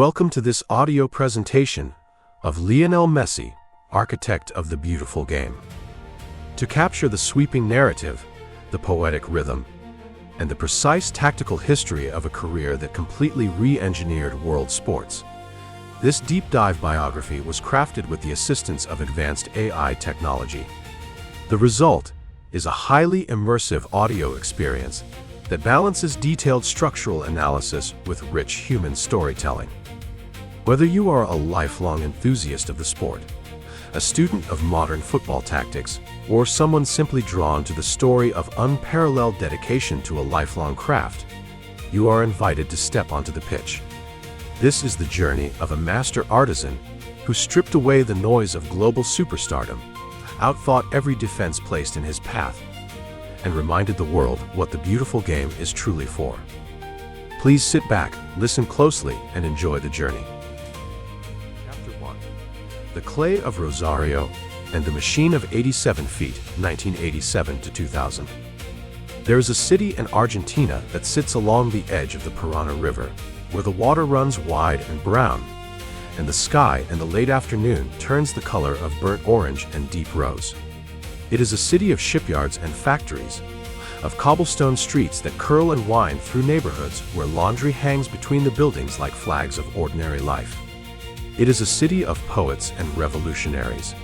Welcome to this audio presentation of Lionel Messi, architect of the beautiful game. To capture the sweeping narrative, the poetic rhythm, and the precise tactical history of a career that completely re-engineered world sports, this deep dive biography was crafted with the assistance of advanced AI technology. The result is a highly immersive audio experience that balances detailed structural analysis with rich human storytelling. Whether you are a lifelong enthusiast of the sport, a student of modern football tactics, or someone simply drawn to the story of unparalleled dedication to a lifelong craft, you are invited to step onto the pitch. This is the journey of a master artisan who stripped away the noise of global superstardom, outthought every defense placed in his path, and reminded the world what the beautiful game is truly for. Please sit back, listen closely, and enjoy the journey. Chapter 1. The Clay of Rosario and the Machine of 87 Feet, 1987 to 2000. There is a city in Argentina that sits along the edge of the Paraná River, where the water runs wide and brown, and the sky in the late afternoon turns the color of burnt orange and deep rose. It is a city of shipyards and factories, of cobblestone streets that curl and wind through neighborhoods where laundry hangs between the buildings like flags of ordinary life. It is a city of poets and revolutionaries,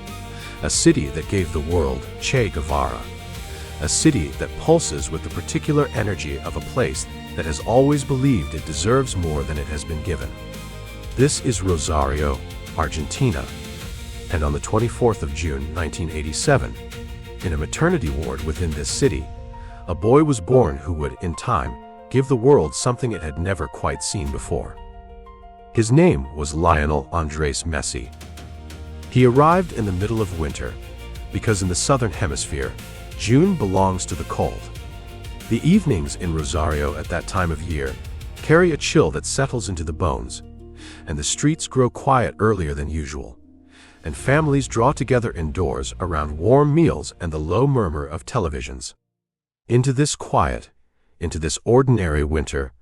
a city that gave the world Che Guevara, a city that pulses with the particular energy of a place that has always believed it deserves more than it has been given. This is Rosario, Argentina, and on the 24th of June, 1987, in a maternity ward within this city, a boy was born who would, in time, give the world something it had never quite seen before. His name was Lionel Andres Messi. He arrived in the middle of winter, because in the southern hemisphere, June belongs to the cold. The evenings in Rosario at that time of year carry a chill that settles into the bones, and the streets grow quiet earlier than usual, and families draw together indoors around warm meals and the low murmur of televisions. Into this quiet, into this ordinary winter,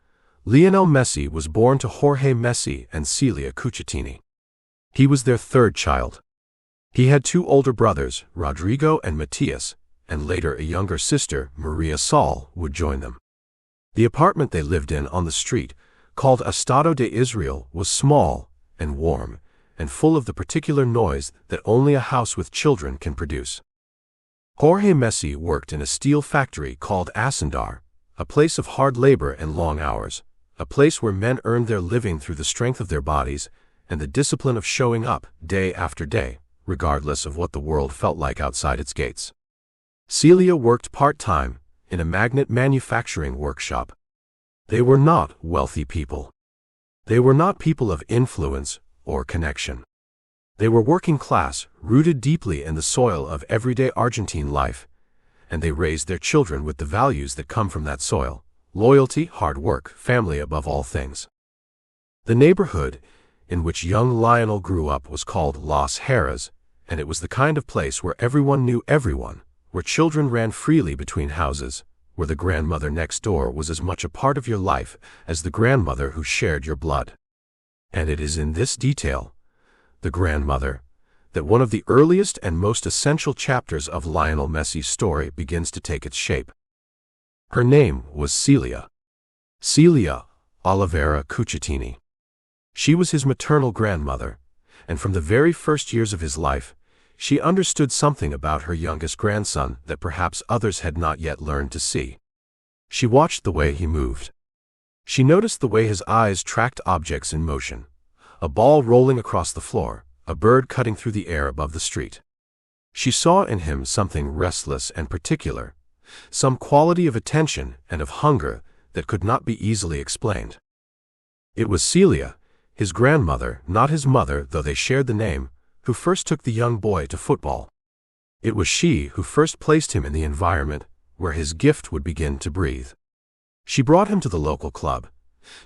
Lionel Messi was born to Jorge Messi and Celia Cuccittini. He was their third child. He had two older brothers, Rodrigo and Matias, and later a younger sister, Maria Sol, would join them. The apartment they lived in on the street, called Estado de Israel, was small and warm, and full of the particular noise that only a house with children can produce. Jorge Messi worked in a steel factory called Asendar, a place of hard labor and long hours, a place where men earned their living through the strength of their bodies and the discipline of showing up day after day, regardless of what the world felt like outside its gates. Celia worked part-time in a magnet manufacturing workshop. They were not wealthy people. They were not people of influence or connection. They were working class, rooted deeply in the soil of everyday Argentine life, and they raised their children with the values that come from that soil: loyalty, hard work, family above all things. The neighborhood in which young Lionel grew up was called Las Heras, and it was the kind of place where everyone knew everyone, where children ran freely between houses, where the grandmother next door was as much a part of your life as the grandmother who shared your blood. And it is in this detail, the grandmother, that one of the earliest and most essential chapters of Lionel Messi's story begins to take its shape. Her name was Celia Oliveira Cuccittini. She was his maternal grandmother, and from the very first years of his life, she understood something about her youngest grandson that perhaps others had not yet learned to see. She watched the way he moved. She noticed the way his eyes tracked objects in motion: a ball rolling across the floor, a bird cutting through the air above the street. She saw in him something restless and particular, some quality of attention and of hunger that could not be easily explained. It was Celia, his grandmother, not his mother though they shared the name, who first took the young boy to football. It was she who first placed him in the environment where his gift would begin to breathe. She brought him to the local club,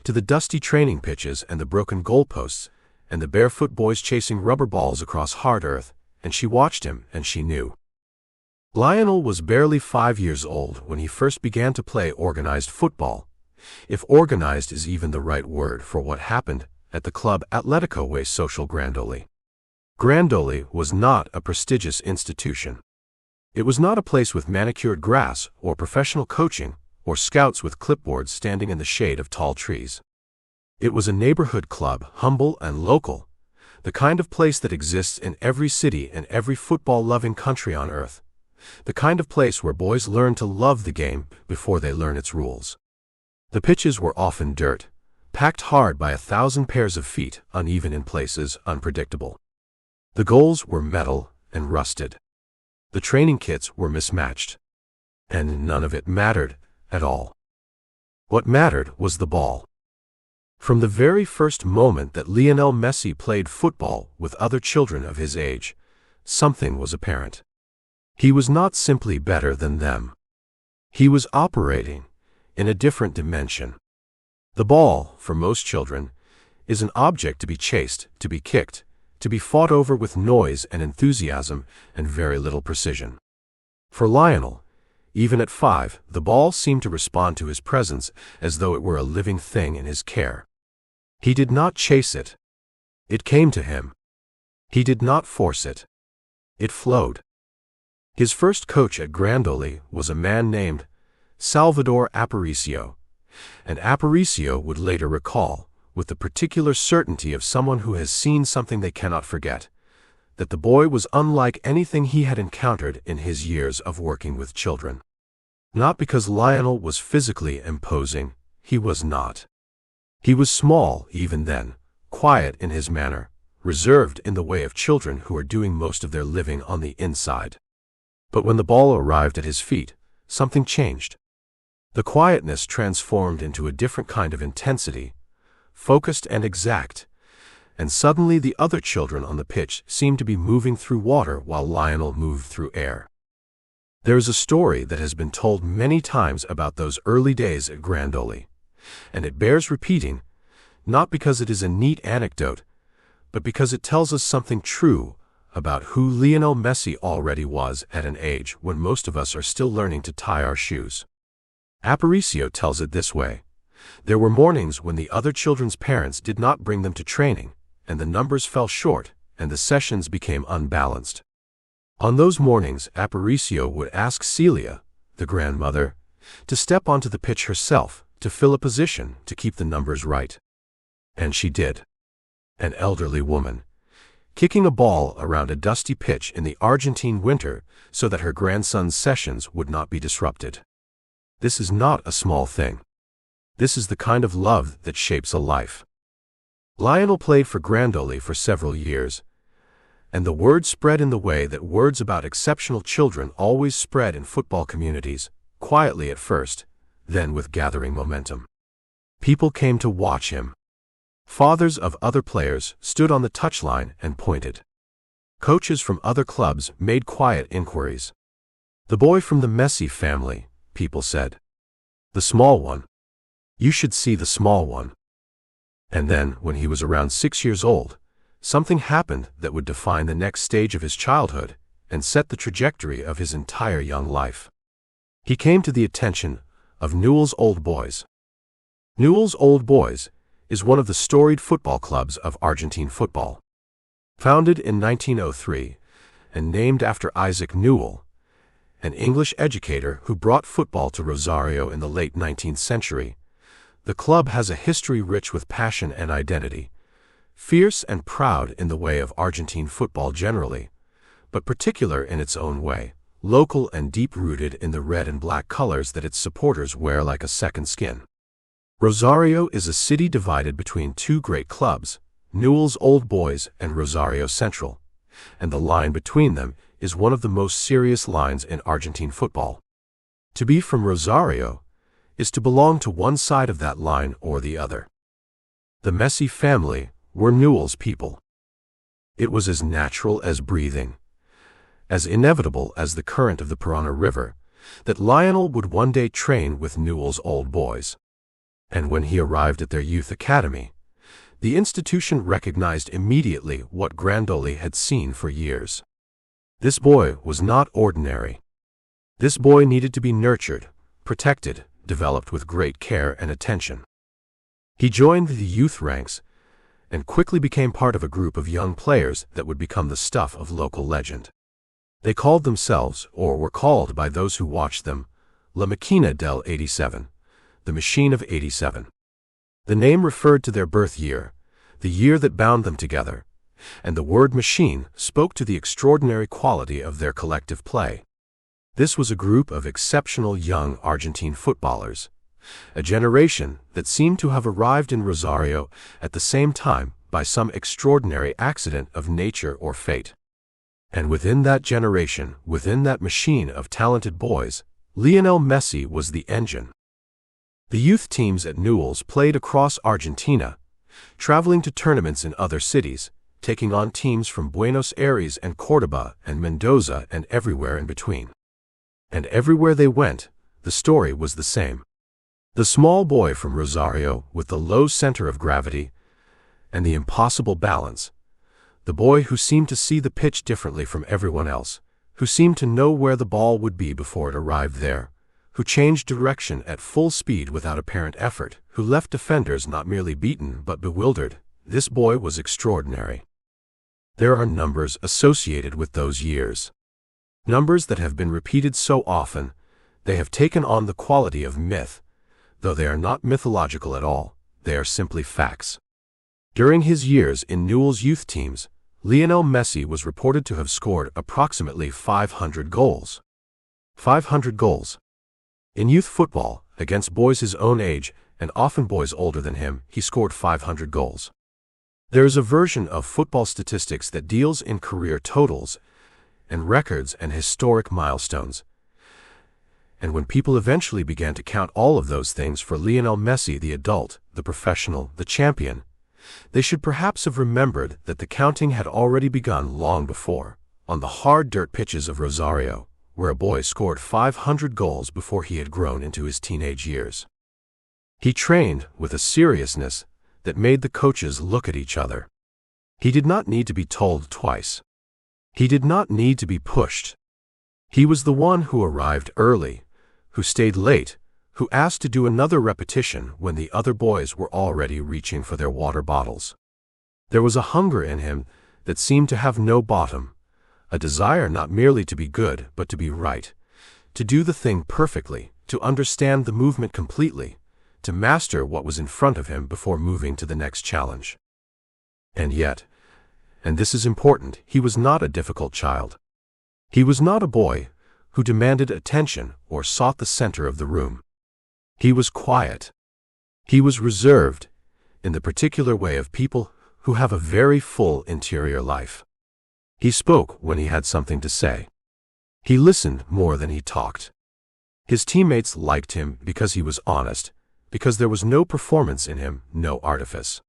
to the dusty training pitches and the broken goalposts, and the barefoot boys chasing rubber balls across hard earth, and she watched him and she knew. Lionel was barely 5 years old when he first began to play organized football, if organized is even the right word for what happened at the Club Atletico way social Grandoli. Grandoli was not a prestigious institution. It was not a place with manicured grass or professional coaching or scouts with clipboards standing in the shade of tall trees. It was a neighborhood club, humble and local, the kind of place that exists in every city and every football-loving country on earth, the kind of place where boys learn to love the game before they learn its rules. The pitches were often dirt, packed hard by 1,000 pairs of feet, uneven in places, unpredictable. The goals were metal and rusted. The training kits were mismatched. And none of it mattered at all. What mattered was the ball. From the very first moment that Lionel Messi played football with other children of his age, something was apparent. He was not simply better than them. He was operating in a different dimension. The ball, for most children, is an object to be chased, to be kicked, to be fought over with noise and enthusiasm and very little precision. For Lionel, even at 5, the ball seemed to respond to his presence as though it were a living thing in his care. He did not chase it. It came to him. He did not force it. It flowed. His first coach at Grandoli was a man named Salvador Aparicio, and Aparicio would later recall, with the particular certainty of someone who has seen something they cannot forget, that the boy was unlike anything he had encountered in his years of working with children. Not because Lionel was physically imposing, he was not. He was small even then, quiet in his manner, reserved in the way of children who are doing most of their living on the inside. But when the ball arrived at his feet, something changed. The quietness transformed into a different kind of intensity, focused and exact, and suddenly the other children on the pitch seemed to be moving through water while Lionel moved through air. There is a story that has been told many times about those early days at Grandoli, and it bears repeating, not because it is a neat anecdote, but because it tells us something true about who Lionel Messi already was at an age when most of us are still learning to tie our shoes. Aparicio tells it this way: there were mornings when the other children's parents did not bring them to training, and the numbers fell short, and the sessions became unbalanced. On those mornings, Aparicio would ask Celia, the grandmother, to step onto the pitch herself, to fill a position, to keep the numbers right. And she did. An elderly woman, kicking a ball around a dusty pitch in the Argentine winter so that her grandson's sessions would not be disrupted. This is not a small thing. This is the kind of love that shapes a life. Lionel played for Grandoli for several years, and the word spread in the way that words about exceptional children always spread in football communities, quietly at first, then with gathering momentum. People came to watch him. Fathers of other players stood on the touchline and pointed. Coaches from other clubs made quiet inquiries. The boy from the Messi family, people said. The small one. You should see the small one. And then, when he was around 6 years old, something happened that would define the next stage of his childhood and set the trajectory of his entire young life. He came to the attention of Newell's Old Boys. Newell's Old Boys is one of the storied football clubs of Argentine football. Founded in 1903 and named after Isaac Newell, an English educator who brought football to Rosario in the late 19th century, the club has a history rich with passion and identity, fierce and proud in the way of Argentine football generally, but particular in its own way, local and deep-rooted in the red and black colors that its supporters wear like a second skin. Rosario is a city divided between two great clubs, Newell's Old Boys and Rosario Central, and the line between them is one of the most serious lines in Argentine football. To be from Rosario is to belong to one side of that line or the other. The Messi family were Newell's people. It was as natural as breathing, as inevitable as the current of the Parana River, that Lionel would one day train with Newell's Old Boys. And when he arrived at their youth academy, the institution recognized immediately what Grandoli had seen for years. This boy was not ordinary. This boy needed to be nurtured, protected, developed with great care and attention. He joined the youth ranks and quickly became part of a group of young players that would become the stuff of local legend. They called themselves, or were called by those who watched them, La Macchina del 87, the Machine of 87. The name referred to their birth year, the year that bound them together, and the word machine spoke to the extraordinary quality of their collective play. This was a group of exceptional young Argentine footballers, a generation that seemed to have arrived in Rosario at the same time by some extraordinary accident of nature or fate. And within that generation, within that machine of talented boys, Lionel Messi was the engine. The youth teams at Newell's played across Argentina, traveling to tournaments in other cities, taking on teams from Buenos Aires and Córdoba and Mendoza and everywhere in between. And everywhere they went, the story was the same. The small boy from Rosario with the low center of gravity and the impossible balance, the boy who seemed to see the pitch differently from everyone else, who seemed to know where the ball would be before it arrived there, who changed direction at full speed without apparent effort, who left defenders not merely beaten but bewildered, this boy was extraordinary. There are numbers associated with those years. Numbers that have been repeated so often, they have taken on the quality of myth, though they are not mythological at all, they are simply facts. During his years in Newell's youth teams, Lionel Messi was reported to have scored approximately 500 goals. 500 goals. In youth football, against boys his own age, and often boys older than him, he scored 500 goals. There is a version of football statistics that deals in career totals and records and historic milestones. And when people eventually began to count all of those things for Lionel Messi, the adult, the professional, the champion, they should perhaps have remembered that the counting had already begun long before, on the hard dirt pitches of Rosario, where a boy scored 500 goals before he had grown into his teenage years. He trained with a seriousness that made the coaches look at each other. He did not need to be told twice. He did not need to be pushed. He was the one who arrived early, who stayed late, who asked to do another repetition when the other boys were already reaching for their water bottles. There was a hunger in him that seemed to have no bottom, a desire not merely to be good but to be right, to do the thing perfectly, to understand the movement completely, to master what was in front of him before moving to the next challenge. And yet, and this is important, he was not a difficult child. He was not a boy who demanded attention or sought the center of the room. He was quiet. He was reserved, in the particular way of people who have a very full interior life. He spoke when he had something to say. He listened more than he talked. His teammates liked him because he was honest, because there was no performance in him, no artifice.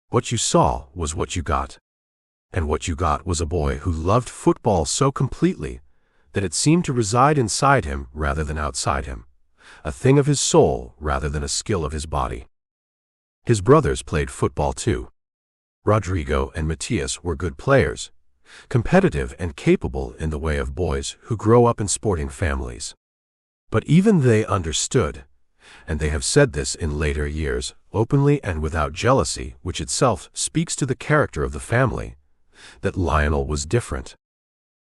What you saw was what you got. And what you got was a boy who loved football so completely that it seemed to reside inside him rather than outside him, a thing of his soul rather than a skill of his body. His brothers played football too. Rodrigo and Matias were good players, competitive and capable in the way of boys who grow up in sporting families. But even they understood, and they have said this in later years, openly and without jealousy, which itself speaks to the character of the family, that Lionel was different.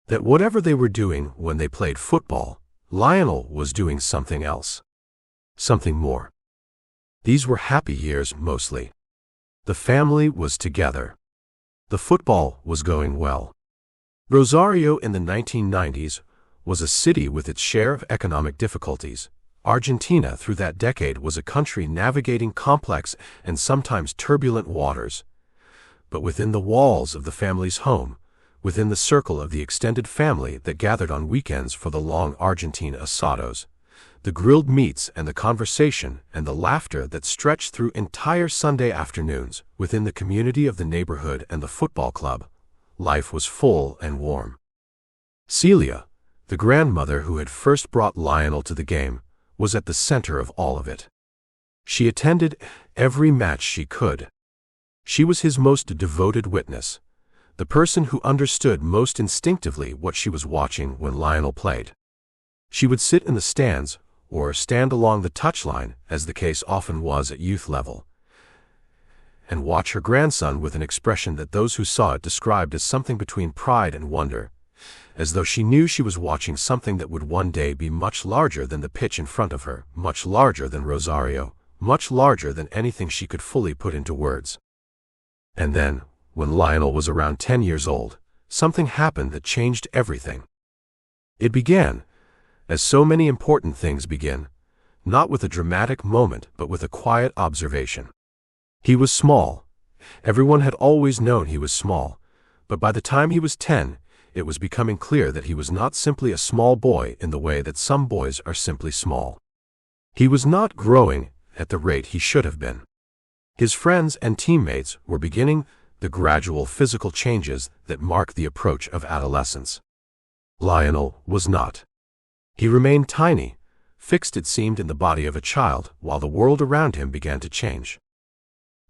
That whatever they were doing when they played football, Lionel was doing something else. Something more. These were happy years mostly. The family was together. The football was going well. Rosario in the 1990s was a city with its share of economic difficulties. Argentina through that decade was a country navigating complex and sometimes turbulent waters. But within the walls of the family's home, within the circle of the extended family that gathered on weekends for the long Argentine asados, the grilled meats and the conversation and the laughter that stretched through entire Sunday afternoons, within the community of the neighborhood and the football club, life was full and warm. Celia, the grandmother who had first brought Lionel to the game, was at the center of all of it. She attended every match she could. She was his most devoted witness, the person who understood most instinctively what she was watching when Lionel played. She would sit in the stands, or stand along the touchline, as the case often was at youth level, and watch her grandson with an expression that those who saw it described as something between pride and wonder, as though she knew she was watching something that would one day be much larger than the pitch in front of her, much larger than Rosario, much larger than anything she could fully put into words. And then, when Lionel was around 10 years old, something happened that changed everything. It began, as so many important things begin, not with a dramatic moment but with a quiet observation. He was small. Everyone had always known he was small, but by the time he was 10, it was becoming clear that he was not simply a small boy in the way that some boys are simply small. He was not growing at the rate he should have been. His friends and teammates were beginning the gradual physical changes that mark the approach of adolescence. Lionel was not. He remained tiny, fixed it seemed in the body of a child, while the world around him began to change.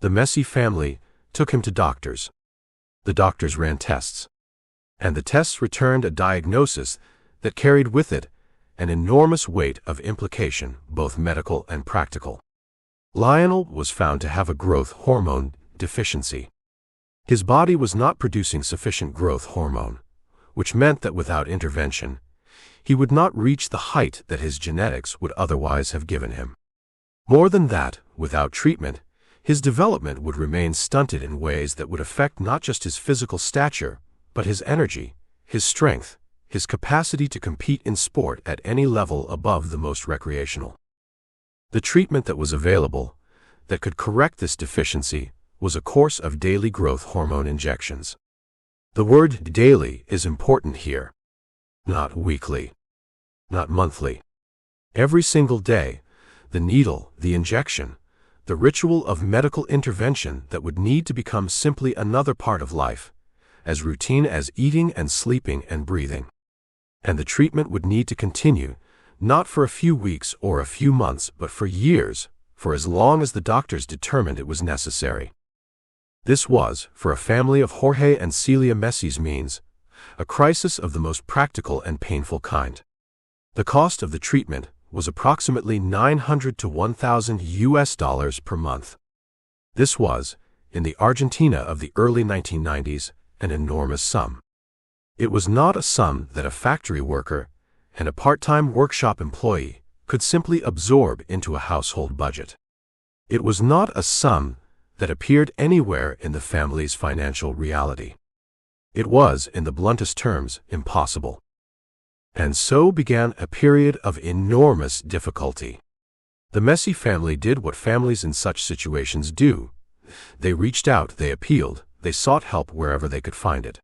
The Messi family took him to doctors. The doctors ran tests. And the tests returned a diagnosis that carried with it an enormous weight of implication, both medical and practical. Lionel was found to have a growth hormone deficiency. His body was not producing sufficient growth hormone, which meant that without intervention, he would not reach the height that his genetics would otherwise have given him. More than that, without treatment, his development would remain stunted in ways that would affect not just his physical stature, but his energy, his strength, his capacity to compete in sport at any level above the most recreational. The treatment that was available, that could correct this deficiency, was a course of daily growth hormone injections. The word daily is important here. Not weekly. Not monthly. Every single day, the needle, the injection, the ritual of medical intervention that would need to become simply another part of life, as routine as eating and sleeping and breathing. And the treatment would need to continue, not for a few weeks or a few months, but for years, for as long as the doctors determined it was necessary. This was, for a family of Jorge and Celia Messi's means, a crisis of the most practical and painful kind. The cost of the treatment was approximately $900 to $1,000 per month. This was, in the Argentina of the early 1990s, an enormous sum. It was not a sum that a factory worker and a part-time workshop employee could simply absorb into a household budget. It was not a sum that appeared anywhere in the family's financial reality. It was, in the bluntest terms, impossible. And so began a period of enormous difficulty. The Messi family did what families in such situations do. They reached out, they appealed, they sought help wherever they could find it.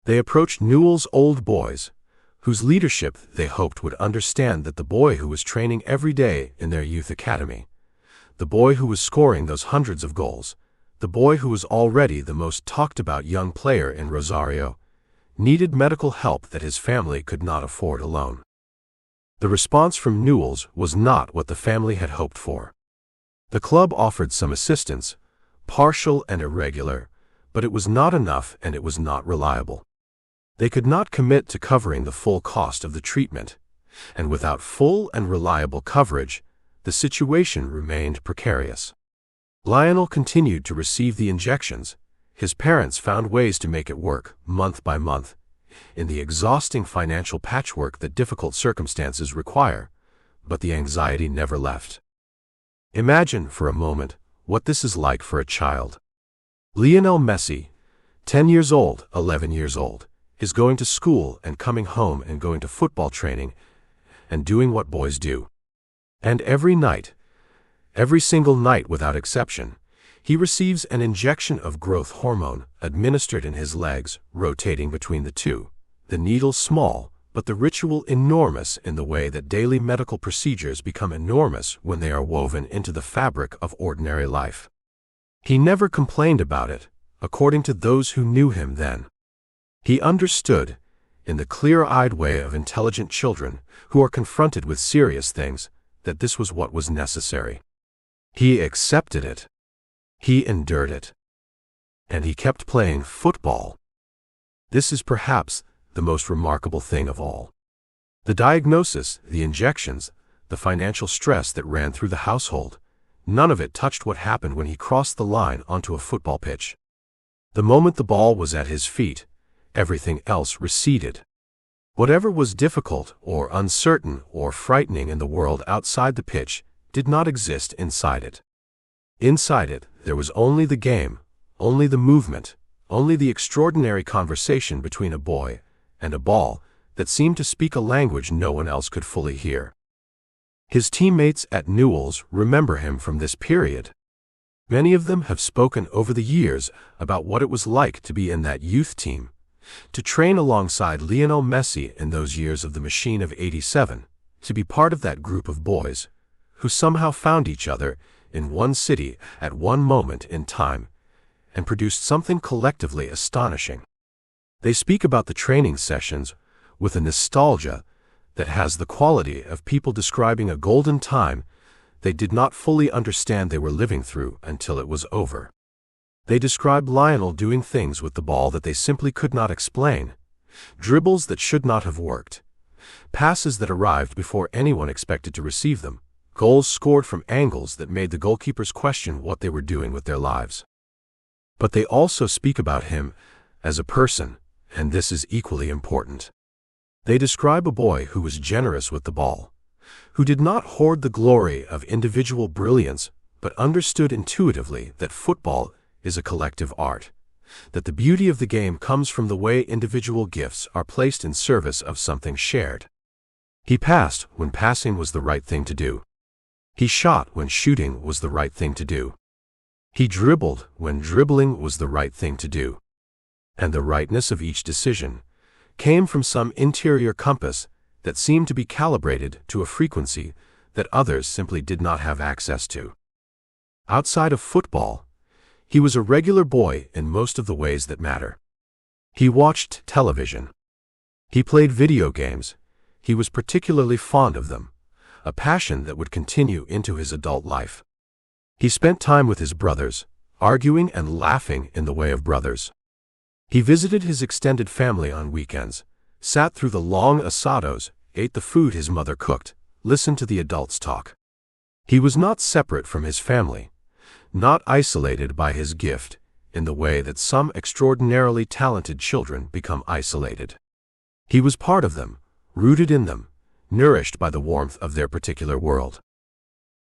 They approached Newell's old boys, whose leadership they hoped would understand that the boy who was training every day in their youth academy, the boy who was scoring those hundreds of goals, the boy who was already the most talked-about young player in Rosario, needed medical help that his family could not afford alone. The response from Newell's was not what the family had hoped for. The club offered some assistance, partial and irregular, but it was not enough and it was not reliable. They could not commit to covering the full cost of the treatment, and without full and reliable coverage, the situation remained precarious. Lionel continued to receive the injections. His parents found ways to make it work, month by month, in the exhausting financial patchwork that difficult circumstances require, but the anxiety never left. Imagine, for a moment, what this is like for a child. Lionel Messi, 10 years old, 11 years old, is going to school and coming home and going to football training and doing what boys do. And every night, every single night without exception, he receives an injection of growth hormone administered in his legs, rotating between the two, the needle small, but the ritual enormous in the way that daily medical procedures become enormous when they are woven into the fabric of ordinary life. He never complained about it, according to those who knew him then. He understood, in the clear-eyed way of intelligent children who are confronted with serious things, that this was what was necessary. He accepted it. He endured it. And he kept playing football. This is perhaps the most remarkable thing of all. The diagnosis, the injections, the financial stress that ran through the household none of it touched what happened when he crossed the line onto a football pitch. The moment the ball was at his feet, everything else receded. Whatever was difficult or uncertain or frightening in the world outside the pitch did not exist inside it. Inside it, there was only the game, only the movement, only the extraordinary conversation between a boy and a ball that seemed to speak a language no one else could fully hear. His teammates at Newell's remember him from this period. Many of them have spoken over the years about what it was like to be in that youth team, to train alongside Lionel Messi in those years of the machine of '87, to be part of that group of boys who somehow found each other in one city at one moment in time and produced something collectively astonishing. They speak about the training sessions with a nostalgia that has the quality of people describing a golden time they did not fully understand they were living through until it was over. They describe Lionel doing things with the ball that they simply could not explain, dribbles that should not have worked, passes that arrived before anyone expected to receive them, goals scored from angles that made the goalkeepers question what they were doing with their lives. But they also speak about him as a person, and this is equally important. They describe a boy who was generous with the ball, who did not hoard the glory of individual brilliance, but understood intuitively that football is a collective art, that the beauty of the game comes from the way individual gifts are placed in service of something shared. He passed when passing was the right thing to do. He shot when shooting was the right thing to do. He dribbled when dribbling was the right thing to do. And the rightness of each decision came from some interior compass that seemed to be calibrated to a frequency that others simply did not have access to. Outside of football, he was a regular boy in most of the ways that matter. He watched television. He played video games. He was particularly fond of them, a passion that would continue into his adult life. He spent time with his brothers, arguing and laughing in the way of brothers. He visited his extended family on weekends, sat through the long asados, ate the food his mother cooked, listened to the adults talk. He was not separate from his family, not isolated by his gift in the way that some extraordinarily talented children become isolated. He was part of them, rooted in them, nourished by the warmth of their particular world.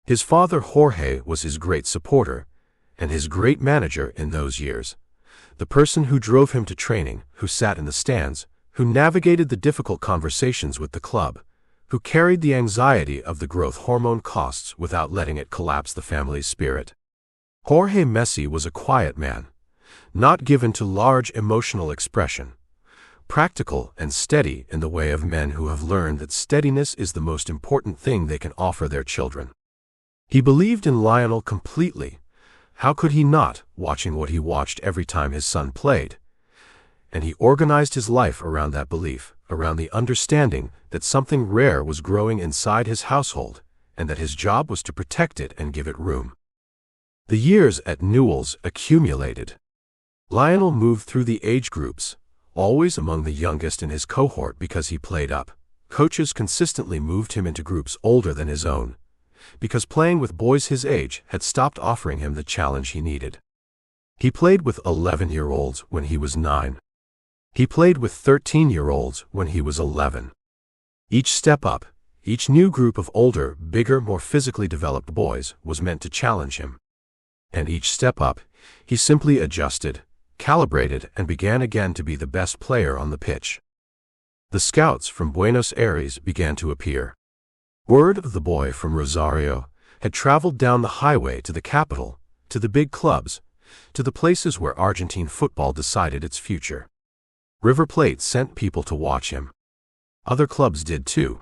His father Jorge was his great supporter and his great manager in those years, the person who drove him to training, who sat in the stands, who navigated the difficult conversations with the club, who carried the anxiety of the growth hormone costs without letting it collapse the family's spirit. Jorge Messi was a quiet man, not given to large emotional expression, practical and steady in the way of men who have learned that steadiness is the most important thing they can offer their children. He believed in Lionel completely. How could he not, watching what he watched every time his son played? And he organized his life around that belief, around the understanding that something rare was growing inside his household, and that his job was to protect it and give it room. The years at Newell's accumulated. Lionel moved through the age groups, always among the youngest in his cohort because he played up. Coaches consistently moved him into groups older than his own, because playing with boys his age had stopped offering him the challenge he needed. He played with 11-year-olds when he was 9. He played with 13-year-olds when he was 11. Each step up, each new group of older, bigger, more physically developed boys was meant to challenge him. And each step up, he simply adjusted, calibrated, and began again to be the best player on the pitch. The scouts from Buenos Aires began to appear. Word of the boy from Rosario had traveled down the highway to the capital, to the big clubs, to the places where Argentine football decided its future. River Plate sent people to watch him. Other clubs did too.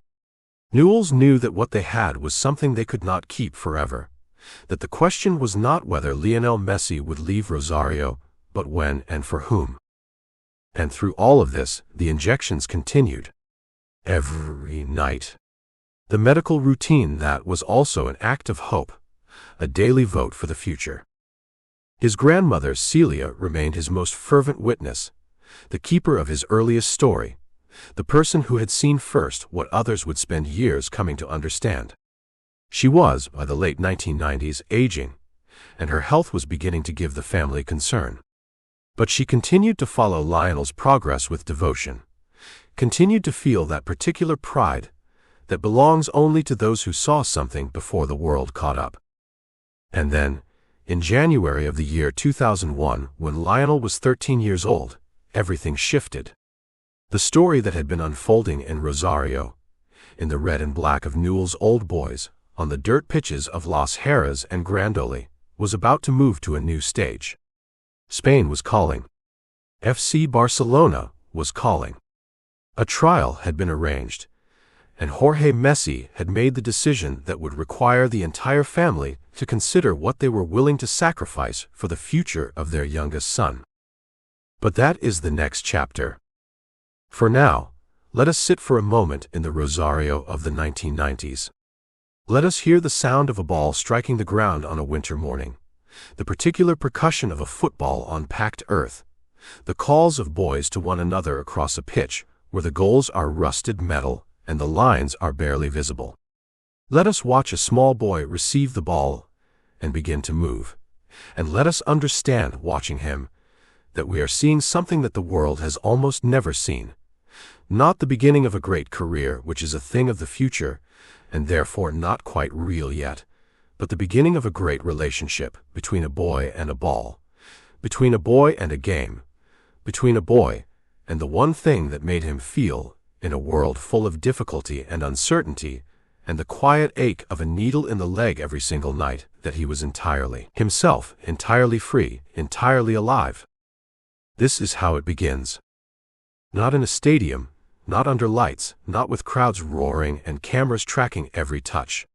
Newell's knew that what they had was something they could not keep forever, that the question was not whether Lionel Messi would leave Rosario, but when and for whom. And through all of this, the injections continued. Every night. The medical routine that was also an act of hope, a daily vote for the future. His grandmother Celia remained his most fervent witness, the keeper of his earliest story, the person who had seen first what others would spend years coming to understand. She was, by the late 1990s, aging, and her health was beginning to give the family concern. But she continued to follow Lionel's progress with devotion, continued to feel that particular pride that belongs only to those who saw something before the world caught up. And then, in January of the year 2001, when Lionel was 13 years old, everything shifted. The story that had been unfolding in Rosario, in the red and black of Newell's Old Boys, on the dirt pitches of Las Heras and Grandoli, was about to move to a new stage. Spain was calling. FC Barcelona was calling. A trial had been arranged, and Jorge Messi had made the decision that would require the entire family to consider what they were willing to sacrifice for the future of their youngest son. But that is the next chapter. For now, let us sit for a moment in the Rosario of the 1990s. Let us hear the sound of a ball striking the ground on a winter morning, the particular percussion of a football on packed earth, the calls of boys to one another across a pitch where the goals are rusted metal and the lines are barely visible. Let us watch a small boy receive the ball and begin to move, and let us understand, watching him, that we are seeing something that the world has almost never seen. Not the beginning of a great career, which is a thing of the future, and therefore not quite real yet, but the beginning of a great relationship between a boy and a ball, between a boy and a game, between a boy and the one thing that made him feel, in a world full of difficulty and uncertainty, and the quiet ache of a needle in the leg every single night, that he was entirely himself, entirely free, entirely alive. This is how it begins. Not in a stadium, not under lights, not with crowds roaring and cameras tracking every touch.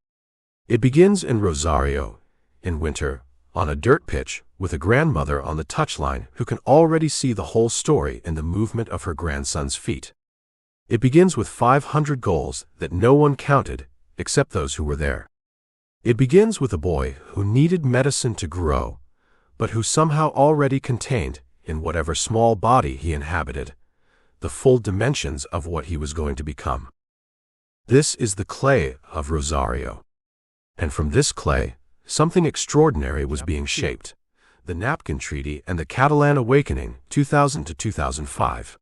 It begins in Rosario, in winter, on a dirt pitch, with a grandmother on the touchline who can already see the whole story in the movement of her grandson's feet. It begins with 500 goals that no one counted, except those who were there. It begins with a boy who needed medicine to grow, but who somehow already contained, in whatever small body he inhabited, the full dimensions of what he was going to become. This is the clay of Rosario. And from this clay, something extraordinary was being shaped. The Napkin Treaty and the Catalan Awakening, 2000 to 2005.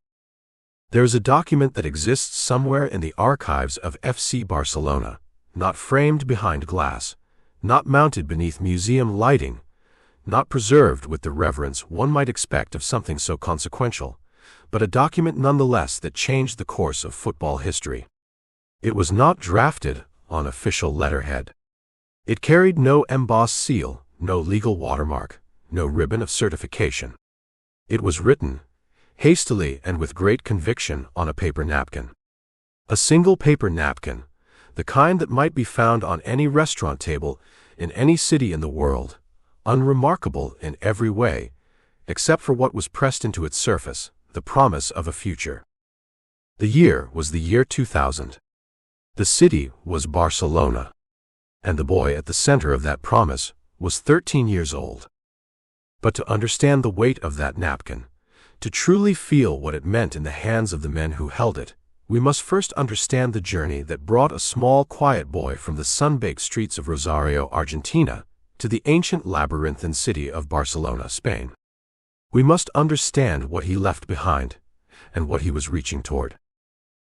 There is a document that exists somewhere in the archives of FC Barcelona, not framed behind glass, not mounted beneath museum lighting, not preserved with the reverence one might expect of something so consequential, but a document nonetheless that changed the course of football history. It was not drafted on official letterhead. It carried no embossed seal, no legal watermark, no ribbon of certification. It was written, hastily and with great conviction, on a paper napkin. A single paper napkin, the kind that might be found on any restaurant table in any city in the world, unremarkable in every way, except for what was pressed into its surface, the promise of a future. The year was the year 2000. The city was Barcelona, and the boy at the center of that promise was 13 years old. But to understand the weight of that napkin, to truly feel what it meant in the hands of the men who held it, we must first understand the journey that brought a small, quiet boy from the sun-baked streets of Rosario, Argentina, to the ancient labyrinthine city of Barcelona, Spain. We must understand what he left behind, and what he was reaching toward.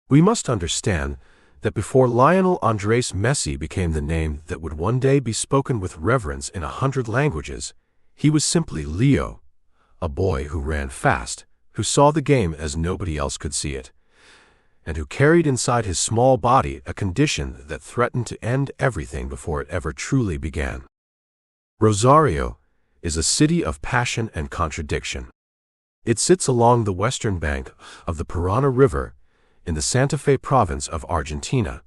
We must understand that before Lionel Andres Messi became the name that would one day be spoken with reverence in 100 languages, he was simply Leo, a boy who ran fast, who saw the game as nobody else could see it, and who carried inside his small body a condition that threatened to end everything before it ever truly began. Rosario is a city of passion and contradiction. It sits along the western bank of the Parana River in the Santa Fe province of Argentina,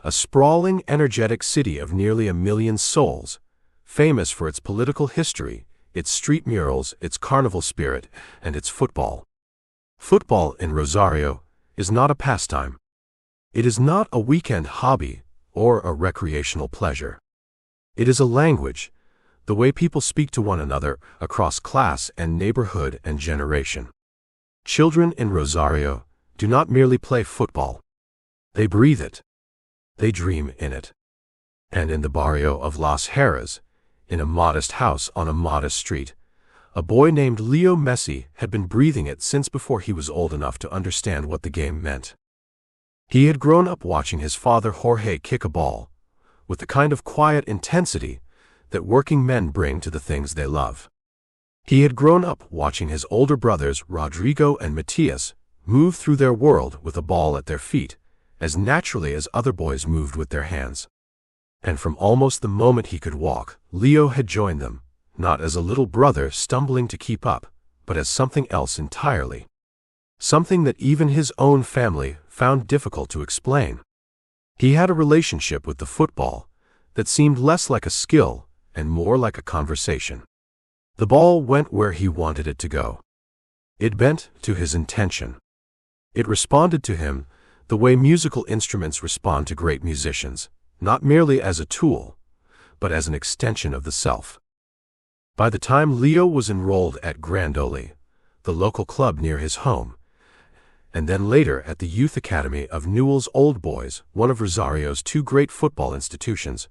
a sprawling, energetic city of nearly 1 million souls, famous for its political history, its street murals, its carnival spirit, and its football. Football in Rosario is not a pastime. It is not a weekend hobby or a recreational pleasure. It is a language, the way people speak to one another across class and neighborhood and generation. Children in Rosario do not merely play football. They breathe it. They dream in it. And in the barrio of Las Heras, in a modest house on a modest street, a boy named Leo Messi had been breathing it since before he was old enough to understand what the game meant. He had grown up watching his father Jorge kick a ball, with the kind of quiet intensity that working men bring to the things they love. He had grown up watching his older brothers Rodrigo and Matias move through their world with a ball at their feet, as naturally as other boys moved with their hands. And from almost the moment he could walk, Leo had joined them, not as a little brother stumbling to keep up, but as something else entirely. Something that even his own family found difficult to explain. He had a relationship with the football that seemed less like a skill and more like a conversation. The ball went where he wanted it to go. It bent to his intention. It responded to him the way musical instruments respond to great musicians, not merely as a tool, but as an extension of the self. By the time Leo was enrolled at Grandoli, the local club near his home, and then later at the Youth Academy of Newell's Old Boys, one of Rosario's two great football institutions,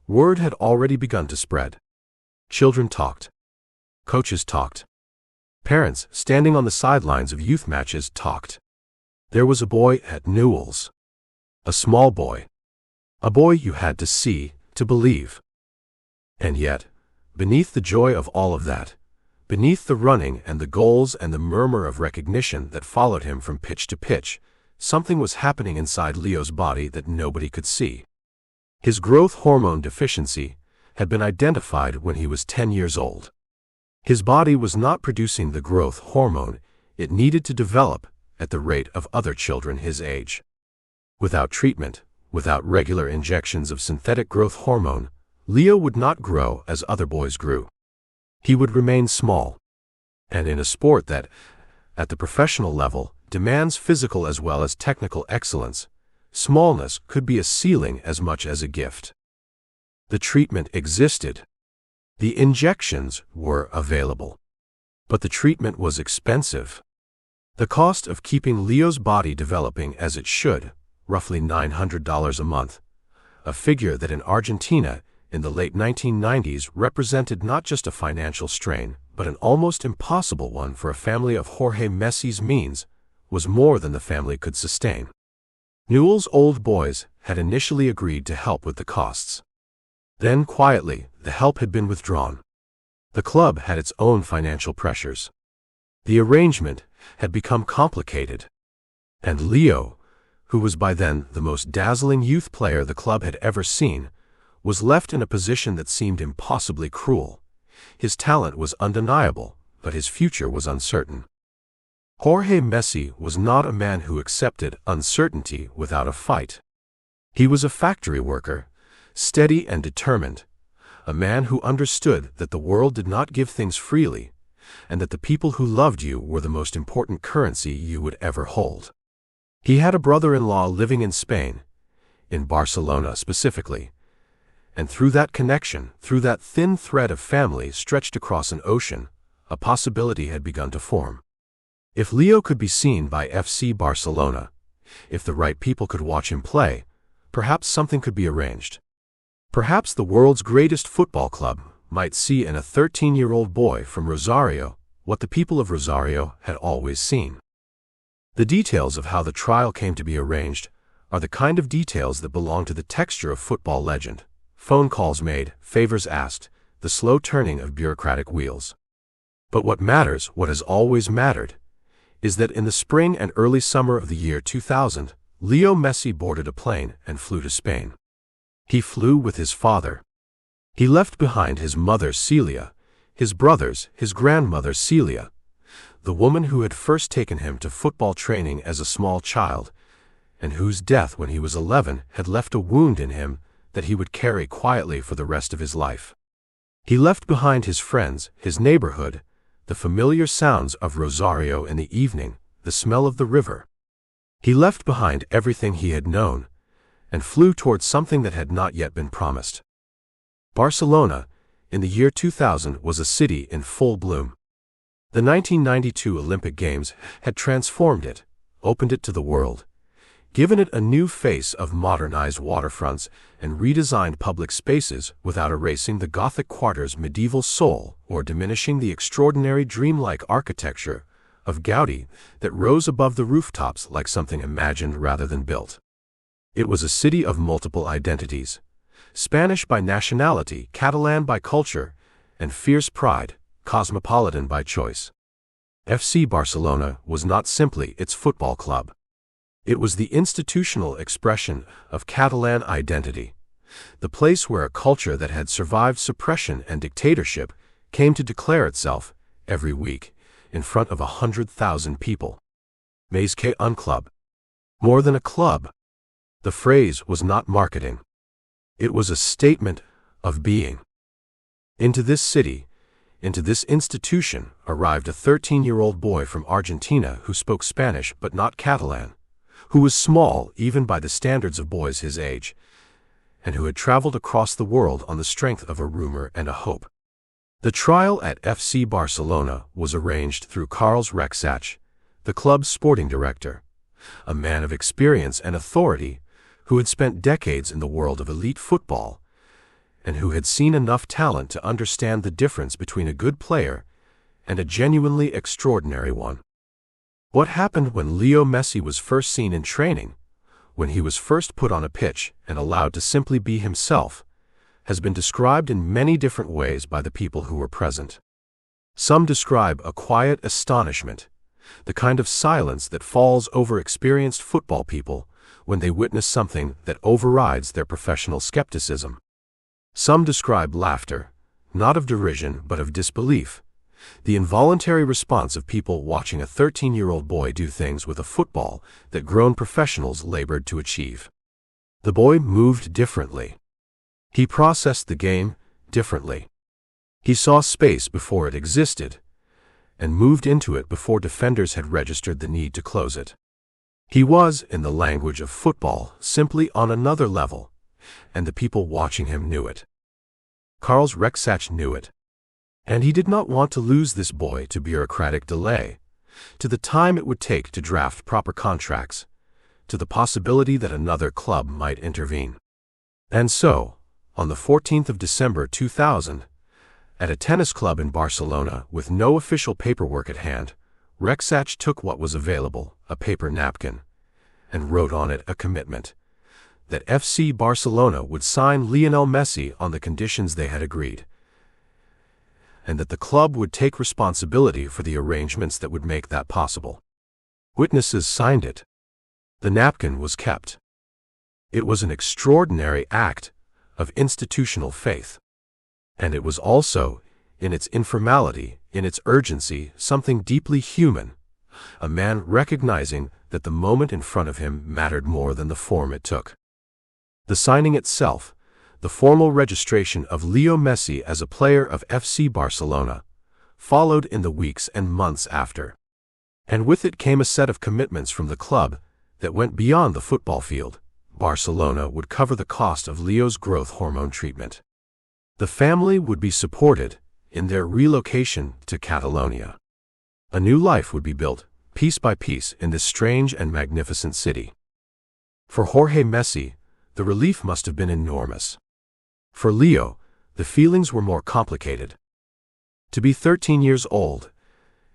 word had already begun to spread. Children talked. Coaches talked. Parents, standing on the sidelines of youth matches, talked. There was a boy at Newell's. A small boy. A boy you had to see to believe. And yet, beneath the joy of all of that, beneath the running and the goals and the murmur of recognition that followed him from pitch to pitch, something was happening inside Leo's body that nobody could see. His growth hormone deficiency had been identified when he was 10 years old. His body was not producing the growth hormone it needed to develop at the rate of other children his age. Without treatment, without regular injections of synthetic growth hormone, Leo would not grow as other boys grew. He would remain small. And in a sport that, at the professional level, demands physical as well as technical excellence, smallness could be a ceiling as much as a gift. The treatment existed. The injections were available. But the treatment was expensive. The cost of keeping Leo's body developing as it should, roughly $900 a month, a figure that in Argentina in the late 1990s represented not just a financial strain, but an almost impossible one for a family of Jorge Messi's means, was more than the family could sustain. Newell's Old Boys had initially agreed to help with the costs. Then, quietly, the help had been withdrawn. The club had its own financial pressures. The arrangement had become complicated. And Leo, who was by then the most dazzling youth player the club had ever seen, was left in a position that seemed impossibly cruel. His talent was undeniable, but his future was uncertain. Jorge Messi was not a man who accepted uncertainty without a fight. He was a factory worker, steady and determined, a man who understood that the world did not give things freely, and that the people who loved you were the most important currency you would ever hold. He had a brother-in-law living in Spain, in Barcelona specifically, and through that connection, through that thin thread of family stretched across an ocean, a possibility had begun to form. If Leo could be seen by FC Barcelona, if the right people could watch him play, perhaps something could be arranged. Perhaps the world's greatest football club might see in a 13-year-old boy from Rosario what the people of Rosario had always seen. The details of how the trial came to be arranged are the kind of details that belong to the texture of football legend. Phone calls made, favors asked, the slow turning of bureaucratic wheels. But what matters, what has always mattered, is that in the spring and early summer of the year 2000, Leo Messi boarded a plane and flew to Spain. He flew with his father. He left behind his mother Celia, his brothers, his grandmother Celia, the woman who had first taken him to football training as a small child, and whose death when he was 11 had left a wound in him that he would carry quietly for the rest of his life. He left behind his friends, his neighborhood, the familiar sounds of Rosario in the evening, the smell of the river. He left behind everything he had known, and flew towards something that had not yet been promised. Barcelona, in the year 2000, was a city in full bloom. The 1992 Olympic Games had transformed it, opened it to the world, given it a new face of modernized waterfronts and redesigned public spaces without erasing the Gothic quarter's medieval soul or diminishing the extraordinary dreamlike architecture of Gaudi that rose above the rooftops like something imagined rather than built. It was a city of multiple identities, Spanish by nationality, Catalan by culture, and fierce pride, cosmopolitan by choice. FC Barcelona was not simply its football club. It was the institutional expression of Catalan identity, the place where a culture that had survived suppression and dictatorship came to declare itself, every week, in front of 100,000 people. Mais qu'un club. More than a club. The phrase was not marketing. It was a statement of being. Into this city, into this institution, arrived a 13-year-old boy from Argentina who spoke Spanish but not Catalan, who was small even by the standards of boys his age, and who had traveled across the world on the strength of a rumor and a hope. The trial at FC Barcelona was arranged through Carles Rexach, the club's sporting director, a man of experience and authority who had spent decades in the world of elite football and who had seen enough talent to understand the difference between a good player and a genuinely extraordinary one. What happened when Leo Messi was first seen in training, when he was first put on a pitch and allowed to simply be himself, has been described in many different ways by the people who were present. Some describe a quiet astonishment, the kind of silence that falls over experienced football people when they witness something that overrides their professional skepticism. Some describe laughter, not of derision but of disbelief, the involuntary response of people watching a 13-year-old boy do things with a football that grown professionals labored to achieve. The boy moved differently. He processed the game differently. He saw space before it existed, and moved into it before defenders had registered the need to close it. He was, in the language of football, simply on another level, and the people watching him knew it. Carles Rexach knew it. And he did not want to lose this boy to bureaucratic delay, to the time it would take to draft proper contracts, to the possibility that another club might intervene. And so, on the 14th of December 2000, at a tennis club in Barcelona with no official paperwork at hand, Rexach took what was available, a paper napkin, and wrote on it a commitment that FC Barcelona would sign Lionel Messi on the conditions they had agreed, and that the club would take responsibility for the arrangements that would make that possible. Witnesses signed it. The napkin was kept. It was an extraordinary act of institutional faith. And it was also, in its informality, in its urgency, something deeply human, a man recognizing that the moment in front of him mattered more than the form it took. The signing itself, the formal registration of Leo Messi as a player of FC Barcelona, followed in the weeks and months after. And with it came a set of commitments from the club that went beyond the football field. Barcelona would cover the cost of Leo's growth hormone treatment. The family would be supported in their relocation to Catalonia. A new life would be built, piece by piece, in this strange and magnificent city. For Jorge Messi, the relief must have been enormous. For Leo, the feelings were more complicated. To be 13 years old,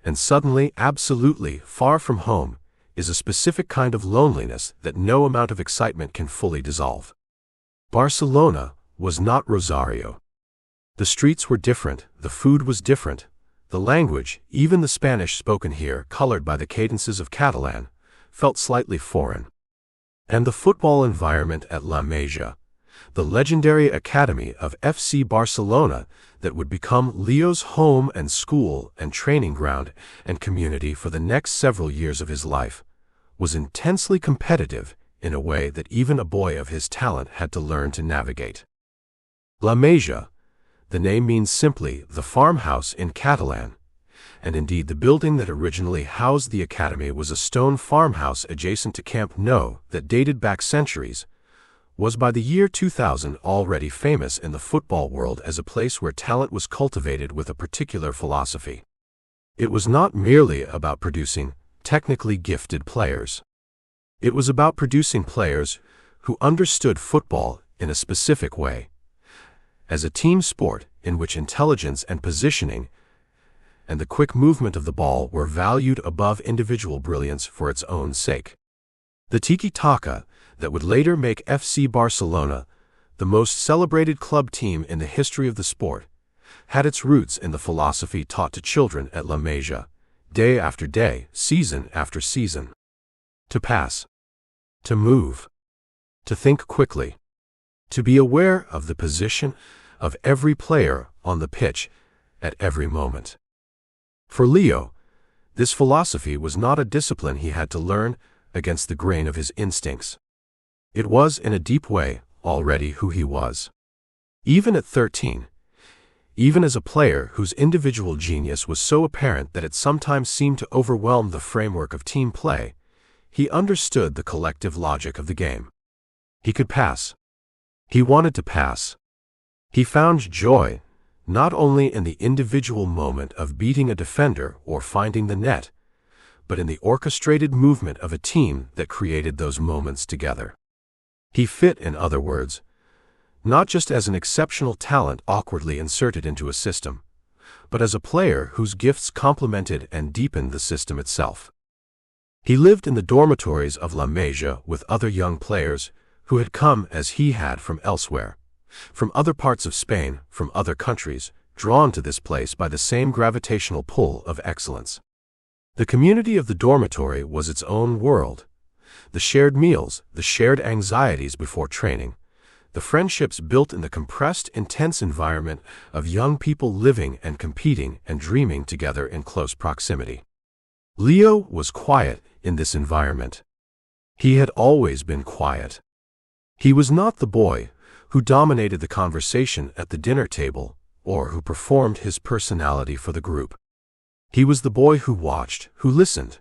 and suddenly absolutely far from home, is a specific kind of loneliness that no amount of excitement can fully dissolve. Barcelona was not Rosario. The streets were different, the food was different, the language, even the Spanish spoken here, colored by the cadences of Catalan, felt slightly foreign. And the football environment at La Masia, the legendary academy of FC Barcelona that would become Leo's home and school and training ground and community for the next several years of his life, was intensely competitive in a way that even a boy of his talent had to learn to navigate. La Masia, the name means simply the farmhouse in Catalan, and indeed the building that originally housed the academy was a stone farmhouse adjacent to Camp Nou that dated back centuries, was by the year 2000 already famous in the football world as a place where talent was cultivated with a particular philosophy. It was not merely about producing technically gifted players. It was about producing players who understood football in a specific way, as a team sport in which intelligence and positioning and the quick movement of the ball were valued above individual brilliance for its own sake. The tiki-taka that would later make FC Barcelona the most celebrated club team in the history of the sport had its roots in the philosophy taught to children at La Masia, day after day, season after season. To pass, to move, to think quickly, to be aware of the position of every player on the pitch at every moment. For Leo, this philosophy was not a discipline he had to learn against the grain of his instincts. It was, in a deep way, already who he was. Even at 13, even as a player whose individual genius was so apparent that it sometimes seemed to overwhelm the framework of team play, he understood the collective logic of the game. He could pass. He wanted to pass. He found joy not only in the individual moment of beating a defender or finding the net, but in the orchestrated movement of a team that created those moments together. He fit, in other words, not just as an exceptional talent awkwardly inserted into a system, but as a player whose gifts complemented and deepened the system itself. He lived in the dormitories of La Masia with other young players who had come as he had from elsewhere, from other parts of Spain, from other countries, drawn to this place by the same gravitational pull of excellence. The community of the dormitory was its own world. The shared meals, the shared anxieties before training, the friendships built in the compressed, intense environment of young people living and competing and dreaming together in close proximity. Leo was quiet in this environment. He had always been quiet. He was not the boy who dominated the conversation at the dinner table or who performed his personality for the group. He was the boy who watched, who listened,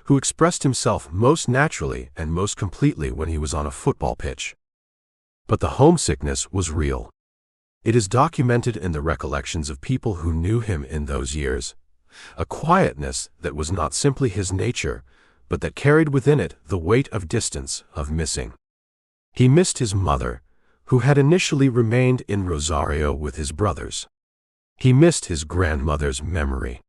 who expressed himself most naturally and most completely when he was on a football pitch. But the homesickness was real. It is documented in the recollections of people who knew him in those years, a quietness that was not simply his nature, but that carried within it the weight of distance, of missing. He missed his mother, who had initially remained in Rosario with his brothers. He missed his grandmother's memory.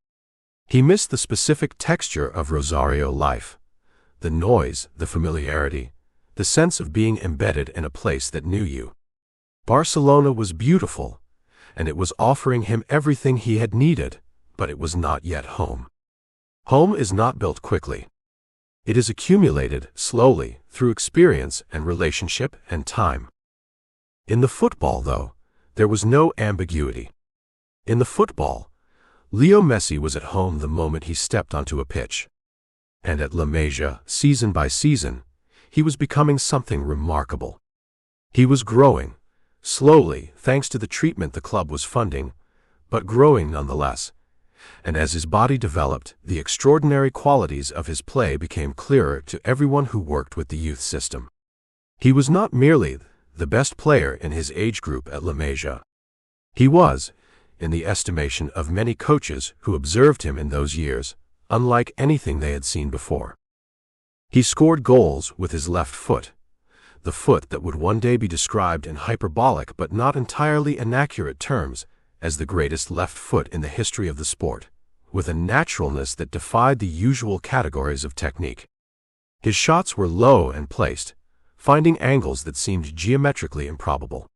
He missed the specific texture of Rosario life, the noise, the familiarity, the sense of being embedded in a place that knew you. Barcelona was beautiful, and it was offering him everything he had needed, but it was not yet home. Home is not built quickly. It is accumulated, slowly, through experience and relationship and time. In the football, though, there was no ambiguity. In the football, Leo Messi was at home the moment he stepped onto a pitch. And at La Masia, season by season, he was becoming something remarkable. He was growing, slowly, thanks to the treatment the club was funding, but growing nonetheless. And as his body developed, the extraordinary qualities of his play became clearer to everyone who worked with the youth system. He was not merely the best player in his age group at La Masia. He was, in the estimation of many coaches who observed him in those years, unlike anything they had seen before. He scored goals with his left foot, the foot that would one day be described in hyperbolic but not entirely inaccurate terms as the greatest left foot in the history of the sport, with a naturalness that defied the usual categories of technique. His shots were low and placed, finding angles that seemed geometrically improbable.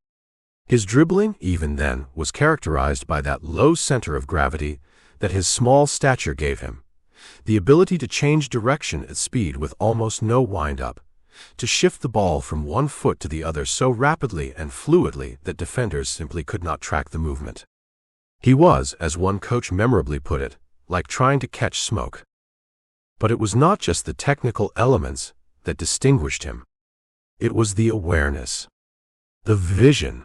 His dribbling, even then, was characterized by that low center of gravity that his small stature gave him, the ability to change direction at speed with almost no wind-up, to shift the ball from one foot to the other so rapidly and fluidly that defenders simply could not track the movement. He was, as one coach memorably put it, like trying to catch smoke. But it was not just the technical elements that distinguished him. It was the awareness, the vision,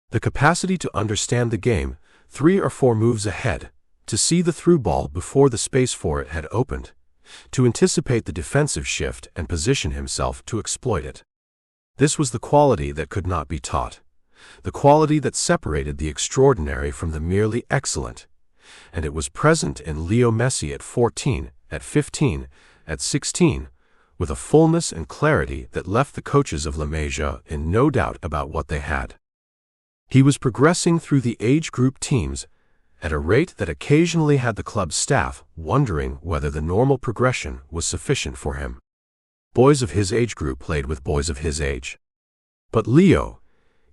the capacity to understand the game 3 or 4 moves ahead, to see the through ball before the space for it had opened, to anticipate the defensive shift and position himself to exploit it. This was the quality that could not be taught, the quality that separated the extraordinary from the merely excellent, and it was present in Leo Messi at 14, at 15, at 16, with a fullness and clarity that left the coaches of La Masia in no doubt about what they had. He was progressing through the age group teams at a rate that occasionally had the club's staff wondering whether the normal progression was sufficient for him. Boys of his age group played with boys of his age. But Leo,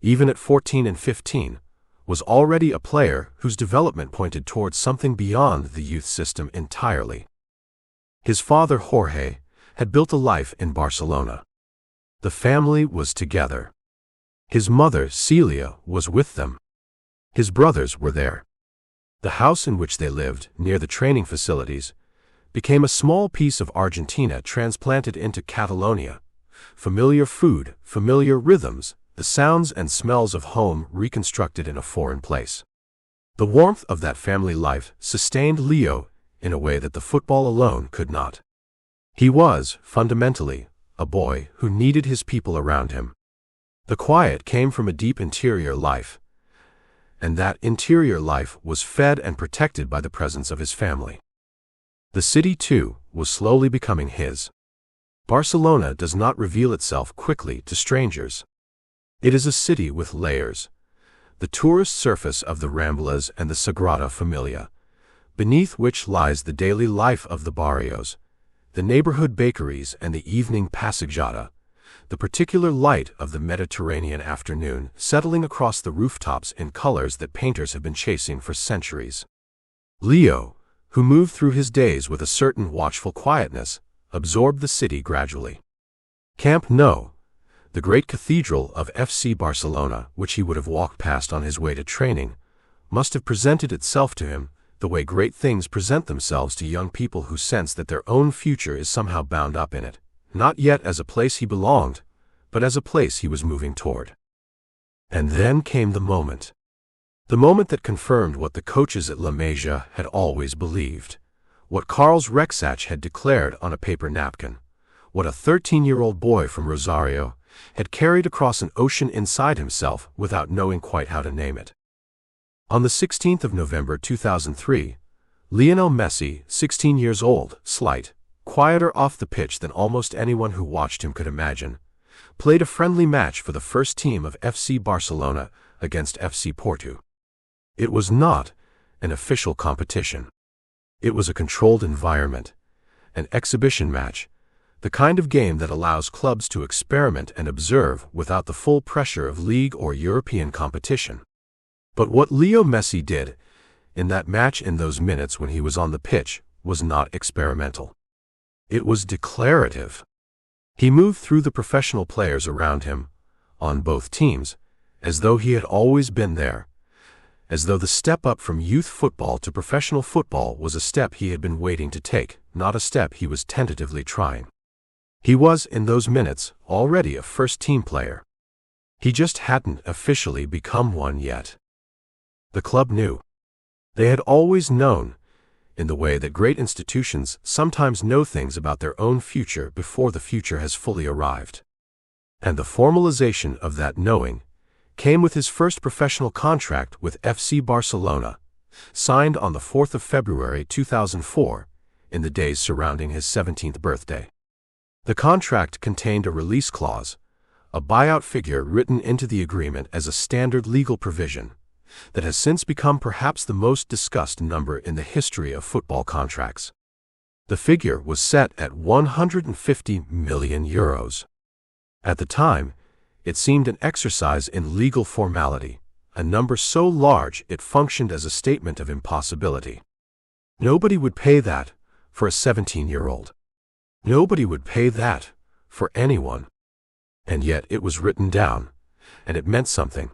even at 14 and 15, was already a player whose development pointed towards something beyond the youth system entirely. His father, Jorge, had built a life in Barcelona. The family was together. His mother, Celia, was with them. His brothers were there. The house in which they lived, near the training facilities, became a small piece of Argentina transplanted into Catalonia. Familiar food, familiar rhythms, the sounds and smells of home reconstructed in a foreign place. The warmth of that family life sustained Leo in a way that the football alone could not. He was, fundamentally, a boy who needed his people around him. The quiet came from a deep interior life, and that interior life was fed and protected by the presence of his family. The city, too, was slowly becoming his. Barcelona does not reveal itself quickly to strangers. It is a city with layers. The tourist surface of the Ramblas and the Sagrada Familia, beneath which lies the daily life of the barrios, the neighborhood bakeries and the evening passeggiata, the particular light of the Mediterranean afternoon settling across the rooftops in colors that painters have been chasing for centuries. Leo, who moved through his days with a certain watchful quietness, absorbed the city gradually. Camp Nou, the great cathedral of FC Barcelona, which he would have walked past on his way to training, must have presented itself to him the way great things present themselves to young people who sense that their own future is somehow bound up in it, not yet as a place he belonged, but as a place he was moving toward. And then came the moment. The moment that confirmed what the coaches at La Masia had always believed, what Carlos Rexach had declared on a paper napkin, what a 13-year-old boy from Rosario had carried across an ocean inside himself without knowing quite how to name it. On the 16th of November 2003, Lionel Messi, 16 years old, slight, quieter off the pitch than almost anyone who watched him could imagine, played a friendly match for the first team of FC Barcelona against FC Porto. It was not an official competition. It was a controlled environment, an exhibition match, the kind of game that allows clubs to experiment and observe without the full pressure of league or European competition. But what Leo Messi did in that match in those minutes when he was on the pitch was not experimental. It was declarative. He moved through the professional players around him, on both teams, as though he had always been there, as though the step up from youth football to professional football was a step he had been waiting to take, not a step he was tentatively trying. He was, in those minutes, already a first-team player. He just hadn't officially become one yet. The club knew. They had always known, in the way that great institutions sometimes know things about their own future before the future has fully arrived. And the formalization of that knowing came with his first professional contract with FC Barcelona, signed on the 4th of February 2004, in the days surrounding his 17th birthday. The contract contained a release clause, a buyout figure written into the agreement as a standard legal provision, that has since become perhaps the most discussed number in the history of football contracts. The figure was set at 150 million euros. At the time, it seemed an exercise in legal formality, a number so large it functioned as a statement of impossibility. Nobody would pay that for a 17-year-old. Nobody would pay that for anyone. And yet it was written down, and it meant something.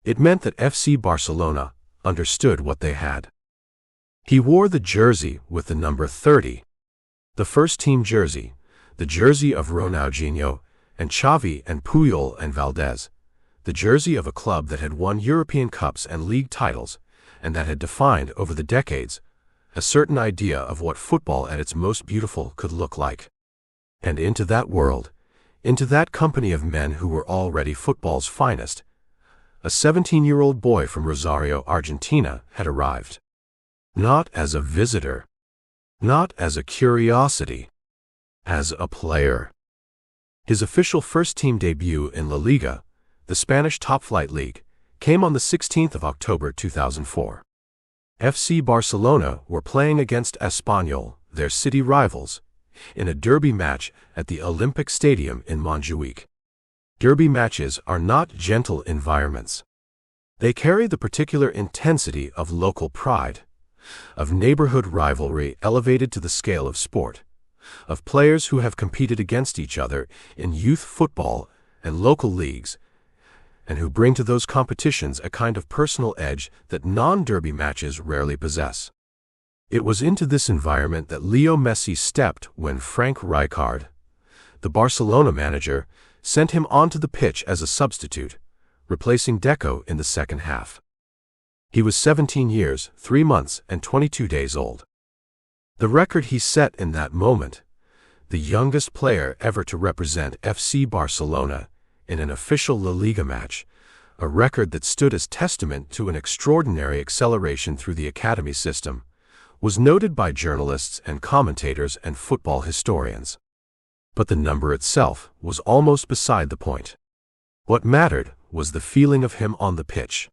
It meant that FC Barcelona understood what they had. He wore the jersey with the number 30, the first-team jersey, the jersey of Ronaldinho and Xavi and Puyol and Valdez, the jersey of a club that had won European Cups and league titles, and that had defined over the decades a certain idea of what football at its most beautiful could look like. And into that world, into that company of men who were already football's finest, a 17-year-old boy from Rosario, Argentina, had arrived. Not as a visitor. Not as a curiosity. as a player. His official first-team debut in La Liga, the Spanish top-flight league, came on the 16th of October 2004. FC Barcelona were playing against Espanyol, their city rivals, in a derby match at the Olympic Stadium in Montjuic. Derby matches are not gentle environments. They carry the particular intensity of local pride, of neighborhood rivalry elevated to the scale of sport, of players who have competed against each other in youth football and local leagues, and who bring to those competitions a kind of personal edge that non-derby matches rarely possess. It was into this environment that Leo Messi stepped when Frank Rijkaard, the Barcelona manager, sent him onto the pitch as a substitute, replacing Deco in the second half. He was 17 years, 3 months, and 22 days old. The record he set in that moment, the youngest player ever to represent FC Barcelona in an official La Liga match, a record that stood as testament to an extraordinary acceleration through the academy system, was noted by journalists and commentators and football historians. But the number itself was almost beside the point. What mattered was the feeling of him on the pitch.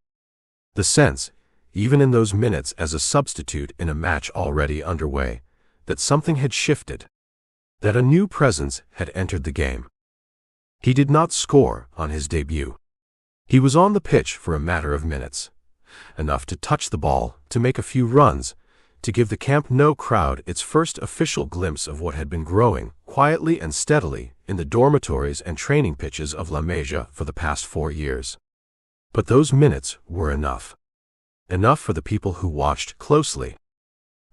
The sense, even in those minutes as a substitute in a match already underway, that something had shifted, that a new presence had entered the game. He did not score on his debut. He was on the pitch for a matter of minutes, enough to touch the ball, to make a few runs, to give the Camp Nou crowd its first official glimpse of what had been growing, quietly and steadily, in the dormitories and training pitches of La Masia for the past 4 years. But those minutes were enough. Enough for the people who watched closely.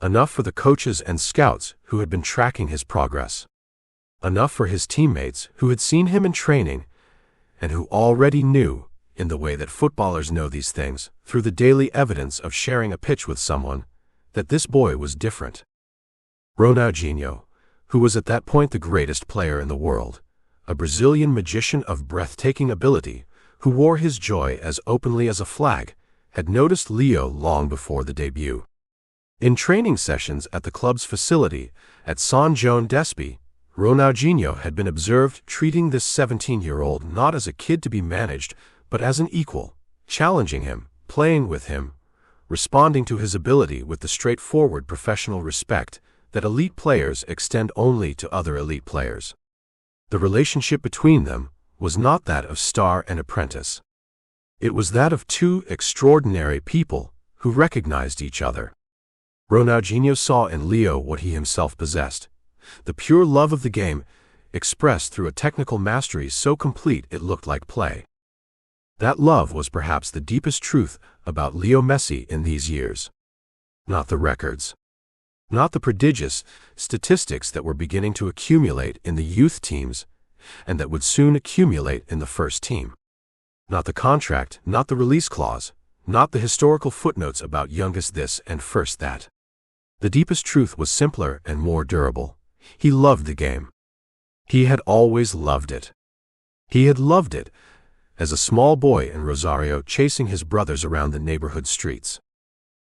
Enough for the coaches and scouts who had been tracking his progress. Enough for his teammates who had seen him in training and who already knew, in the way that footballers know these things, through the daily evidence of sharing a pitch with someone, that this boy was different. Ronaldinho, who was at that point the greatest player in the world, a Brazilian magician of breathtaking ability, who wore his joy as openly as a flag, had noticed Leo long before the debut. In training sessions at the club's facility at São João d'Espí, Ronaldinho had been observed treating this 17-year-old not as a kid to be managed, but as an equal, challenging him, playing with him, responding to his ability with the straightforward professional respect that elite players extend only to other elite players. The relationship between them was not that of star and apprentice. It was that of two extraordinary people who recognized each other. Ronaldinho saw in Leo what he himself possessed, the pure love of the game, expressed through a technical mastery so complete it looked like play. That love was perhaps the deepest truth about Leo Messi in these years. Not the records. Not the prodigious statistics that were beginning to accumulate in the youth teams and that would soon accumulate in the first team. Not the contract, not the release clause, not the historical footnotes about youngest this and first that. The deepest truth was simpler and more durable. He loved the game. He had always loved it. He had loved it as a small boy in Rosario chasing his brothers around the neighborhood streets.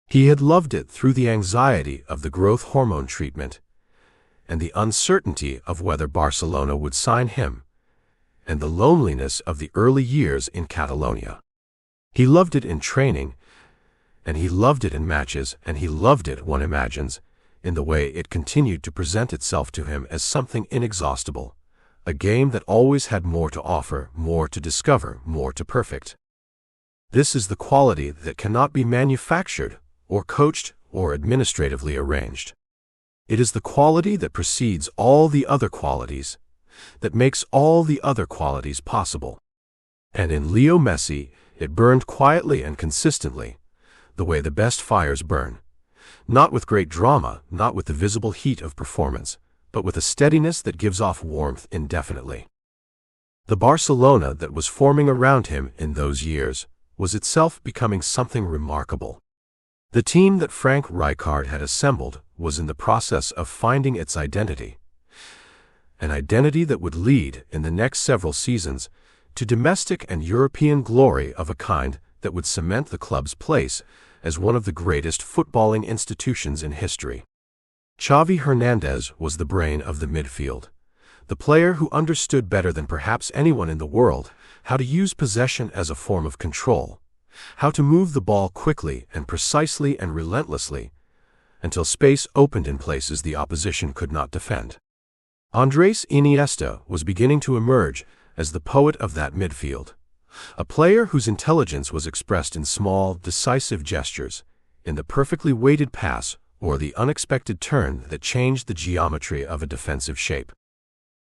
He had loved it through the anxiety of the growth hormone treatment and the uncertainty of whether Barcelona would sign him and the loneliness of the early years in Catalonia. He loved it in training, and he loved it in matches, and he loved it, one imagines, in the way it continued to present itself to him as something inexhaustible, a game that always had more to offer, more to discover, more to perfect. This is the quality that cannot be manufactured, or coached, or administratively arranged. It is the quality that precedes all the other qualities, that makes all the other qualities possible. And in Leo Messi, it burned quietly and consistently, the way the best fires burn, not with great drama, not with the visible heat of performance, but with a steadiness that gives off warmth indefinitely. The Barcelona that was forming around him in those years was itself becoming something remarkable. The team that Frank Rijkaard had assembled was in the process of finding its identity, an identity that would lead, in the next several seasons, to domestic and European glory of a kind that would cement the club's place as one of the greatest footballing institutions in history. Xavi Hernandez was the brain of the midfield, the player who understood better than perhaps anyone in the world how to use possession as a form of control, how to move the ball quickly and precisely and relentlessly until space opened in places the opposition could not defend. Andrés Iniesta was beginning to emerge as the poet of that midfield, a player whose intelligence was expressed in small, decisive gestures, in the perfectly weighted pass or the unexpected turn that changed the geometry of a defensive shape.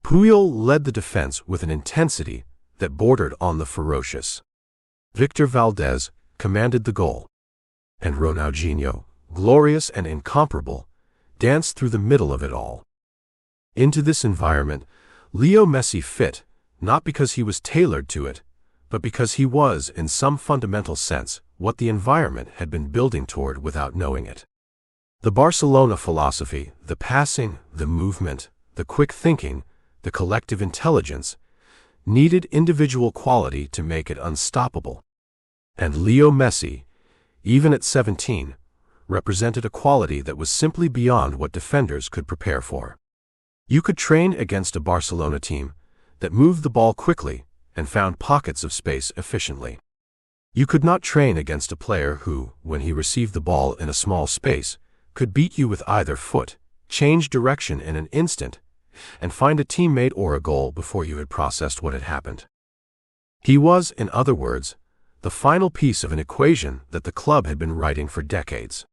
Puyol led the defense with an intensity that bordered on the ferocious. Victor Valdés commanded the goal, and Ronaldinho, glorious and incomparable, danced through the middle of it all. Into this environment, Leo Messi fit, not because he was tailored to it, but because he was, in some fundamental sense, what the environment had been building toward without knowing it. The Barcelona philosophy, the passing, the movement, the quick thinking, the collective intelligence, needed individual quality to make it unstoppable. And Leo Messi, even at 17, represented a quality that was simply beyond what defenders could prepare for. You could train against a Barcelona team that moved the ball quickly and found pockets of space efficiently. You could not train against a player who, when he received the ball in a small space, could beat you with either foot, change direction in an instant, and find a teammate or a goal before you had processed what had happened. He was, in other words, the final piece of an equation that the club had been writing for decades.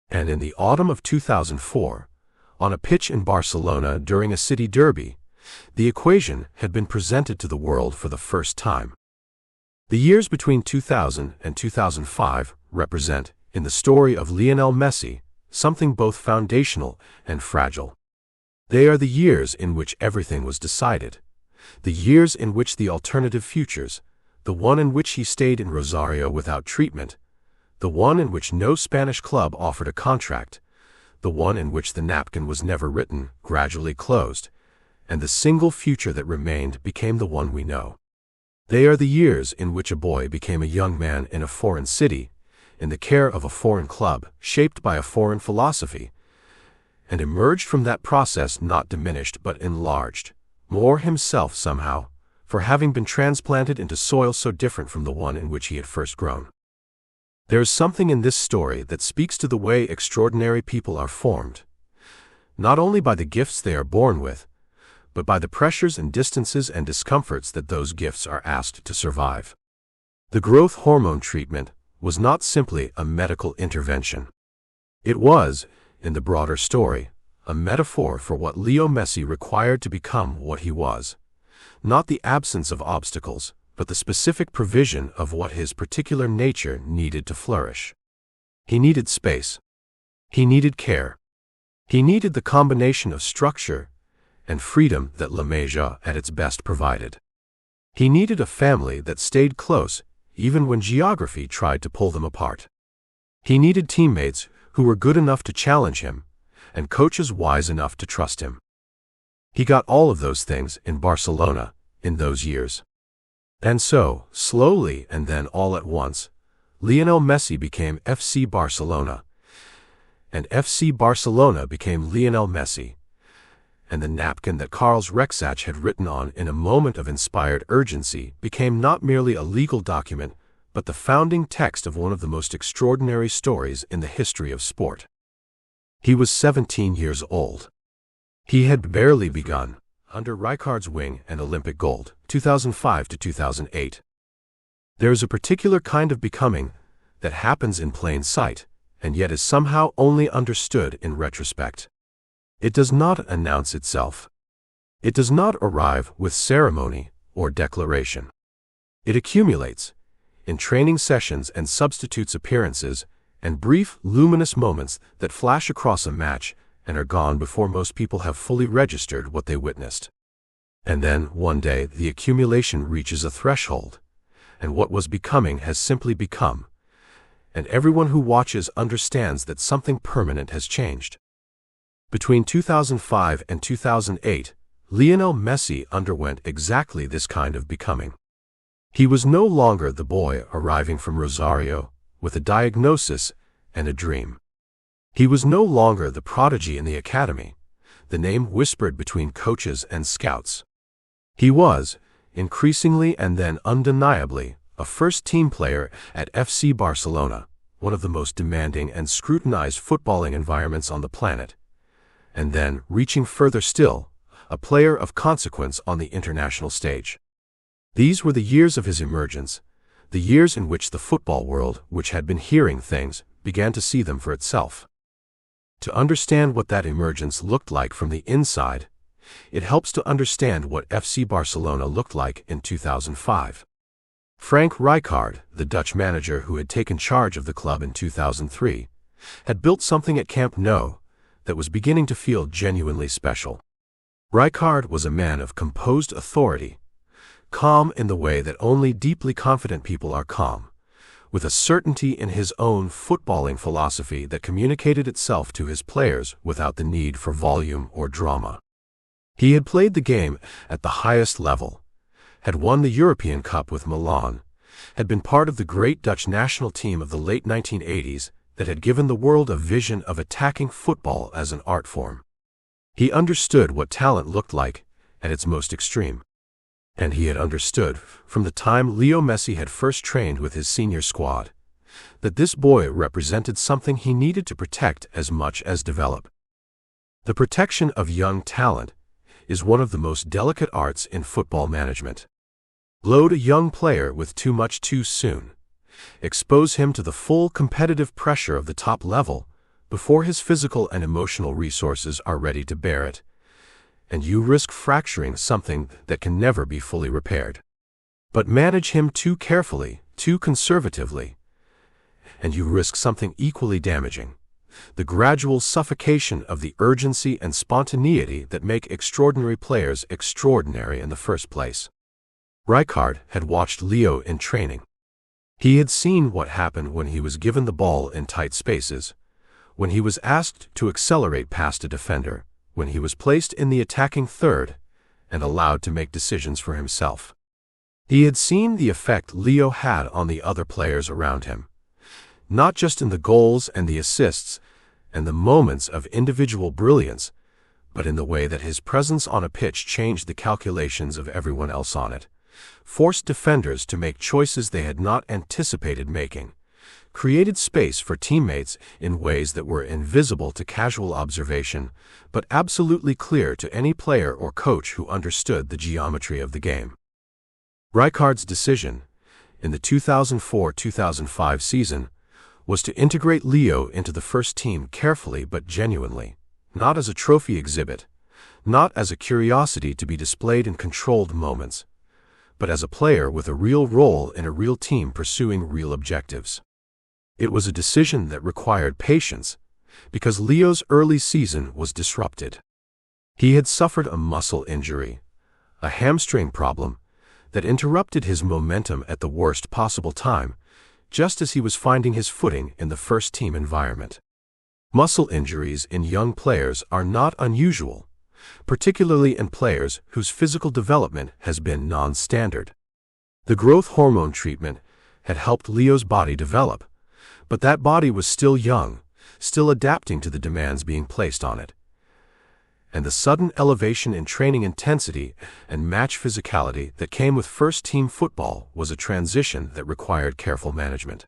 And in the autumn of 2004, on a pitch in Barcelona during a city derby, the equation had been presented to the world for the first time. The years between 2000 and 2005 represent, in the story of Lionel Messi, something both foundational and fragile. They are the years in which everything was decided, the years in which the alternative futures, the one in which he stayed in Rosario without treatment, the one in which no Spanish club offered a contract, the one in which the napkin was never written, gradually closed, and the single future that remained became the one we know. They are the years in which a boy became a young man in a foreign city, in the care of a foreign club, shaped by a foreign philosophy, and emerged from that process not diminished but enlarged, more himself somehow, for having been transplanted into soil so different from the one in which he had first grown. There is something in this story that speaks to the way extraordinary people are formed, not only by the gifts they are born with, but by the pressures and distances and discomforts that those gifts are asked to survive. The growth hormone treatment was not simply a medical intervention. It was, in the broader story, a metaphor for what Leo Messi required to become what he was, not the absence of obstacles, but the specific provision of what his particular nature needed to flourish. He needed space. He needed care. He needed the combination of structure and freedom that La Masia at its best provided. He needed a family that stayed close even when geography tried to pull them apart. He needed teammates who were good enough to challenge him and coaches wise enough to trust him. He got all of those things in Barcelona in those years. And so, slowly and then all at once, Lionel Messi became FC Barcelona, and FC Barcelona became Lionel Messi, and the napkin that Karls Rexach had written on in a moment of inspired urgency became not merely a legal document, but the founding text of one of the most extraordinary stories in the history of sport. He was 17 years old. He had barely begun, under Rijkaard's wing and Olympic gold, 2005 to 2008. There is a particular kind of becoming that happens in plain sight, and yet is somehow only understood in retrospect. It does not announce itself. It does not arrive with ceremony or declaration. It accumulates, in training sessions and substitutes appearances, and brief, luminous moments that flash across a match and are gone before most people have fully registered what they witnessed. And then, one day, the accumulation reaches a threshold, and what was becoming has simply become, and everyone who watches understands that something permanent has changed. Between 2005 and 2008, Lionel Messi underwent exactly this kind of becoming. He was no longer the boy arriving from Rosario with a diagnosis and a dream. He was no longer the prodigy in the academy, the name whispered between coaches and scouts. He was, increasingly and then undeniably, a first-team player at FC Barcelona, one of the most demanding and scrutinized footballing environments on the planet. And then, reaching further still, a player of consequence on the international stage. These were the years of his emergence, the years in which the football world, which had been hearing things, began to see them for itself. To understand what that emergence looked like from the inside, it helps to understand what FC Barcelona looked like in 2005. Frank Rijkaard, the Dutch manager who had taken charge of the club in 2003, had built something at Camp Nou that was beginning to feel genuinely special. Rijkaard was a man of composed authority, calm in the way that only deeply confident people are calm, with a certainty in his own footballing philosophy that communicated itself to his players without the need for volume or drama. He had played the game at the highest level, had won the European Cup with Milan, had been part of the great Dutch national team of the late 1980s that had given the world a vision of attacking football as an art form. He understood what talent looked like at its most extreme. And he had understood, from the time Lionel Messi had first trained with his senior squad, that this boy represented something he needed to protect as much as develop. The protection of young talent is one of the most delicate arts in football management. Load a young player with too much too soon. Expose him to the full competitive pressure of the top level before his physical and emotional resources are ready to bear it, and you risk fracturing something that can never be fully repaired. But manage him too carefully, too conservatively, and you risk something equally damaging: the gradual suffocation of the urgency and spontaneity that make extraordinary players extraordinary in the first place. Rijkaard had watched Leo in training. He had seen what happened when he was given the ball in tight spaces, when he was asked to accelerate past a defender, when he was placed in the attacking third and allowed to make decisions for himself. He had seen the effect Leo had on the other players around him, not just in the goals and the assists and the moments of individual brilliance, but in the way that his presence on a pitch changed the calculations of everyone else on it, forced defenders to make choices they had not anticipated making, created space for teammates in ways that were invisible to casual observation, but absolutely clear to any player or coach who understood the geometry of the game. Rijkaard's decision, in the 2004-2005 season, was to integrate Leo into the first team carefully but genuinely, not as a trophy exhibit, not as a curiosity to be displayed in controlled moments, but as a player with a real role in a real team pursuing real objectives. It was a decision that required patience, because Leo's early season was disrupted. He had suffered a muscle injury, a hamstring problem, that interrupted his momentum at the worst possible time, just as he was finding his footing in the first-team environment. Muscle injuries in young players are not unusual, particularly in players whose physical development has been non-standard. The growth hormone treatment had helped Leo's body develop, but that body was still young, still adapting to the demands being placed on it. And the sudden elevation in training intensity and match physicality that came with first-team football was a transition that required careful management.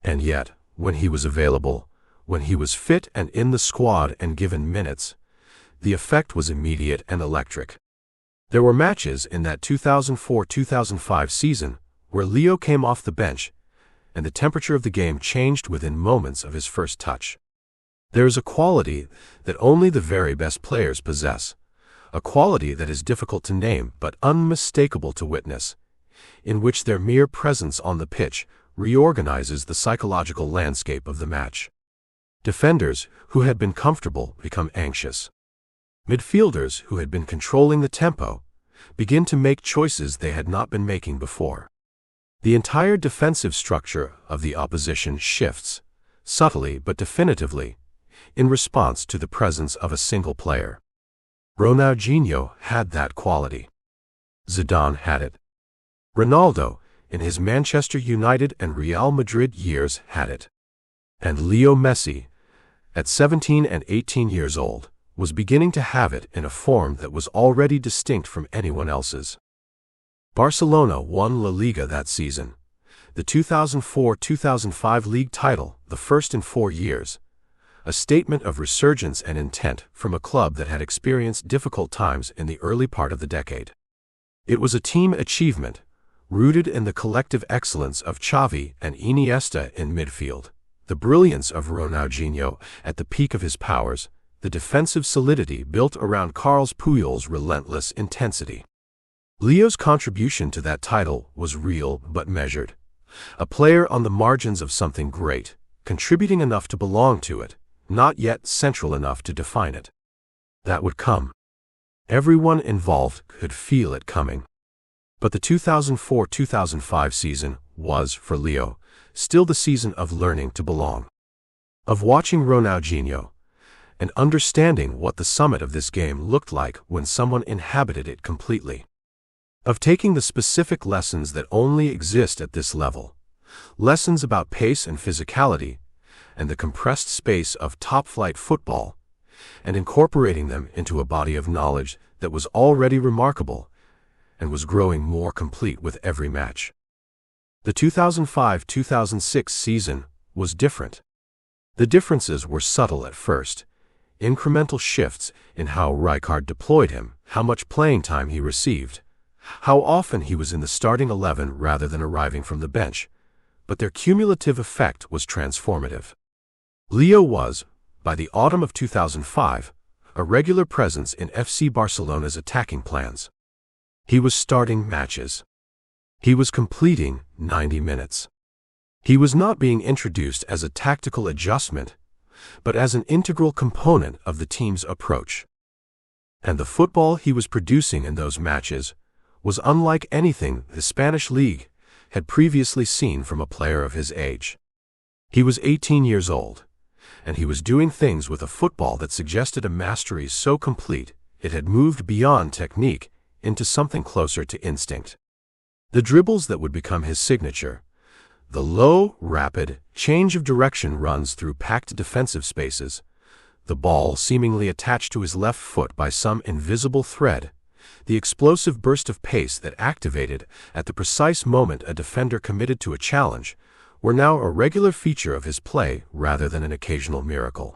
And yet, when he was available, when he was fit and in the squad and given minutes, the effect was immediate and electric. There were matches in that 2004-2005 season where Leo came off the bench, and the temperature of the game changed within moments of his first touch. There is a quality that only the very best players possess, a quality that is difficult to name but unmistakable to witness, in which their mere presence on the pitch reorganizes the psychological landscape of the match. Defenders who had been comfortable become anxious. Midfielders who had been controlling the tempo begin to make choices they had not been making before. The entire defensive structure of the opposition shifts, subtly but definitively, in response to the presence of a single player. Ronaldinho had that quality. Zidane had it. Ronaldo, in his Manchester United and Real Madrid years, had it. And Leo Messi, at 17 and 18 years old, was beginning to have it in a form that was already distinct from anyone else's. Barcelona won La Liga that season, the 2004-2005 league title, the first in 4 years, a statement of resurgence and intent from a club that had experienced difficult times in the early part of the decade. It was a team achievement, rooted in the collective excellence of Xavi and Iniesta in midfield, the brilliance of Ronaldinho at the peak of his powers, the defensive solidity built around Carles Puyol's relentless intensity. Leo's contribution to that title was real but measured. A player on the margins of something great, contributing enough to belong to it, not yet central enough to define it. That would come. Everyone involved could feel it coming. But the 2004-2005 season was, for Leo, still the season of learning to belong. Of watching Ronaldinho, and understanding what the summit of this game looked like when someone inhabited it completely. Of taking the specific lessons that only exist at this level, lessons about pace and physicality, and the compressed space of top-flight football, and incorporating them into a body of knowledge that was already remarkable and was growing more complete with every match. The 2005-2006 season was different. The differences were subtle at first, incremental shifts in how Rijkaard deployed him, how much playing time he received, how often he was in the starting 11 rather than arriving from the bench, but their cumulative effect was transformative. Leo was, by the autumn of 2005, a regular presence in FC Barcelona's attacking plans. He was starting matches. He was completing 90 minutes. He was not being introduced as a tactical adjustment, but as an integral component of the team's approach. And the football he was producing in those matches was unlike anything the Spanish league had previously seen from a player of his age. He was 18 years old, and he was doing things with a football that suggested a mastery so complete it had moved beyond technique into something closer to instinct. The dribbles that would become his signature, the low, rapid, change of direction runs through packed defensive spaces, the ball seemingly attached to his left foot by some invisible thread, the explosive burst of pace that activated at the precise moment a defender committed to a challenge, were now a regular feature of his play rather than an occasional miracle.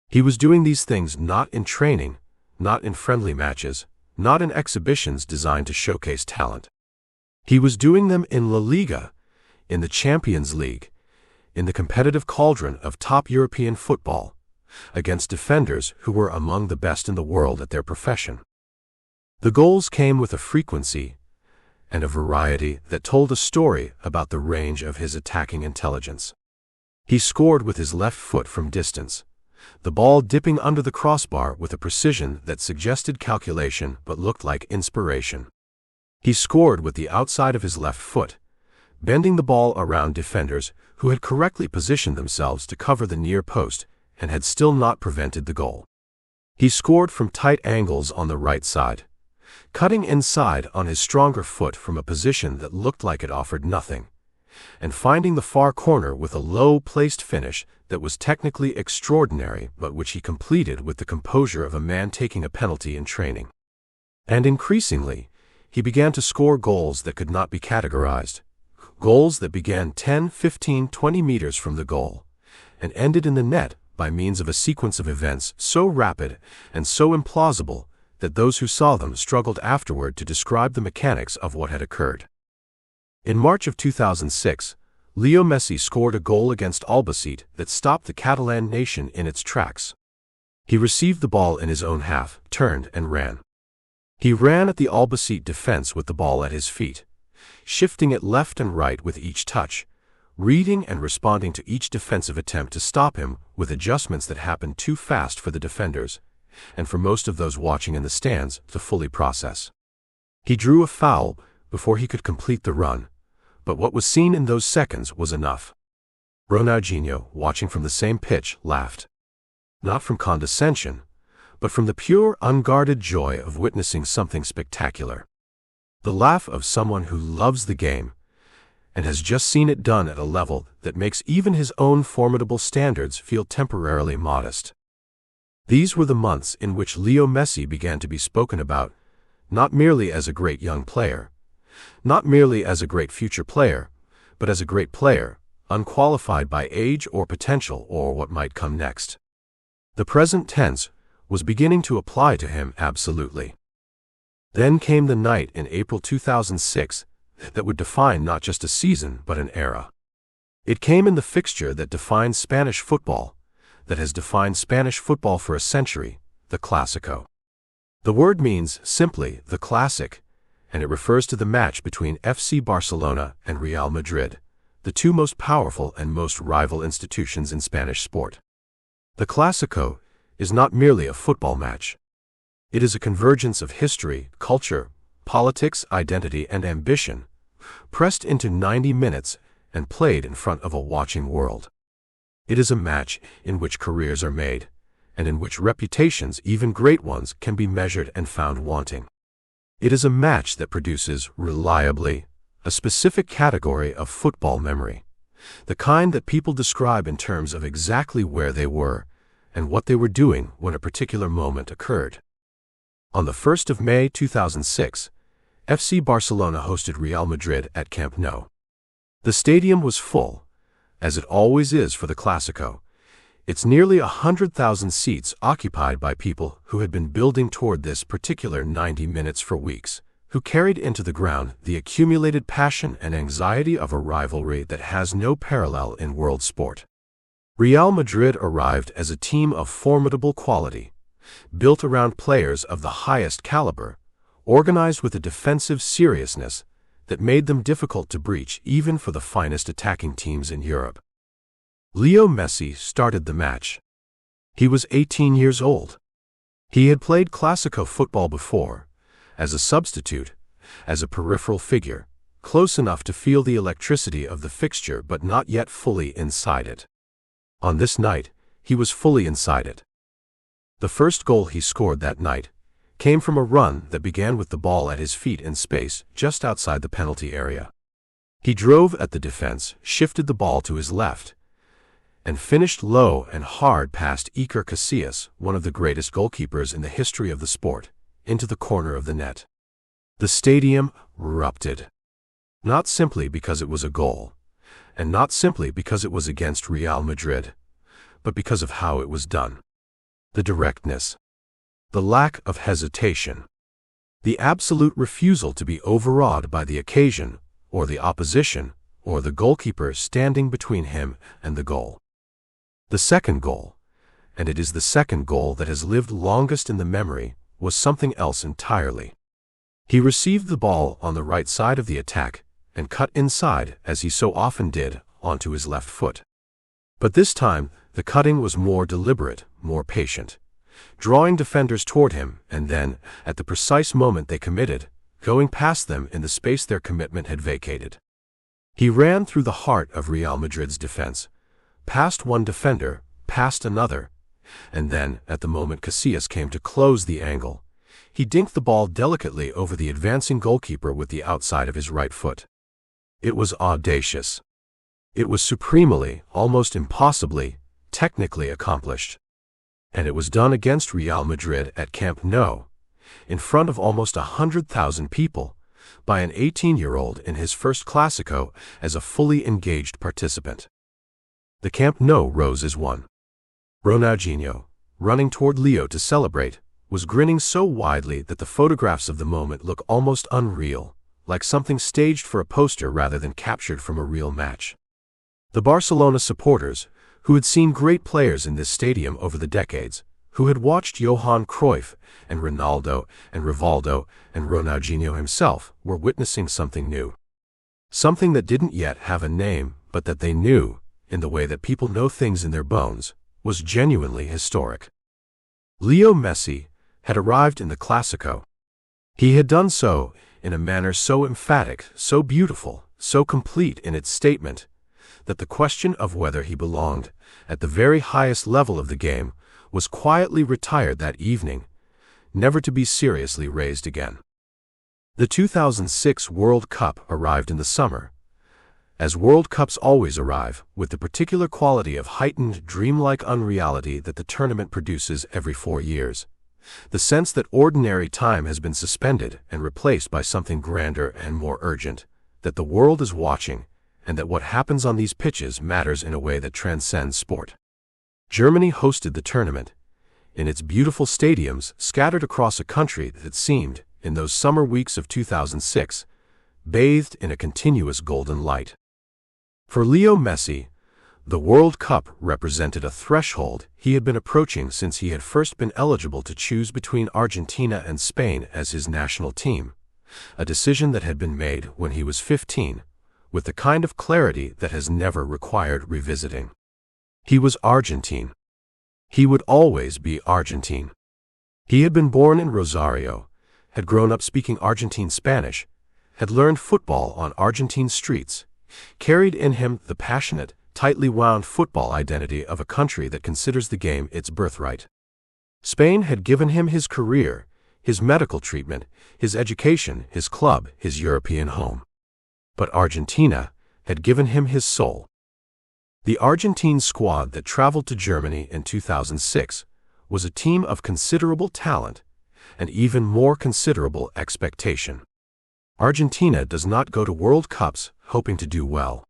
He was doing these things not in training, not in friendly matches, not in exhibitions designed to showcase talent. He was doing them in La Liga, in the Champions League, in the competitive cauldron of top European football, against defenders who were among the best in the world at their profession. The goals came with a frequency and a variety that told a story about the range of his attacking intelligence. He scored with his left foot from distance, the ball dipping under the crossbar with a precision that suggested calculation but looked like inspiration. He scored with the outside of his left foot, bending the ball around defenders who had correctly positioned themselves to cover the near post and had still not prevented the goal. He scored from tight angles on the right side, cutting inside on his stronger foot from a position that looked like it offered nothing, and finding the far corner with a low-placed finish that was technically extraordinary but which he completed with the composure of a man taking a penalty in training. And increasingly, he began to score goals that could not be categorized, goals that began 10, 15, 20 meters from the goal, and ended in the net by means of a sequence of events so rapid and so implausible that those who saw them struggled afterward to describe the mechanics of what had occurred. In March of 2006, Leo Messi scored a goal against Albacete that stopped the Catalan nation in its tracks. He received the ball in his own half, turned and ran. He ran at the Albacete defense with the ball at his feet, shifting it left and right with each touch, reading and responding to each defensive attempt to stop him with adjustments that happened too fast for the defenders, and for most of those watching in the stands to fully process. He drew a foul before he could complete the run, but what was seen in those seconds was enough. Ronaldinho, watching from the same pitch, laughed. Not from condescension, but from the pure, unguarded joy of witnessing something spectacular. The laugh of someone who loves the game and has just seen it done at a level that makes even his own formidable standards feel temporarily modest. These were the months in which Leo Messi began to be spoken about, not merely as a great young player, not merely as a great future player, but as a great player, unqualified by age or potential or what might come next. The present tense was beginning to apply to him absolutely. Then came the night in April 2006 that would define not just a season but an era. It came in the fixture that defined Spanish football, that has defined Spanish football for a century, the Clásico. The word means simply the classic, and it refers to the match between FC Barcelona and Real Madrid, the two most powerful and most rival institutions in Spanish sport. The Clásico is not merely a football match. It is a convergence of history, culture, politics, identity, and ambition, pressed into 90 minutes and played in front of a watching world. It is a match in which careers are made, and in which reputations, even great ones, can be measured and found wanting. It is a match that produces, reliably, a specific category of football memory, the kind that people describe in terms of exactly where they were and what they were doing when a particular moment occurred. On the 1st of May 2006, FC Barcelona hosted Real Madrid at Camp Nou. The stadium was full, as it always is for the Clásico. It's nearly 100,000 seats occupied by people who had been building toward this particular 90 minutes for weeks, who carried into the ground the accumulated passion and anxiety of a rivalry that has no parallel in world sport. Real Madrid arrived as a team of formidable quality, built around players of the highest caliber, organized with a defensive seriousness that made them difficult to breach even for the finest attacking teams in Europe. Leo Messi started the match. He was 18 years old. He had played Clásico football before, as a substitute, as a peripheral figure, close enough to feel the electricity of the fixture but not yet fully inside it. On this night, he was fully inside it. The first goal he scored that night came from a run that began with the ball at his feet in space just outside the penalty area. He drove at the defense, shifted the ball to his left, and finished low and hard past Iker Casillas, one of the greatest goalkeepers in the history of the sport, into the corner of the net. The stadium erupted. Not simply because it was a goal, and not simply because it was against Real Madrid, but because of how it was done. The directness, the lack of hesitation, the absolute refusal to be overawed by the occasion, or the opposition, or the goalkeeper standing between him and the goal. The second goal, and it is the second goal that has lived longest in the memory, was something else entirely. He received the ball on the right side of the attack and cut inside, as he so often did, onto his left foot. But this time, the cutting was more deliberate, more patient, drawing defenders toward him and then, at the precise moment they committed, going past them in the space their commitment had vacated. He ran through the heart of Real Madrid's defense, past one defender, past another, and then, at the moment Casillas came to close the angle, he dinked the ball delicately over the advancing goalkeeper with the outside of his right foot. It was audacious. It was supremely, almost impossibly, technically accomplished. And it was done against Real Madrid at Camp Nou, in front of almost 100,000 people, by an 18-year-old in his first Clásico as a fully engaged participant. The Camp Nou rose as one. Ronaldinho, running toward Leo to celebrate, was grinning so widely that the photographs of the moment look almost unreal, like something staged for a poster rather than captured from a real match. The Barcelona supporters, who had seen great players in this stadium over the decades, who had watched Johan Cruyff and Ronaldo and Rivaldo and Ronaldinho himself, were witnessing something new. Something that didn't yet have a name, but that they knew, in the way that people know things in their bones, was genuinely historic. Leo Messi had arrived in the Clásico. He had done so in a manner so emphatic, so beautiful, so complete in its statement, that the question of whether he belonged at the very highest level of the game was quietly retired that evening, never to be seriously raised again. The 2006 World Cup arrived in the summer, as World Cups always arrive with the particular quality of heightened, dreamlike unreality that the tournament produces every 4 years. The sense that ordinary time has been suspended and replaced by something grander and more urgent, that the world is watching, and that what happens on these pitches matters in a way that transcends sport. Germany hosted the tournament, in its beautiful stadiums scattered across a country that seemed, in those summer weeks of 2006, bathed in a continuous golden light. For Leo Messi, the World Cup represented a threshold he had been approaching since he had first been eligible to choose between Argentina and Spain as his national team, a decision that had been made when he was 15, with the kind of clarity that has never required revisiting. He was Argentine. He would always be Argentine. He had been born in Rosario, had grown up speaking Argentine Spanish, had learned football on Argentine streets, carried in him the passionate, tightly wound football identity of a country that considers the game its birthright. Spain had given him his career, his medical treatment, his education, his club, his European home. But Argentina had given him his soul. The Argentine squad that traveled to Germany in 2006 was a team of considerable talent and even more considerable expectation. Argentina does not go to World Cups hoping to do well.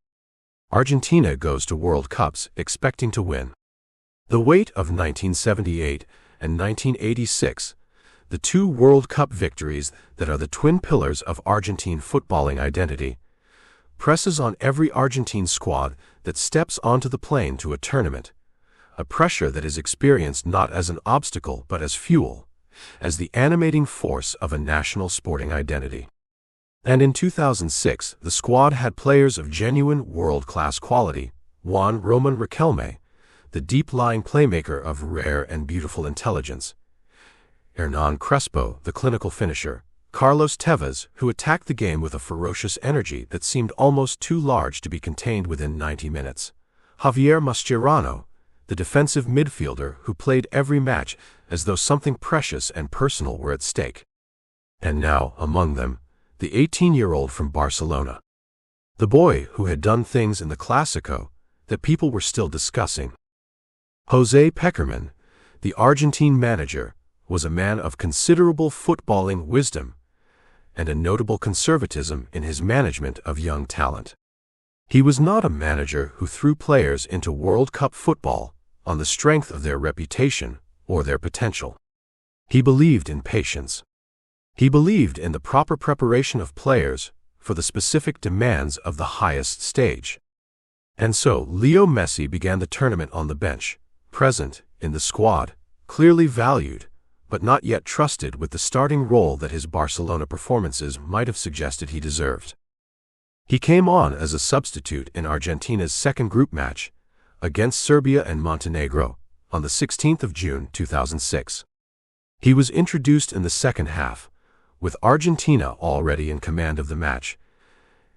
Argentina goes to World Cups expecting to win. The weight of 1978 and 1986, the two World Cup victories that are the twin pillars of Argentine footballing identity, presses on every Argentine squad that steps onto the plane to a tournament, a pressure that is experienced not as an obstacle but as fuel, as the animating force of a national sporting identity. And in 2006, the squad had players of genuine world-class quality: Juan Roman Riquelme, the deep-lying playmaker of rare and beautiful intelligence; Hernan Crespo, the clinical finisher; Carlos Tevez, who attacked the game with a ferocious energy that seemed almost too large to be contained within 90 minutes; Javier Mascherano, the defensive midfielder who played every match as though something precious and personal were at stake. And now, among them, the 18-year-old from Barcelona. The boy who had done things in the Clásico that people were still discussing. José Pekerman, the Argentine manager, was a man of considerable footballing wisdom and a notable conservatism in his management of young talent. He was not a manager who threw players into World Cup football on the strength of their reputation or their potential. He believed in patience. He believed in the proper preparation of players for the specific demands of the highest stage. And so Leo Messi began the tournament on the bench, present in the squad, clearly valued, but not yet trusted with the starting role that his Barcelona performances might have suggested he deserved. He came on as a substitute in Argentina's second group match against Serbia and Montenegro on the 16th of June 2006. He was introduced in the second half, with Argentina already in command of the match,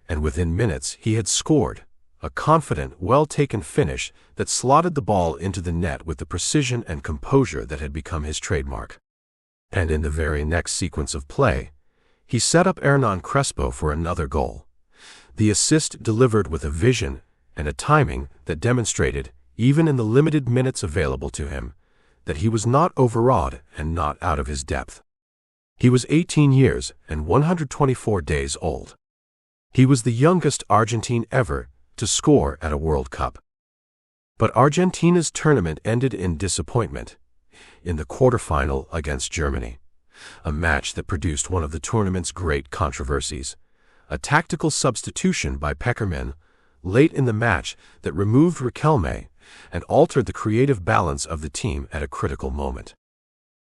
and within minutes he had scored, a confident, well-taken finish that slotted the ball into the net with the precision and composure that had become his trademark. And in the very next sequence of play, he set up Hernan Crespo for another goal, the assist delivered with a vision and a timing that demonstrated, even in the limited minutes available to him, that he was not overawed and not out of his depth. He was 18 years and 124 days old. He was the youngest Argentine ever to score at a World Cup. But Argentina's tournament ended in disappointment, in the quarterfinal against Germany, a match that produced one of the tournament's great controversies, a tactical substitution by Pekerman late in the match that removed Riquelme and altered the creative balance of the team at a critical moment.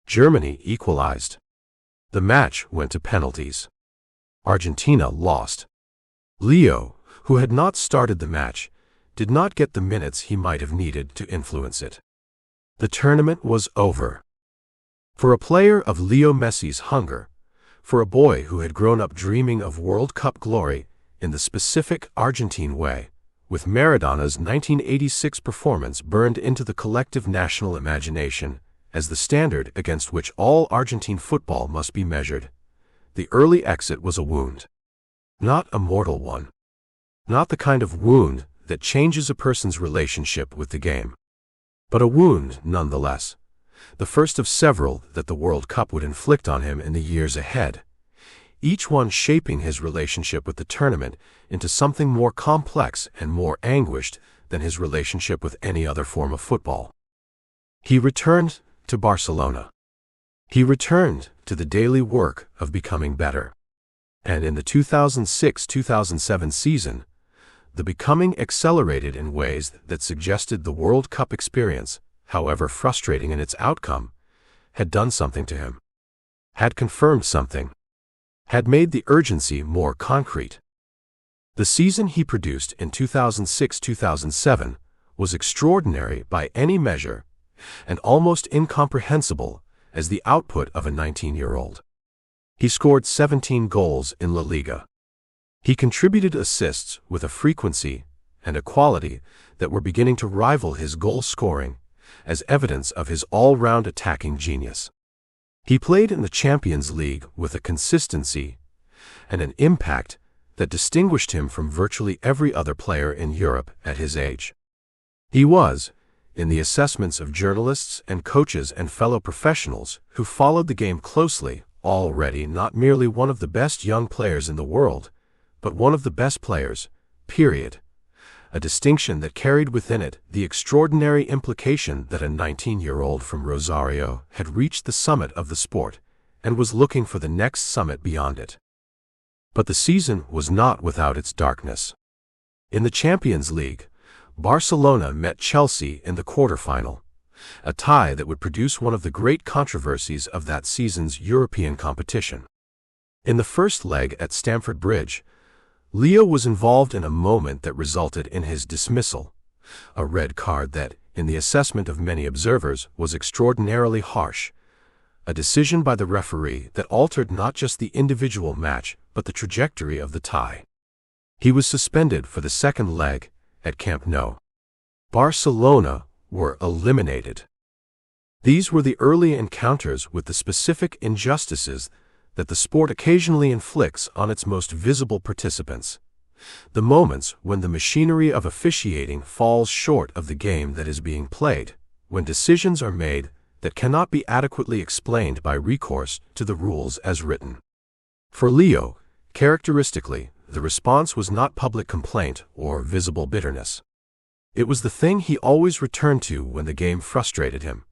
Germany equalized. The match went to penalties. Argentina lost. Leo, who had not started the match, did not get the minutes he might have needed to influence it. The tournament was over. For a player of Leo Messi's hunger, for a boy who had grown up dreaming of World Cup glory in the specific Argentine way, with Maradona's 1986 performance burned into the collective national imagination as the standard against which all Argentine football must be measured, the early exit was a wound. Not a mortal one. Not the kind of wound that changes a person's relationship with the game, but a wound nonetheless, the first of several that the World Cup would inflict on him in the years ahead, each one shaping his relationship with the tournament into something more complex and more anguished than his relationship with any other form of football. He returned to Barcelona. He returned to the daily work of becoming better. And in the 2006-2007 season, the becoming accelerated in ways that suggested the World Cup experience, however frustrating in its outcome, had done something to him, had confirmed something, had made the urgency more concrete. The season he produced in 2006-2007 was extraordinary by any measure and almost incomprehensible as the output of a 19-year-old. He scored 17 goals in La Liga. He contributed assists with a frequency and a quality that were beginning to rival his goal scoring as evidence of his all-round attacking genius. He played in the Champions League with a consistency and an impact that distinguished him from virtually every other player in Europe at his age. He was, in the assessments of journalists and coaches and fellow professionals who followed the game closely, already not merely one of the best young players in the world, but one of the best players, period. A distinction that carried within it the extraordinary implication that a 19-year-old from Rosario had reached the summit of the sport and was looking for the next summit beyond it. But the season was not without its darkness. In the Champions League, Barcelona met Chelsea in the quarterfinal, a tie that would produce one of the great controversies of that season's European competition. In the first leg at Stamford Bridge, Leo was involved in a moment that resulted in his dismissal, a red card that, in the assessment of many observers, was extraordinarily harsh, a decision by the referee that altered not just the individual match but the trajectory of the tie. He was suspended for the second leg at Camp Nou. Barcelona were eliminated. These were the early encounters with the specific injustices that the sport occasionally inflicts on its most visible participants, the moments when the machinery of officiating falls short of the game that is being played, when decisions are made that cannot be adequately explained by recourse to the rules as written. For Leo, characteristically, the response was not public complaint or visible bitterness. It was the thing he always returned to when the game frustrated him: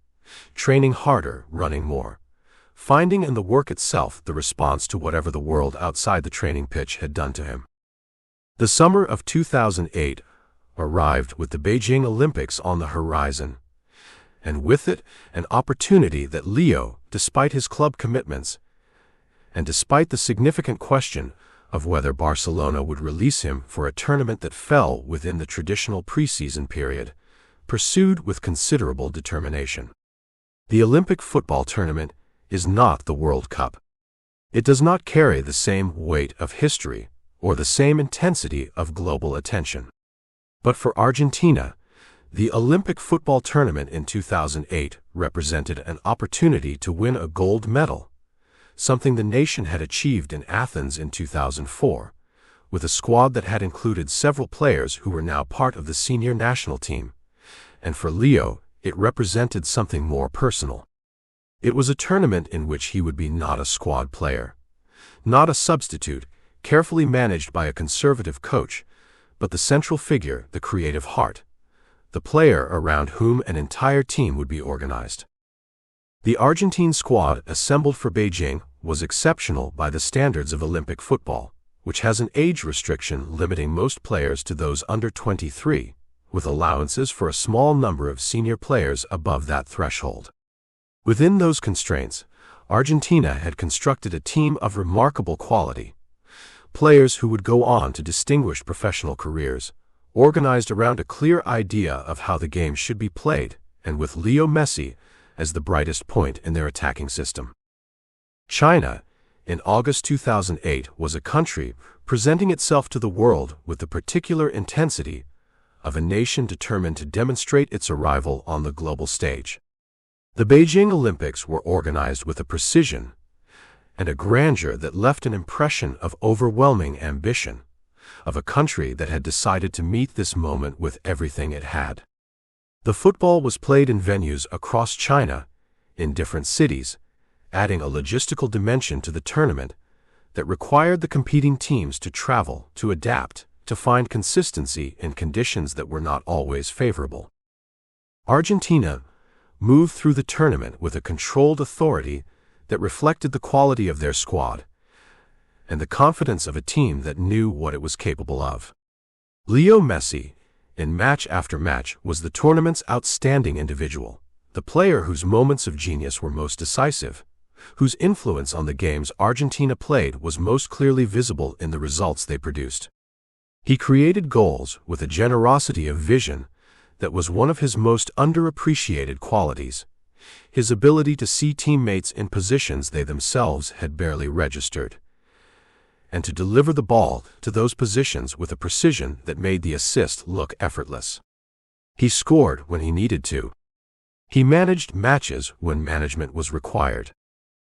training harder, running more, finding in the work itself the response to whatever the world outside the training pitch had done to him. The summer of 2008 arrived with the Beijing Olympics on the horizon, and with it an opportunity that Leo, despite his club commitments, and despite the significant question of whether Barcelona would release him for a tournament that fell within the traditional preseason period, pursued with considerable determination. The Olympic football tournament is not the World Cup. It does not carry the same weight of history or the same intensity of global attention. But for Argentina, the Olympic football tournament in 2008 represented an opportunity to win a gold medal, something the nation had achieved in Athens in 2004, with a squad that had included several players who were now part of the senior national team. And for Leo, it represented something more personal. It was a tournament in which he would be not a squad player, not a substitute, carefully managed by a conservative coach, but the central figure, the creative heart, the player around whom an entire team would be organized. The Argentine squad assembled for Beijing was exceptional by the standards of Olympic football, which has an age restriction limiting most players to those under 23, with allowances for a small number of senior players above that threshold. Within those constraints, Argentina had constructed a team of remarkable quality, players who would go on to distinguished professional careers, organized around a clear idea of how the game should be played, and with Leo Messi as the brightest point in their attacking system. China, in August 2008, was a country presenting itself to the world with the particular intensity of a nation determined to demonstrate its arrival on the global stage. The Beijing Olympics were organized with a precision and a grandeur that left an impression of overwhelming ambition, of a country that had decided to meet this moment with everything it had. The football was played in venues across China, in different cities, adding a logistical dimension to the tournament that required the competing teams to travel, to adapt, to find consistency in conditions that were not always favorable. Argentina moved through the tournament with a controlled authority that reflected the quality of their squad and the confidence of a team that knew what it was capable of. Leo Messi, in match after match, was the tournament's outstanding individual, the player whose moments of genius were most decisive, whose influence on the games Argentina played was most clearly visible in the results they produced. He created goals with a generosity of vision that was one of his most underappreciated qualities, his ability to see teammates in positions they themselves had barely registered, and to deliver the ball to those positions with a precision that made the assist look effortless. He scored when he needed to. He managed matches when management was required.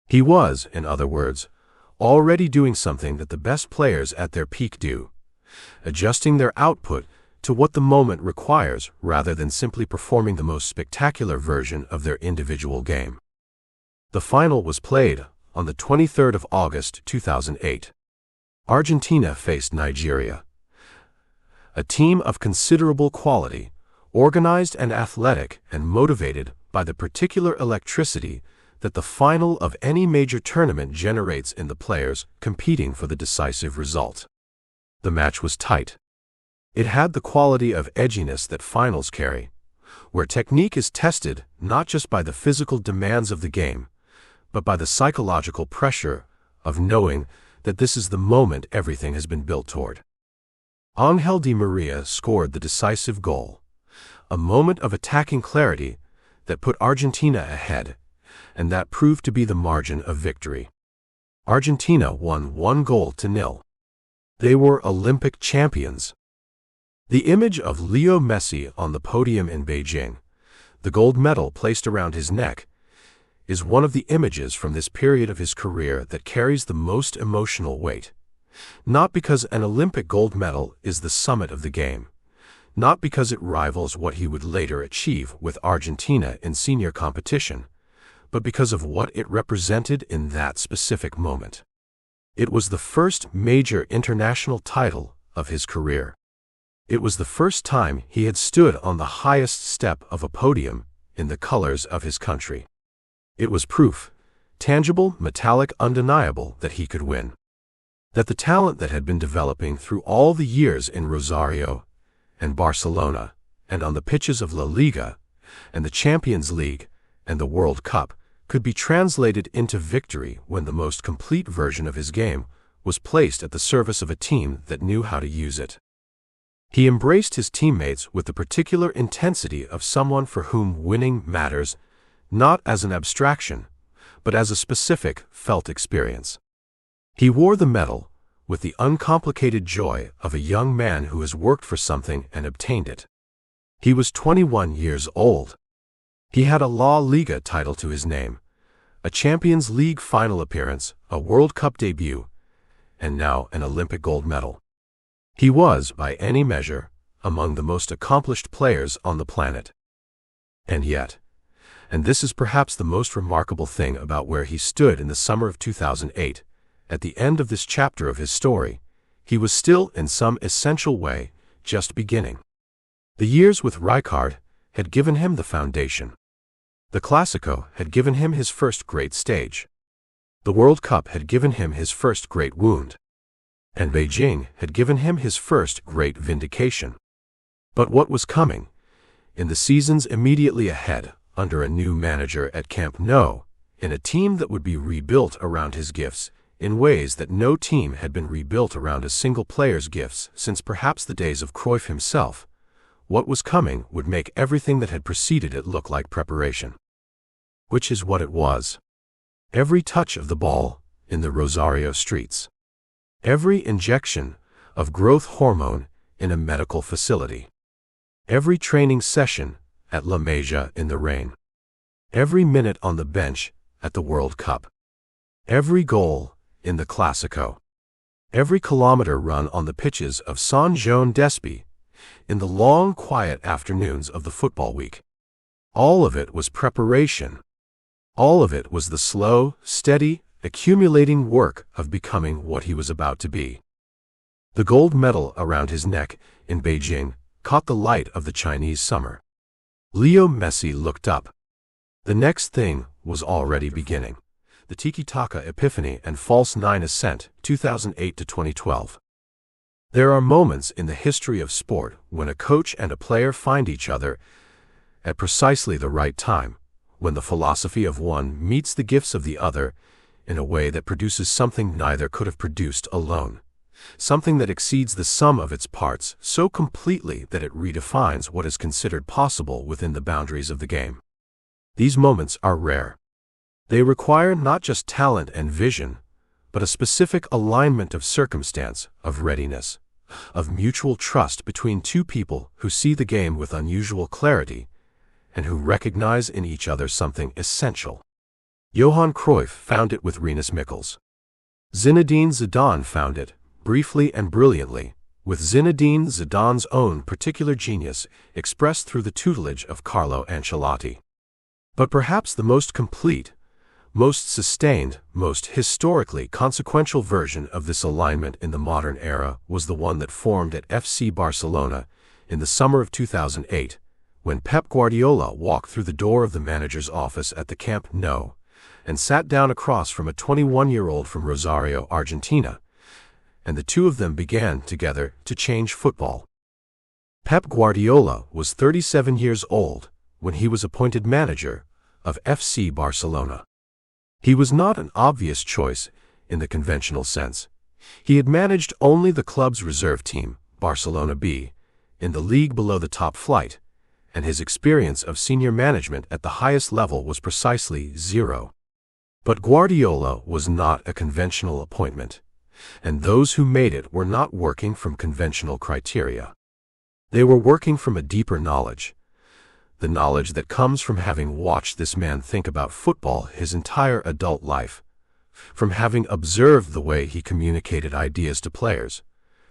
He was, in other words, already doing something that the best players at their peak do, adjusting their output to what the moment requires rather than simply performing the most spectacular version of their individual game. The final was played on the 23rd of August 2008. Argentina faced Nigeria, a team of considerable quality, organized and athletic and motivated by the particular electricity that the final of any major tournament generates in the players competing for the decisive result. The match was tight. It had the quality of edginess that finals carry, where technique is tested not just by the physical demands of the game, but by the psychological pressure of knowing that this is the moment everything has been built toward. Ángel Di María scored the decisive goal, a moment of attacking clarity that put Argentina ahead, and that proved to be the margin of victory. Argentina won 1-0. They were Olympic champions. The image of Leo Messi on the podium in Beijing, the gold medal placed around his neck, is one of the images from this period of his career that carries the most emotional weight. Not because an Olympic gold medal is the summit of the game, not because it rivals what he would later achieve with Argentina in senior competition, but because of what it represented in that specific moment. It was the first major international title of his career. It was the first time he had stood on the highest step of a podium in the colors of his country. It was proof, tangible, metallic, undeniable, that he could win. That the talent that had been developing through all the years in Rosario and Barcelona and on the pitches of La Liga and the Champions League and the World Cup could be translated into victory when the most complete version of his game was placed at the service of a team that knew how to use it. He embraced his teammates with the particular intensity of someone for whom winning matters, not as an abstraction, but as a specific, felt experience. He wore the medal with the uncomplicated joy of a young man who has worked for something and obtained it. He was 21 years old. He had a La Liga title to his name, a Champions League final appearance, a World Cup debut, and now an Olympic gold medal. He was, by any measure, among the most accomplished players on the planet. And yet, and this is perhaps the most remarkable thing about where he stood in the summer of 2008, at the end of this chapter of his story, he was still, in some essential way, just beginning. The years with Rijkaard had given him the foundation. The Clásico had given him his first great stage. The World Cup had given him his first great wound. And Beijing had given him his first great vindication. But what was coming, in the seasons immediately ahead, under a new manager at Camp Nou, in a team that would be rebuilt around his gifts in ways that no team had been rebuilt around a single player's gifts since perhaps the days of Cruyff himself, what was coming would make everything that had preceded it look like preparation. Which is what it was. Every touch of the ball in the Rosario streets. Every injection of growth hormone in a medical facility. Every training session at La Masia in the rain. Every minute on the bench at the World Cup. Every goal in the Clásico. Every kilometer run on the pitches of San Joan d'Espí, in the long, quiet afternoons of the football week. All of it was preparation. All of it was the slow, steady, accumulating work of becoming what he was about to be. The gold medal around his neck in Beijing caught the light of the Chinese summer. Leo Messi looked up. The next thing was already beginning. The Tiki-Taka Epiphany and False 9 Ascent, 2008 to 2012. There are moments in the history of sport when a coach and a player find each other at precisely the right time, when the philosophy of one meets the gifts of the other in a way that produces something neither could have produced alone, something that exceeds the sum of its parts so completely that it redefines what is considered possible within the boundaries of the game. These moments are rare. They require not just talent and vision, but a specific alignment of circumstance, of readiness, of mutual trust between two people who see the game with unusual clarity and who recognize in each other something essential. Johan Cruyff found it with Rinus Michels. Zinedine Zidane found it, briefly and brilliantly, with Zinedine Zidane's own particular genius expressed through the tutelage of Carlo Ancelotti. But perhaps the most complete, most sustained, most historically consequential version of this alignment in the modern era was the one that formed at FC Barcelona in the summer of 2008, when Pep Guardiola walked through the door of the manager's office at the Camp Nou and sat down across from a 21-year-old from Rosario, Argentina, and the two of them began together to change football. Pep Guardiola was 37 years old when he was appointed manager of FC Barcelona. He was not an obvious choice in the conventional sense. He had managed only the club's reserve team, Barcelona B, in the league below the top flight, and his experience of senior management at the highest level was precisely zero. But Guardiola was not a conventional appointment, and those who made it were not working from conventional criteria. They were working from a deeper knowledge, the knowledge that comes from having watched this man think about football his entire adult life, from having observed the way he communicated ideas to players,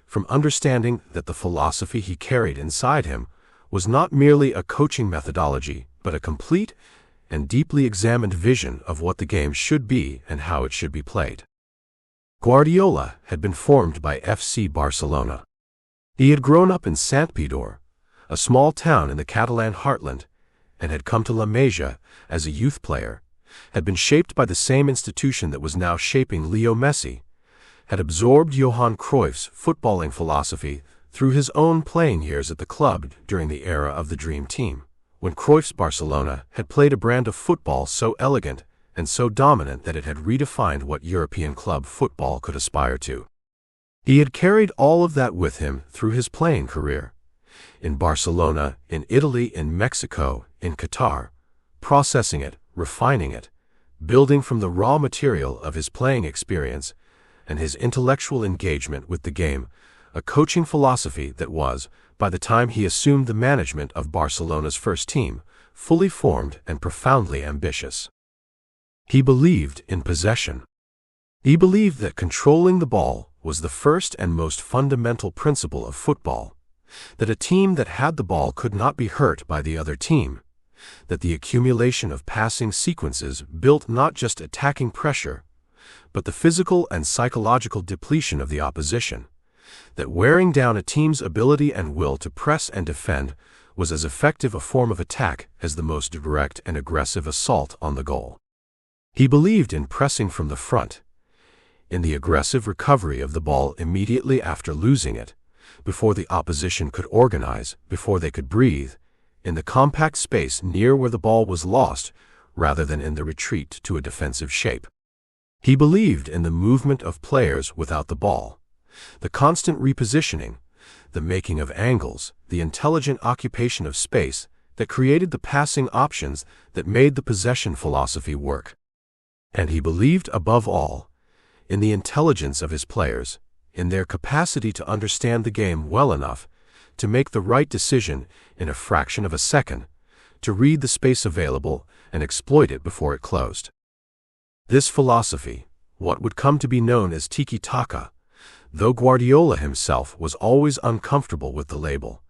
from understanding that the philosophy he carried inside him was not merely a coaching methodology, but a complete and deeply examined vision of what the game should be and how it should be played. Guardiola had been formed by FC Barcelona. He had grown up in Santpedor, a small town in the Catalan heartland, and had come to La Masia as a youth player, had been shaped by the same institution that was now shaping Leo Messi, had absorbed Johan Cruyff's footballing philosophy through his own playing years at the club during the era of the Dream Team, when Cruyff's Barcelona had played a brand of football so elegant and so dominant that it had redefined what European club football could aspire to. He had carried all of that with him through his playing career, in Barcelona, in Italy, in Mexico, in Qatar, processing it, refining it, building from the raw material of his playing experience and his intellectual engagement with the game, a coaching philosophy that was, by the time he assumed the management of Barcelona's first team, fully formed and profoundly ambitious. He believed in possession. He believed that controlling the ball was the first and most fundamental principle of football, that a team that had the ball could not be hurt by the other team, that the accumulation of passing sequences built not just attacking pressure, but the physical and psychological depletion of the opposition, that wearing down a team's ability and will to press and defend was as effective a form of attack as the most direct and aggressive assault on the goal. He believed in pressing from the front, in the aggressive recovery of the ball immediately after losing it, before the opposition could organize, before they could breathe, in the compact space near where the ball was lost, rather than in the retreat to a defensive shape. He believed in the movement of players without the ball, the constant repositioning, the making of angles, the intelligent occupation of space that created the passing options that made the possession philosophy work. And he believed above all in the intelligence of his players, in their capacity to understand the game well enough to make the right decision in a fraction of a second, to read the space available and exploit it before it closed. This philosophy, what would come to be known as tiki-taka, though Guardiola himself was always uncomfortable with the label,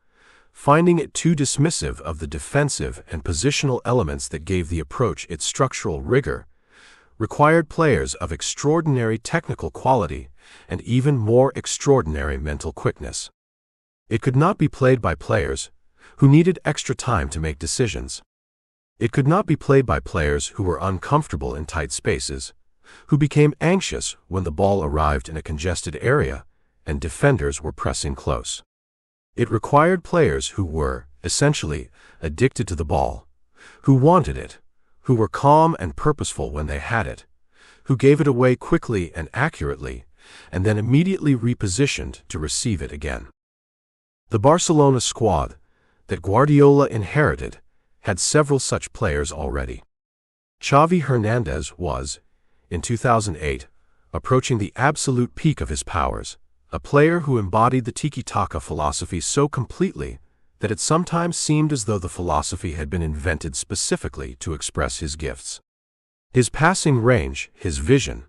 finding it too dismissive of the defensive and positional elements that gave the approach its structural rigor, required players of extraordinary technical quality and even more extraordinary mental quickness. It could not be played by players who needed extra time to make decisions. It could not be played by players who were uncomfortable in tight spaces, who became anxious when the ball arrived in a congested area and defenders were pressing close. It required players who were, essentially, addicted to the ball, who wanted it, who were calm and purposeful when they had it, who gave it away quickly and accurately, and then immediately repositioned to receive it again. The Barcelona squad that Guardiola inherited had several such players already. Xavi Hernandez was, in 2008, approaching the absolute peak of his powers, a player who embodied the tiki-taka philosophy so completely that it sometimes seemed as though the philosophy had been invented specifically to express his gifts. His passing range, his vision,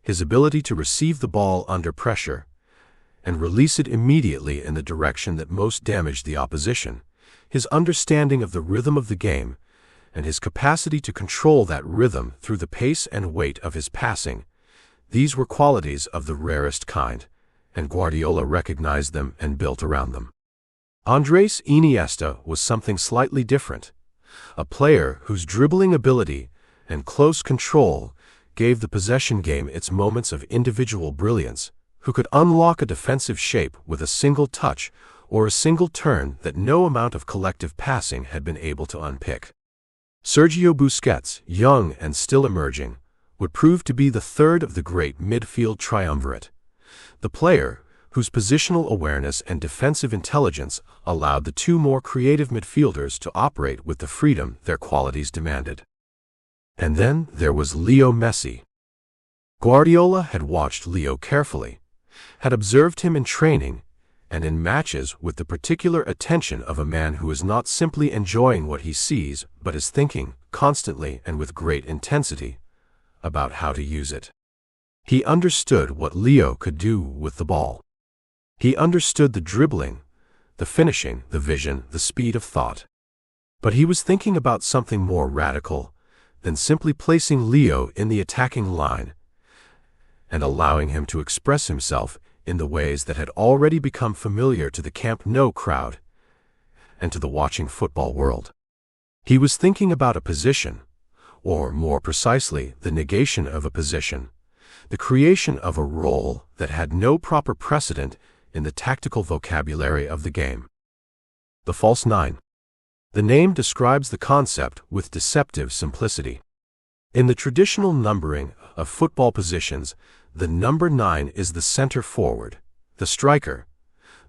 his ability to receive the ball under pressure and release it immediately in the direction that most damaged the opposition, his understanding of the rhythm of the game, and his capacity to control that rhythm through the pace and weight of his passing, these were qualities of the rarest kind, and Guardiola recognized them and built around them. Andres Iniesta was something slightly different, a player whose dribbling ability and close control gave the possession game its moments of individual brilliance, who could unlock a defensive shape with a single touch or a single turn that no amount of collective passing had been able to unpick. Sergio Busquets, young and still emerging, would prove to be the third of the great midfield triumvirate, the player whose positional awareness and defensive intelligence allowed the two more creative midfielders to operate with the freedom their qualities demanded. And then there was Leo Messi. Guardiola had watched Leo carefully, had observed him in training and in matches with the particular attention of a man who is not simply enjoying what he sees but is thinking, constantly and with great intensity, about how to use it. He understood what Leo could do with the ball. He understood the dribbling, the finishing, the vision, the speed of thought. But he was thinking about something more radical than simply placing Leo in the attacking line and allowing him to express himself in the ways that had already become familiar to the Camp Nou crowd and to the watching football world. He was thinking about a position, or more precisely, the negation of a position, the creation of a role that had no proper precedent in the tactical vocabulary of the game. The false nine. The name describes the concept with deceptive simplicity. In the traditional numbering of football positions, the number 9 is the center forward, the striker,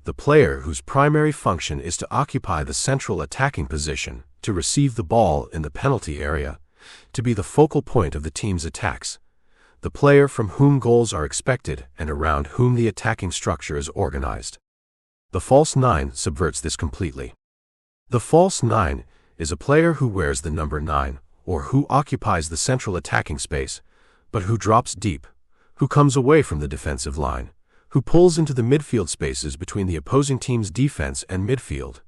the player whose primary function is to occupy the central attacking position, to receive the ball in the penalty area, to be the focal point of the team's attacks, the player from whom goals are expected and around whom the attacking structure is organized. The false 9 subverts this completely. The false 9 is a player who wears the number 9, or who occupies the central attacking space, but who drops deep, who comes away from the defensive line, who pulls into the midfield spaces between the opposing team's defense and midfield,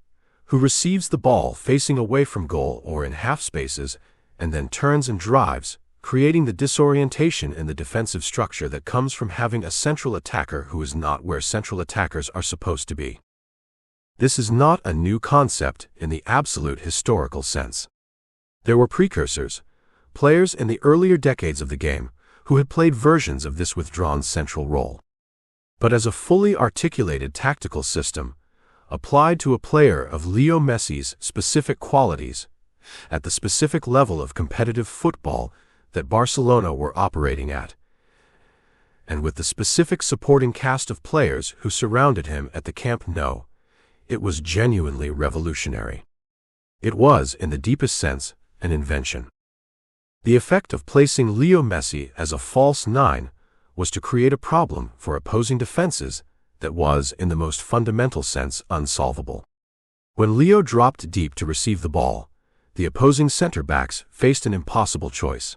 who receives the ball facing away from goal or in half spaces, and then turns and drives, creating the disorientation in the defensive structure that comes from having a central attacker who is not where central attackers are supposed to be. This is not a new concept in the absolute historical sense. There were precursors, players in the earlier decades of the game, who had played versions of this withdrawn central role. But as a fully articulated tactical system, applied to a player of Leo Messi's specific qualities, at the specific level of competitive football that Barcelona were operating at, and with the specific supporting cast of players who surrounded him at the Camp Nou, it was genuinely revolutionary. It was, in the deepest sense, an invention. The effect of placing Leo Messi as a false 9 was to create a problem for opposing defenses that was, in the most fundamental sense, unsolvable. When Leo dropped deep to receive the ball, the opposing center-backs faced an impossible choice.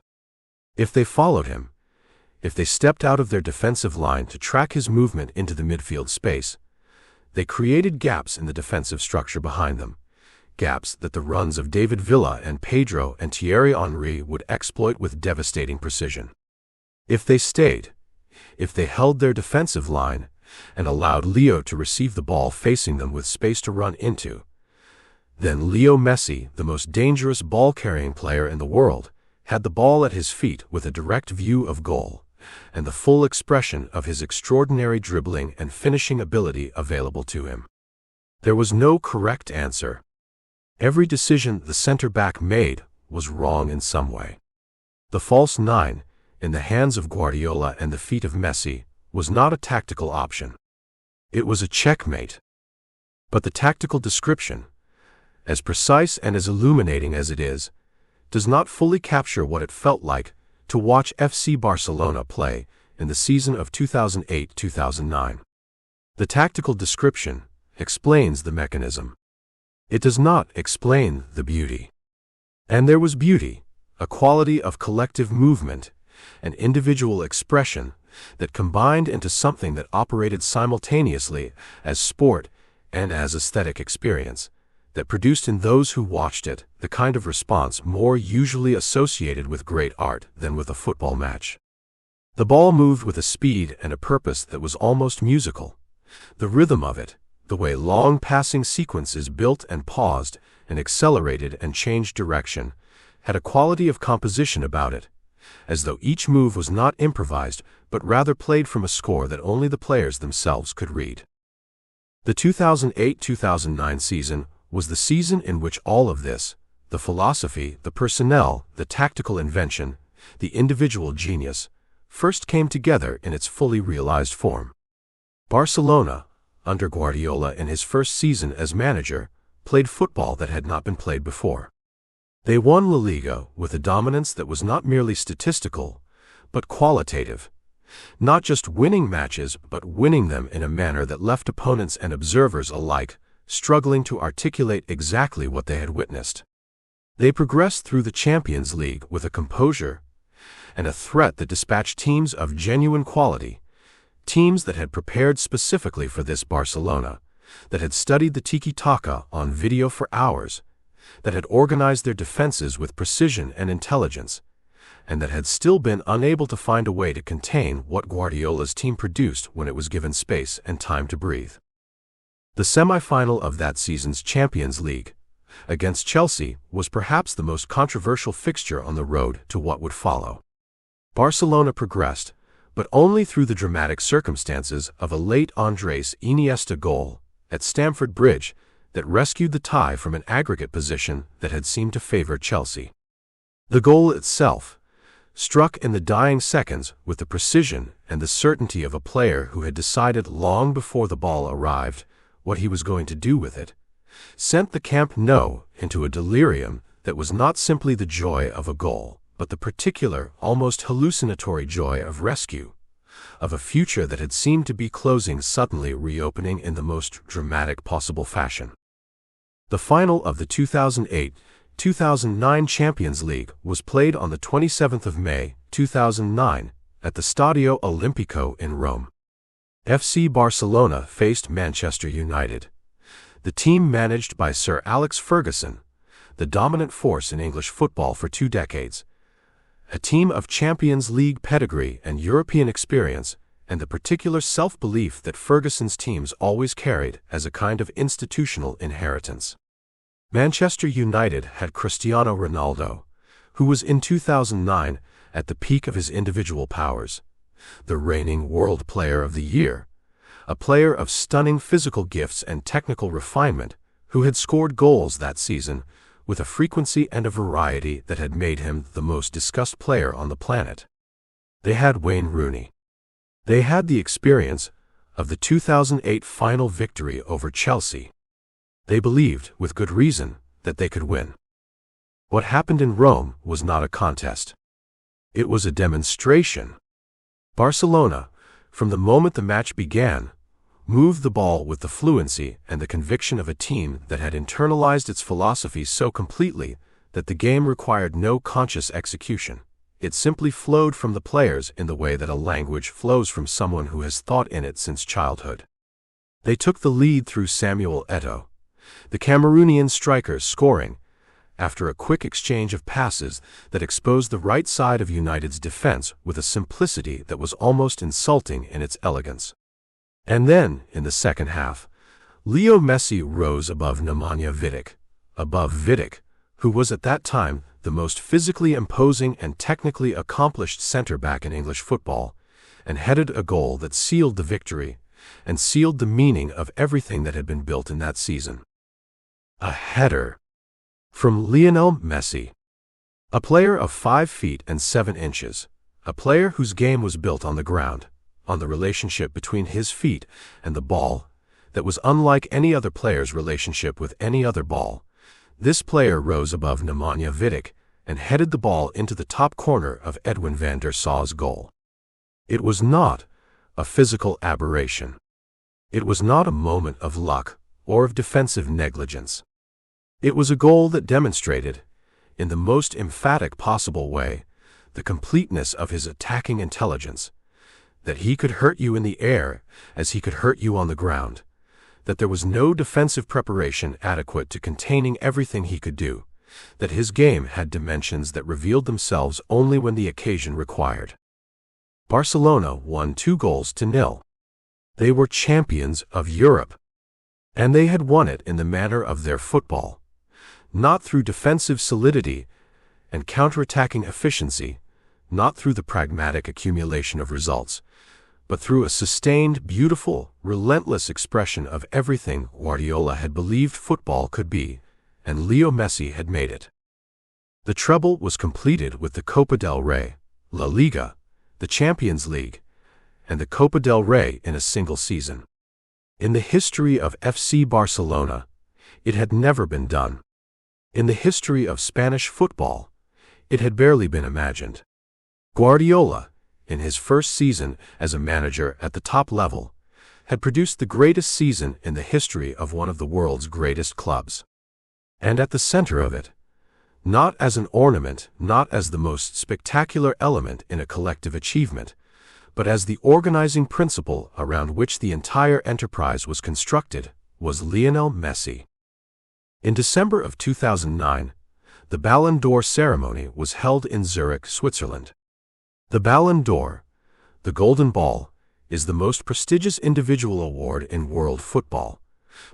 If they followed him, If they stepped out of their defensive line to track his movement into the midfield space, they created gaps in the defensive structure behind them, gaps that the runs of David Villa and Pedro and Thierry Henry would exploit with devastating precision. If they stayed, if they held their defensive line and allowed Leo to receive the ball facing them with space to run into, then Leo Messi, the most dangerous ball-carrying player in the world, had the ball at his feet with a direct view of goal and the full expression of his extraordinary dribbling and finishing ability available to him. There was no correct answer. Every decision the center-back made was wrong in some way. The false nine, in the hands of Guardiola and the feet of Messi, was not a tactical option. It was a checkmate. But the tactical description, as precise and as illuminating as it is, does not fully capture what it felt like to watch FC Barcelona play in the season of 2008-2009. The tactical description explains the mechanism. It does not explain the beauty. And there was beauty, a quality of collective movement and individual expression that combined into something that operated simultaneously as sport and as aesthetic experience, that produced in those who watched it the kind of response more usually associated with great art than with a football match. The ball moved with a speed and a purpose that was almost musical. The rhythm of it, the way long passing sequences built and paused and accelerated and changed direction, had a quality of composition about it, as though each move was not improvised but rather played from a score that only the players themselves could read. The 2008-2009 season was the season in which all of this, the philosophy, the personnel, the tactical invention, the individual genius, first came together in its fully realized form. Barcelona, under Guardiola in his first season as manager, played football that had not been played before. They won La Liga with a dominance that was not merely statistical, but qualitative. Not just winning matches, but winning them in a manner that left opponents and observers alike struggling to articulate exactly what they had witnessed. They progressed through the Champions League with a composure and a threat that dispatched teams of genuine quality, teams that had prepared specifically for this Barcelona, that had studied the tiki-taka on video for hours, that had organized their defenses with precision and intelligence, and that had still been unable to find a way to contain what Guardiola's team produced when it was given space and time to breathe. The semi-final of that season's Champions League, against Chelsea, was perhaps the most controversial fixture on the road to what would follow. Barcelona progressed, but only through the dramatic circumstances of a late Andres Iniesta goal at Stamford Bridge that rescued the tie from an aggregate position that had seemed to favor Chelsea. The goal itself, struck in the dying seconds with the precision and the certainty of a player who had decided long before the ball arrived what he was going to do with it, sent the Camp Nou into a delirium that was not simply the joy of a goal, but the particular, almost hallucinatory joy of rescue, of a future that had seemed to be closing suddenly reopening in the most dramatic possible fashion. The final of the 2008-2009 Champions League was played on the 27th of May, 2009, at the Stadio Olimpico in Rome. FC Barcelona faced Manchester United, the team managed by Sir Alex Ferguson, the dominant force in English football for 2 decades, a team of Champions League pedigree and European experience, and the particular self-belief that Ferguson's teams always carried as a kind of institutional inheritance. Manchester United had Cristiano Ronaldo, who was in 2009 at the peak of his individual powers, the reigning World Player of the Year, a player of stunning physical gifts and technical refinement, who had scored goals that season with a frequency and a variety that had made him the most discussed player on the planet. They had Wayne Rooney. They had the experience of the 2008 final victory over Chelsea. They believed, with good reason, that they could win. What happened in Rome was not a contest. It was a demonstration. Barcelona, from the moment the match began, moved the ball with the fluency and the conviction of a team that had internalized its philosophy so completely that the game required no conscious execution. It simply flowed from the players in the way that a language flows from someone who has thought in it since childhood. They took the lead through Samuel Eto'o, the Cameroonian striker, scoring after a quick exchange of passes that exposed the right side of United's defense with a simplicity that was almost insulting in its elegance. And then, in the second half, Leo Messi rose above Nemanja Vidic, who was at that time the most physically imposing and technically accomplished center-back in English football, and headed a goal that sealed the victory and sealed the meaning of everything that had been built in that season. A header from Lionel Messi, a player of 5 feet and 7 inches, a player whose game was built on the ground, on the relationship between his feet and the ball, that was unlike any other player's relationship with any other ball. This player rose above Nemanja Vidic and headed the ball into the top corner of Edwin van der Sar's goal. It was not a physical aberration. It was not a moment of luck or of defensive negligence. It was a goal that demonstrated, in the most emphatic possible way, the completeness of his attacking intelligence, that he could hurt you in the air as he could hurt you on the ground, that there was no defensive preparation adequate to containing everything he could do, that his game had dimensions that revealed themselves only when the occasion required. Barcelona won 2-0. They were champions of Europe, and they had won it in the manner of their football, not through defensive solidity and counterattacking efficiency, not through the pragmatic accumulation of results, but through a sustained, beautiful, relentless expression of everything Guardiola had believed football could be, and Leo Messi had made it. The treble was completed with the Copa del Rey, La Liga, the Champions League, and the Copa del Rey in a single season. In the history of FC Barcelona, it had never been done. In the history of Spanish football, it had barely been imagined. Guardiola, in his first season as a manager at the top level, had produced the greatest season in the history of one of the world's greatest clubs. And at the center of it, not as an ornament, not as the most spectacular element in a collective achievement, but as the organizing principle around which the entire enterprise was constructed, was Lionel Messi. In December of 2009, the Ballon d'Or ceremony was held in Zurich, Switzerland. The Ballon d'Or, the Golden Ball, is the most prestigious individual award in world football,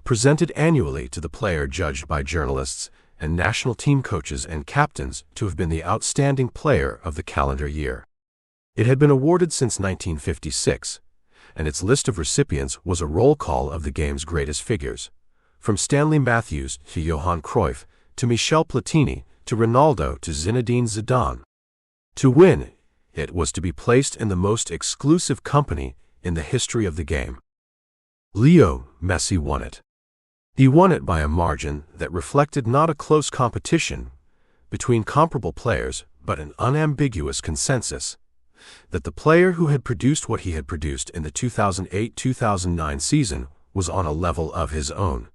presented annually to the player judged by journalists and national team coaches and captains to have been the outstanding player of the calendar year. It had been awarded since 1956, and its list of recipients was a roll call of the game's greatest figures, from Stanley Matthews to Johan Cruyff to Michel Platini to Ronaldo to Zinedine Zidane. To win, it was to be placed in the most exclusive company in the history of the game. Leo Messi won it. He won it by a margin that reflected not a close competition between comparable players, but an unambiguous consensus that the player who had produced what he had produced in the 2008-2009 season was on a level of his own,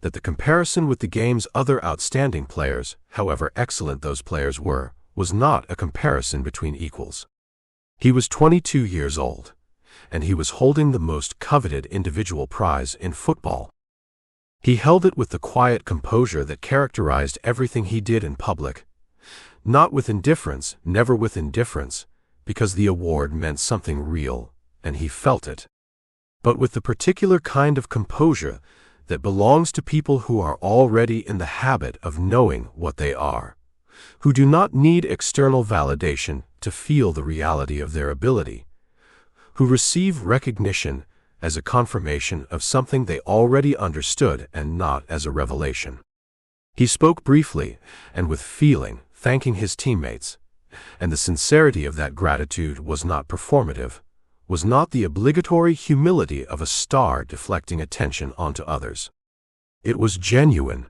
that the comparison with the game's other outstanding players, however excellent those players were, was not a comparison between equals. He was 22 years old, and he was holding the most coveted individual prize in football. He held it with the quiet composure that characterized everything he did in public, not with indifference, never with indifference, because the award meant something real, and he felt it, but with the particular kind of composure that belongs to people who are already in the habit of knowing what they are, who do not need external validation to feel the reality of their ability, who receive recognition as a confirmation of something they already understood and not as a revelation. He spoke briefly and with feeling, thanking his teammates, and the sincerity of that gratitude was not performative, was not the obligatory humility of a star deflecting attention onto others. It was genuine.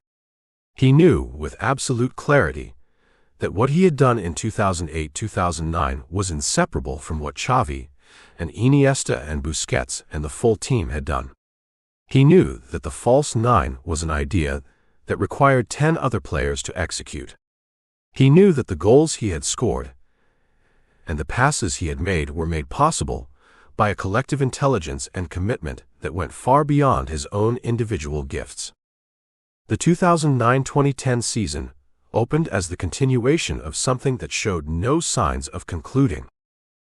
He knew with absolute clarity that what he had done in 2008-2009 was inseparable from what Xavi and Iniesta and Busquets and the full team had done. He knew that the false nine was an idea that required 10 other players to execute. He knew that the goals he had scored and the passes he had made were made possible by a collective intelligence and commitment that went far beyond his own individual gifts. The 2009-2010 season opened as the continuation of something that showed no signs of concluding.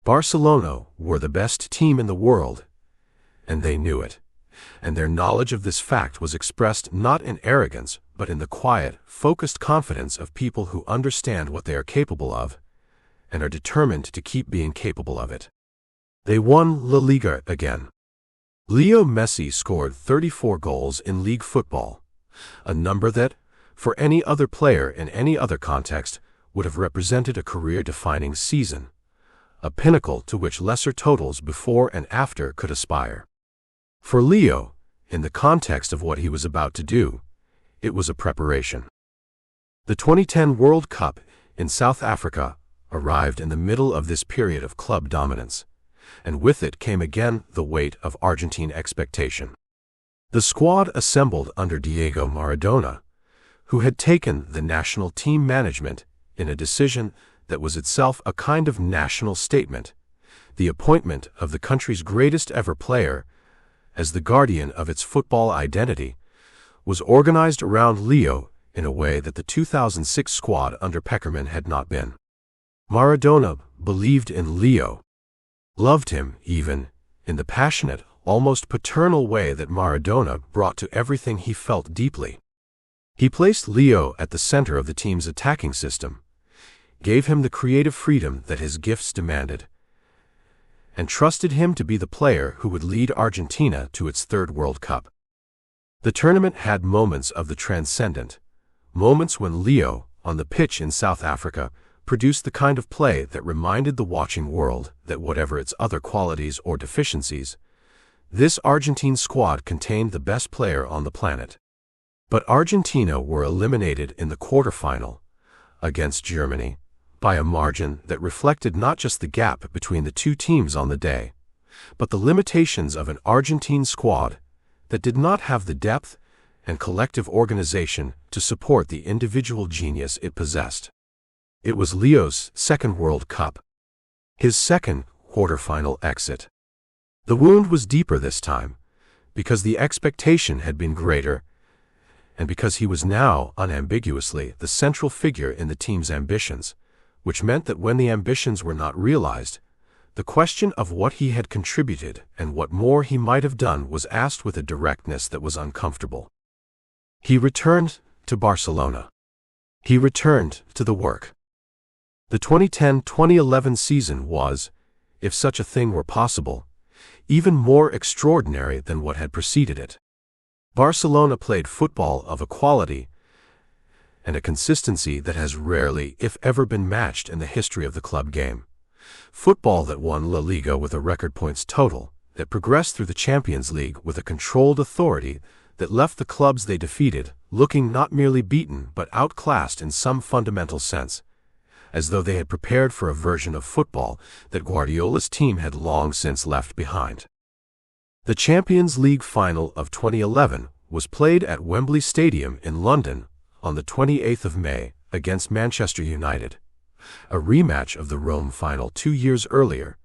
Barcelona were the best team in the world, and they knew it, and their knowledge of this fact was expressed not in arrogance but in the quiet, focused confidence of people who understand what they are capable of and are determined to keep being capable of it. They won La Liga again. Leo Messi scored 34 goals in league football, a number that, for any other player in any other context, would have represented a career-defining season, a pinnacle to which lesser totals before and after could aspire. For Leo, in the context of what he was about to do, it was a preparation. The 2010 World Cup in South Africa arrived in the middle of this period of club dominance, and with it came again the weight of Argentine expectation. The squad assembled under Diego Maradona, who had taken the national team management in a decision that was itself a kind of national statement, the appointment of the country's greatest ever player as the guardian of its football identity, was organized around Leo in a way that the 2006 squad under Peckerman had not been. Maradona believed in Leo, loved him even, in the passionate, almost paternal way that Maradona brought to everything he felt deeply. He placed Leo at the center of the team's attacking system, gave him the creative freedom that his gifts demanded, and trusted him to be the player who would lead Argentina to its third World Cup. The tournament had moments of the transcendent, moments when Leo, on the pitch in South Africa, produced the kind of play that reminded the watching world that whatever its other qualities or deficiencies, this Argentine squad contained the best player on the planet. But Argentina were eliminated in the quarterfinal, against Germany, by a margin that reflected not just the gap between the two teams on the day, but the limitations of an Argentine squad that did not have the depth and collective organization to support the individual genius it possessed. It was Leo's second World Cup, his second quarterfinal exit. The wound was deeper this time, because the expectation had been greater, and because he was now unambiguously the central figure in the team's ambitions, which meant that when the ambitions were not realized, the question of what he had contributed and what more he might have done was asked with a directness that was uncomfortable. He returned to Barcelona. He returned to the work. The 2010-2011 season was, if such a thing were possible, even more extraordinary than what had preceded it. Barcelona played football of a quality and a consistency that has rarely, if ever, been matched in the history of the club game. Football that won La Liga with a record points total, that progressed through the Champions League with a controlled authority that left the clubs they defeated looking not merely beaten but outclassed in some fundamental sense, as though they had prepared for a version of football that Guardiola's team had long since left behind. The Champions League final of 2011 was played at Wembley Stadium in London on the 28th of May against Manchester United, a rematch of the Rome final 2 years earlier,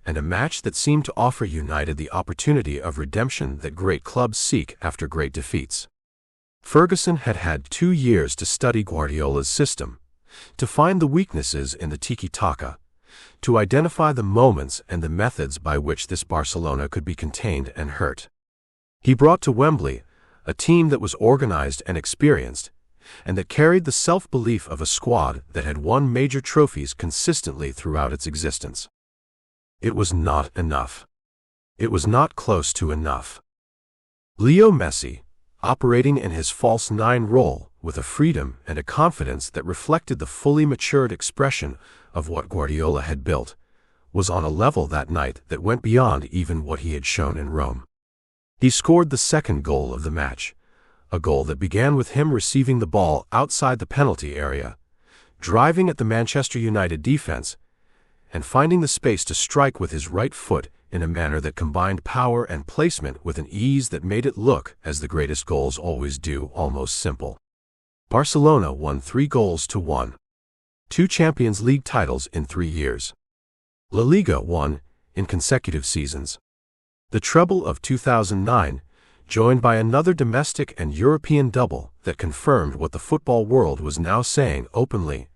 and a match that seemed to offer United the opportunity of redemption that great clubs seek after great defeats. Ferguson had had 2 years to study Guardiola's system, to find the weaknesses in the tiki-taka, to identify the moments and the methods by which this Barcelona could be contained and hurt. He brought to Wembley a team that was organized and experienced, and that carried the self-belief of a squad that had won major trophies consistently throughout its existence. It was not enough. It was not close to enough. Leo Messi, operating in his false nine role with a freedom and a confidence that reflected the fully matured expression of what Guardiola had built, was on a level that night that went beyond even what he had shown in Rome. He scored the second goal of the match, a goal that began with him receiving the ball outside the penalty area, driving at the Manchester United defense, and finding the space to strike with his right foot in a manner that combined power and placement with an ease that made it look, as the greatest goals always do, almost simple. Barcelona won 3-1. 2 Champions League titles in 3 years. La Liga won in consecutive seasons. The treble of 2009, joined by another domestic and European double that confirmed what the football world was now saying openly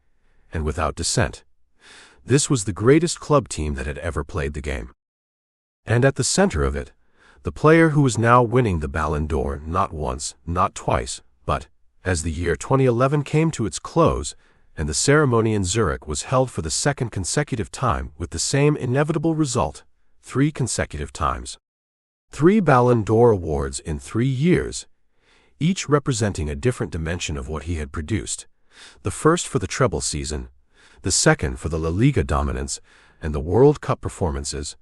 and without dissent. This was the greatest club team that had ever played the game. And at the center of it, the player who was now winning the Ballon d'Or not once, not twice, but, as the year 2011 came to its close, and the ceremony in Zurich was held for the second consecutive time with the same inevitable result, 3 consecutive times. 3 Ballon d'Or awards in 3 years, each representing a different dimension of what he had produced. The first for the treble season, the second for the La Liga dominance and the World Cup performances,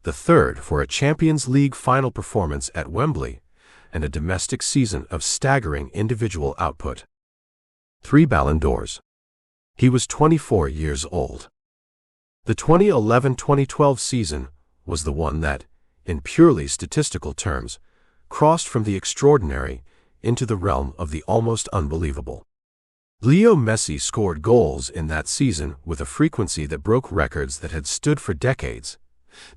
the third for a Champions League final performance at Wembley, and a domestic season of staggering individual output. 3 Ballon d'Ors. He was 24 years old. The 2011-2012 season was the one that, in purely statistical terms, crossed from the extraordinary into the realm of the almost unbelievable. Leo Messi scored goals in that season with a frequency that broke records that had stood for decades,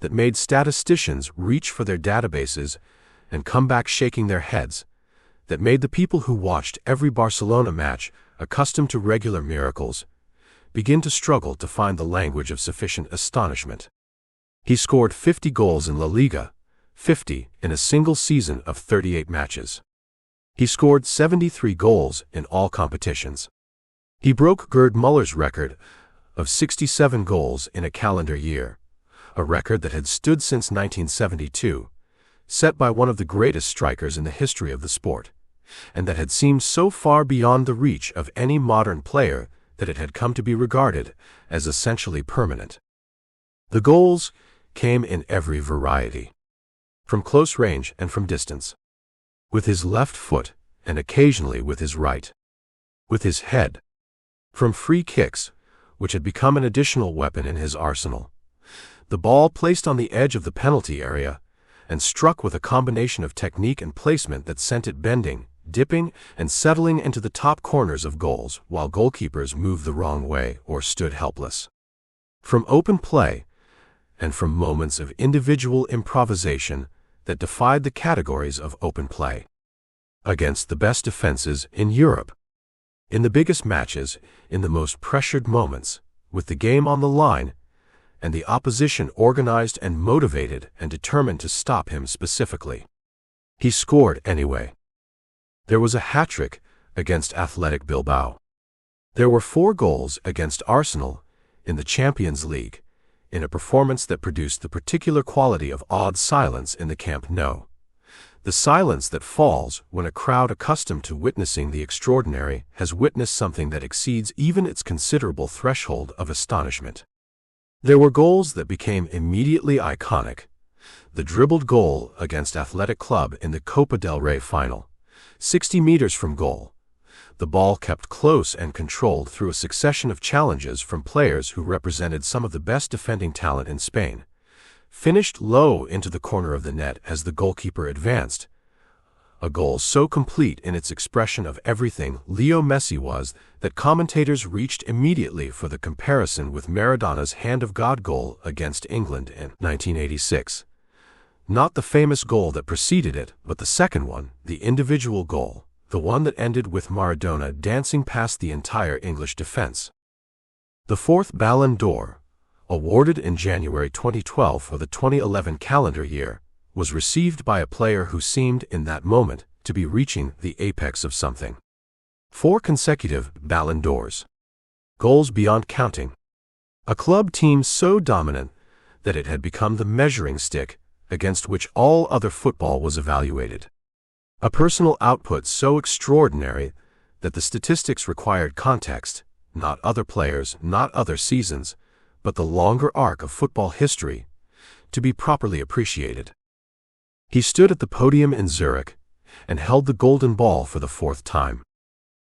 that made statisticians reach for their databases and come back shaking their heads, that made the people who watched every Barcelona match, accustomed to regular miracles, begin to struggle to find the language of sufficient astonishment. He scored 50 goals in La Liga, 50 in a single season of 38 matches. He scored 73 goals in all competitions. He broke Gerd Muller's record of 67 goals in a calendar year, a record that had stood since 1972, set by one of the greatest strikers in the history of the sport, and that had seemed so far beyond the reach of any modern player that it had come to be regarded as essentially permanent. The goals came in every variety, from close range and from distance, with his left foot and occasionally with his right, with his head, from free kicks, which had become an additional weapon in his arsenal, the ball placed on the edge of the penalty area and struck with a combination of technique and placement that sent it bending, dipping, and settling into the top corners of goals while goalkeepers moved the wrong way or stood helpless. From open play, and from moments of individual improvisation that defied the categories of open play. Against the best defenses in Europe. In the biggest matches, in the most pressured moments, with the game on the line, and the opposition organized and motivated and determined to stop him specifically. He scored anyway. There was a hat-trick against Athletic Bilbao. There were 4 goals against Arsenal in the Champions League, in a performance that produced the particular quality of awed silence in the Camp Nou. The silence that falls when a crowd accustomed to witnessing the extraordinary has witnessed something that exceeds even its considerable threshold of astonishment. There were goals that became immediately iconic. The dribbled goal against Athletic Club in the Copa del Rey final, 60 meters from goal. The ball kept close and controlled through a succession of challenges from players who represented some of the best defending talent in Spain. Finished low into the corner of the net as the goalkeeper advanced. A goal so complete in its expression of everything Leo Messi was that commentators reached immediately for the comparison with Maradona's Hand of God goal against England in 1986. Not the famous goal that preceded it, but the second one, the individual goal, the one that ended with Maradona dancing past the entire English defense. The 4th Ballon d'Or, awarded in January 2012 for the 2011 calendar year, was received by a player who seemed in that moment to be reaching the apex of something. 4 consecutive Ballon d'Ors. Goals beyond counting. A club team so dominant that it had become the measuring stick against which all other football was evaluated. A personal output so extraordinary that the statistics required context, not other players, not other seasons, but the longer arc of football history, to be properly appreciated. He stood at the podium in Zurich and held the golden ball for the 4th time.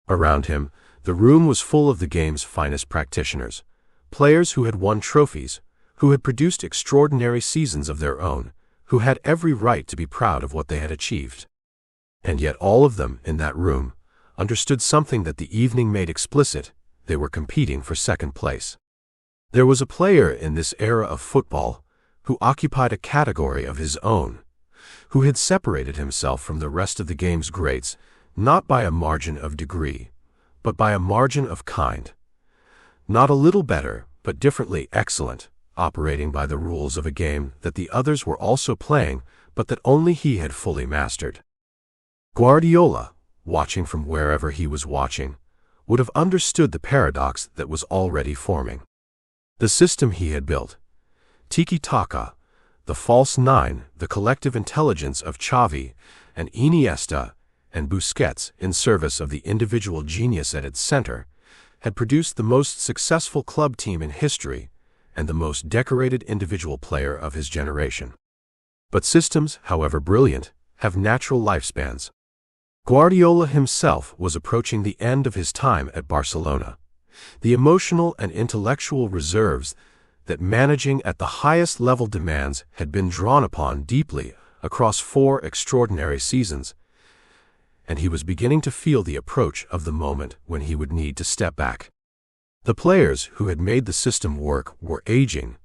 Around him, the room was full of the game's finest practitioners, players who had won trophies, who had produced extraordinary seasons of their own, who had every right to be proud of what they had achieved. And yet all of them, in that room, understood something that the evening made explicit, they were competing for second place. There was a player in this era of football who occupied a category of his own, who had separated himself from the rest of the game's greats, not by a margin of degree, but by a margin of kind. Not a little better, but differently excellent, operating by the rules of a game that the others were also playing, but that only he had fully mastered. Guardiola, watching from wherever he was watching, would have understood the paradox that was already forming. The system he had built, tiki-taka, the false nine, the collective intelligence of Xavi and Iniesta and Busquets in service of the individual genius at its center, had produced the most successful club team in history and the most decorated individual player of his generation. But systems, however brilliant, have natural lifespans. Guardiola himself was approaching the end of his time at Barcelona. The emotional and intellectual reserves that managing at the highest level demands had been drawn upon deeply across 4 extraordinary seasons, and he was beginning to feel the approach of the moment when he would need to step back. The players who had made the system work were aging,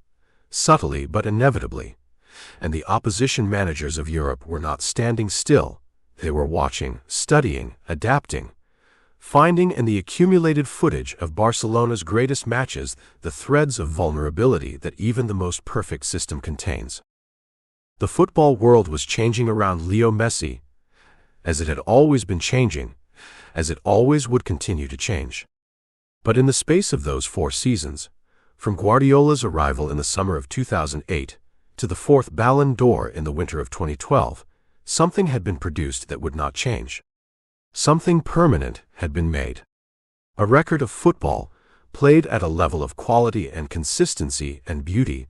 subtly but inevitably, and the opposition managers of Europe were not standing still. They were watching, studying, adapting, finding in the accumulated footage of Barcelona's greatest matches the threads of vulnerability that even the most perfect system contains. The football world was changing around Leo Messi, as it had always been changing, as it always would continue to change. But in the space of those 4 seasons, from Guardiola's arrival in the summer of 2008 to the 4th Ballon d'Or in the winter of 2012, something had been produced that would not change. Something permanent had been made. A record of football, played at a level of quality and consistency and beauty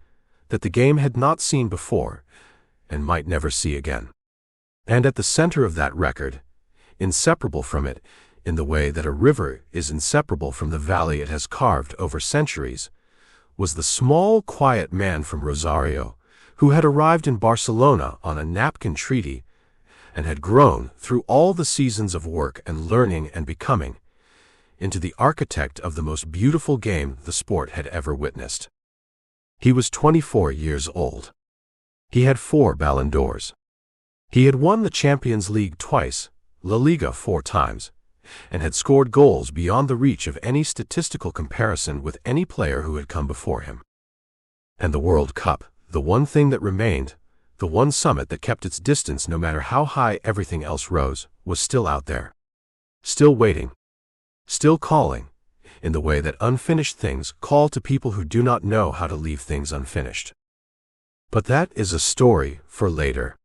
that the game had not seen before and might never see again. And at the center of that record, inseparable from it in the way that a river is inseparable from the valley it has carved over centuries, was the small, quiet man from Rosario who had arrived in Barcelona on a napkin treaty and had grown, through all the seasons of work and learning and becoming, into the architect of the most beautiful game the sport had ever witnessed. He was 24 years old. He had 4 Ballon d'Ors. He had won the Champions League twice, La Liga 4 times, and had scored goals beyond the reach of any statistical comparison with any player who had come before him. And the World Cup, the one thing that remained, the one summit that kept its distance no matter how high everything else rose, was still out there. Still waiting. Still calling, in the way that unfinished things call to people who do not know how to leave things unfinished. But that is a story for later.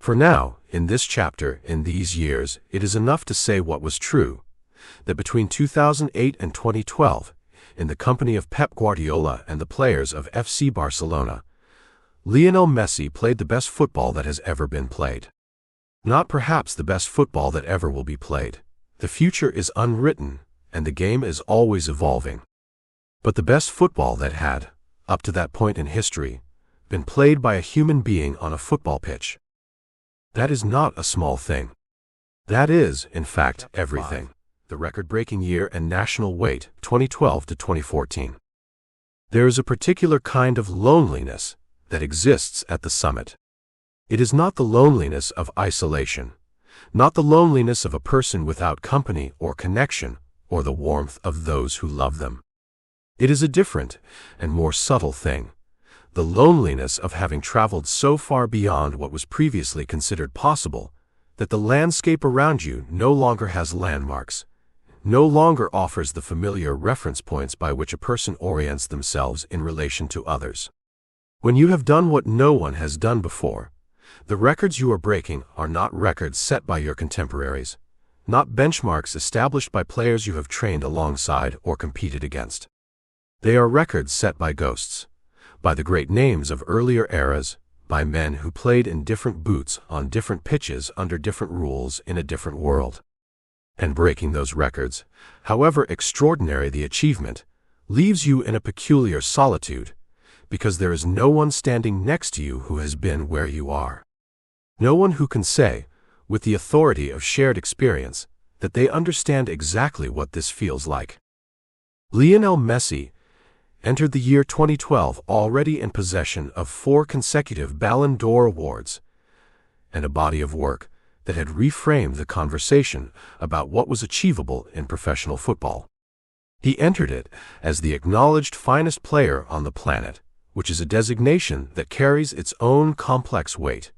For now, in this chapter, in these years, it is enough to say what was true, that between 2008 and 2012, in the company of Pep Guardiola and the players of FC Barcelona, Lionel Messi played the best football that has ever been played. Not perhaps the best football that ever will be played. The future is unwritten, and the game is always evolving. But the best football that had, up to that point in history, been played by a human being on a football pitch. That is not a small thing. That is, in fact, everything. The record-breaking year and national weight, 2012 to 2014. There is a particular kind of loneliness that exists at the summit. It is not the loneliness of isolation, not the loneliness of a person without company or connection, or the warmth of those who love them. It is a different and more subtle thing, the loneliness of having traveled so far beyond what was previously considered possible, that the landscape around you no longer has landmarks, no longer offers the familiar reference points by which a person orients themselves in relation to others. When you have done what no one has done before, the records you are breaking are not records set by your contemporaries, not benchmarks established by players you have trained alongside or competed against. They are records set by ghosts, by the great names of earlier eras, by men who played in different boots on different pitches under different rules in a different world. And breaking those records, however extraordinary the achievement, leaves you in a peculiar solitude, because there is no one standing next to you who has been where you are. No one who can say, with the authority of shared experience, that they understand exactly what this feels like. Lionel Messi entered the year 2012 already in possession of 4 consecutive Ballon d'Or awards and a body of work that had reframed the conversation about what was achievable in professional football. He entered it as the acknowledged finest player on the planet, which is a designation that carries its own complex weight.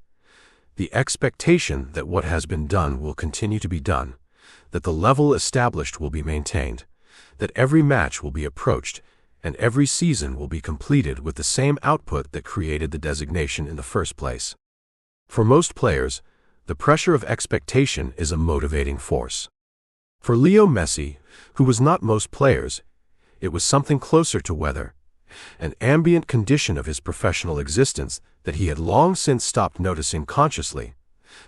The expectation that what has been done will continue to be done, that the level established will be maintained, that every match will be approached, and every season will be completed with the same output that created the designation in the first place. For most players, the pressure of expectation is a motivating force. For Leo Messi, who was not most players, it was something closer to weather, an ambient condition of his professional existence that he had long since stopped noticing consciously,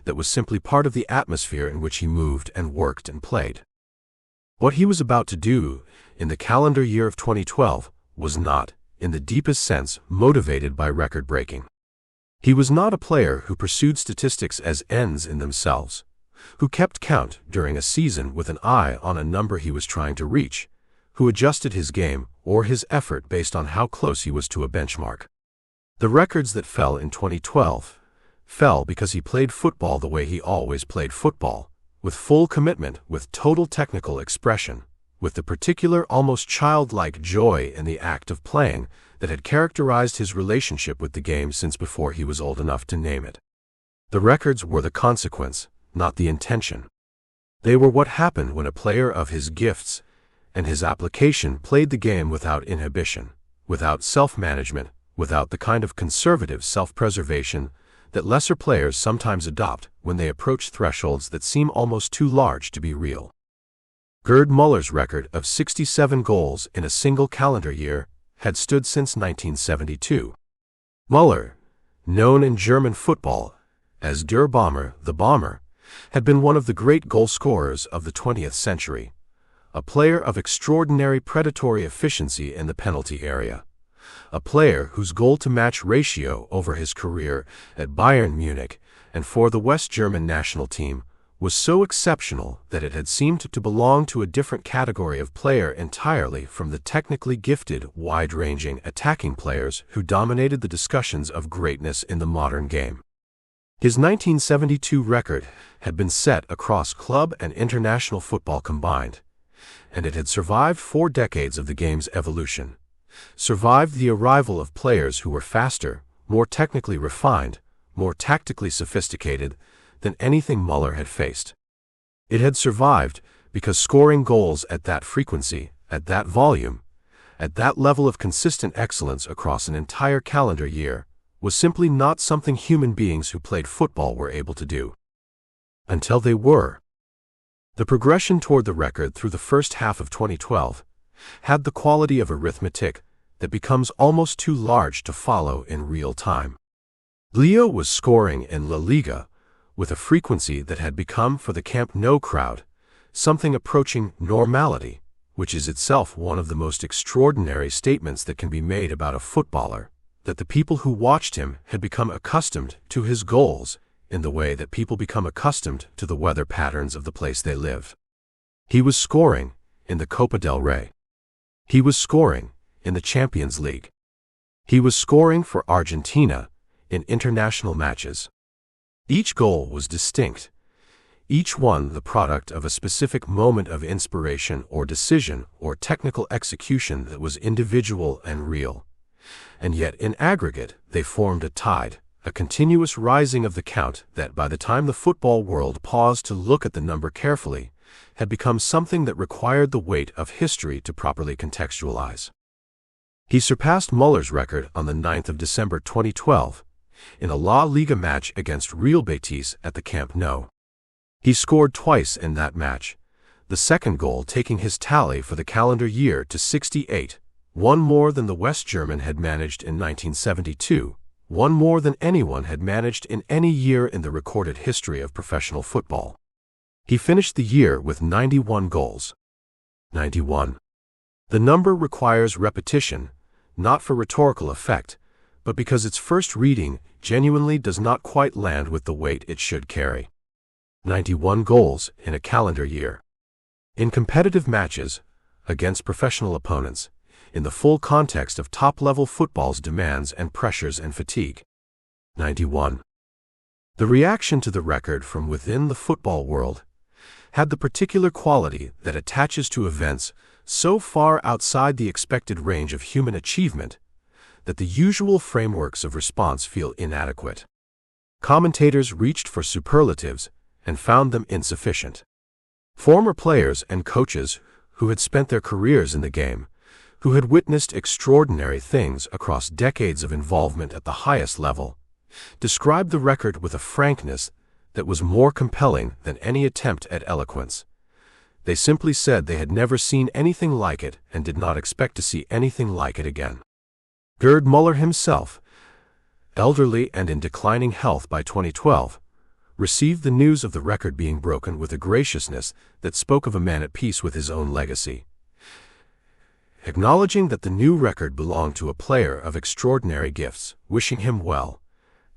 that was simply part of the atmosphere in which he moved and worked and played. What he was about to do in the calendar year of 2012 was not, in the deepest sense, motivated by record-breaking. He was not a player who pursued statistics as ends in themselves, who kept count during a season with an eye on a number he was trying to reach, who adjusted his game or his effort based on how close he was to a benchmark. The records that fell in 2012 fell because he played football the way he always played football, with full commitment, with total technical expression, with the particular almost childlike joy in the act of playing that had characterized his relationship with the game since before he was old enough to name it. The records were the consequence, not the intention. They were what happened when a player of his gifts and his application played the game without inhibition, without self-management, without the kind of conservative self-preservation that lesser players sometimes adopt when they approach thresholds that seem almost too large to be real. Gerd Muller's record of 67 goals in a single calendar year had stood since 1972. Muller, known in German football as Der Bomber, the Bomber, had been one of the great goal scorers of the 20th century, a player of extraordinary predatory efficiency in the penalty area, a player whose goal-to-match ratio over his career at Bayern Munich and for the West German national team was so exceptional that it had seemed to belong to a different category of player entirely from the technically gifted, wide-ranging attacking players who dominated the discussions of greatness in the modern game. His 1972 record had been set across club and international football combined, and it had survived 4 decades of the game's evolution, survived the arrival of players who were faster, more technically refined, more tactically sophisticated than anything Muller had faced. It had survived because scoring goals at that frequency, at that volume, at that level of consistent excellence across an entire calendar year was simply not something human beings who played football were able to do. Until they were. The progression toward the record through the first half of 2012 had the quality of arithmetic that becomes almost too large to follow in real time. Leo was scoring in La Liga with a frequency that had become for the Camp Nou crowd something approaching normality, which is itself one of the most extraordinary statements that can be made about a footballer, that the people who watched him had become accustomed to his goals in the way that people become accustomed to the weather patterns of the place they live. He was scoring in the Copa del Rey. He was scoring in the Champions League. He was scoring for Argentina in international matches. Each goal was distinct, each one the product of a specific moment of inspiration or decision or technical execution that was individual and real. And yet in aggregate they formed a tide, a continuous rising of the count that by the time the football world paused to look at the number carefully, had become something that required the weight of history to properly contextualize. He surpassed Muller's record on the 9th of December 2012 in a La Liga match against Real Betis at the Camp Nou. He scored twice in that match, the second goal taking his tally for the calendar year to 68, one more than the West German had managed in 1972, one more than anyone had managed in any year in the recorded history of professional football. He finished the year with 91 goals. 91. The number requires repetition, not for rhetorical effect, but because its first reading genuinely does not quite land with the weight it should carry. 91 goals in a calendar year. In competitive matches, against professional opponents, in the full context of top-level football's demands and pressures and fatigue. 91. The reaction to the record from within the football world had the particular quality that attaches to events so far outside the expected range of human achievement that the usual frameworks of response feel inadequate. Commentators reached for superlatives and found them insufficient. Former players and coaches who had spent their careers in the game, who had witnessed extraordinary things across decades of involvement at the highest level, described the record with a frankness that was more compelling than any attempt at eloquence. They simply said they had never seen anything like it and did not expect to see anything like it again. Gerd Müller himself, elderly and in declining health by 2012, received the news of the record being broken with a graciousness that spoke of a man at peace with his own legacy. Acknowledging that the new record belonged to a player of extraordinary gifts, wishing him well,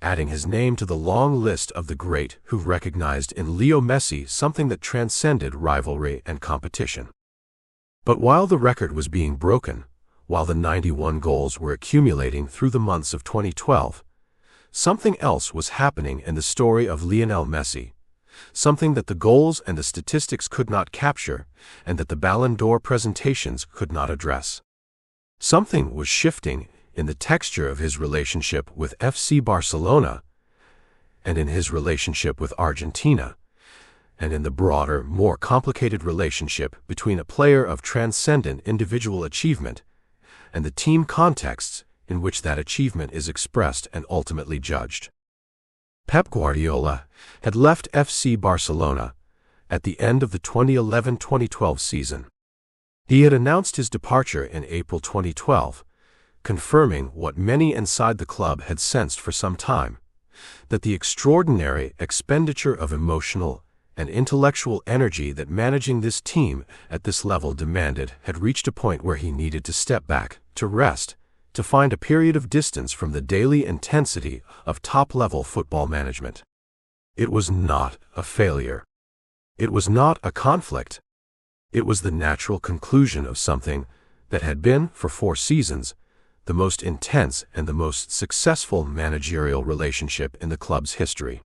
adding his name to the long list of the great who recognized in Leo Messi something that transcended rivalry and competition. But while the record was being broken, while the 91 goals were accumulating through the months of 2012, something else was happening in the story of Lionel Messi, something that the goals and the statistics could not capture and that the Ballon d'Or presentations could not address. Something was shifting in the texture of his relationship with FC Barcelona and in his relationship with Argentina, and in the broader, more complicated relationship between a player of transcendent individual achievement and the team contexts in which that achievement is expressed and ultimately judged. Pep Guardiola had left FC Barcelona at the end of the 2011-2012 season. He had announced his departure in April 2012, confirming what many inside the club had sensed for some time, that the extraordinary expenditure of emotional and intellectual energy that managing this team at this level demanded had reached a point where he needed to step back, to rest, to find a period of distance from the daily intensity of top-level football management. It was not a failure. It was not a conflict. It was the natural conclusion of something that had been, for 4 seasons, the most intense and the most successful managerial relationship in the club's history.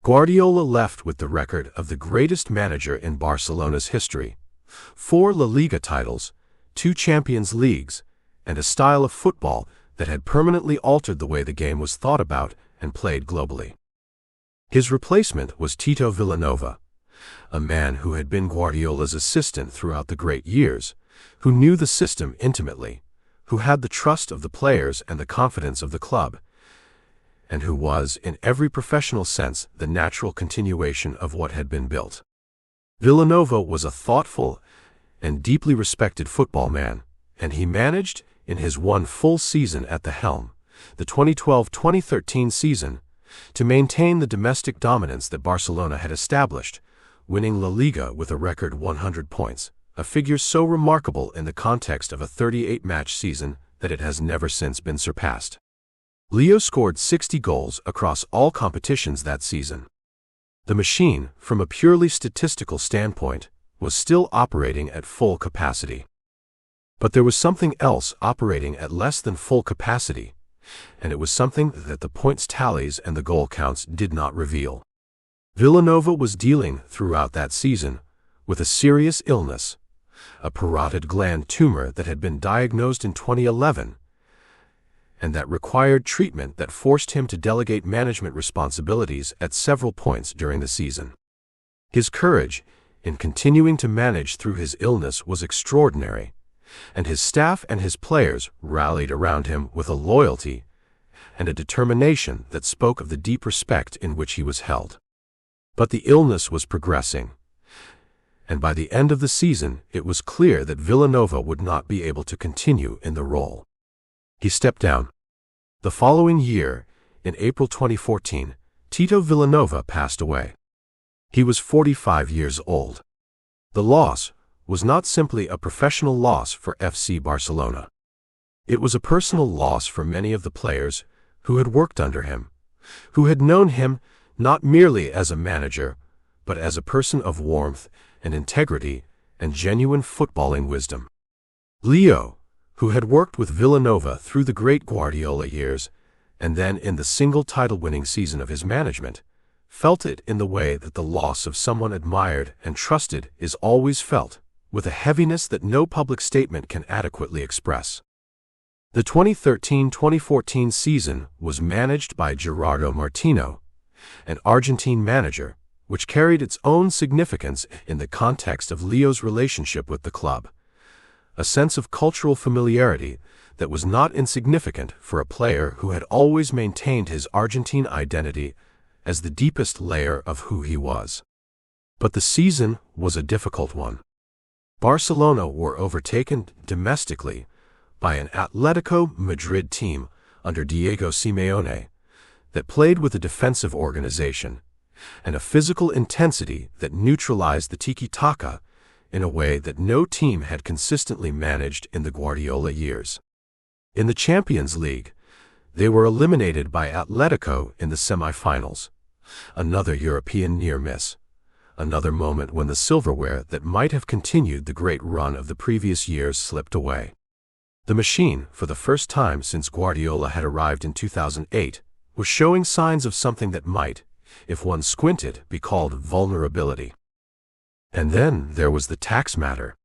Guardiola left with the record of the greatest manager in Barcelona's history: 4 La Liga titles, 2 Champions Leagues, and a style of football that had permanently altered the way the game was thought about and played globally. His replacement was Tito Vilanova, a man who had been Guardiola's assistant throughout the great years, who knew the system intimately, who had the trust of the players and the confidence of the club, and who was, in every professional sense, the natural continuation of what had been built. Vilanova was a thoughtful and deeply respected football man, and he managed, in his 1 full season at the helm, the 2012-2013 season, to maintain the domestic dominance that Barcelona had established, winning La Liga with a record 100 points, a figure so remarkable in the context of a 38-match season that it has never since been surpassed. Leo scored 60 goals across all competitions that season. The machine, from a purely statistical standpoint, was still operating at full capacity. But there was something else operating at less than full capacity, and it was something that the points tallies and the goal counts did not reveal. Vilanova was dealing, throughout that season, with a serious illness, a parotid gland tumor that had been diagnosed in 2011, and that required treatment that forced him to delegate management responsibilities at several points during the season. His courage in continuing to manage through his illness was extraordinary, and his staff and his players rallied around him with a loyalty and a determination that spoke of the deep respect in which he was held. But the illness was progressing, and by the end of the season it was clear that Vilanova would not be able to continue in the role. He stepped down. The following year, in April 2014, Tito Vilanova passed away. He was 45 years old. The loss was not simply a professional loss for FC Barcelona. It was a personal loss for many of the players who had worked under him, who had known him not merely as a manager, but as a person of warmth and integrity and genuine footballing wisdom. Leo, who had worked with Villanova through the great Guardiola years, and then in the single title-winning season of his management, felt it in the way that the loss of someone admired and trusted is always felt, with a heaviness that no public statement can adequately express. The 2013-2014 season was managed by Gerardo Martino, an Argentine manager, which carried its own significance in the context of Leo's relationship with the club, a sense of cultural familiarity that was not insignificant for a player who had always maintained his Argentine identity as the deepest layer of who he was. But the season was a difficult one. Barcelona were overtaken domestically by an Atletico Madrid team under Diego Simeone that played with a defensive organization and a physical intensity that neutralized the tiki-taka in a way that no team had consistently managed in the Guardiola years. In the Champions League, they were eliminated by Atletico in the semi-finals, another European near-miss, another moment when the silverware that might have continued the great run of the previous years slipped away. The machine, for the first time since Guardiola had arrived in 2008, was showing signs of something that might, if one squinted, be called vulnerability. And then there was the tax matter.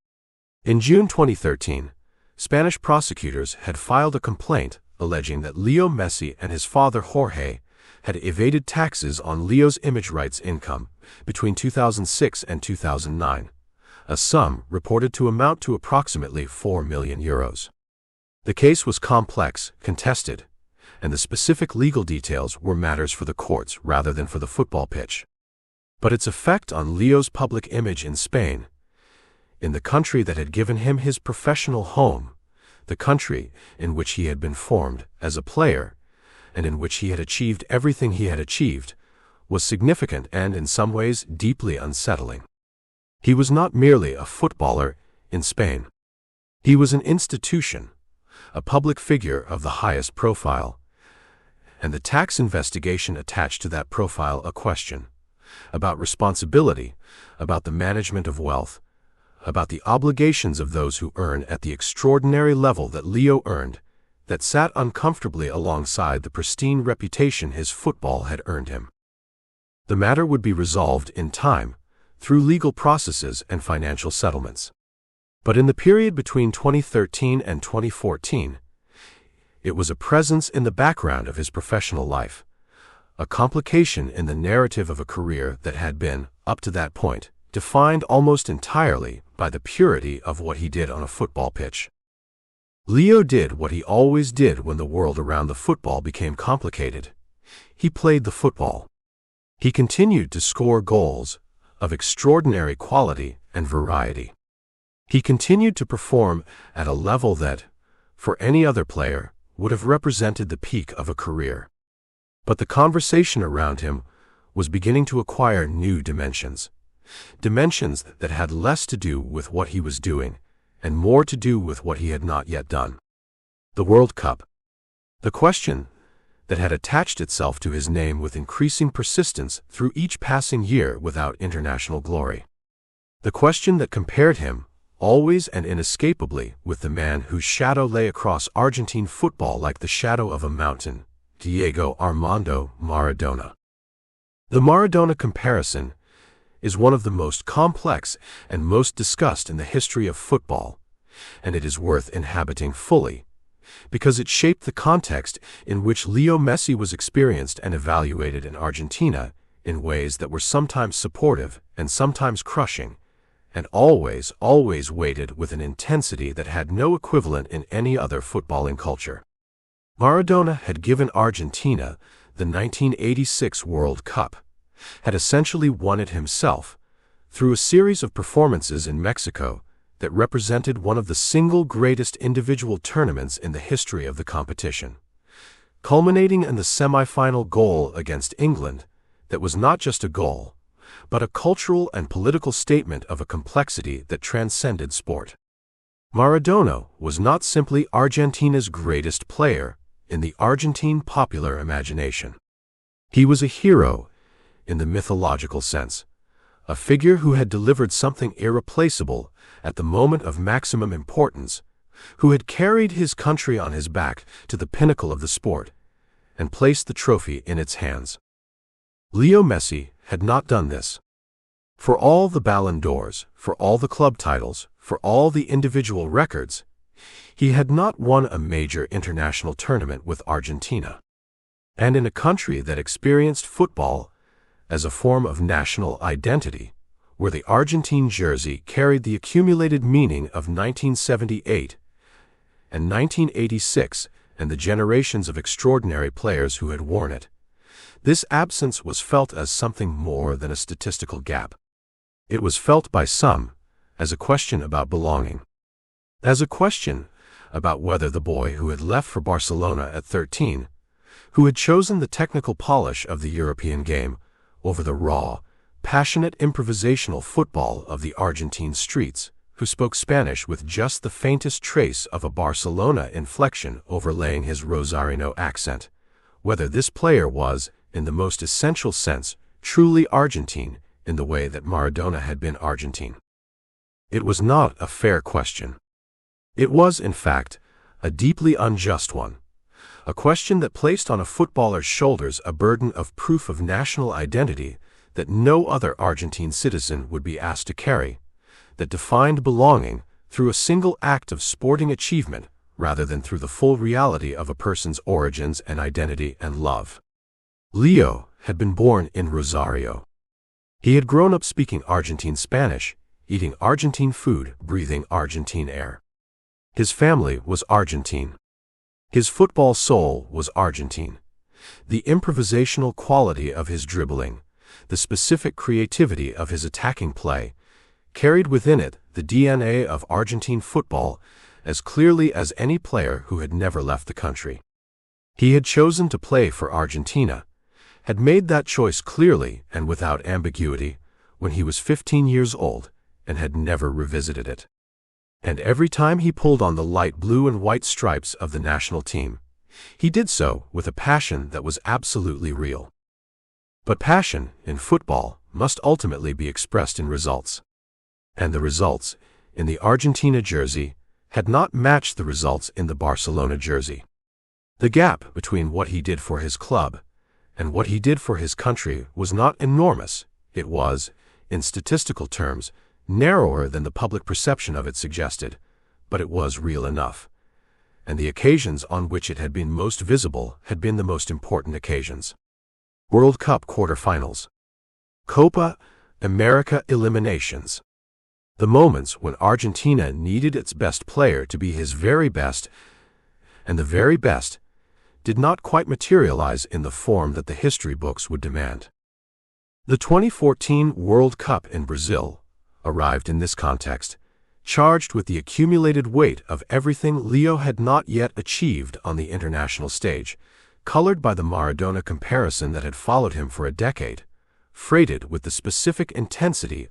In June 2013, Spanish prosecutors had filed a complaint alleging that Leo Messi and his father Jorge had evaded taxes on Leo's image rights income between 2006 and 2009, a sum reported to amount to approximately €4 million. The case was complex, contested, and the specific legal details were matters for the courts rather than for the football pitch. But its effect on Leo's public image in Spain, in the country that had given him his professional home, the country in which he had been formed as a player, and in which he had achieved everything he had achieved, was significant and in some ways deeply unsettling. He was not merely a footballer in Spain. He was an institution, a public figure of the highest profile, and the tax investigation attached to that profile a question about responsibility, about the management of wealth, about the obligations of those who earn at the extraordinary level that Leo earned, that sat uncomfortably alongside the pristine reputation his football had earned him. The matter would be resolved in time, through legal processes and financial settlements. But in the period between 2013 and 2014, it was a presence in the background of his professional life, a complication in the narrative of a career that had been, up to that point, defined almost entirely by the purity of what he did on a football pitch. Leo did what he always did when the world around the football became complicated. He played the football. He continued to score goals of extraordinary quality and variety. He continued to perform at a level that, for any other player, would have represented the peak of a career. But the conversation around him was beginning to acquire new dimensions, dimensions that had less to do with what he was doing and more to do with what he had not yet done. The World Cup. The question that had attached itself to his name with increasing persistence through each passing year without international glory. The question that compared him, always and inescapably, with the man whose shadow lay across Argentine football like the shadow of a mountain, Diego Armando Maradona. The Maradona comparison is one of the most complex and most discussed in the history of football, and it is worth inhabiting fully, because it shaped the context in which Leo Messi was experienced and evaluated in Argentina in ways that were sometimes supportive and sometimes crushing, and always weighted with an intensity that had no equivalent in any other footballing culture. Maradona had given Argentina the 1986 World Cup, had essentially won it himself, through a series of performances in Mexico that represented one of the single greatest individual tournaments in the history of the competition, culminating in the semi-final goal against England that was not just a goal, but a cultural and political statement of a complexity that transcended sport. Maradona was not simply Argentina's greatest player in the Argentine popular imagination. He was a hero in the mythological sense, a figure who had delivered something irreplaceable at the moment of maximum importance, who had carried his country on his back to the pinnacle of the sport and placed the trophy in its hands. Leo Messi had not done this. For all the Ballon d'Ors, for all the club titles, for all the individual records, he had not won a major international tournament with Argentina. And in a country that experienced football as a form of national identity, where the Argentine jersey carried the accumulated meaning of 1978 and 1986 and the generations of extraordinary players who had worn it, this absence was felt as something more than a statistical gap. It was felt by some as a question about belonging, as a question about whether the boy who had left for Barcelona at 13, who had chosen the technical polish of the European game over the raw, passionate improvisational football of the Argentine streets, who spoke Spanish with just the faintest trace of a Barcelona inflection overlaying his Rosario accent, whether this player was, in the most essential sense, truly Argentine in the way that Maradona had been Argentine. It was not a fair question. It was, in fact, a deeply unjust one, a question that placed on a footballer's shoulders a burden of proof of national identity that no other Argentine citizen would be asked to carry, that defined belonging through a single act of sporting achievement rather than through the full reality of a person's origins and identity and love. Leo had been born in Rosario. He had grown up speaking Argentine Spanish, eating Argentine food, breathing Argentine air. His family was Argentine. His football soul was Argentine. The improvisational quality of his dribbling, the specific creativity of his attacking play, carried within it the DNA of Argentine football as clearly as any player who had never left the country. He had chosen to play for Argentina, had made that choice clearly and without ambiguity when he was 15 years old, and had never revisited it. And every time he pulled on the light blue and white stripes of the national team, he did so with a passion that was absolutely real. But passion, in football, must ultimately be expressed in results. And the results, in the Argentina jersey, had not matched the results in the Barcelona jersey. The gap between what he did for his club and what he did for his country was not enormous. It was, in statistical terms, narrower than the public perception of it suggested, but it was real enough. And the occasions on which it had been most visible had been the most important occasions. World Cup quarterfinals, Copa America eliminations. The moments when Argentina needed its best player to be his very best, and the very best did not quite materialize in the form that the history books would demand. The 2014 World Cup in Brazil arrived in this context, charged with the accumulated weight of everything Leo had not yet achieved on the international stage, colored by the Maradona comparison that had followed him for a decade, freighted with the specific intensity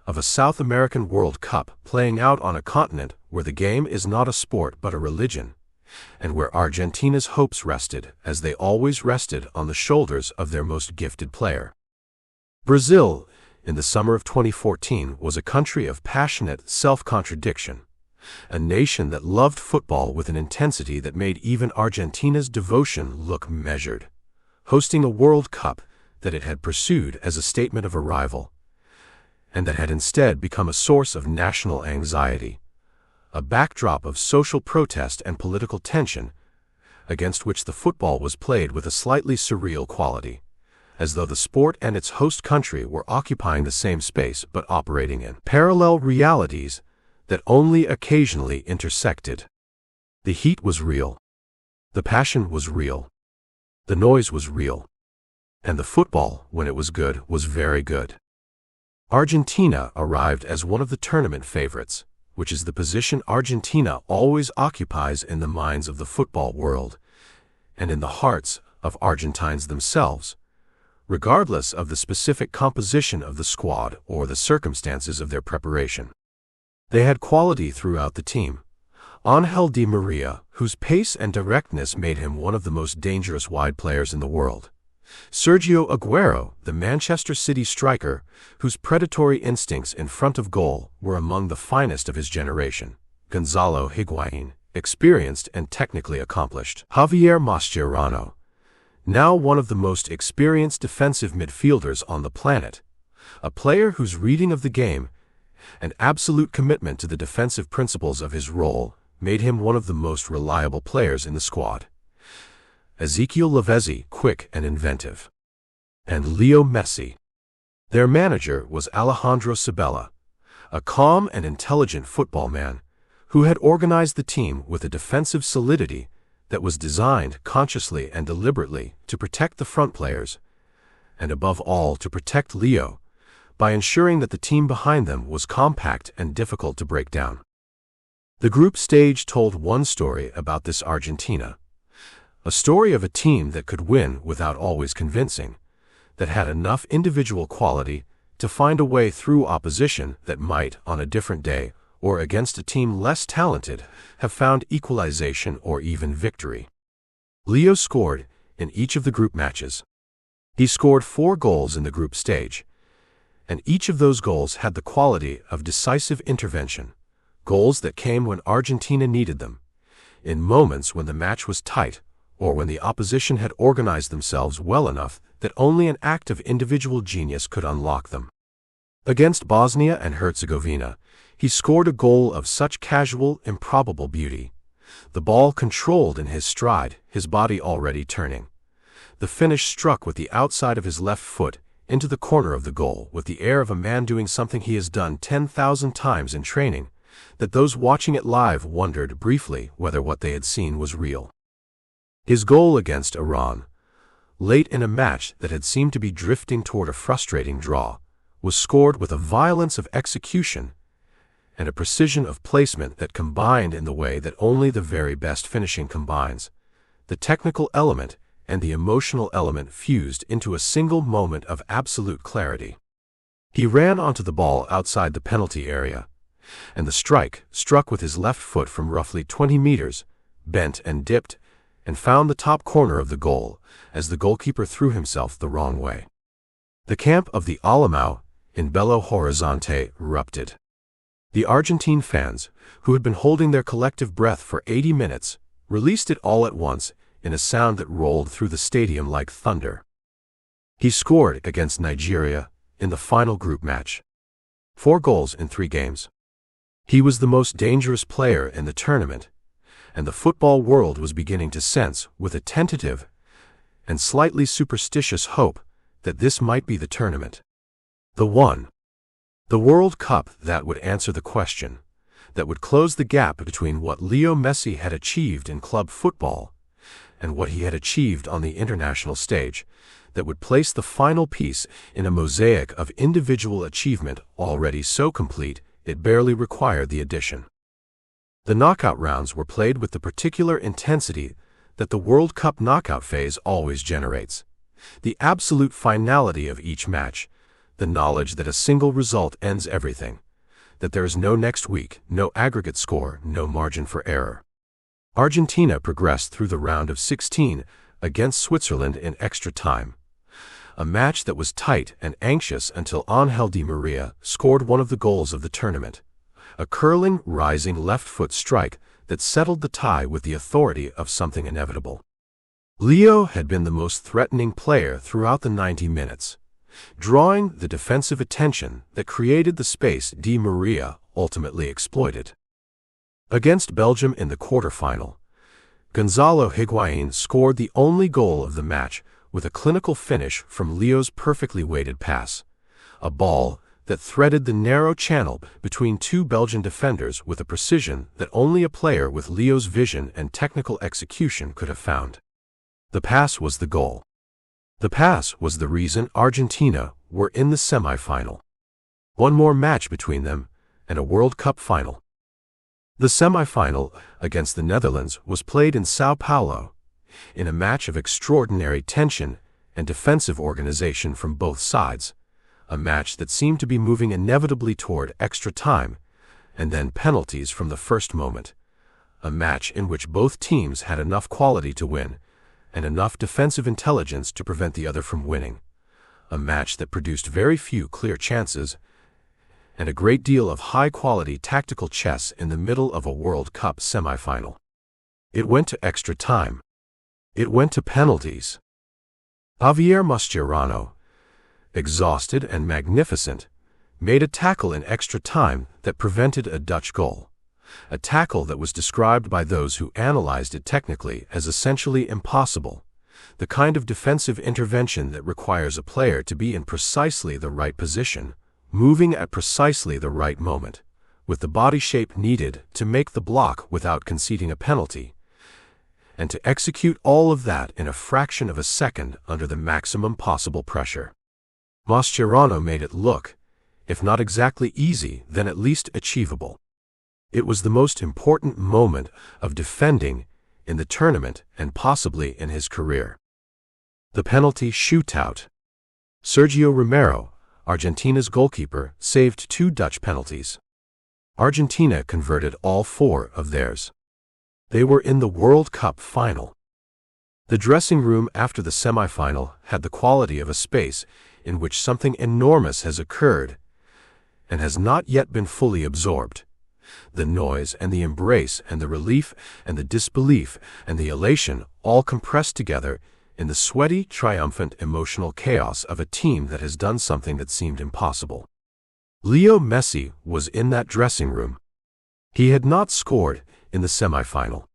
of a South American World Cup playing out on a continent where the game is not a sport but a religion, and where Argentina's hopes rested, as they always rested, on the shoulders of their most gifted player. Brazil, in the summer of 2014, was a country of passionate self-contradiction, a nation that loved football with an intensity that made even Argentina's devotion look measured, hosting a World Cup that it had pursued as a statement of arrival, and that had instead become a source of national anxiety, a backdrop of social protest and political tension, against which the football was played with a slightly surreal quality, as though the sport and its host country were occupying the same space but operating in parallel realities that only occasionally intersected. The heat was real. The passion was real. The noise was real. And the football, when it was good, was very good. Argentina arrived as one of the tournament favorites, which is the position Argentina always occupies in the minds of the football world, and in the hearts of Argentines themselves, regardless of the specific composition of the squad or the circumstances of their preparation. They had quality throughout the team. Angel Di Maria, whose pace and directness made him one of the most dangerous wide players in the world, Sergio Aguero, the Manchester City striker, whose predatory instincts in front of goal were among the finest of his generation. Gonzalo Higuain, experienced and technically accomplished. Javier Mascherano, now one of the most experienced defensive midfielders on the planet, a player whose reading of the game and absolute commitment to the defensive principles of his role made him one of the most reliable players in the squad. Ezequiel Lavezzi, quick and inventive. And Leo Messi. Their manager was Alejandro Sabella, a calm and intelligent football man who had organized the team with a defensive solidity that was designed consciously and deliberately to protect the front players, and above all to protect Leo, by ensuring that the team behind them was compact and difficult to break down. The group stage told one story about this Argentina, a story of a team that could win without always convincing, that had enough individual quality to find a way through opposition that might, on a different day, or against a team less talented, have found equalization or even victory. Leo scored in each of the group matches. He scored 4 goals in the group stage, and each of those goals had the quality of decisive intervention, goals that came when Argentina needed them, in moments when the match was tight or when the opposition had organized themselves well enough that only an act of individual genius could unlock them. Against Bosnia and Herzegovina, he scored a goal of such casual, improbable beauty. The ball controlled in his stride, his body already turning. The finish struck with the outside of his left foot into the corner of the goal with the air of a man doing something he has done 10,000 times in training, that those watching it live wondered briefly whether what they had seen was real. His goal against Iran, late in a match that had seemed to be drifting toward a frustrating draw, was scored with a violence of execution and a precision of placement that combined in the way that only the very best finishing combines, the technical element and the emotional element fused into a single moment of absolute clarity. He ran onto the ball outside the penalty area, and the strike struck with his left foot from roughly 20 meters, bent and dipped, and found the top corner of the goal as the goalkeeper threw himself the wrong way. The camp of the Alemão in Belo Horizonte erupted. The Argentine fans, who had been holding their collective breath for 80 minutes, released it all at once in a sound that rolled through the stadium like thunder. He scored against Nigeria in the final group match. 4 goals in 3 games. He was the most dangerous player in the tournament, and the football world was beginning to sense, with a tentative and slightly superstitious hope, that this might be the tournament. The World Cup that would answer the question, that would close the gap between what Leo Messi had achieved in club football and what he had achieved on the international stage, that would place the final piece in a mosaic of individual achievement already so complete it barely required the addition. The knockout rounds were played with the particular intensity that the World Cup knockout phase always generates. The absolute finality of each match, the knowledge that a single result ends everything, that there is no next week, no aggregate score, no margin for error. Argentina progressed through the round of 16 against Switzerland in extra time, a match that was tight and anxious until Angel Di Maria scored one of the goals of the tournament, a curling, rising left-foot strike that settled the tie with the authority of something inevitable. Leo had been the most threatening player throughout the 90 minutes, drawing the defensive attention that created the space Di Maria ultimately exploited. Against Belgium in the quarterfinal, Gonzalo Higuain scored the only goal of the match with a clinical finish from Leo's perfectly weighted pass, a ball that threaded the narrow channel between 2 Belgian defenders with a precision that only a player with Leo's vision and technical execution could have found. The pass was the goal. The pass was the reason Argentina were in the semi-final. One more match between them and a World Cup final. The semi-final against the Netherlands was played in São Paulo, in a match of extraordinary tension and defensive organization from both sides, a match that seemed to be moving inevitably toward extra time and then penalties from the first moment, a match in which both teams had enough quality to win and enough defensive intelligence to prevent the other from winning. A match that produced very few clear chances, and a great deal of high-quality tactical chess in the middle of a World Cup semifinal. It went to extra time. It went to penalties. Javier Mascherano, exhausted and magnificent, made a tackle in extra time that prevented a Dutch goal. A tackle that was described by those who analyzed it technically as essentially impossible, the kind of defensive intervention that requires a player to be in precisely the right position, moving at precisely the right moment, with the body shape needed to make the block without conceding a penalty, and to execute all of that in a fraction of a second under the maximum possible pressure. Mascherano made it look, if not exactly easy, then at least achievable. It was the most important moment of defending in the tournament and possibly in his career. The penalty shootout. Sergio Romero, Argentina's goalkeeper, saved 2 Dutch penalties. Argentina converted all 4 of theirs. They were in the World Cup final. The dressing room after the semifinal had the quality of a space in which something enormous has occurred and has not yet been fully absorbed. The noise and the embrace and the relief and the disbelief and the elation all compressed together in the sweaty, triumphant, emotional chaos of a team that has done something that seemed impossible. Leo Messi was in that dressing room. He had not scored in the semifinal.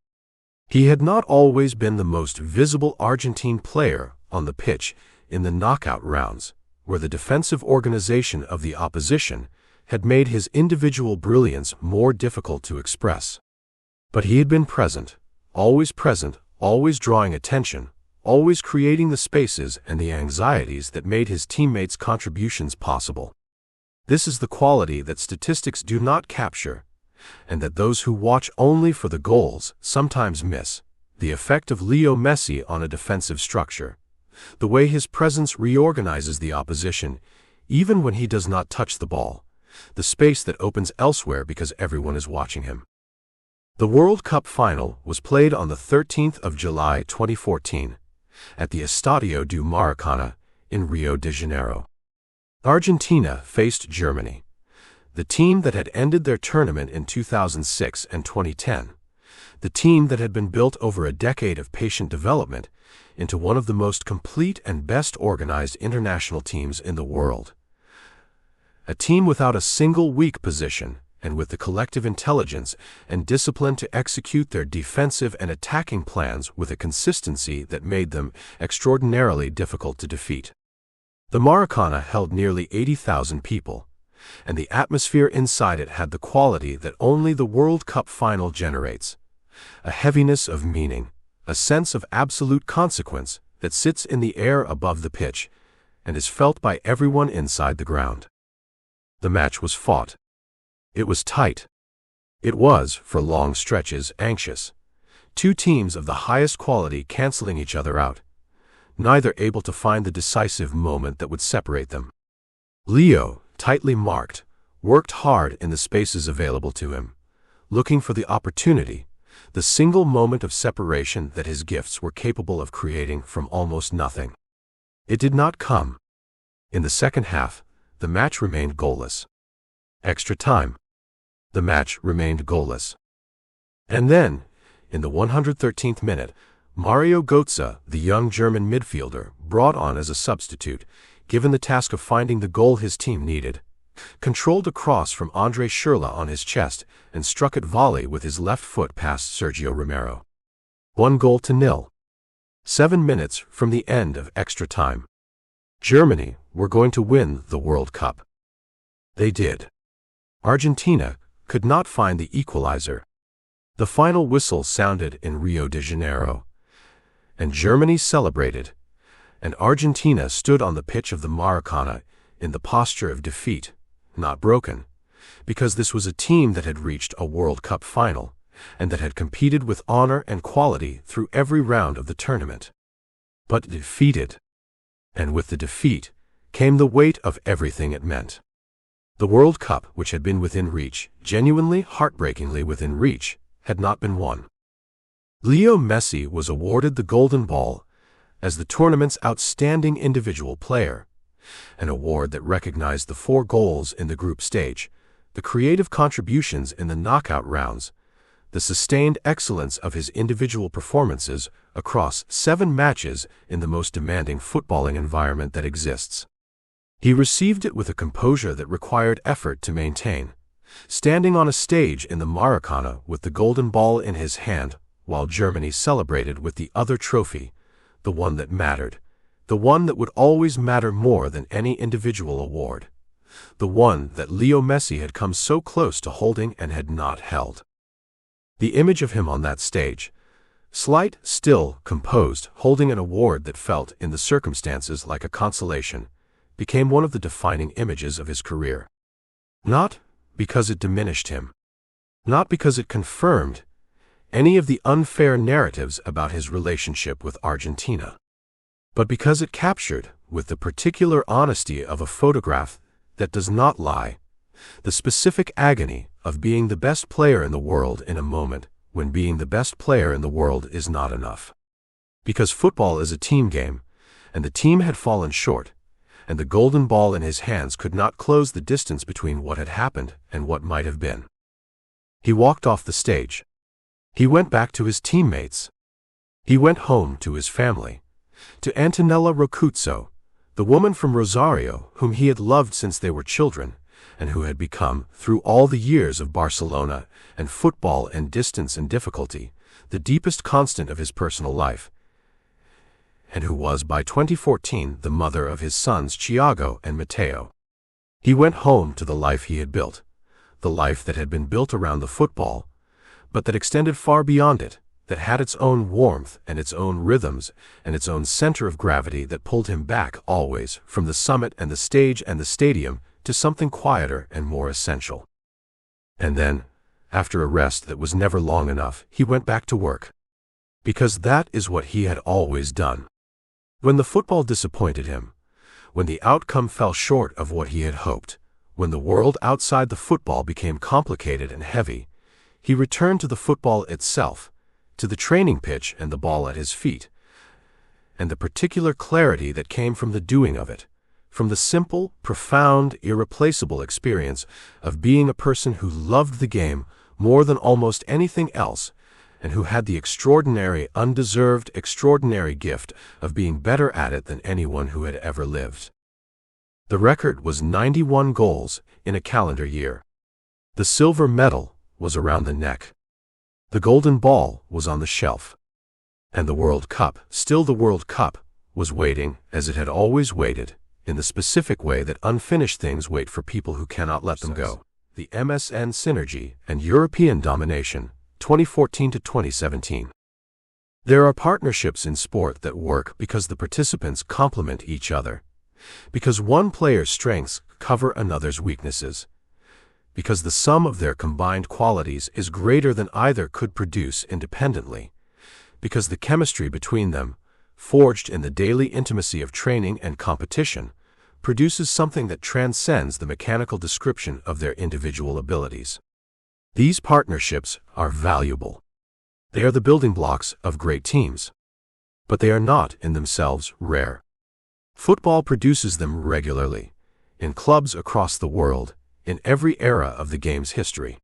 He had not always been the most visible Argentine player on the pitch in the knockout rounds, where the defensive organization of the opposition had made his individual brilliance more difficult to express. But he had been present, always drawing attention, always creating the spaces and the anxieties that made his teammates' contributions possible. This is the quality that statistics do not capture, and that those who watch only for the goals sometimes miss: the effect of Leo Messi on a defensive structure, the way his presence reorganizes the opposition, even when he does not touch the ball, the space that opens elsewhere because everyone is watching him. The World Cup final was played on the 13th of July 2014 at the Estadio do Maracanã in Rio de Janeiro. Argentina faced Germany, the team that had ended their tournament in 2006 and 2010, the team that had been built over a decade of patient development into one of the most complete and best organized international teams in the world. A team without a single weak position, and with the collective intelligence and discipline to execute their defensive and attacking plans with a consistency that made them extraordinarily difficult to defeat. The Maracanã held nearly 80,000 people, and the atmosphere inside it had the quality that only the World Cup final generates: a heaviness of meaning, a sense of absolute consequence that sits in the air above the pitch and is felt by everyone inside the ground. The match was fought. It was tight. It was, for long stretches, anxious. 2 teams of the highest quality canceling each other out, neither able to find the decisive moment that would separate them. Leo, tightly marked, worked hard in the spaces available to him, looking for the opportunity, the single moment of separation that his gifts were capable of creating from almost nothing. It did not come. In the second half, the match remained goalless. Extra time. The match remained goalless. And then, in the 113th minute, Mario Götze, the young German midfielder, brought on as a substitute, given the task of finding the goal his team needed, controlled a cross from Andre Schürrle on his chest and struck it volley with his left foot past Sergio Romero. 1-0. 7 minutes from the end of extra time. Germany were going to win the World Cup. They did. Argentina could not find the equalizer. The final whistle sounded in Rio de Janeiro, and Germany celebrated, and Argentina stood on the pitch of the Maracanã in the posture of defeat, not broken, because this was a team that had reached a World Cup final, and that had competed with honor and quality through every round of the tournament. But defeated. And with the defeat came the weight of everything it meant. The World Cup, which had been within reach, genuinely, heartbreakingly within reach, had not been won. Leo Messi was awarded the Golden Ball as the tournament's outstanding individual player, an award that recognized the 4 goals in the group stage, the creative contributions in the knockout rounds, the sustained excellence of his individual performances across 7 matches in the most demanding footballing environment that exists. He received it with a composure that required effort to maintain, standing on a stage in the Maracana with the golden ball in his hand while Germany celebrated with the other trophy, the one that mattered, the one that would always matter more than any individual award, the one that Leo Messi had come so close to holding and had not held. The image of him on that stage, slight, still, composed, holding an award that felt, in the circumstances, like a consolation, became one of the defining images of his career. Not because it diminished him, not because it confirmed any of the unfair narratives about his relationship with Argentina, but because it captured, with the particular honesty of a photograph that does not lie, the specific agony of being the best player in the world in a moment when being the best player in the world is not enough. Because football is a team game, and the team had fallen short, and the golden ball in his hands could not close the distance between what had happened and what might have been. He walked off the stage. He went back to his teammates. He went home to his family, to Antonella Rocuzzo, the woman from Rosario whom he had loved since they were children, and who had become, through all the years of Barcelona and football and distance and difficulty, the deepest constant of his personal life, and who was by 2014 the mother of his sons Thiago and Matteo. He went home to the life he had built, the life that had been built around the football, but that extended far beyond it, that had its own warmth and its own rhythms and its own center of gravity that pulled him back always from the summit and the stage and the stadium to something quieter and more essential. And then, after a rest that was never long enough, he went back to work. Because that is what he had always done. When the football disappointed him, when the outcome fell short of what he had hoped, when the world outside the football became complicated and heavy, he returned to the football itself, to the training pitch and the ball at his feet, and the particular clarity that came from the doing of it, from the simple, profound, irreplaceable experience of being a person who loved the game more than almost anything else, and who had the extraordinary, undeserved, extraordinary gift of being better at it than anyone who had ever lived. The record was 91 goals in a calendar year. The silver medal was around the neck. The golden ball was on the shelf. And the World Cup, still the World Cup, was waiting, as it had always waited, in the specific way that unfinished things wait for people who cannot let them go. The MSN Synergy and European Domination, 2014 to 2017. There are partnerships in sport that work because the participants complement each other, because one player's strengths cover another's weaknesses, because the sum of their combined qualities is greater than either could produce independently, because the chemistry between them, forged in the daily intimacy of training and competition, produces something that transcends the mechanical description of their individual abilities. These partnerships are valuable. They are the building blocks of great teams. But they are not, in themselves, rare. Football produces them regularly, in clubs across the world, in every era of the game's history.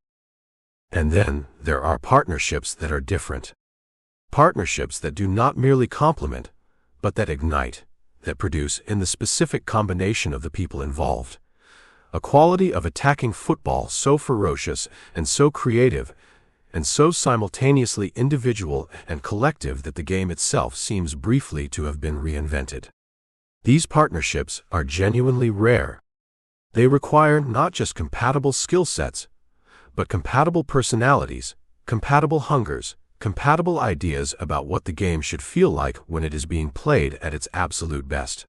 And then there are partnerships that are different. Partnerships that do not merely complement, but that ignite, that produce, in the specific combination of the people involved, a quality of attacking football so ferocious and so creative and so simultaneously individual and collective that the game itself seems briefly to have been reinvented. These partnerships are genuinely rare. They require not just compatible skill sets, but compatible personalities, compatible hungers, compatible ideas about what the game should feel like when it is being played at its absolute best.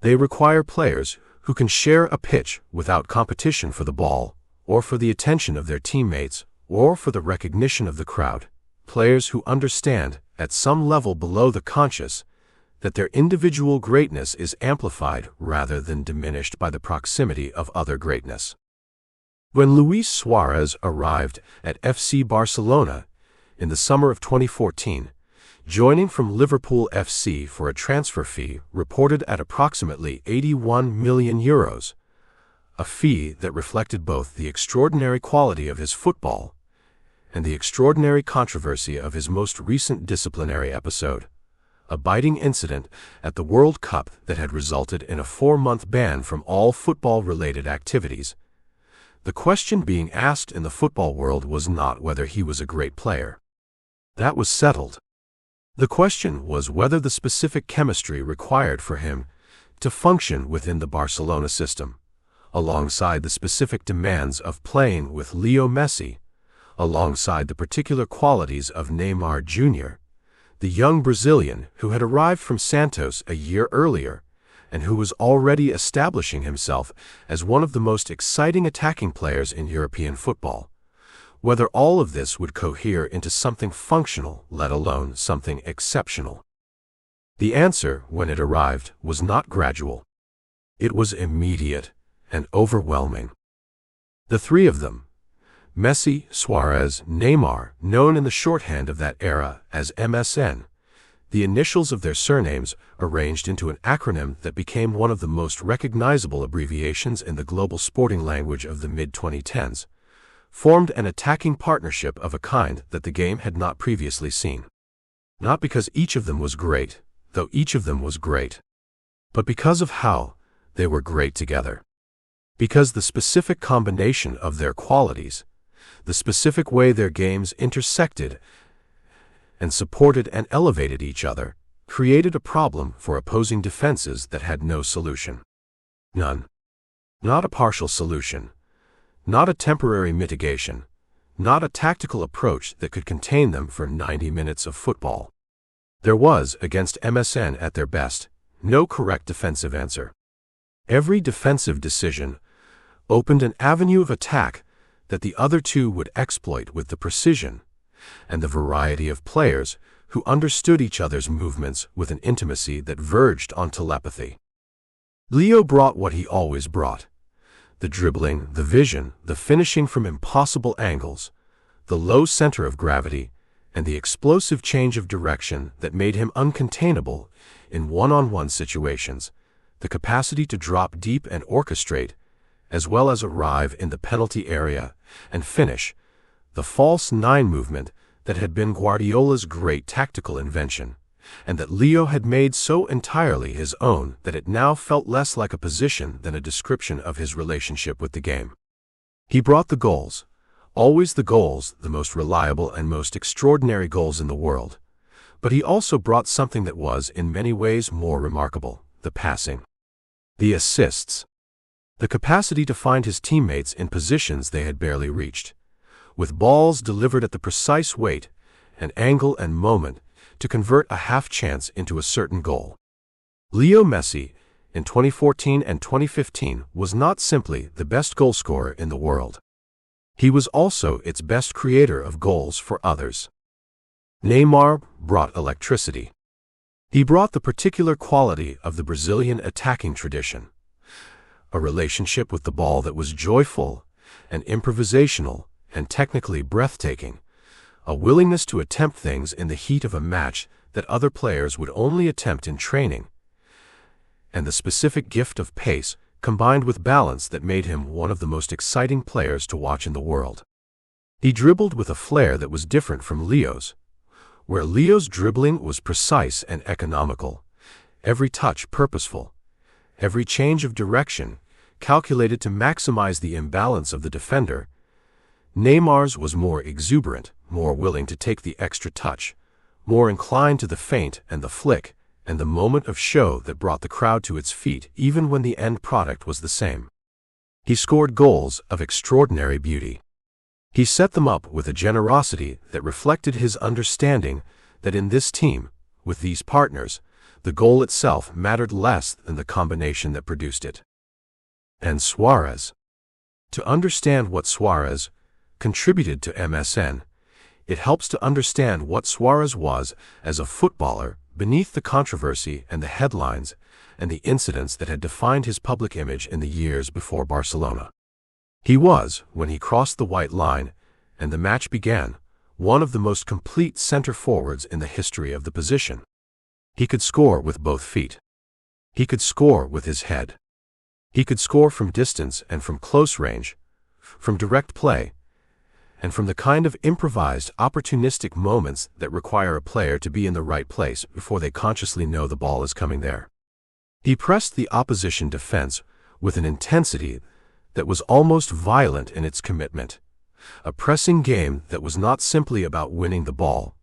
They require players who can share a pitch without competition for the ball, or for the attention of their teammates, or for the recognition of the crowd, players who understand, at some level below the conscious, that their individual greatness is amplified rather than diminished by the proximity of other greatness. When Luis Suarez arrived at FC Barcelona in the summer of 2014, joining from Liverpool FC for a transfer fee reported at approximately €81 million, a fee that reflected both the extraordinary quality of his football and the extraordinary controversy of his most recent disciplinary episode, a biting incident at the World Cup that had resulted in a 4-month ban from all football-related activities. The question being asked in the football world was not whether he was a great player. That was settled. The question was whether the specific chemistry required for him to function within the Barcelona system, alongside the specific demands of playing with Leo Messi, alongside the particular qualities of Neymar Jr., the young Brazilian who had arrived from Santos a year earlier and who was already establishing himself as one of the most exciting attacking players in European football. Whether all of this would cohere into something functional, let alone something exceptional. The answer, when it arrived, was not gradual. It was immediate and overwhelming. The three of them, Messi, Suarez, Neymar, known in the shorthand of that era as MSN, the initials of their surnames arranged into an acronym that became one of the most recognizable abbreviations in the global sporting language of the mid-2010s, formed an attacking partnership of a kind that the game had not previously seen. Not because each of them was great, though each of them was great, but because of how they were great together. Because the specific combination of their qualities, the specific way their games intersected and supported and elevated each other, created a problem for opposing defenses that had no solution. None. Not a partial solution. Not a temporary mitigation, not a tactical approach that could contain them for 90 minutes of football. There was, against MSN at their best, no correct defensive answer. Every defensive decision opened an avenue of attack that the other two would exploit with the precision and the variety of players who understood each other's movements with an intimacy that verged on telepathy. Leo brought what he always brought. The dribbling, the vision, the finishing from impossible angles, the low center of gravity, and the explosive change of direction that made him uncontainable in one-on-one situations, the capacity to drop deep and orchestrate, as well as arrive in the penalty area and finish, the false nine movement that had been Guardiola's great tactical invention, and that Leo had made so entirely his own that it now felt less like a position than a description of his relationship with the game. He brought the goals, always the goals, the most reliable and most extraordinary goals in the world, but he also brought something that was in many ways more remarkable, the passing. The assists. The capacity to find his teammates in positions they had barely reached, with balls delivered at the precise weight and angle and moment to convert a half-chance into a certain goal. Leo Messi, in 2014 and 2015, was not simply the best goalscorer in the world. He was also its best creator of goals for others. Neymar brought electricity. He brought the particular quality of the Brazilian attacking tradition, a relationship with the ball that was joyful and improvisational and technically breathtaking, a willingness to attempt things in the heat of a match that other players would only attempt in training, and the specific gift of pace combined with balance that made him one of the most exciting players to watch in the world. He dribbled with a flair that was different from Leo's, where Leo's dribbling was precise and economical, every touch purposeful, every change of direction calculated to maximize the imbalance of the defender. Neymar's was more exuberant, more willing to take the extra touch, more inclined to the feint and the flick, and the moment of show that brought the crowd to its feet even when the end product was the same. He scored goals of extraordinary beauty. He set them up with a generosity that reflected his understanding that in this team, with these partners, the goal itself mattered less than the combination that produced it. And Suarez. To understand what Suarez contributed to MSN, it helps to understand what Suarez was as a footballer beneath the controversy and the headlines and the incidents that had defined his public image in the years before Barcelona. He was, when he crossed the white line and the match began, one of the most complete center forwards in the history of the position. He could score with both feet. He could score with his head. He could score from distance and from close range, from direct play, and from the kind of improvised, opportunistic moments that require a player to be in the right place before they consciously know the ball is coming there. He pressed the opposition defense with an intensity that was almost violent in its commitment, a pressing game that was not simply about winning the ball,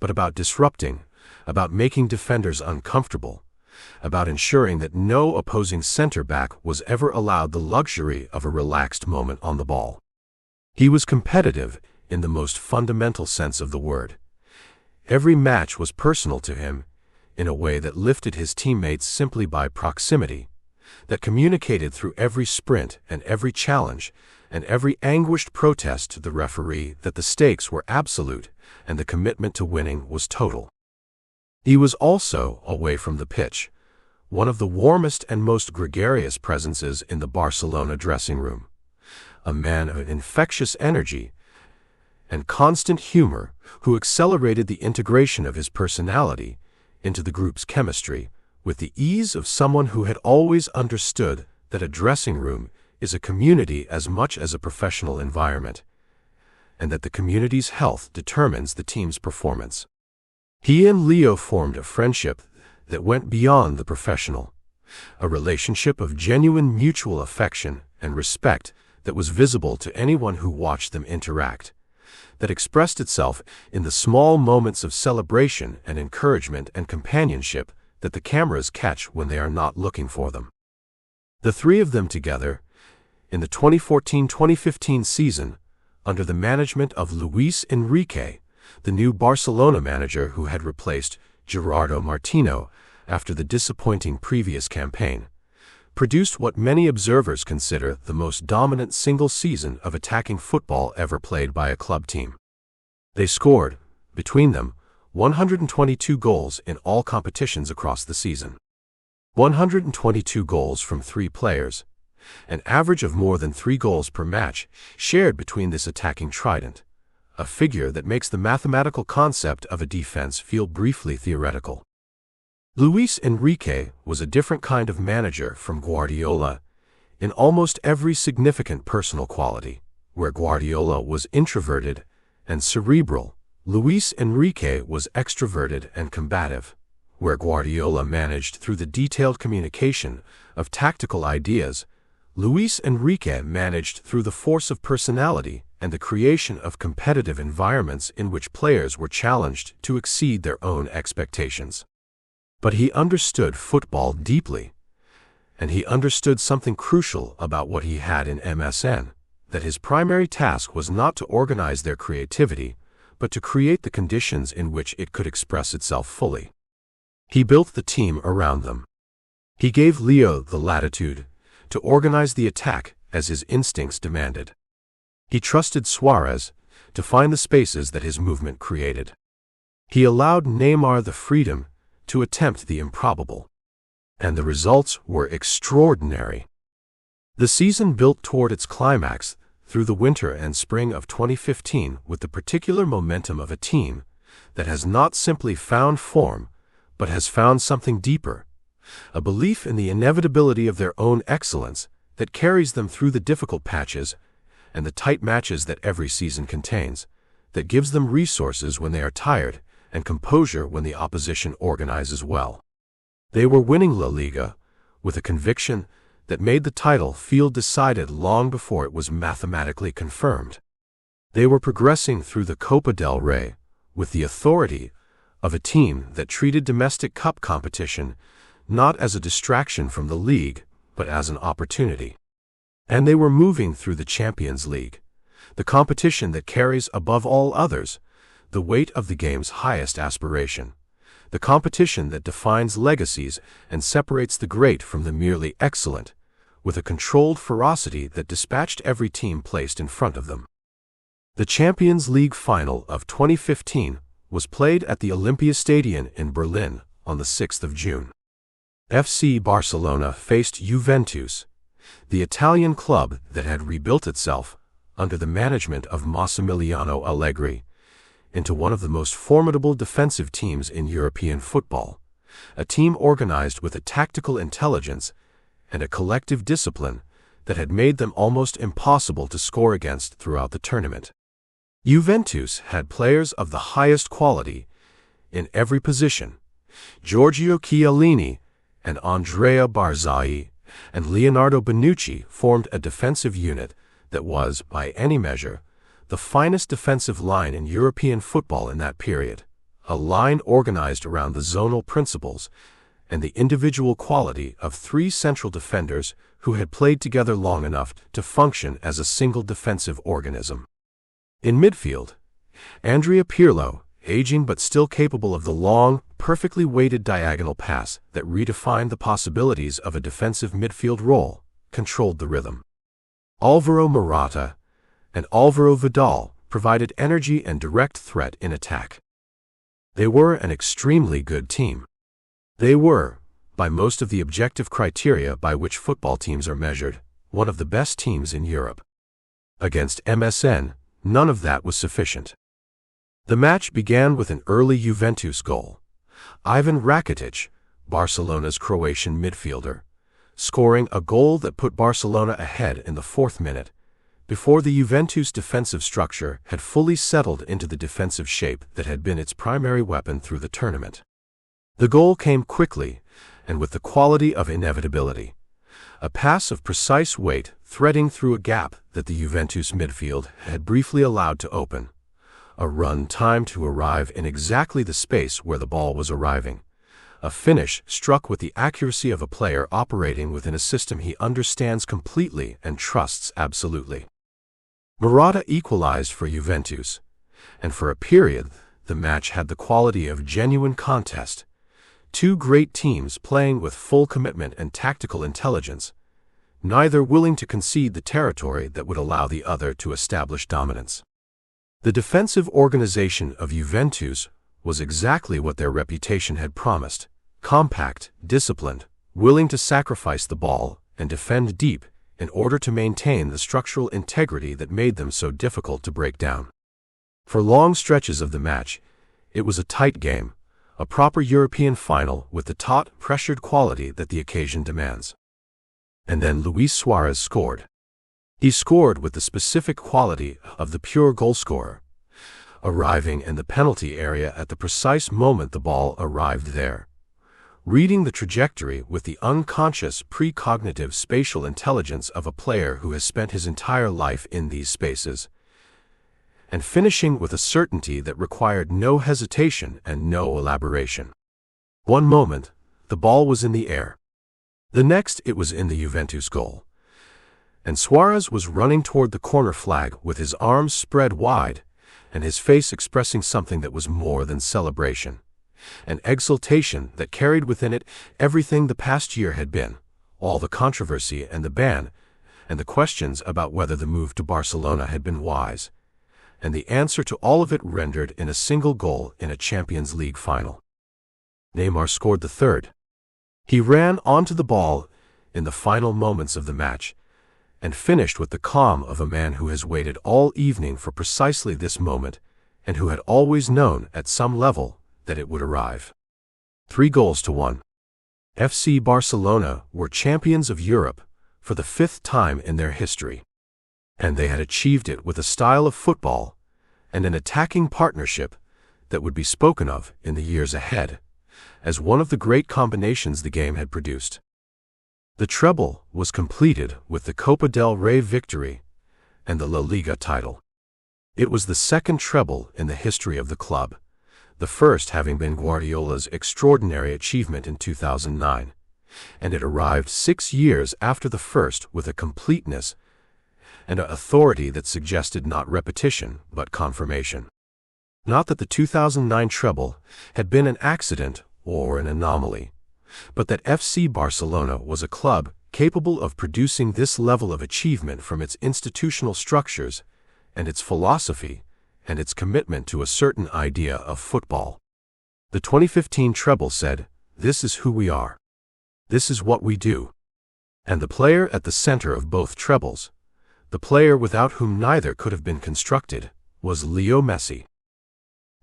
but about disrupting, about making defenders uncomfortable, about ensuring that no opposing center-back was ever allowed the luxury of a relaxed moment on the ball. He was competitive in the most fundamental sense of the word. Every match was personal to him in a way that lifted his teammates simply by proximity, that communicated through every sprint and every challenge and every anguished protest to the referee that the stakes were absolute and the commitment to winning was total. He was also, away from the pitch, one of the warmest and most gregarious presences in the Barcelona dressing room, a man of infectious energy and constant humor who accelerated the integration of his personality into the group's chemistry with the ease of someone who had always understood that a dressing room is a community as much as a professional environment, and that the community's health determines the team's performance. He and Leo formed a friendship that went beyond the professional, a relationship of genuine mutual affection and respect that was visible to anyone who watched them interact, that expressed itself in the small moments of celebration and encouragement and companionship that the cameras catch when they are not looking for them. The three of them together, in the 2014-2015 season, under the management of Luis Enrique, the new Barcelona manager who had replaced Gerardo Martino after the disappointing previous campaign, produced what many observers consider the most dominant single season of attacking football ever played by a club team. They scored, between them, 122 goals in all competitions across the season. 122 goals from 3 players, an average of more than 3 goals per match shared between this attacking trident, a figure that makes the mathematical concept of a defense feel briefly theoretical. Luis Enrique was a different kind of manager from Guardiola in almost every significant personal quality. Where Guardiola was introverted and cerebral, Luis Enrique was extroverted and combative. Where Guardiola managed through the detailed communication of tactical ideas, Luis Enrique managed through the force of personality and the creation of competitive environments in which players were challenged to exceed their own expectations. But he understood football deeply, and he understood something crucial about what he had in MSN, that his primary task was not to organize their creativity, but to create the conditions in which it could express itself fully. He built the team around them. He gave Leo the latitude to organize the attack as his instincts demanded. He trusted Suarez to find the spaces that his movement created. He allowed Neymar the freedom to attempt the improbable, and the results were extraordinary. The season built toward its climax through the winter and spring of 2015 with the particular momentum of a team that has not simply found form, but has found something deeper, a belief in the inevitability of their own excellence that carries them through the difficult patches and the tight matches that every season contains, that gives them resources when they are tired and composure when the opposition organizes well. They were winning La Liga with a conviction that made the title feel decided long before it was mathematically confirmed. They were progressing through the Copa del Rey with the authority of a team that treated domestic cup competition not as a distraction from the league, but as an opportunity. And they were moving through the Champions League, the competition that carries above all others the weight of the game's highest aspiration, the competition that defines legacies and separates the great from the merely excellent, with a controlled ferocity that dispatched every team placed in front of them. The Champions League final of 2015 was played at the Olympiastadion in Berlin on the 6th of June. FC Barcelona faced Juventus, the Italian club that had rebuilt itself under the management of Massimiliano Allegri, into one of the most formidable defensive teams in European football, a team organized with a tactical intelligence and a collective discipline that had made them almost impossible to score against throughout the tournament. Juventus had players of the highest quality in every position. Giorgio Chiellini and Andrea Barzagli and Leonardo Bonucci formed a defensive unit that was, by any measure, the finest defensive line in European football in that period, a line organized around the zonal principles and the individual quality of three central defenders who had played together long enough to function as a single defensive organism. In midfield, Andrea Pirlo, aging but still capable of the long, perfectly weighted diagonal pass that redefined the possibilities of a defensive midfield role, controlled the rhythm. Alvaro Morata and Alvaro Vidal provided energy and direct threat in attack. They were an extremely good team. They were, by most of the objective criteria by which football teams are measured, one of the best teams in Europe. Against MSN, none of that was sufficient. The match began with an early Juventus goal. Ivan Rakitic, Barcelona's Croatian midfielder, scoring a goal that put Barcelona ahead in the 4th minute, before the Juventus defensive structure had fully settled into the defensive shape that had been its primary weapon through the tournament. The goal came quickly and with the quality of inevitability. A pass of precise weight threading through a gap that the Juventus midfield had briefly allowed to open. A run timed to arrive in exactly the space where the ball was arriving. A finish struck with the accuracy of a player operating within a system he understands completely and trusts absolutely. Morata equalized for Juventus, and for a period, the match had the quality of genuine contest. Two great teams playing with full commitment and tactical intelligence, neither willing to concede the territory that would allow the other to establish dominance. The defensive organization of Juventus was exactly what their reputation had promised: compact, disciplined, willing to sacrifice the ball and defend deep in order to maintain the structural integrity that made them so difficult to break down. For long stretches of the match, it was a tight game, a proper European final with the taut, pressured quality that the occasion demands. And then Luis Suarez scored. He scored with the specific quality of the pure goalscorer, arriving in the penalty area at the precise moment the ball arrived there, reading the trajectory with the unconscious precognitive spatial intelligence of a player who has spent his entire life in these spaces, and finishing with a certainty that required no hesitation and no elaboration. One moment, the ball was in the air. The next, it was in the Juventus goal. And Suarez was running toward the corner flag with his arms spread wide and his face expressing something that was more than celebration, an exultation that carried within it everything the past year had been, all the controversy and the ban, and the questions about whether the move to Barcelona had been wise, and the answer to all of it rendered in a single goal in a Champions League final. Neymar scored the third. He ran onto the ball in the final moments of the match, and finished with the calm of a man who has waited all evening for precisely this moment, and who had always known at some level that it would arrive. 3-1. FC Barcelona were champions of Europe for the 5th time in their history. And they had achieved it with a style of football and an attacking partnership that would be spoken of in the years ahead as one of the great combinations the game had produced. The treble was completed with the Copa del Rey victory and the La Liga title. It was the second treble in the history of the club, the first having been Guardiola's extraordinary achievement in 2009, and it arrived 6 years after the first with a completeness and an authority that suggested not repetition but confirmation. Not that the 2009 treble had been an accident or an anomaly, but that FC Barcelona was a club capable of producing this level of achievement from its institutional structures and its philosophy and its commitment to a certain idea of football. The 2015 treble said, "This is who we are. This is what we do." And the player at the center of both trebles, the player without whom neither could have been constructed, was Leo Messi.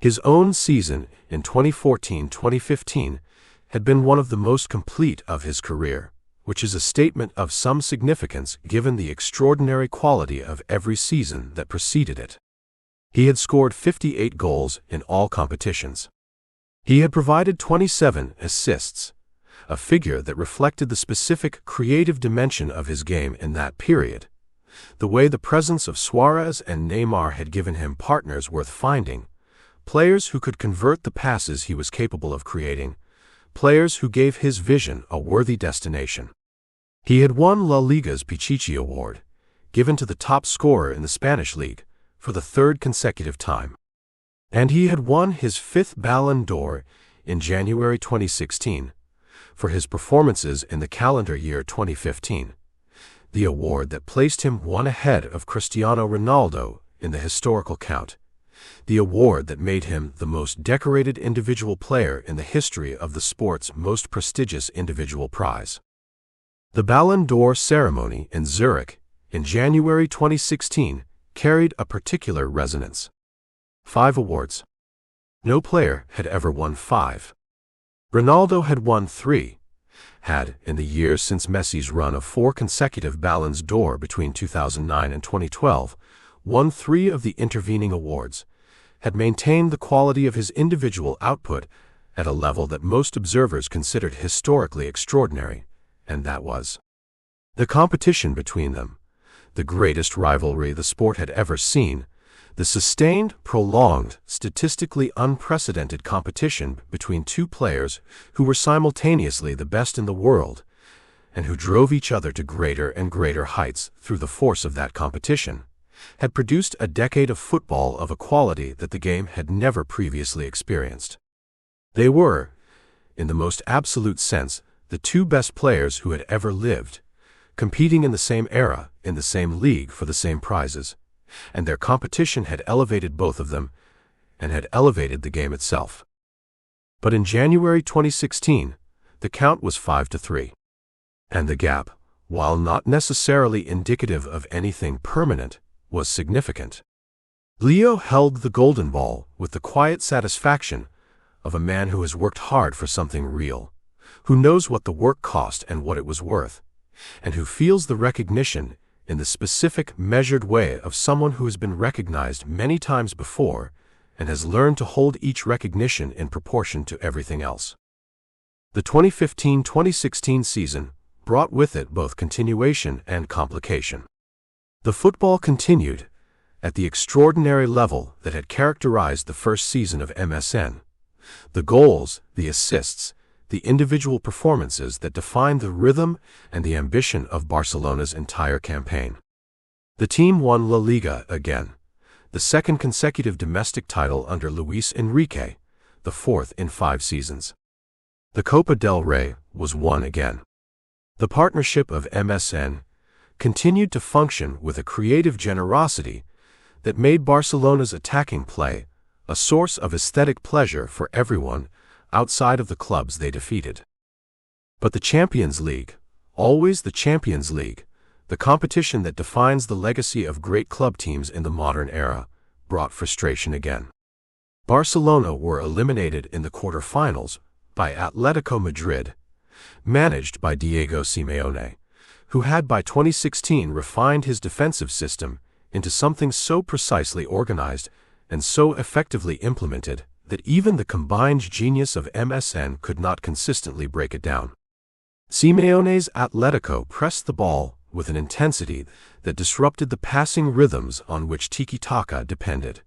His own season in 2014-2015 had been one of the most complete of his career, which is a statement of some significance given the extraordinary quality of every season that preceded it. He had scored 58 goals in all competitions. He had provided 27 assists, a figure that reflected the specific creative dimension of his game in that period, the way the presence of Suarez and Neymar had given him partners worth finding, players who could convert the passes he was capable of creating, players who gave his vision a worthy destination. He had won La Liga's Pichichi Award, given to the top scorer in the Spanish league, for the third consecutive time. And he had won his fifth Ballon d'Or in January 2016 for his performances in the calendar year 2015, the award that placed him one ahead of Cristiano Ronaldo in the historical count, the award that made him the most decorated individual player in the history of the sport's most prestigious individual prize. The Ballon d'Or ceremony in Zurich in January 2016 carried a particular resonance. 5 awards. No player had ever won 5. Ronaldo had won 3, had, in the years since Messi's run of 4 consecutive Ballons d'Or between 2009 and 2012, won 3 of the intervening awards, had maintained the quality of his individual output at a level that most observers considered historically extraordinary, and that was the competition between them, the greatest rivalry the sport had ever seen, the sustained, prolonged, statistically unprecedented competition between 2 players who were simultaneously the best in the world, and who drove each other to greater and greater heights through the force of that competition, had produced a decade of football of a quality that the game had never previously experienced. They were, in the most absolute sense, the 2 best players who had ever lived, competing in the same era, in the same league for the same prizes, and their competition had elevated both of them, and had elevated the game itself. But in January 2016, the count was 5-3. And the gap, while not necessarily indicative of anything permanent, was significant. Leo held the golden ball with the quiet satisfaction of a man who has worked hard for something real, who knows what the work cost and what it was worth, and who feels the recognition in the specific, measured way of someone who has been recognized many times before and has learned to hold each recognition in proportion to everything else. The 2015-2016 season brought with it both continuation and complication. The football continued at the extraordinary level that had characterized the first season of MSN. The goals, the assists, the individual performances that defined the rhythm and the ambition of Barcelona's entire campaign. The team won La Liga again, the second consecutive domestic title under Luis Enrique, the 4th in 5 seasons. The Copa del Rey was won again. The partnership of MSN continued to function with a creative generosity that made Barcelona's attacking play a source of aesthetic pleasure for everyone outside of the clubs they defeated. But the Champions League, always the Champions League, the competition that defines the legacy of great club teams in the modern era, brought frustration again. Barcelona were eliminated in the quarter-finals by Atletico Madrid, managed by Diego Simeone, who had by 2016 refined his defensive system into something so precisely organized and so effectively implemented that even the combined genius of MSN could not consistently break it down. Simeone's Atletico pressed the ball with an intensity that disrupted the passing rhythms on which tiki-taka depended,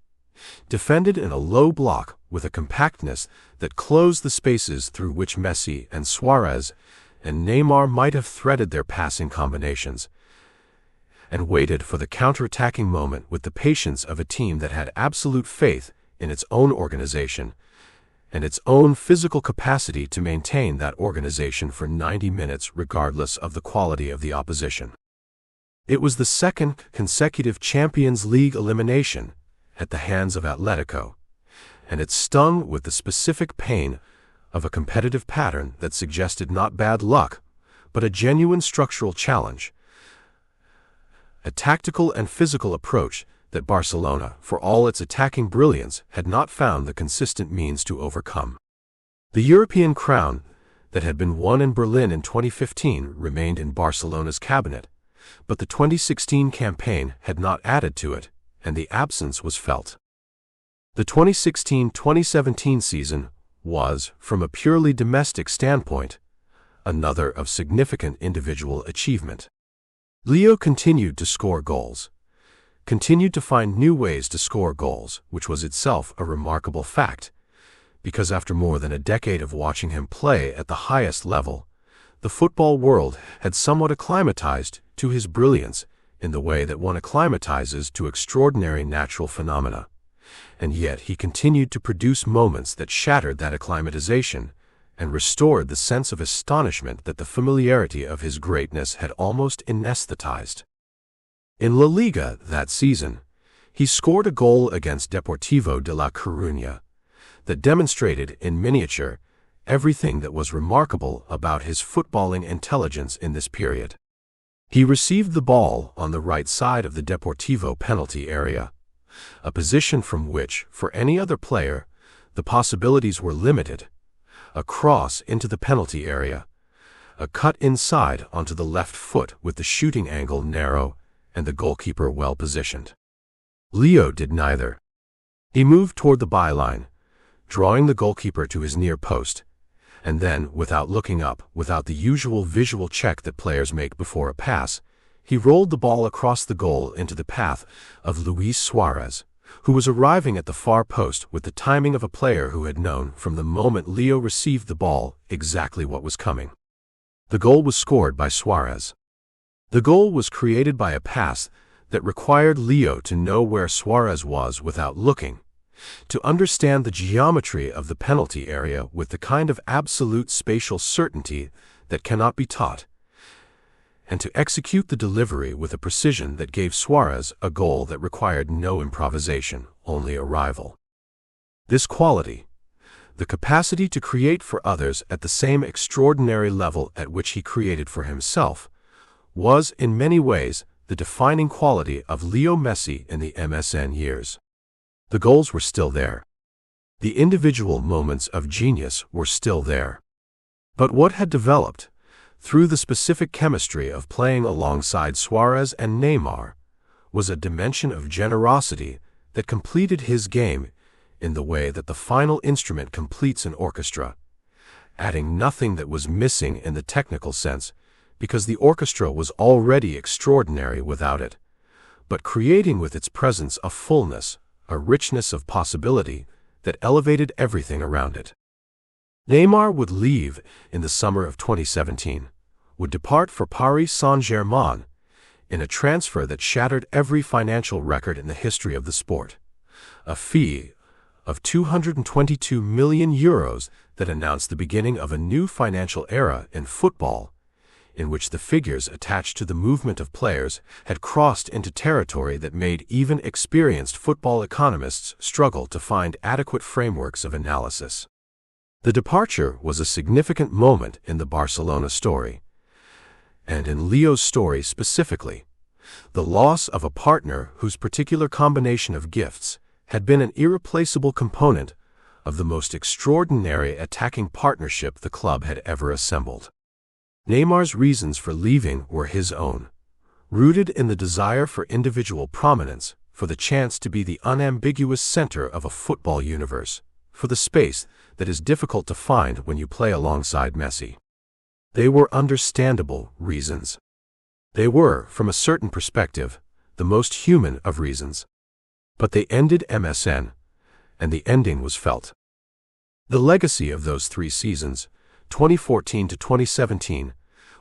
defended in a low block with a compactness that closed the spaces through which Messi and Suarez and Neymar might have threaded their passing combinations, and waited for the counter-attacking moment with the patience of a team that had absolute faith in its own organization and its own physical capacity to maintain that organization for 90 minutes regardless of the quality of the opposition. It was the second consecutive Champions League elimination at the hands of Atletico, and it stung with the specific pain of a competitive pattern that suggested not bad luck, but a genuine structural challenge, a tactical and physical approach that Barcelona, for all its attacking brilliance, had not found the consistent means to overcome. The European crown that had been won in Berlin in 2015 remained in Barcelona's cabinet, but the 2016 campaign had not added to it, and the absence was felt. The 2016-2017 season was, from a purely domestic standpoint, another of significant individual achievement. Leo continued to score goals, continued to find new ways to score goals, which was itself a remarkable fact, because after more than a decade of watching him play at the highest level, the football world had somewhat acclimatized to his brilliance in the way that one acclimatizes to extraordinary natural phenomena, and yet he continued to produce moments that shattered that acclimatization and restored the sense of astonishment that the familiarity of his greatness had almost anesthetized. In La Liga that season, he scored a goal against Deportivo de La Coruña that demonstrated in miniature everything that was remarkable about his footballing intelligence in this period. He received the ball on the right side of the Deportivo penalty area, a position from which, for any other player, the possibilities were limited. A cross into the penalty area, a cut inside onto the left foot with the shooting angle narrow and the goalkeeper well positioned. Leo did neither. He moved toward the byline, drawing the goalkeeper to his near post, and then, without looking up, without the usual visual check that players make before a pass, he rolled the ball across the goal into the path of Luis Suarez, who was arriving at the far post with the timing of a player who had known from the moment Leo received the ball exactly what was coming. The goal was scored by Suarez. The goal was created by a pass that required Leo to know where Suarez was without looking, to understand the geometry of the penalty area with the kind of absolute spatial certainty that cannot be taught, and to execute the delivery with a precision that gave Suarez a goal that required no improvisation, only arrival. This quality, the capacity to create for others at the same extraordinary level at which he created for himself, was, in many ways, the defining quality of Leo Messi in the MSN years. The goals were still there. The individual moments of genius were still there. But what had developed, through the specific chemistry of playing alongside Suarez and Neymar, was a dimension of generosity that completed his game in the way that the final instrument completes an orchestra, adding nothing that was missing in the technical sense, because the orchestra was already extraordinary without it, but creating with its presence a fullness, a richness of possibility that elevated everything around it. Neymar would leave in the summer of 2017, would depart for Paris Saint-Germain in a transfer that shattered every financial record in the history of the sport, a fee of €222 million that announced the beginning of a new financial era in football, in which the figures attached to the movement of players had crossed into territory that made even experienced football economists struggle to find adequate frameworks of analysis. The departure was a significant moment in the Barcelona story, and in Leo's story specifically, the loss of a partner whose particular combination of gifts had been an irreplaceable component of the most extraordinary attacking partnership the club had ever assembled. Neymar's reasons for leaving were his own, rooted in the desire for individual prominence, for the chance to be the unambiguous center of a football universe, for the space that is difficult to find when you play alongside Messi. They were understandable reasons. They were, from a certain perspective, the most human of reasons. But they ended MSN, and the ending was felt. The legacy of those 3 seasons, 2014 to 2017,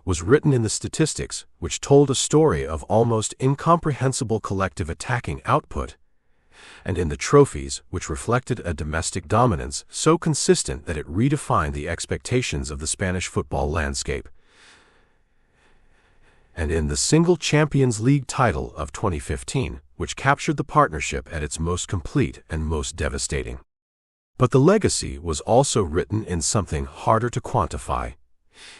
was written in the statistics which told a story of almost incomprehensible collective attacking output, and in the trophies which reflected a domestic dominance so consistent that it redefined the expectations of the Spanish football landscape, and in the single Champions League title of 2015, which captured the partnership at its most complete and most devastating. But the legacy was also written in something harder to quantify,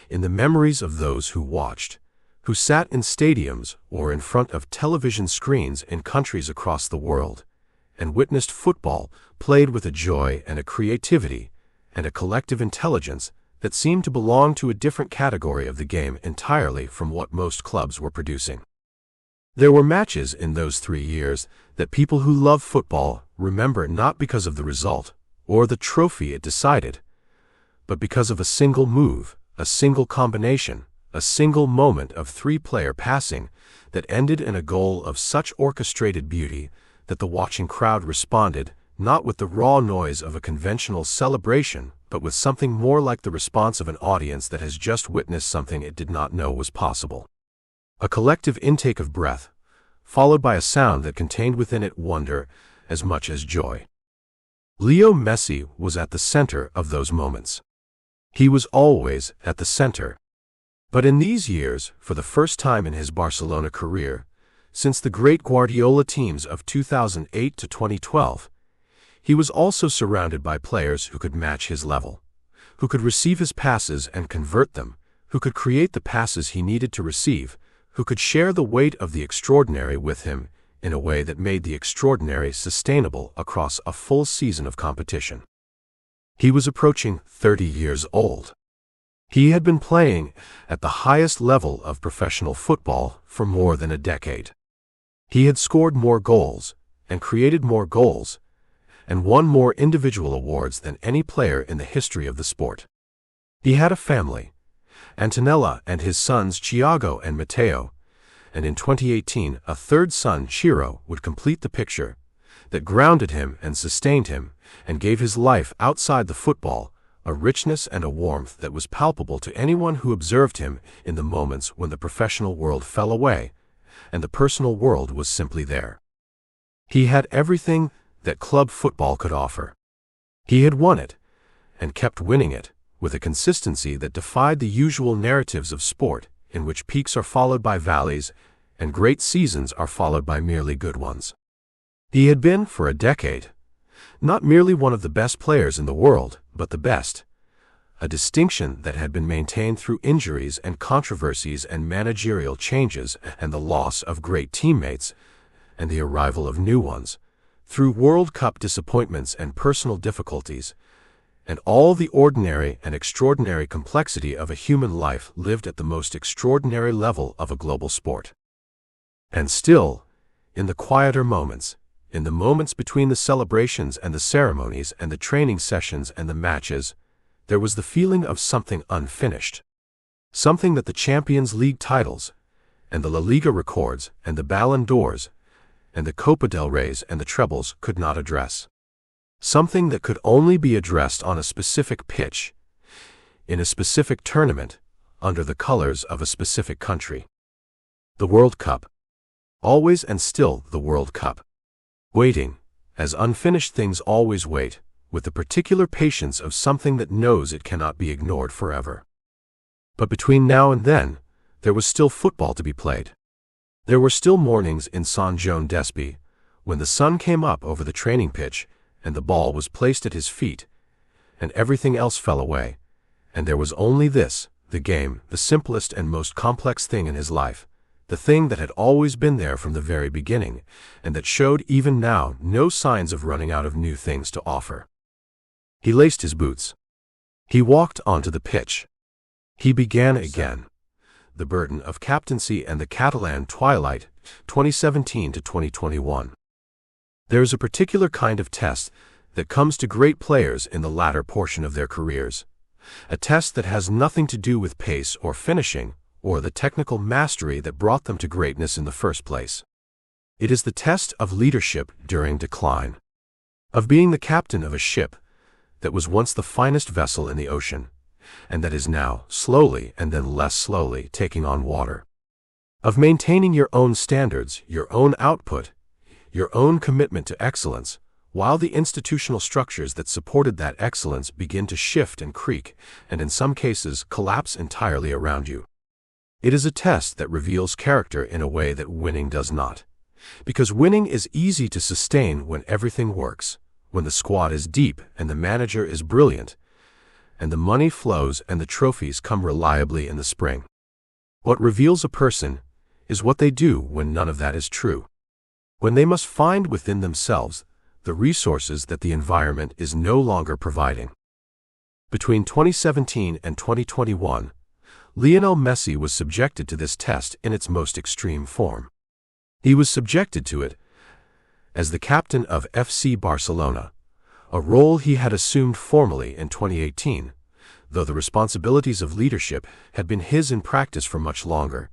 in the memories of those who watched, who sat in stadiums or in front of television screens in countries across the world, and witnessed football played with a joy and a creativity and a collective intelligence that seemed to belong to a different category of the game entirely from what most clubs were producing. There were matches in those 3 years that people who love football remember not because of the result or the trophy it decided, but because of a single move, a single combination, a single moment of 3-player passing that ended in a goal of such orchestrated beauty that the watching crowd responded not with the raw noise of a conventional celebration, but with something more like the response of an audience that has just witnessed something it did not know was possible. A collective intake of breath, followed by a sound that contained within it wonder as much as joy. Leo Messi was at the center of those moments. He was always at the center. But in these years, for the first time in his Barcelona career, since the great Guardiola teams of 2008 to 2012, he was also surrounded by players who could match his level, who could receive his passes and convert them, who could create the passes he needed to receive, who could share the weight of the extraordinary with him in a way that made the extraordinary sustainable across a full season of competition. He was approaching 30 years old. He had been playing at the highest level of professional football for more than a decade. He had scored more goals and created more goals and won more individual awards than any player in the history of the sport. He had a family, Antonella and his sons Thiago and Matteo, and in 2018 a third son, Ciro, would complete the picture that grounded him and sustained him and gave his life outside the football a richness and a warmth that was palpable to anyone who observed him in the moments when the professional world fell away and the personal world was simply there. He had everything that club football could offer. He had won it and kept winning it with a consistency that defied the usual narratives of sport, in which peaks are followed by valleys and great seasons are followed by merely good ones. He had been, for a decade, not merely one of the best players in the world, but the best, a distinction that had been maintained through injuries and controversies and managerial changes and the loss of great teammates and the arrival of new ones, through World Cup disappointments and personal difficulties, and all the ordinary and extraordinary complexity of a human life lived at the most extraordinary level of a global sport. And still, in the quieter moments, in the moments between the celebrations and the ceremonies and the training sessions and the matches, there was the feeling of something unfinished. Something that the Champions League titles, and the La Liga records, and the Ballon d'Ors, and the Copa del Reys and the trebles could not address. Something that could only be addressed on a specific pitch, in a specific tournament, under the colors of a specific country. The World Cup. Always and still the World Cup. Waiting, as unfinished things always wait, with the particular patience of something that knows it cannot be ignored forever. But between now and then, there was still football to be played. There were still mornings in San Joan d'Espí, when the sun came up over the training pitch, and the ball was placed at his feet, and everything else fell away, and there was only this, the game, the simplest and most complex thing in his life, the thing that had always been there from the very beginning, and that showed even now no signs of running out of new things to offer. He laced his boots. He walked onto the pitch. He began again. The burden of captaincy and the Catalan twilight, 2017 to 2021. There is a particular kind of test that comes to great players in the latter portion of their careers, a test that has nothing to do with pace or finishing, or the technical mastery that brought them to greatness in the first place. It is the test of leadership during decline, of being the captain of a ship that was once the finest vessel in the ocean, and that is now, slowly and then less slowly, taking on water, of maintaining your own standards, your own output, your own commitment to excellence, while the institutional structures that supported that excellence begin to shift and creak, and in some cases collapse entirely around you. It is a test that reveals character in a way that winning does not. Because winning is easy to sustain when everything works, when the squad is deep and the manager is brilliant, and the money flows and the trophies come reliably in the spring. What reveals a person is what they do when none of that is true. When they must find within themselves the resources that the environment is no longer providing. Between 2017 and 2021, Lionel Messi was subjected to this test in its most extreme form. He was subjected to it as the captain of FC Barcelona, a role he had assumed formally in 2018, though the responsibilities of leadership had been his in practice for much longer,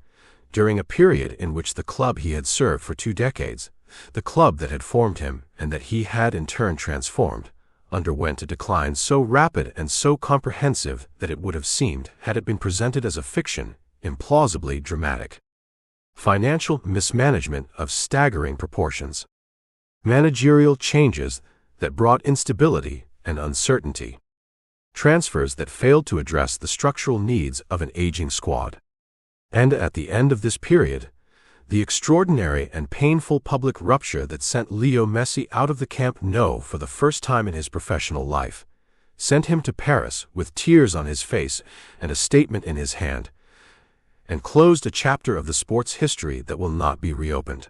during a period in which the club he had served for 2 decades, the club that had formed him and that he had in turn transformed, underwent a decline so rapid and so comprehensive that it would have seemed, had it been presented as a fiction, implausibly dramatic. Financial mismanagement of staggering proportions. Managerial changes that brought instability and uncertainty. Transfers that failed to address the structural needs of an aging squad. And at the end of this period, the extraordinary and painful public rupture that sent Leo Messi out of the Camp Nou for the first time in his professional life, sent him to Paris with tears on his face and a statement in his hand, and closed a chapter of the sport's history that will not be reopened.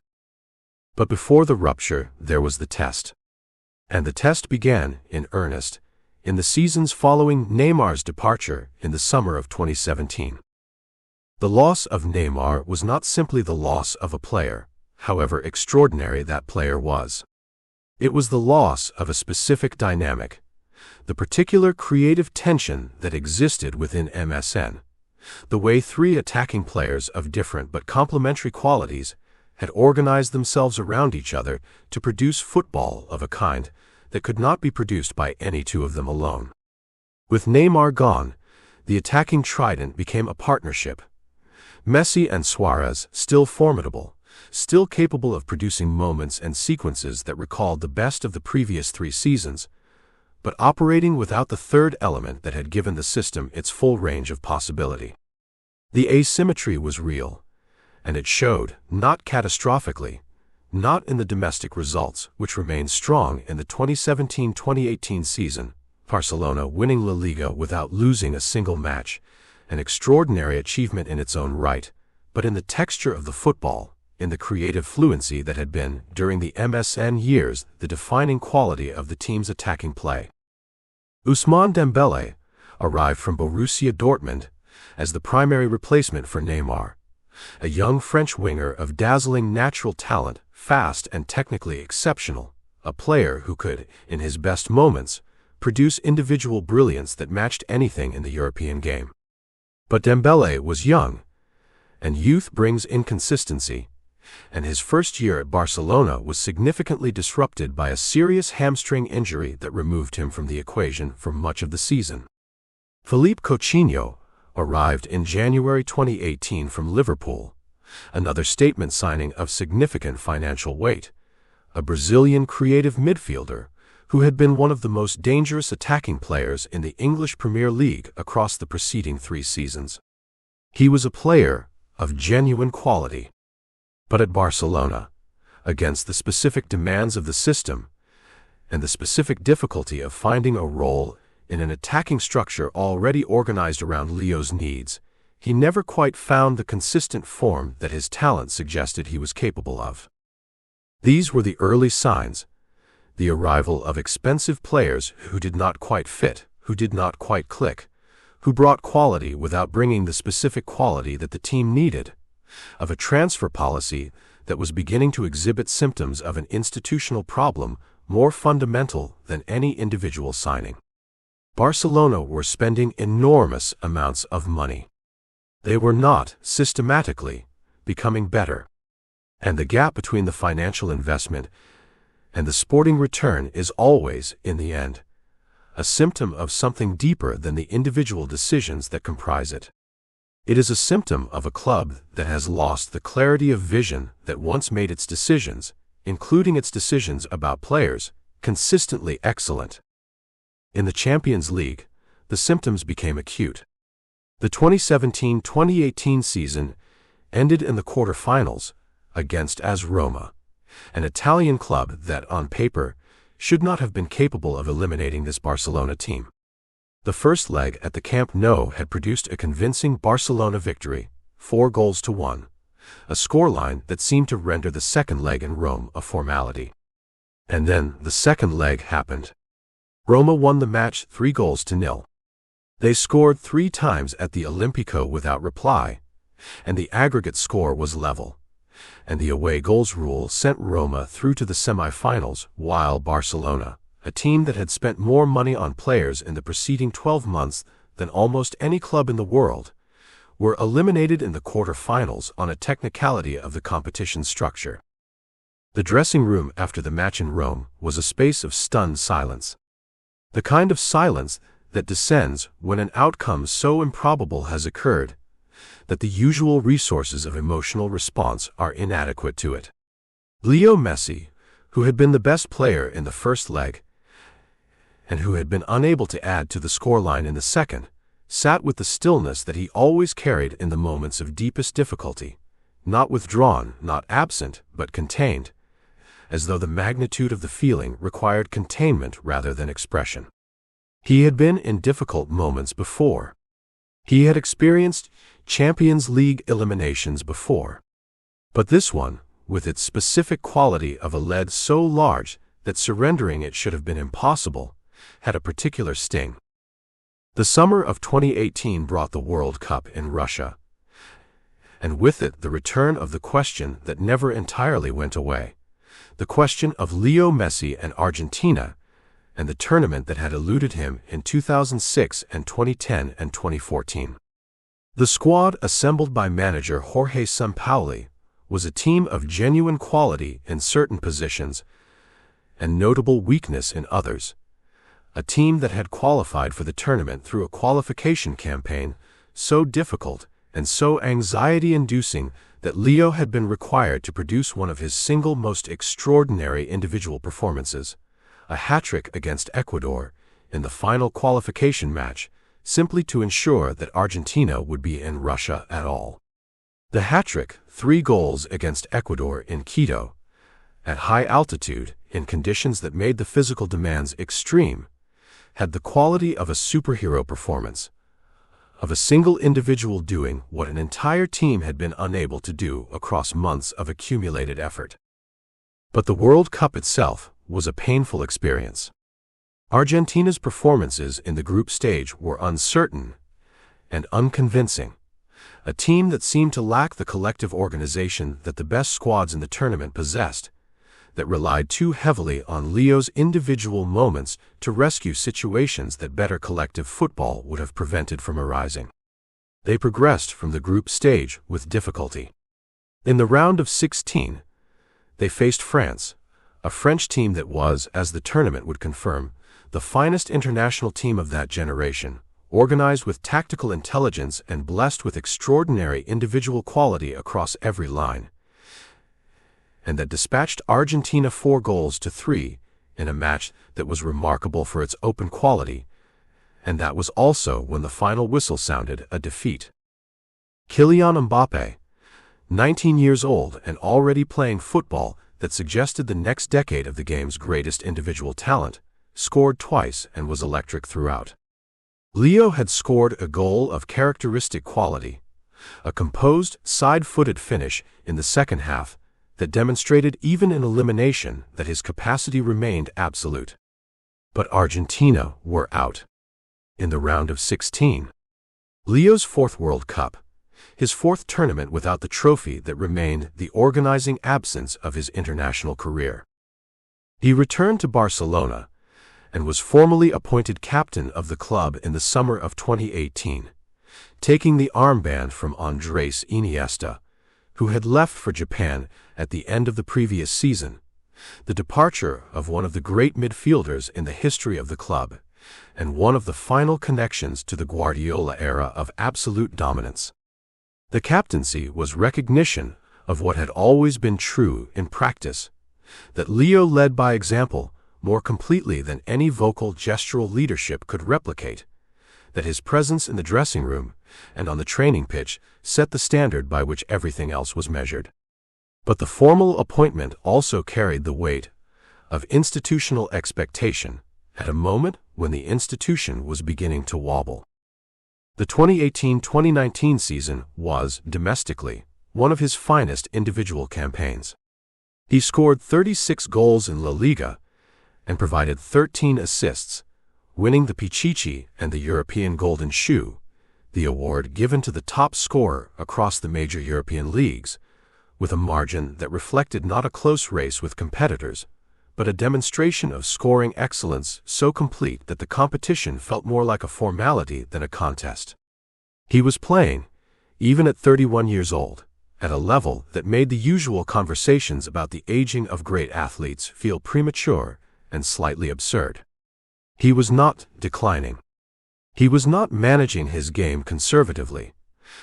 But before the rupture, there was the test. And the test began, in earnest, in the seasons following Neymar's departure in the summer of 2017. The loss of Neymar was not simply the loss of a player, however extraordinary that player was. It was the loss of a specific dynamic, the particular creative tension that existed within MSN, the way 3 attacking players of different but complementary qualities had organized themselves around each other to produce football of a kind that could not be produced by any 2 of them alone. With Neymar gone, the attacking trident became a partnership. Messi and Suarez, still formidable, still capable of producing moments and sequences that recalled the best of the previous 3 seasons, but operating without the third element that had given the system its full range of possibility. The asymmetry was real, and it showed, not catastrophically, not in the domestic results, which remained strong in the 2017-2018 season, Barcelona winning La Liga without losing a single match, an extraordinary achievement in its own right, but in the texture of the football, in the creative fluency that had been, during the MSN years, the defining quality of the team's attacking play. Ousmane Dembélé arrived from Borussia Dortmund as the primary replacement for Neymar, a young French winger of dazzling natural talent, fast and technically exceptional, a player who could, in his best moments, produce individual brilliance that matched anything in the European game. But Dembélé was young, and youth brings inconsistency, and his first year at Barcelona was significantly disrupted by a serious hamstring injury that removed him from the equation for much of the season. Philippe Coutinho arrived in January 2018 from Liverpool, another statement signing of significant financial weight, a Brazilian creative midfielder who had been one of the most dangerous attacking players in the English Premier League across the preceding 3 seasons. He was a player of genuine quality. But at Barcelona, against the specific demands of the system, and the specific difficulty of finding a role in an attacking structure already organized around Leo's needs, he never quite found the consistent form that his talent suggested he was capable of. These were the early signs, the arrival of expensive players who did not quite fit, who did not quite click, who brought quality without bringing the specific quality that the team needed, of a transfer policy that was beginning to exhibit symptoms of an institutional problem more fundamental than any individual signing. Barcelona were spending enormous amounts of money. They were not, systematically, becoming better. And the gap between the financial investment and the sporting return is always, in the end, a symptom of something deeper than the individual decisions that comprise it. It is a symptom of a club that has lost the clarity of vision that once made its decisions, including its decisions about players, consistently excellent. In the Champions League, the symptoms became acute. The 2017-2018 season ended in the quarter-finals against AS Roma, an Italian club that, on paper, should not have been capable of eliminating this Barcelona team. The first leg at the Camp Nou had produced a convincing Barcelona victory, 4-1, a scoreline that seemed to render the second leg in Rome a formality. And then the second leg happened. Roma won the match 3-0. They scored 3 times at the Olimpico without reply, and the aggregate score was level, and the away goals rule sent Roma through to the semi-finals, while Barcelona, a team that had spent more money on players in the preceding 12 months than almost any club in the world, were eliminated in the quarter-finals on a technicality of the competition structure. The dressing room after the match in Rome was a space of stunned silence. The kind of silence that descends when an outcome so improbable has occurred that the usual resources of emotional response are inadequate to it. Leo Messi, who had been the best player in the first leg and who had been unable to add to the scoreline in the second, sat with the stillness that he always carried in the moments of deepest difficulty, not withdrawn, not absent, but contained, as though the magnitude of the feeling required containment rather than expression. He had been in difficult moments before. He had experienced Champions League eliminations before. But this one, with its specific quality of a lead so large that surrendering it should have been impossible, had a particular sting. The summer of 2018 brought the World Cup in Russia, and with it the return of the question that never entirely went away, the question of Leo Messi and Argentina, and the tournament that had eluded him in 2006 and 2010 and 2014. The squad assembled by manager Jorge Sampaoli was a team of genuine quality in certain positions and notable weakness in others, a team that had qualified for the tournament through a qualification campaign so difficult and so anxiety-inducing that Leo had been required to produce one of his single most extraordinary individual performances, a hat-trick against Ecuador in the final qualification match, simply to ensure that Argentina would be in Russia at all. The hat-trick, 3 goals against Ecuador in Quito, at high altitude, in conditions that made the physical demands extreme, had the quality of a superhero performance, of a single individual doing what an entire team had been unable to do across months of accumulated effort. But the World Cup itself was a painful experience. Argentina's performances in the group stage were uncertain and unconvincing, a team that seemed to lack the collective organization that the best squads in the tournament possessed, that relied too heavily on Leo's individual moments to rescue situations that better collective football would have prevented from arising. They progressed from the group stage with difficulty. In the round of 16, they faced France, a French team that was, as the tournament would confirm, the finest international team of that generation, organized with tactical intelligence and blessed with extraordinary individual quality across every line, and that dispatched Argentina 4-3 in a match that was remarkable for its open quality, and that was also, when the final whistle sounded, a defeat. Kylian Mbappé, 19 years old and already playing football that suggested the next decade of the game's greatest individual talent, scored twice and was electric throughout. Leo had scored a goal of characteristic quality, a composed, side-footed finish in the second half that demonstrated even in elimination that his capacity remained absolute. But Argentina were out. In the round of 16, Leo's 4th World Cup, his 4th tournament without the trophy that remained the organizing absence of his international career. He returned to Barcelona and was formally appointed captain of the club in the summer of 2018, taking the armband from Andrés Iniesta, who had left for Japan at the end of the previous season, the departure of one of the great midfielders in the history of the club, and one of the final connections to the Guardiola era of absolute dominance. The captaincy was recognition of what had always been true in practice, that Leo led by example more completely than any vocal gestural leadership could replicate, that his presence in the dressing room and on the training pitch set the standard by which everything else was measured. But the formal appointment also carried the weight of institutional expectation at a moment when the institution was beginning to wobble. The 2018-2019 season was, domestically, one of his finest individual campaigns. He scored 36 goals in La Liga and provided 13 assists, winning the Pichichi and the European Golden Shoe, the award given to the top scorer across the major European leagues, with a margin that reflected not a close race with competitors, but a demonstration of scoring excellence so complete that the competition felt more like a formality than a contest. He was playing, even at 31 years old, at a level that made the usual conversations about the aging of great athletes feel premature and slightly absurd. He was not declining. He was not managing his game conservatively,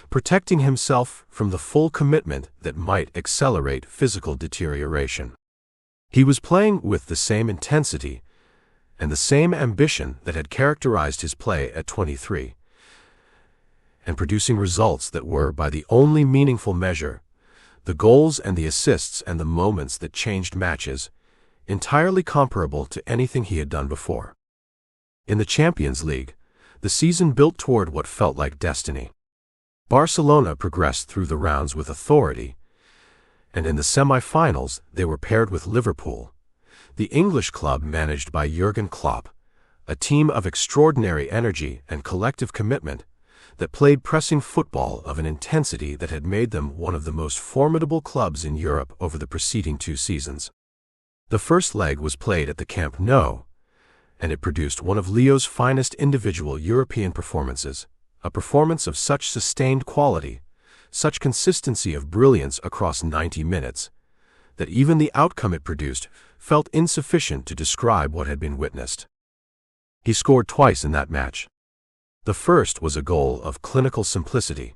protecting himself from the full commitment that might accelerate physical deterioration. He was playing with the same intensity and the same ambition that had characterized his play at 23, and producing results that were, by the only meaningful measure, the goals and the assists and the moments that changed matches, entirely comparable to anything he had done before. In the Champions League, the season built toward what felt like destiny. Barcelona progressed through the rounds with authority, and in the semi-finals they were paired with Liverpool, the English club managed by Jurgen Klopp, a team of extraordinary energy and collective commitment that played pressing football of an intensity that had made them one of the most formidable clubs in Europe over the preceding 2 seasons. The first leg was played at the Camp Nou, and it produced one of Leo's finest individual European performances, a performance of such sustained quality, such consistency of brilliance across 90 minutes, that even the outcome it produced felt insufficient to describe what had been witnessed. He scored twice in that match. The first was a goal of clinical simplicity,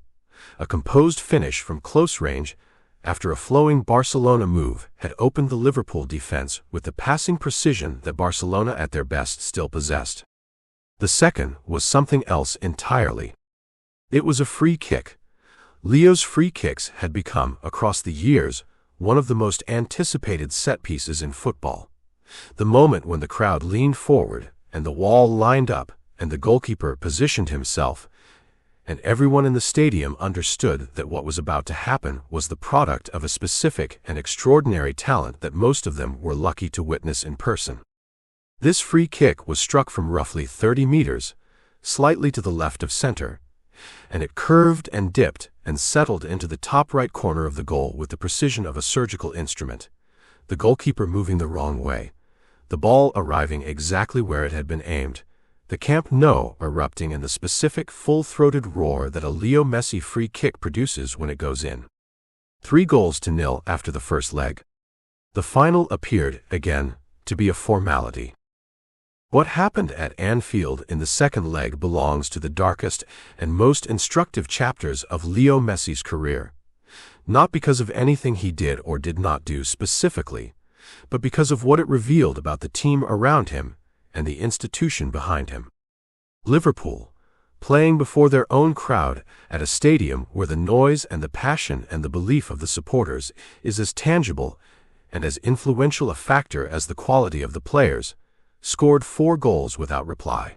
a composed finish from close range after a flowing Barcelona move had opened the Liverpool defense with the passing precision that Barcelona at their best still possessed. The second was something else entirely. It was a free kick. Leo's free kicks had become, across the years, one of the most anticipated set pieces in football. The moment when the crowd leaned forward and the wall lined up and the goalkeeper positioned himself, and everyone in the stadium understood that what was about to happen was the product of a specific and extraordinary talent that most of them were lucky to witness in person. This free kick was struck from roughly 30 meters, slightly to the left of center, and it curved and dipped and settled into the top right corner of the goal with the precision of a surgical instrument, the goalkeeper moving the wrong way, the ball arriving exactly where it had been aimed, the Camp Nou erupting in the specific full-throated roar that a Leo Messi free kick produces when it goes in. 3-0 after the first leg. The final appeared, again, to be a formality. What happened at Anfield in the second leg belongs to the darkest and most instructive chapters of Leo Messi's career, not because of anything he did or did not do specifically, but because of what it revealed about the team around him and the institution behind him. Liverpool, playing before their own crowd at a stadium where the noise and the passion and the belief of the supporters is as tangible and as influential a factor as the quality of the players, scored 4 goals without reply.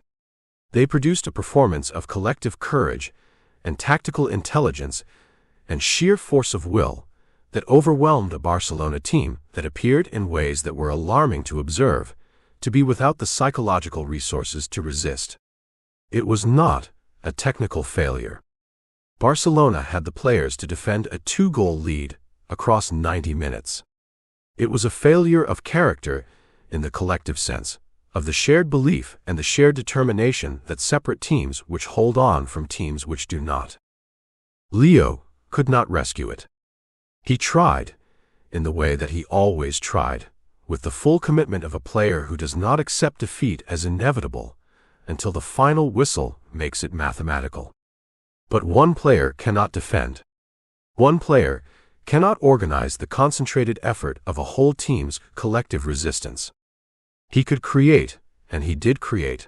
They produced a performance of collective courage and tactical intelligence and sheer force of will that overwhelmed a Barcelona team that appeared in ways that were alarming to observe, to be without the psychological resources to resist. It was not a technical failure. Barcelona had the players to defend a 2-goal lead across 90 minutes. It was a failure of character in the collective sense, of the shared belief and the shared determination that separate teams which hold on from teams which do not. Leo could not rescue it. He tried, in the way that he always tried, with the full commitment of a player who does not accept defeat as inevitable until the final whistle makes it mathematical. But one player cannot defend. One player cannot organize the concentrated effort of a whole team's collective resistance. He could create, and he did create.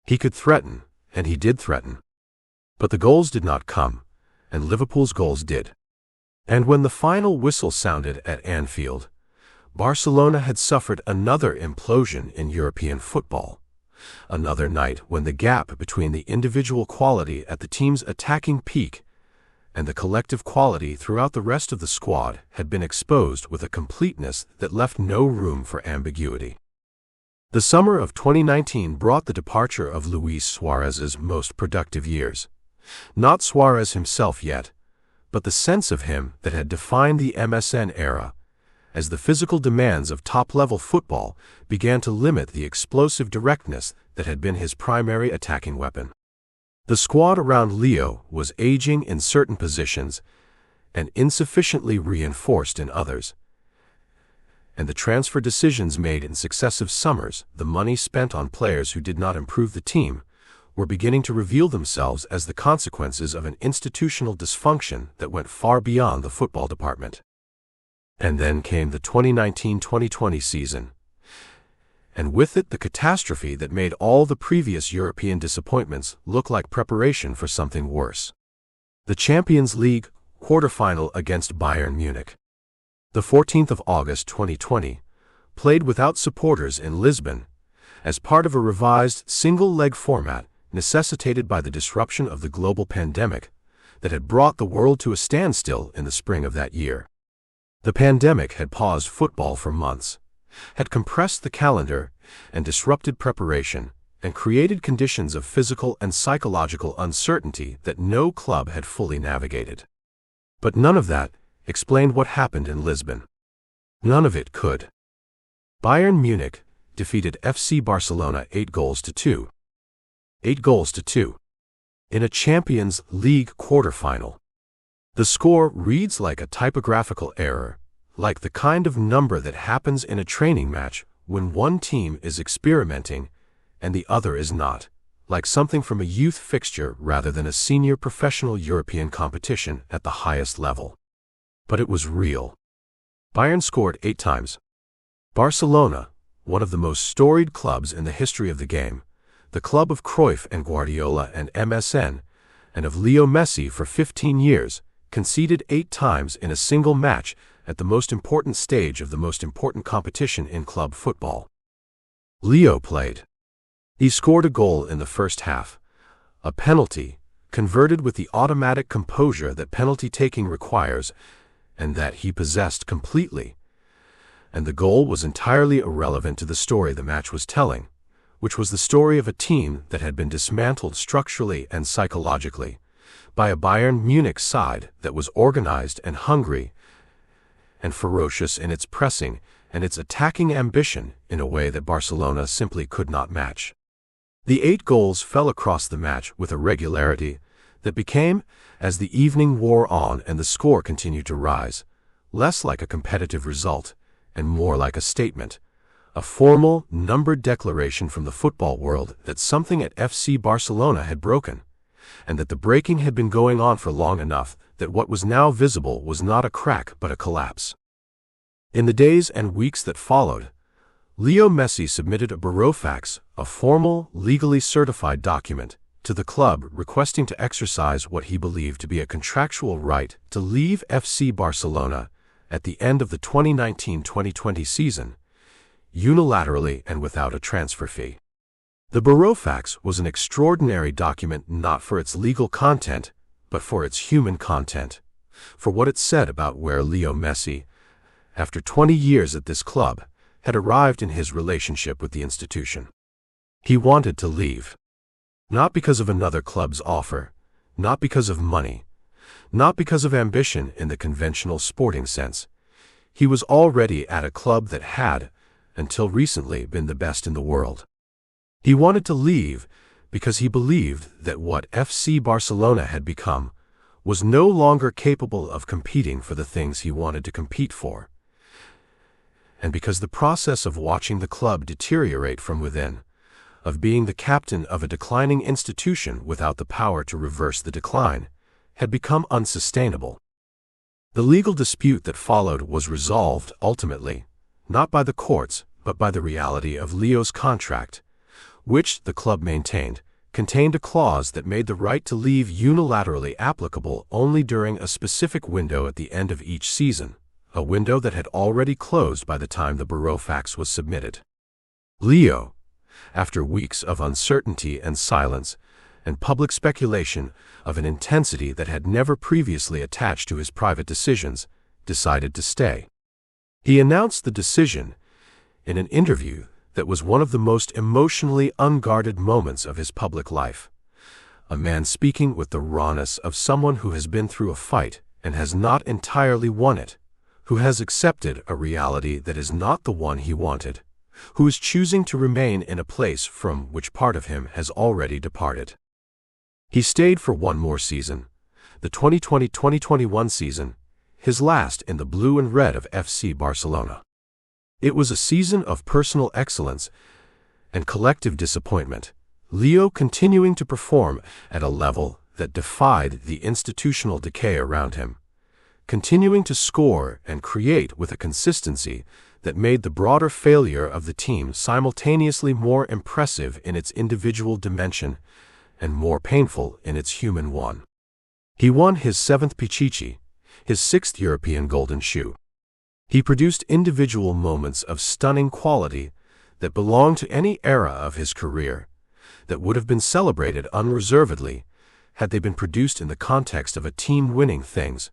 He could threaten, and he did threaten. But the goals did not come, and Liverpool's goals did. And when the final whistle sounded at Anfield, Barcelona had suffered another implosion in European football, Another night when the gap between the individual quality at the team's attacking peak and the collective quality throughout the rest of the squad had been exposed with a completeness that left no room for ambiguity. The summer of 2019 brought the departure of Luis Suarez's most productive years. Not Suarez himself yet, but the sense of him that had defined the MSN era, as the physical demands of top-level football began to limit the explosive directness that had been his primary attacking weapon. The squad around Leo was aging in certain positions and insufficiently reinforced in others, and the transfer decisions made in successive summers, the money spent on players who did not improve the team, were beginning to reveal themselves as the consequences of an institutional dysfunction that went far beyond the football department. And then came the 2019-2020 season, and with it the catastrophe that made all the previous European disappointments look like preparation for something worse. The Champions League quarterfinal against Bayern Munich. The 14th of August 2020, played without supporters in Lisbon, as part of a revised single-leg format necessitated by the disruption of the global pandemic that had brought the world to a standstill in the spring of that year. The pandemic had paused football for months, had compressed the calendar and disrupted preparation, and created conditions of physical and psychological uncertainty that no club had fully navigated. But none of that explained what happened in Lisbon. None of it could. Bayern Munich defeated FC Barcelona 8-2. 8-2. In a Champions League quarterfinal. The score reads like a typographical error, like the kind of number that happens in a training match when one team is experimenting and the other is not, like something from a youth fixture rather than a senior professional European competition at the highest level. But it was real. Bayern scored 8 times. Barcelona, one of the most storied clubs in the history of the game, the club of Cruyff and Guardiola and MSN, and of Leo Messi for 15 years, conceded 8 times in a single match at the most important stage of the most important competition in club football. Leo played. He scored a goal in the first half, a penalty, converted with the automatic composure that penalty-taking requires, and that he possessed completely. And the goal was entirely irrelevant to the story the match was telling, which was the story of a team that had been dismantled structurally and psychologically by a Bayern Munich side that was organized and hungry and ferocious in its pressing and its attacking ambition in a way that Barcelona simply could not match. The 8 goals fell across the match with a regularity that became, as the evening wore on and the score continued to rise, less like a competitive result and more like a statement, a formal, numbered declaration from the football world that something at FC Barcelona had broken, and that the breaking had been going on for long enough that what was now visible was not a crack but a collapse. In the days and weeks that followed, Leo Messi submitted a burofax, a formal, legally certified document, to the club requesting to exercise what he believed to be a contractual right to leave FC Barcelona at the end of the 2019-2020 season, unilaterally and without a transfer fee. The burofax was an extraordinary document not for its legal content, but for its human content, for what it said about where Leo Messi, after 20 years at this club, had arrived in his relationship with the institution. He wanted to leave. Not because of another club's offer, not because of money, not because of ambition in the conventional sporting sense. He was already at a club that had, until recently, been the best in the world. He wanted to leave because he believed that what FC Barcelona had become was no longer capable of competing for the things he wanted to compete for, and because the process of watching the club deteriorate from within, of being the captain of a declining institution without the power to reverse the decline, had become unsustainable. The legal dispute that followed was resolved, ultimately, not by the courts, but by the reality of Leo's contract, which, the club maintained, contained a clause that made the right to leave unilaterally applicable only during a specific window at the end of each season, a window that had already closed by the time the burofax was submitted. Leo, after weeks of uncertainty and silence, and public speculation of an intensity that had never previously attached to his private decisions, decided to stay. He announced the decision in an interview that was one of the most emotionally unguarded moments of his public life. A man speaking with the rawness of someone who has been through a fight and has not entirely won it, who has accepted a reality that is not the one he wanted, who is choosing to remain in a place from which part of him has already departed. He stayed for one more season, the 2020-2021 season, his last in the blue and red of FC Barcelona. It was a season of personal excellence and collective disappointment, Leo continuing to perform at a level that defied the institutional decay around him, continuing to score and create with a consistency that made the broader failure of the team simultaneously more impressive in its individual dimension and more painful in its human one. He won his 7th Pichichi, his 6th European Golden Shoe. He produced individual moments of stunning quality that belonged to any era of his career, that would have been celebrated unreservedly had they been produced in the context of a team winning things,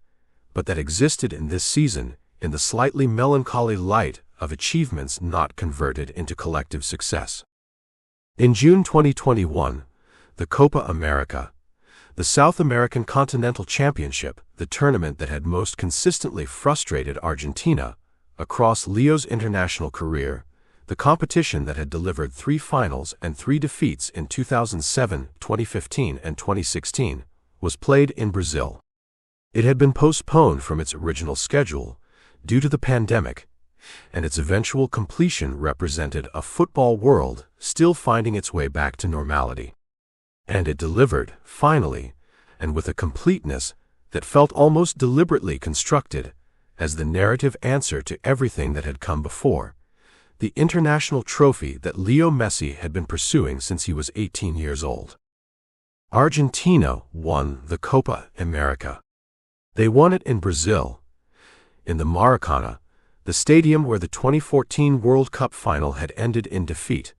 but that existed in this season in the slightly melancholy light of achievements not converted into collective success. In June 2021, the Copa America, the South American Continental Championship, the tournament that had most consistently frustrated Argentina across Leo's international career, the competition that had delivered 3 finals and 3 defeats in 2007, 2015, and 2016, was played in Brazil. It had been postponed from its original schedule due to the pandemic, and its eventual completion represented a football world still finding its way back to normality. And it delivered, finally, and with a completeness that felt almost deliberately constructed as the narrative answer to everything that had come before, the international trophy that Leo Messi had been pursuing since he was 18 years old. Argentina won the Copa America. They won it in Brazil, in the Maracanã, the stadium where the 2014 World Cup final had ended in defeat,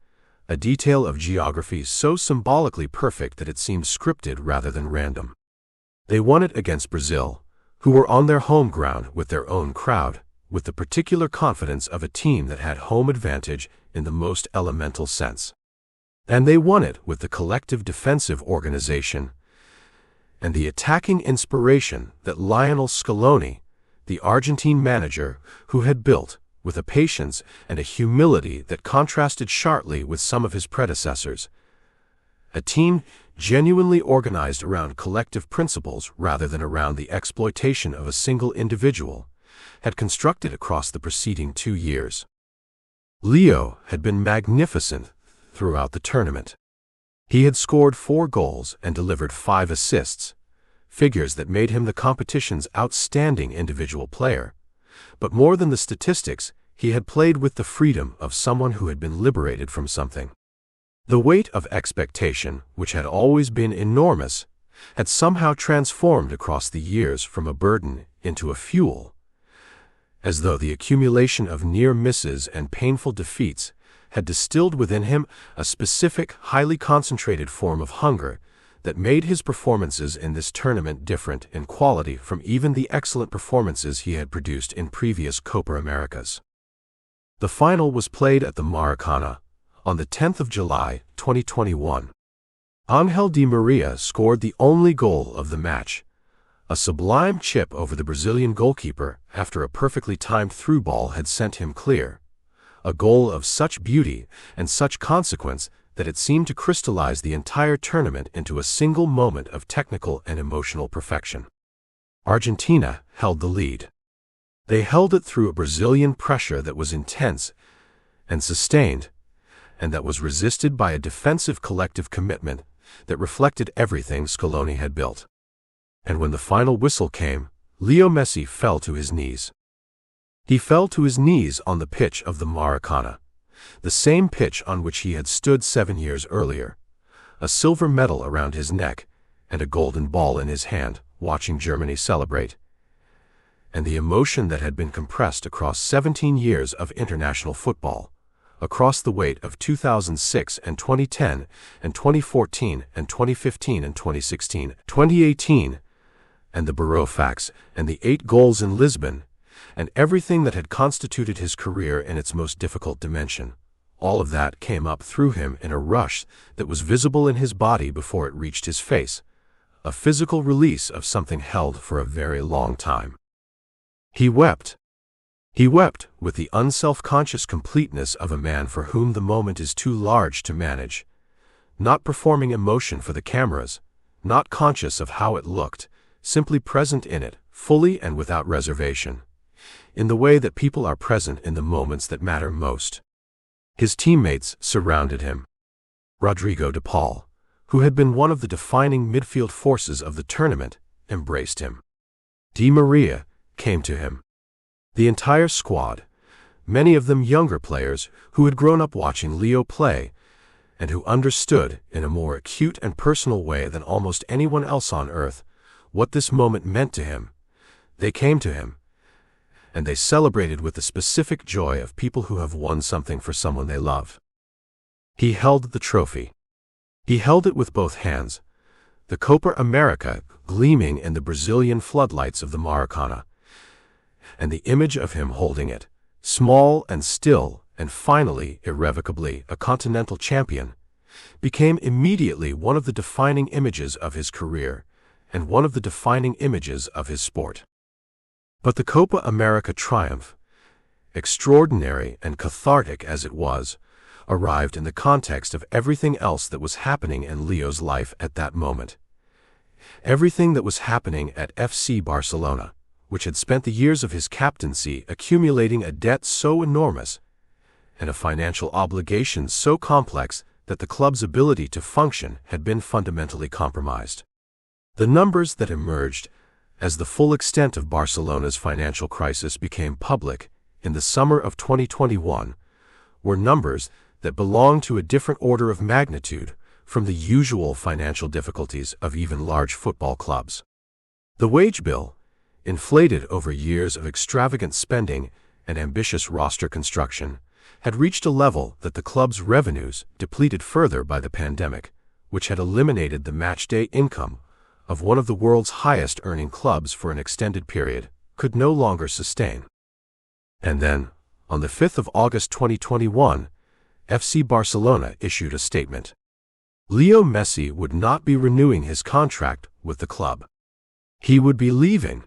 a detail of geography so symbolically perfect that it seemed scripted rather than random. They won it against Brazil, who were on their home ground with their own crowd, with the particular confidence of a team that had home advantage in the most elemental sense. And they won it with the collective defensive organization and the attacking inspiration that Lionel Scaloni, the Argentine manager, who had built, with a patience and a humility that contrasted sharply with some of his predecessors, a team genuinely organized around collective principles rather than around the exploitation of a single individual, had constructed across the preceding 2 years. Leo had been magnificent throughout the tournament. He had scored 4 goals and delivered 5 assists, figures that made him the competition's outstanding individual player. But more than the statistics, he had played with the freedom of someone who had been liberated from something. The weight of expectation, which had always been enormous, had somehow transformed across the years from a burden into a fuel, as though the accumulation of near misses and painful defeats had distilled within him a specific, highly concentrated form of hunger that made his performances in this tournament different in quality from even the excellent performances he had produced in previous Copa Americas. The final was played at the Maracanã on the 10th of July, 2021. Angel Di Maria scored the only goal of the match, a sublime chip over the Brazilian goalkeeper after a perfectly timed through ball had sent him clear, a goal of such beauty and such consequence that it seemed to crystallize the entire tournament into a single moment of technical and emotional perfection. Argentina held the lead. They held it through a Brazilian pressure that was intense and sustained, and that was resisted by a defensive collective commitment that reflected everything Scaloni had built. And when the final whistle came, Leo Messi fell to his knees. He fell to his knees on the pitch of the Maracanã, the same pitch on which he had stood 7 years earlier, a silver medal around his neck and a golden ball in his hand, watching Germany celebrate. And the emotion that had been compressed across 17 years of international football, across the weight of 2006 and 2010 and 2014 and 2015 and 2016, 2018, and the Biographies, and the 8 goals in Lisbon, and everything that had constituted his career in its most difficult dimension. All of that came up through him in a rush that was visible in his body before it reached his face, a physical release of something held for a very long time. He wept. He wept with the unself-conscious completeness of a man for whom the moment is too large to manage, not performing emotion for the cameras, not conscious of how it looked, simply present in it, fully and without reservation, in the way that people are present in the moments that matter most. His teammates surrounded him. Rodrigo de Paul, who had been one of the defining midfield forces of the tournament, embraced him. Di Maria came to him. The entire squad, many of them younger players who had grown up watching Leo play and who understood in a more acute and personal way than almost anyone else on earth what this moment meant to him, they came to him, and they celebrated with the specific joy of people who have won something for someone they love. He held the trophy. He held it with both hands, the Copa America gleaming in the Brazilian floodlights of the Maracanã, and the image of him holding it, small and still, and finally, irrevocably, a continental champion, became immediately one of the defining images of his career and one of the defining images of his sport. But the Copa America triumph, extraordinary and cathartic as it was, arrived in the context of everything else that was happening in Leo's life at that moment. Everything that was happening at FC Barcelona, which had spent the years of his captaincy accumulating a debt so enormous and a financial obligation so complex that the club's ability to function had been fundamentally compromised. The numbers that emerged as the full extent of Barcelona's financial crisis became public in the summer of 2021 were numbers that belonged to a different order of magnitude from the usual financial difficulties of even large football clubs. The wage bill, inflated over years of extravagant spending and ambitious roster construction, had reached a level that the club's revenues, depleted further by the pandemic, which had eliminated the match-day income of one of the world's highest-earning clubs for an extended period, could no longer sustain. And then, on the 5th of August 2021, FC Barcelona issued a statement. Leo Messi would not be renewing his contract with the club. He would be leaving.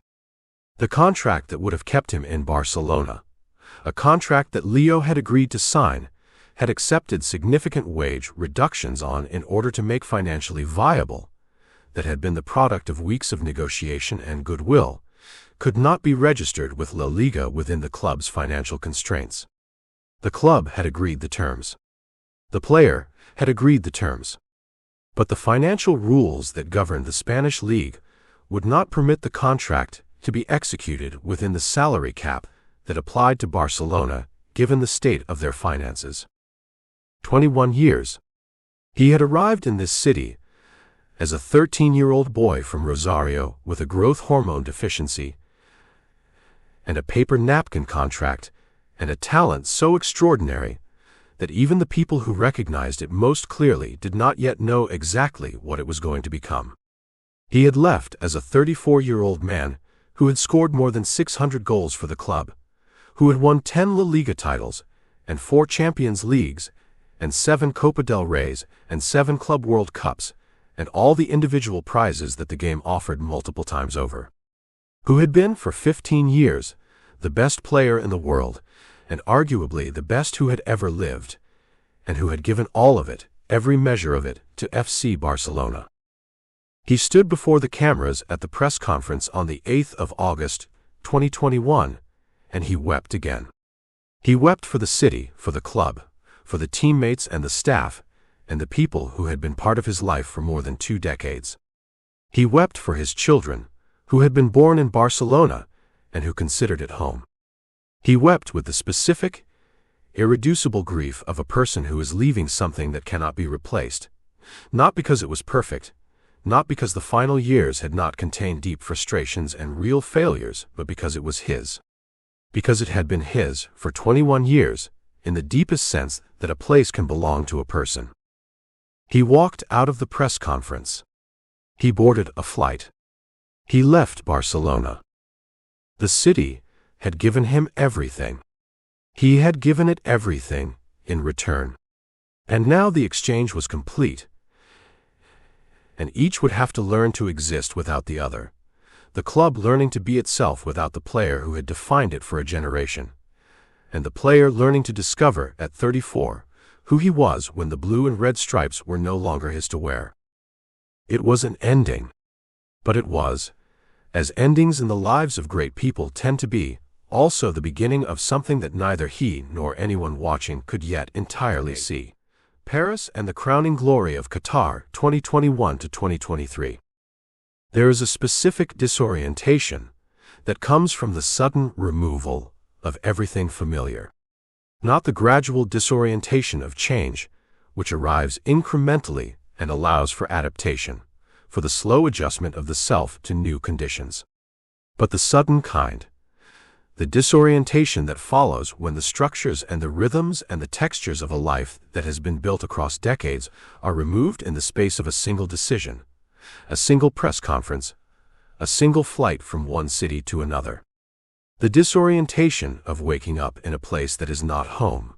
The contract that would have kept him in Barcelona, a contract that Leo had agreed to sign, had accepted significant wage reductions on in order to make financially viable, that had been the product of weeks of negotiation and goodwill, could not be registered with La Liga within the club's financial constraints. The club had agreed the terms. The player had agreed the terms. But the financial rules that governed the Spanish league would not permit the contract to be executed within the salary cap that applied to Barcelona, given the state of their finances. 21 years. He had arrived in this city as a 13-year-old boy from Rosario with a growth hormone deficiency and a paper napkin contract and a talent so extraordinary that even the people who recognized it most clearly did not yet know exactly what it was going to become. He had left as a 34-year-old man who had scored more than 600 goals for the club, who had won 10 La Liga titles and 4 Champions Leagues and 7 Copa del Reys and 7 Club World Cups and all the individual prizes that the game offered multiple times over, who had been for 15 years the best player in the world and arguably the best who had ever lived, and who had given all of it, every measure of it, to FC Barcelona. He stood before the cameras at the press conference on the 8th of August, 2021, and he wept again. He wept for the city, for the club, for the teammates and the staff, and the people who had been part of his life for more than 2 decades. He wept for his children, who had been born in Barcelona and who considered it home. He wept with the specific, irreducible grief of a person who is leaving something that cannot be replaced, not because it was perfect, not because the final years had not contained deep frustrations and real failures, but because it was his. Because it had been his for 21 years, in the deepest sense that a place can belong to a person. He walked out of the press conference. He boarded a flight. He left Barcelona. The city had given him everything. He had given it everything in return. And now the exchange was complete, and each would have to learn to exist without the other, the club learning to be itself without the player who had defined it for a generation, and the player learning to discover, at 34, who he was when the blue and red stripes were no longer his to wear. It was an ending, but it was, as endings in the lives of great people tend to be, also the beginning of something that neither he nor anyone watching could yet entirely see. Paris and the crowning glory of Qatar 2021 to 2023. There is a specific disorientation that comes from the sudden removal of everything familiar. Not the gradual disorientation of change, which arrives incrementally and allows for adaptation, for the slow adjustment of the self to new conditions, but the sudden kind, the disorientation that follows when the structures and the rhythms and the textures of a life that has been built across decades are removed in the space of a single decision, a single press conference, a single flight from one city to another. The disorientation of waking up in a place that is not home,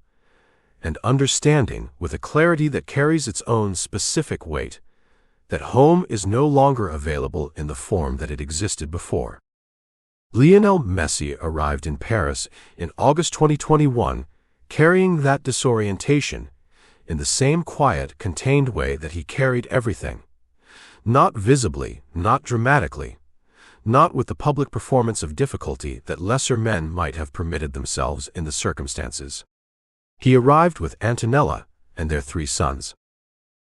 and understanding with a clarity that carries its own specific weight, that home is no longer available in the form that it existed before. Lionel Messi arrived in Paris in August 2021, carrying that disorientation in the same quiet, contained way that he carried everything. Not visibly, not dramatically, not with the public performance of difficulty that lesser men might have permitted themselves in the circumstances. He arrived with Antonella and their 3 sons.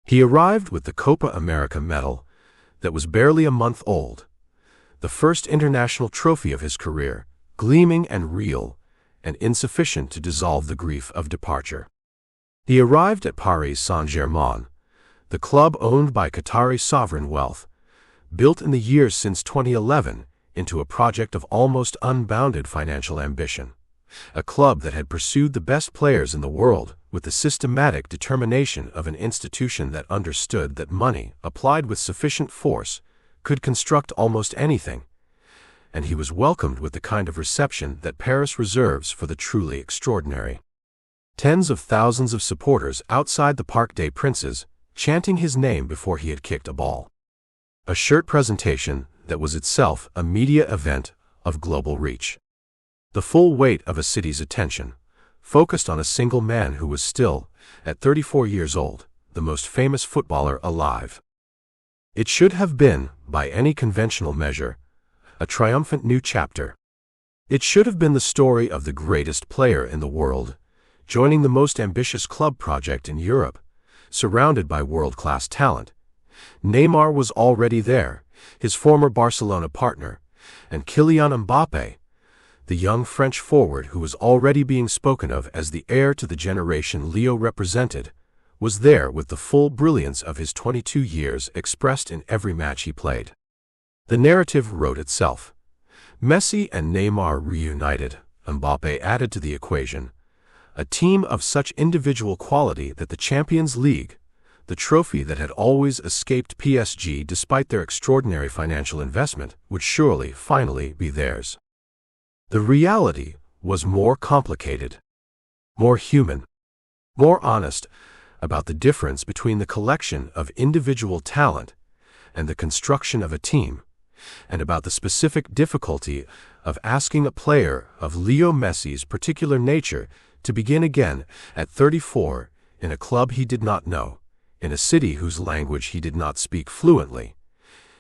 He arrived with the Copa America medal that was barely a month old, the first international trophy of his career, gleaming and real, and insufficient to dissolve the grief of departure. He arrived at Paris Saint-Germain, the club owned by Qatari sovereign wealth, built in the years since 2011 into a project of almost unbounded financial ambition, a club that had pursued the best players in the world with the systematic determination of an institution that understood that money, applied with sufficient force, could construct almost anything, and he was welcomed with the kind of reception that Paris reserves for the truly extraordinary. Tens of thousands of supporters outside the Parc des Princes, chanting his name before he had kicked a ball. A shirt presentation that was itself a media event of global reach. The full weight of a city's attention, focused on a single man who was still, at 34 years old, the most famous footballer alive. It should have been, by any conventional measure, a triumphant new chapter. It should have been the story of the greatest player in the world, joining the most ambitious club project in Europe, surrounded by world-class talent. Neymar was already there, his former Barcelona partner, and Kylian Mbappé, the young French forward who was already being spoken of as the heir to the generation Leo represented, was there with the full brilliance of his 22 years expressed in every match he played. The narrative wrote itself. Messi and Neymar reunited, Mbappé added to the equation, a team of such individual quality that the Champions League, the trophy that had always escaped PSG despite their extraordinary financial investment, would surely finally be theirs. The reality was more complicated, more human, more honest, about the difference between the collection of individual talent and the construction of a team, and about the specific difficulty of asking a player of Leo Messi's particular nature to begin again at 34 in a club he did not know, in a city whose language he did not speak fluently,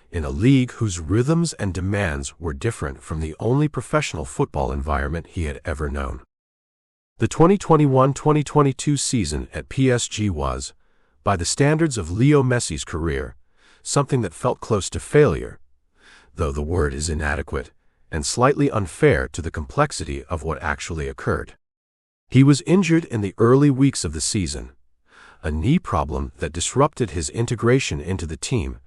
in a league whose rhythms and demands were different from the only professional football environment he had ever known. The 2021-2022 season at PSG was, by the standards of Leo Messi's career, something that felt close to failure, though the word is inadequate and slightly unfair to the complexity of what actually occurred. He was injured in the early weeks of the season, a knee problem that disrupted his integration into the team,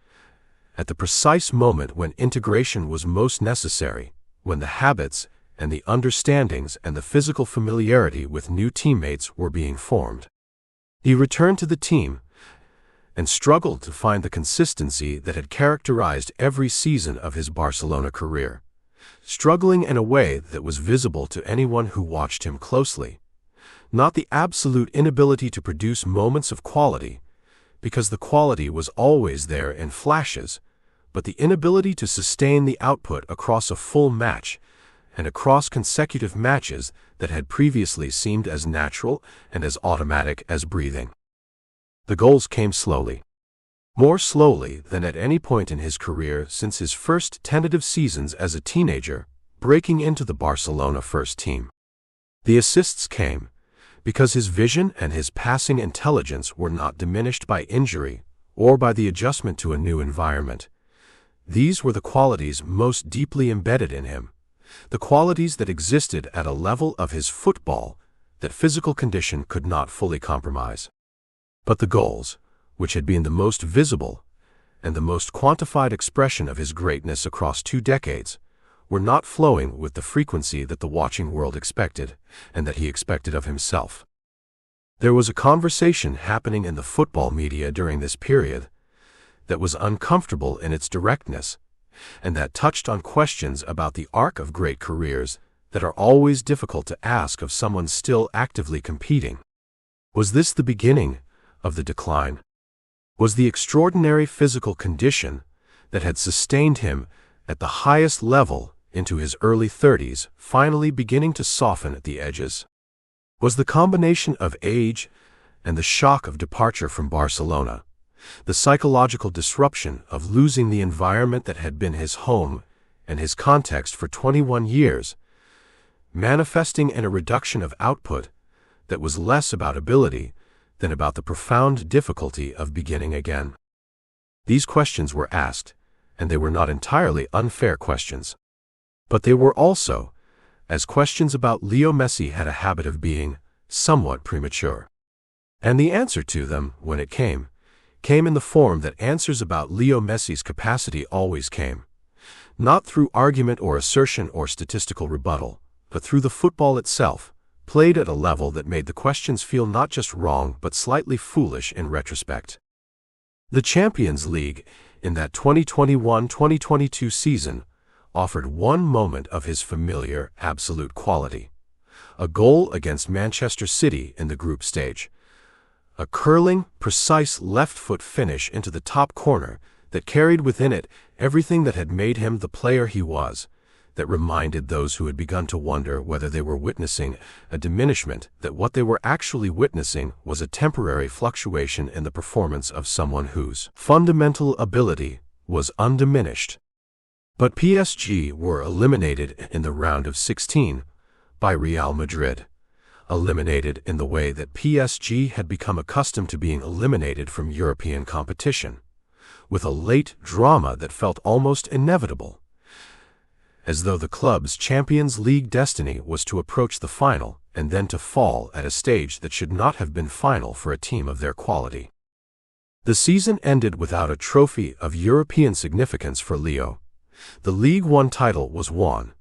at the precise moment when integration was most necessary, when the habits and the understandings and the physical familiarity with new teammates were being formed. He returned to the team and struggled to find the consistency that had characterized every season of his Barcelona career, struggling in a way that was visible to anyone who watched him closely. Not the absolute inability to produce moments of quality, because the quality was always there in flashes, but the inability to sustain the output across a full match and across consecutive matches that had previously seemed as natural and as automatic as breathing. The goals came slowly. More slowly than at any point in his career since his first tentative seasons as a teenager, breaking into the Barcelona first team. The assists came because his vision and his passing intelligence were not diminished by injury or by the adjustment to a new environment. These were the qualities most deeply embedded in him, the qualities that existed at a level of his football that physical condition could not fully compromise. But the goals, which had been the most visible and the most quantified expression of his greatness across 2 decades, were not flowing with the frequency that the watching world expected and that he expected of himself. There was a conversation happening in the football media during this period that was uncomfortable in its directness, and that touched on questions about the arc of great careers that are always difficult to ask of someone still actively competing. Was this the beginning of the decline? Was the extraordinary physical condition that had sustained him at the highest level into his early 30s finally beginning to soften at the edges? Was the combination of age and the shock of departure from Barcelona, the psychological disruption of losing the environment that had been his home and his context for 21 years, manifesting in a reduction of output that was less about ability than about the profound difficulty of beginning again? These questions were asked, and they were not entirely unfair questions. But they were also, as questions about Leo Messi had a habit of being, somewhat premature. And the answer to them, when it came in the form that answers about Leo Messi's capacity always came, not through argument or assertion or statistical rebuttal, but through the football itself, played at a level that made the questions feel not just wrong but slightly foolish in retrospect. The Champions League, in that 2021-2022 season, offered one moment of his familiar, absolute quality. A goal against Manchester City in the group stage. A curling, precise left-foot finish into the top corner that carried within it everything that had made him the player he was, that reminded those who had begun to wonder whether they were witnessing a diminishment that what they were actually witnessing was a temporary fluctuation in the performance of someone whose fundamental ability was undiminished. But PSG were eliminated in the round of 16 by Real Madrid, eliminated in the way that PSG had become accustomed to being eliminated from European competition, with a late drama that felt almost inevitable, as though the club's Champions League destiny was to approach the final and then to fall at a stage that should not have been final for a team of their quality. The season ended without a trophy of European significance for Leo. The Ligue 1 title was won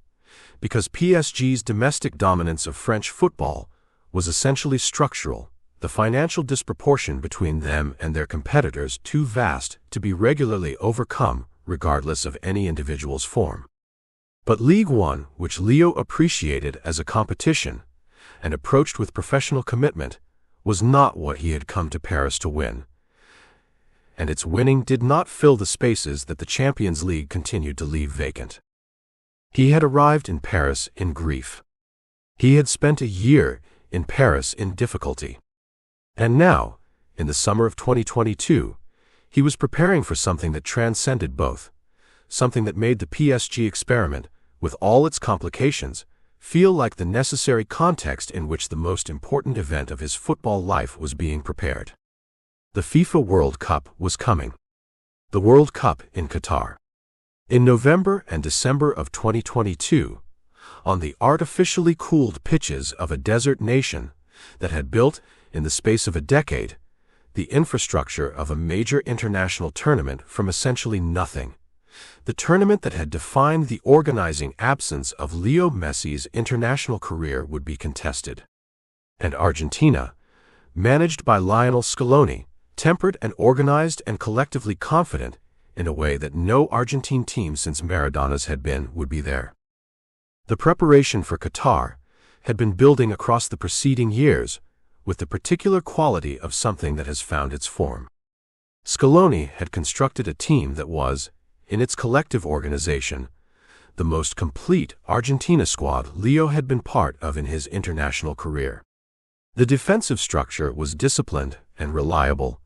because PSG's domestic dominance of French football was essentially structural, the financial disproportion between them and their competitors too vast to be regularly overcome regardless of any individual's form. But Ligue 1, which Leo appreciated as a competition and approached with professional commitment, was not what he had come to Paris to win, and its winning did not fill the spaces that the Champions League continued to leave vacant. He had arrived in Paris in grief. He had spent a year in Paris in difficulty. And now, in the summer of 2022, he was preparing for something that transcended both, something that made the PSG experiment, with all its complications, feel like the necessary context in which the most important event of his football life was being prepared. The FIFA World Cup was coming. The World Cup in Qatar. In November and December of 2022, on the artificially cooled pitches of a desert nation that had built, in the space of a decade, the infrastructure of a major international tournament from essentially nothing, The tournament that had defined the organizing absence of Leo Messi's international career would be contested. And Argentina, managed by Lionel Scaloni, tempered and organized and collectively confident in a way that no Argentine team since Maradona's had been, would be there. The preparation for Qatar had been building across the preceding years with the particular quality of something that has found its form. Scaloni had constructed a team that was, in its collective organization, the most complete Argentina squad Leo had been part of in his international career. The defensive structure was disciplined and reliable,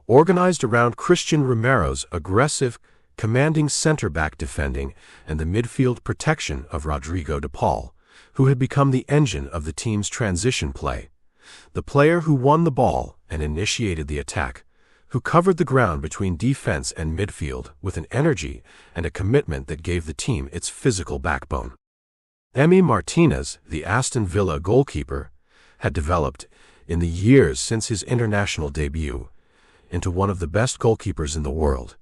organized around Christian Romero's aggressive, commanding center-back defending and the midfield protection of Rodrigo de Paul, who had become the engine of the team's transition play, the player who won the ball and initiated the attack, who covered the ground between defense and midfield with an energy and a commitment that gave the team its physical backbone. Emi Martinez, the Aston Villa goalkeeper, had developed, in the years since his international debut, into one of the best goalkeepers in the world.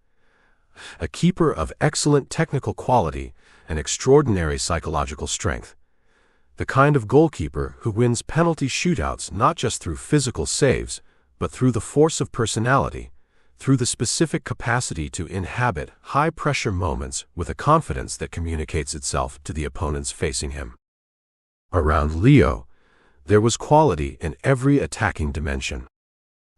A keeper of excellent technical quality and extraordinary psychological strength. The kind of goalkeeper who wins penalty shootouts not just through physical saves, but through the force of personality, through the specific capacity to inhabit high-pressure moments with a confidence that communicates itself to the opponents facing him. Around Leo, there was quality in every attacking dimension.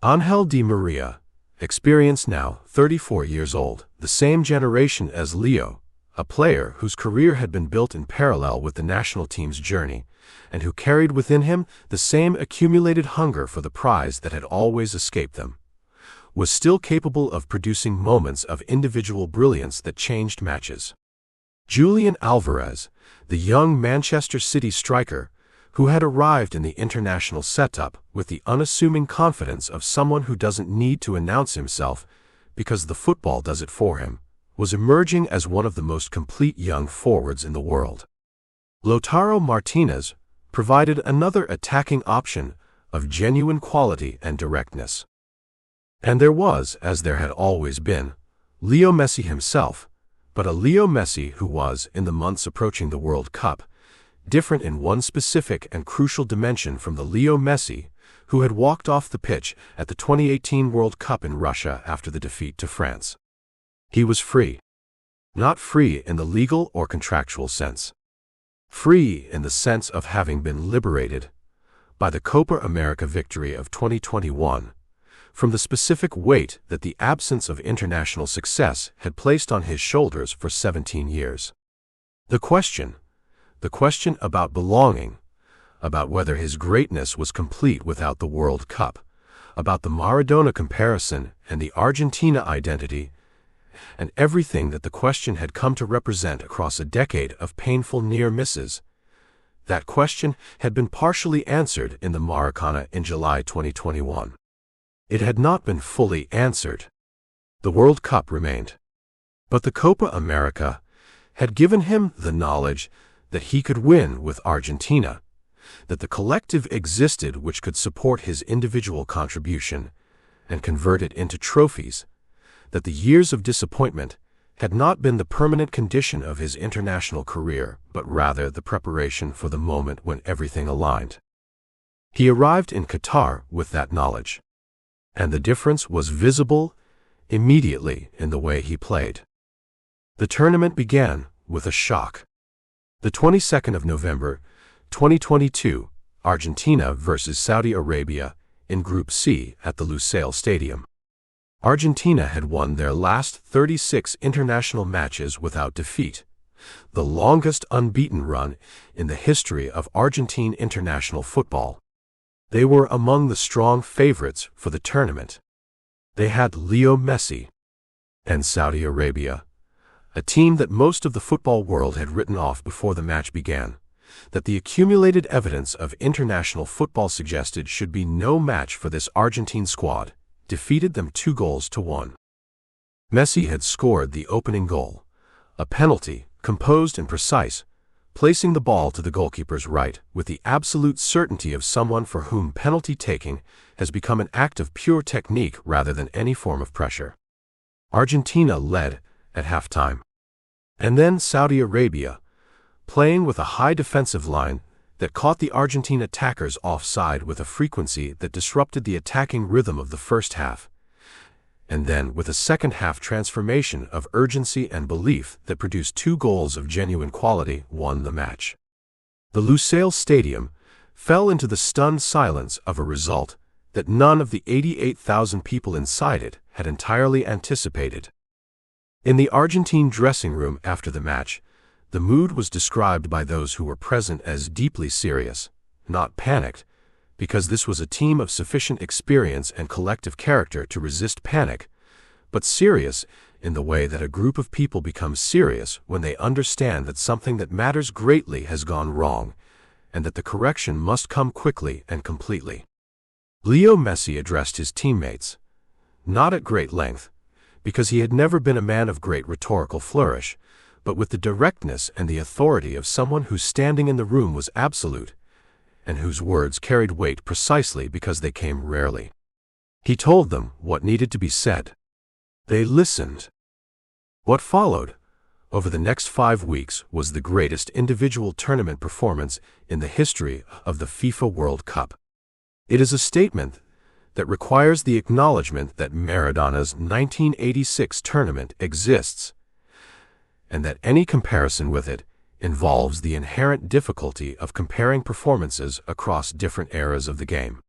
Ángel Di María, experienced now 34 years old, the same generation as Leo, a player whose career had been built in parallel with the national team's journey, and who carried within him the same accumulated hunger for the prize that had always escaped them, was still capable of producing moments of individual brilliance that changed matches. Julian Alvarez, the young Manchester City striker, who had arrived in the international setup with the unassuming confidence of someone who doesn't need to announce himself because the football does it for him, was emerging as one of the most complete young forwards in the world. Lautaro Martinez provided another attacking option of genuine quality and directness. And there was, as there had always been, Leo Messi himself, but a Leo Messi who was, in the months approaching the World Cup, different in one specific and crucial dimension from the Leo Messi who had walked off the pitch at the 2018 World Cup in Russia after the defeat to France. He was free. Not free in the legal or contractual sense. Free in the sense of having been liberated by the Copa America victory of 2021 from the specific weight that the absence of international success had placed on his shoulders for 17 years. The question about belonging, about whether his greatness was complete without the World Cup, about the Maradona comparison and the Argentina identity, and everything that the question had come to represent across a decade of painful near misses. That question had been partially answered in the Maracana in July 2021. It had not been fully answered. The World Cup remained. But the Copa America had given him the knowledge that he could win with Argentina, that the collective existed which could support his individual contribution and convert it into trophies, that the years of disappointment had not been the permanent condition of his international career, but rather the preparation for the moment when everything aligned. He arrived in Qatar with that knowledge, and the difference was visible immediately in the way he played. The tournament began with a shock. The 22nd of November, 2022, Argentina versus Saudi Arabia in Group C at the Lusail Stadium. Argentina had won their last 36 international matches without defeat, the longest unbeaten run in the history of Argentine international football. They were among the strong favorites for the tournament. They had Leo Messi and Saudi Arabia, a team that most of the football world had written off before the match began, that the accumulated evidence of international football suggested should be no match for this Argentine squad, defeated them 2-1. Messi had scored the opening goal, a penalty, composed and precise, placing the ball to the goalkeeper's right with the absolute certainty of someone for whom penalty-taking has become an act of pure technique rather than any form of pressure. Argentina led at halftime. And then Saudi Arabia, playing with a high defensive line that caught the Argentine attackers offside with a frequency that disrupted the attacking rhythm of the first half, and then with a second-half transformation of urgency and belief that produced 2 goals of genuine quality, won the match. The Lusail Stadium fell into the stunned silence of a result that none of the 88,000 people inside it had entirely anticipated. In the Argentine dressing room after the match, the mood was described by those who were present as deeply serious, not panicked, because this was a team of sufficient experience and collective character to resist panic, but serious in the way that a group of people becomes serious when they understand that something that matters greatly has gone wrong, and that the correction must come quickly and completely. Leo Messi addressed his teammates, not at great length, because he had never been a man of great rhetorical flourish, but with the directness and the authority of someone whose standing in the room was absolute, and whose words carried weight precisely because they came rarely. He told them what needed to be said. They listened. What followed, over the next 5 weeks, was the greatest individual tournament performance in the history of the FIFA World Cup. It is a statement that requires the acknowledgement that Maradona's 1986 tournament exists, and that any comparison with it involves the inherent difficulty of comparing performances across different eras of the game.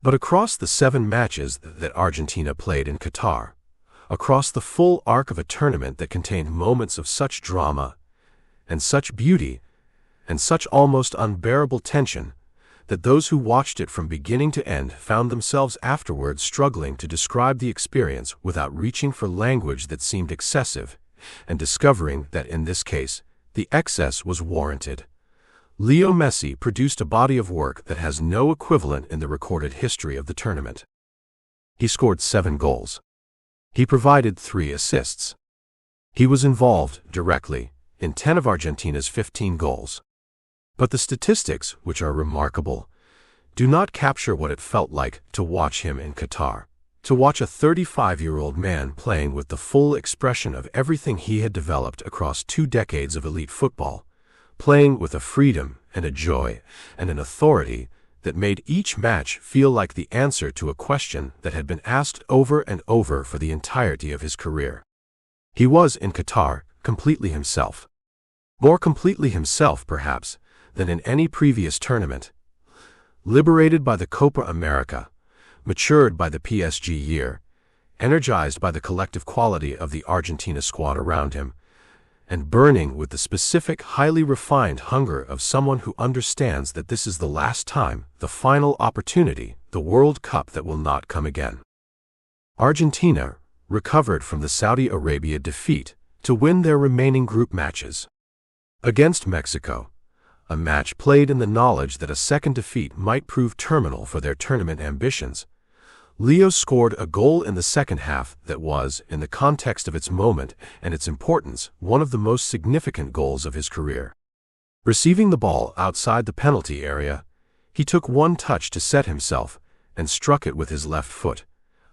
But across the 7 matches that Argentina played in Qatar, across the full arc of a tournament that contained moments of such drama, and such beauty, and such almost unbearable tension, that those who watched it from beginning to end found themselves afterwards struggling to describe the experience without reaching for language that seemed excessive, and discovering that in this case, the excess was warranted. Leo Messi produced a body of work that has no equivalent in the recorded history of the tournament. He scored 7 goals. He provided 3 assists. He was involved, directly, in 10 of Argentina's 15 goals. But the statistics, which are remarkable, do not capture what it felt like to watch him in Qatar. To watch a 35-year-old man playing with the full expression of everything he had developed across 2 decades of elite football, playing with a freedom and a joy and an authority that made each match feel like the answer to a question that had been asked over and over for the entirety of his career. He was, in Qatar, completely himself. More completely himself, perhaps, than in any previous tournament. Liberated by the Copa America, matured by the PSG year, energized by the collective quality of the Argentina squad around him, and burning with the specific, highly refined hunger of someone who understands that this is the last time, the final opportunity, the World Cup that will not come again. Argentina recovered from the Saudi Arabia defeat to win their remaining group matches. Against Mexico, a match played in the knowledge that a second defeat might prove terminal for their tournament ambitions, Leo scored a goal in the second half that was, in the context of its moment and its importance, one of the most significant goals of his career. Receiving the ball outside the penalty area, he took one touch to set himself and struck it with his left foot,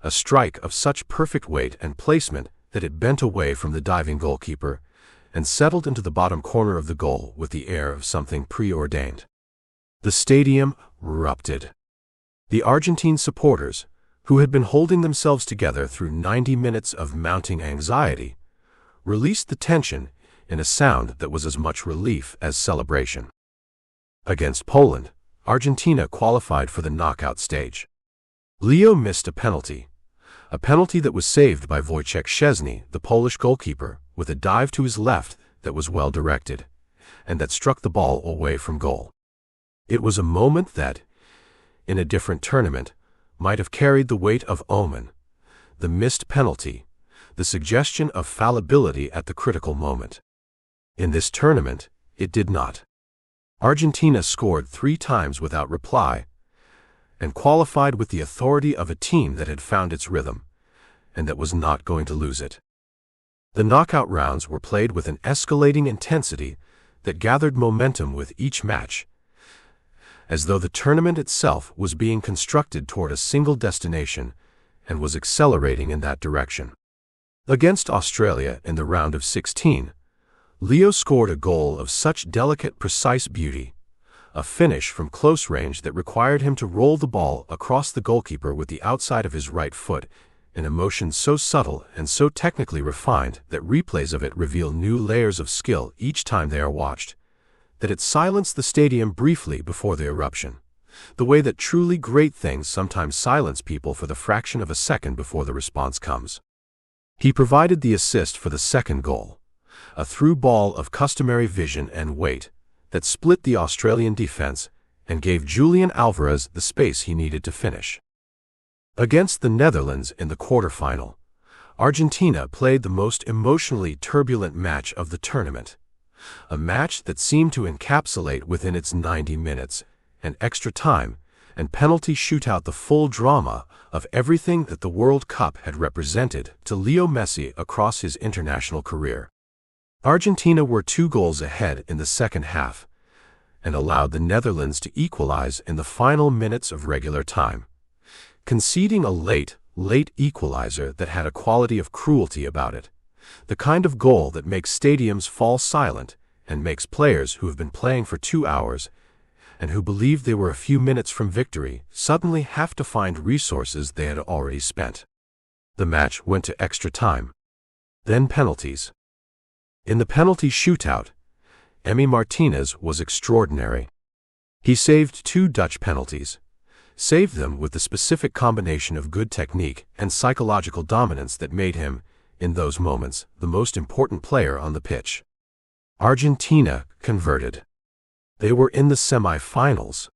a strike of such perfect weight and placement that it bent away from the diving goalkeeper and settled into the bottom corner of the goal with the air of something preordained. The stadium erupted. The Argentine supporters, who had been holding themselves together through 90 minutes of mounting anxiety, released the tension in a sound that was as much relief as celebration. Against Poland, Argentina qualified for the knockout stage. Leo missed a penalty that was saved by Wojciech Szczesny, the Polish goalkeeper, with a dive to his left that was well directed, and that struck the ball away from goal. It was a moment that, in a different tournament, might have carried the weight of omen, the missed penalty, the suggestion of fallibility at the critical moment. In this tournament, it did not. Argentina scored 3 times without reply, and qualified with the authority of a team that had found its rhythm, and that was not going to lose it. The knockout rounds were played with an escalating intensity that gathered momentum with each match, as though the tournament itself was being constructed toward a single destination and was accelerating in that direction. Against Australia in the round of 16, Leo scored a goal of such delicate, precise beauty, a finish from close range that required him to roll the ball across the goalkeeper with the outside of his right foot, in a motion so subtle and so technically refined that replays of it reveal new layers of skill each time they are watched, that it silenced the stadium briefly before the eruption, the way that truly great things sometimes silence people for the fraction of a second before the response comes. He provided the assist for the second goal, a through ball of customary vision and weight that split the Australian defense and gave Julian Alvarez the space he needed to finish. Against the Netherlands in the quarterfinal, Argentina played the most emotionally turbulent match of the tournament, a match that seemed to encapsulate within its 90 minutes and extra time and penalty shootout the full drama of everything that the World Cup had represented to Leo Messi across his international career. Argentina were 2 goals ahead in the second half and allowed the Netherlands to equalize in the final minutes of regular time, conceding a late equalizer that had a quality of cruelty about it, the kind of goal that makes stadiums fall silent and makes players who have been playing for 2 hours and who believed they were a few minutes from victory suddenly have to find resources they had already spent. The match went to extra time, then penalties. In the penalty shootout, Emi Martinez was extraordinary. He saved 2 Dutch penalties, saved them with the specific combination of good technique and psychological dominance that made him, in those moments, the most important player on the pitch. Argentina converted. They were in the semi-finals.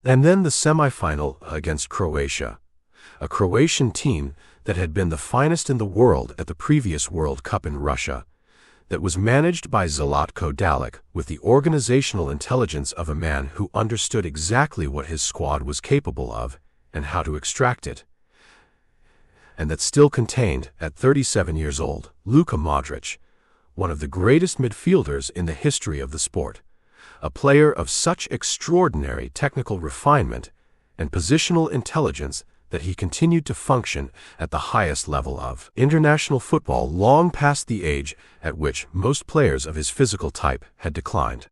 And then the semi-final against Croatia, a Croatian team that had been the finest in the world at the previous World Cup in Russia, that was managed by Zlatko Dalic with the organizational intelligence of a man who understood exactly what his squad was capable of and how to extract it, and that still contained, at 37 years old, Luka Modric, one of the greatest midfielders in the history of the sport, a player of such extraordinary technical refinement and positional intelligence that he continued to function at the highest level of international football long past the age at which most players of his physical type had declined.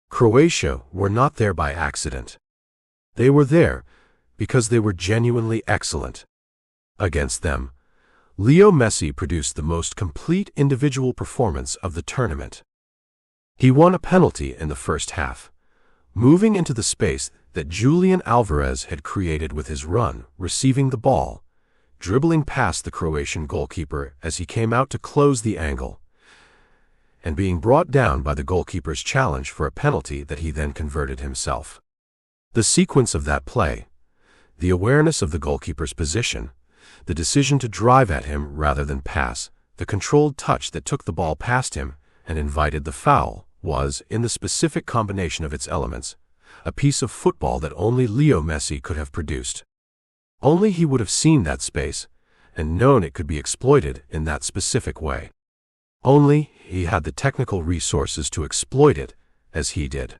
Croatia were not there by accident. They were there because they were genuinely excellent. Against them, Leo Messi produced the most complete individual performance of the tournament. He won a penalty in the first half, moving into the space that Julian Alvarez had created with his run, receiving the ball, dribbling past the Croatian goalkeeper as he came out to close the angle, and being brought down by the goalkeeper's challenge for a penalty that he then converted himself. The sequence of that play, the awareness of the goalkeeper's position, the decision to drive at him rather than pass, the controlled touch that took the ball past him and invited the foul, was, in the specific combination of its elements, a piece of football that only Leo Messi could have produced. Only he would have seen that space and known it could be exploited in that specific way. Only he had the technical resources to exploit it as he did.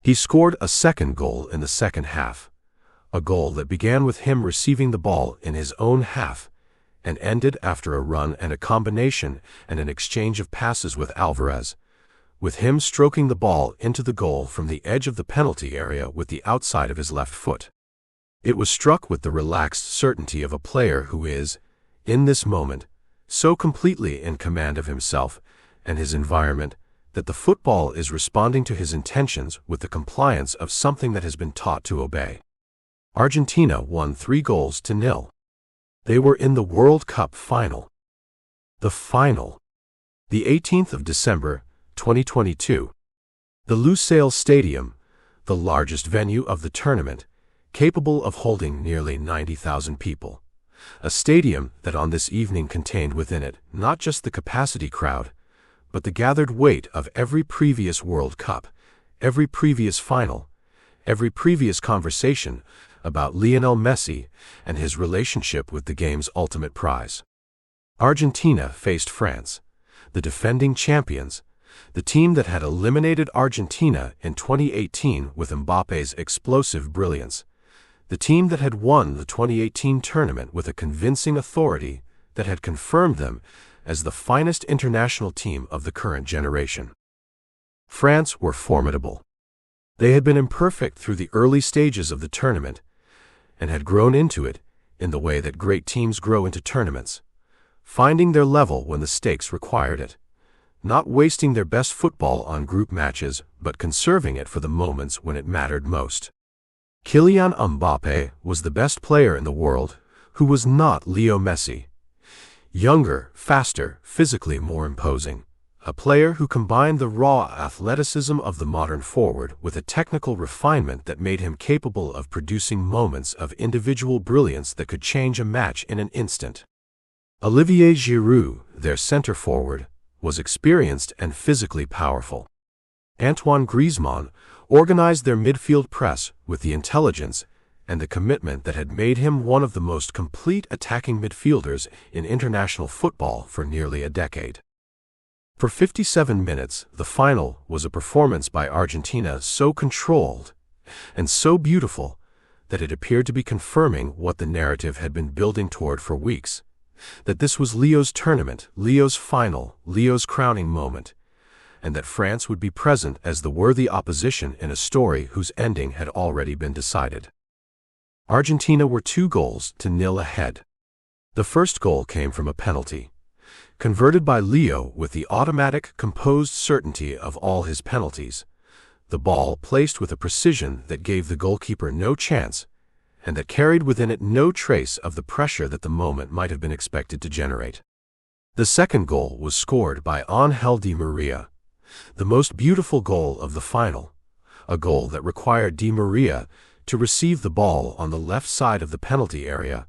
He scored a second goal in the second half, a goal that began with him receiving the ball in his own half and ended after a run and a combination and an exchange of passes with Alvarez, with him stroking the ball into the goal from the edge of the penalty area with the outside of his left foot. It was struck with the relaxed certainty of a player who is, in this moment, so completely in command of himself and his environment that the football is responding to his intentions with the compliance of something that has been taught to obey. Argentina won 3-0. They were in the World Cup final. The final. The 18th of December, 2022. The Lusail Stadium, the largest venue of the tournament, capable of holding nearly 90,000 people. A stadium that on this evening contained within it not just the capacity crowd, but the gathered weight of every previous World Cup, every previous final, every previous conversation about Lionel Messi and his relationship with the game's ultimate prize. Argentina faced France, the defending champions, the team that had eliminated Argentina in 2018 with Mbappe's explosive brilliance, the team that had won the 2018 tournament with a convincing authority that had confirmed them as the finest international team of the current generation. France were formidable. They had been imperfect through the early stages of the tournament and had grown into it in the way that great teams grow into tournaments, finding their level when the stakes required it, not wasting their best football on group matches but conserving it for the moments when it mattered most. Kylian Mbappé was the best player in the world who was not Lionel Messi. Younger, faster, physically more imposing. A player who combined the raw athleticism of the modern forward with a technical refinement that made him capable of producing moments of individual brilliance that could change a match in an instant. Olivier Giroud, their center forward, was experienced and physically powerful. Antoine Griezmann organized their midfield press with the intelligence and the commitment that had made him one of the most complete attacking midfielders in international football for nearly a decade. For 57 minutes, the final was a performance by Argentina so controlled and so beautiful that it appeared to be confirming what the narrative had been building toward for weeks, that this was Leo's tournament, Leo's final, Leo's crowning moment, and that France would be present as the worthy opposition in a story whose ending had already been decided. Argentina were 2-0 ahead. The first goal came from a penalty, converted by Leo with the automatic, composed certainty of all his penalties, the ball placed with a precision that gave the goalkeeper no chance, and that carried within it no trace of the pressure that the moment might have been expected to generate. The second goal was scored by Ángel Di Maria, the most beautiful goal of the final, a goal that required Di Maria to receive the ball on the left side of the penalty area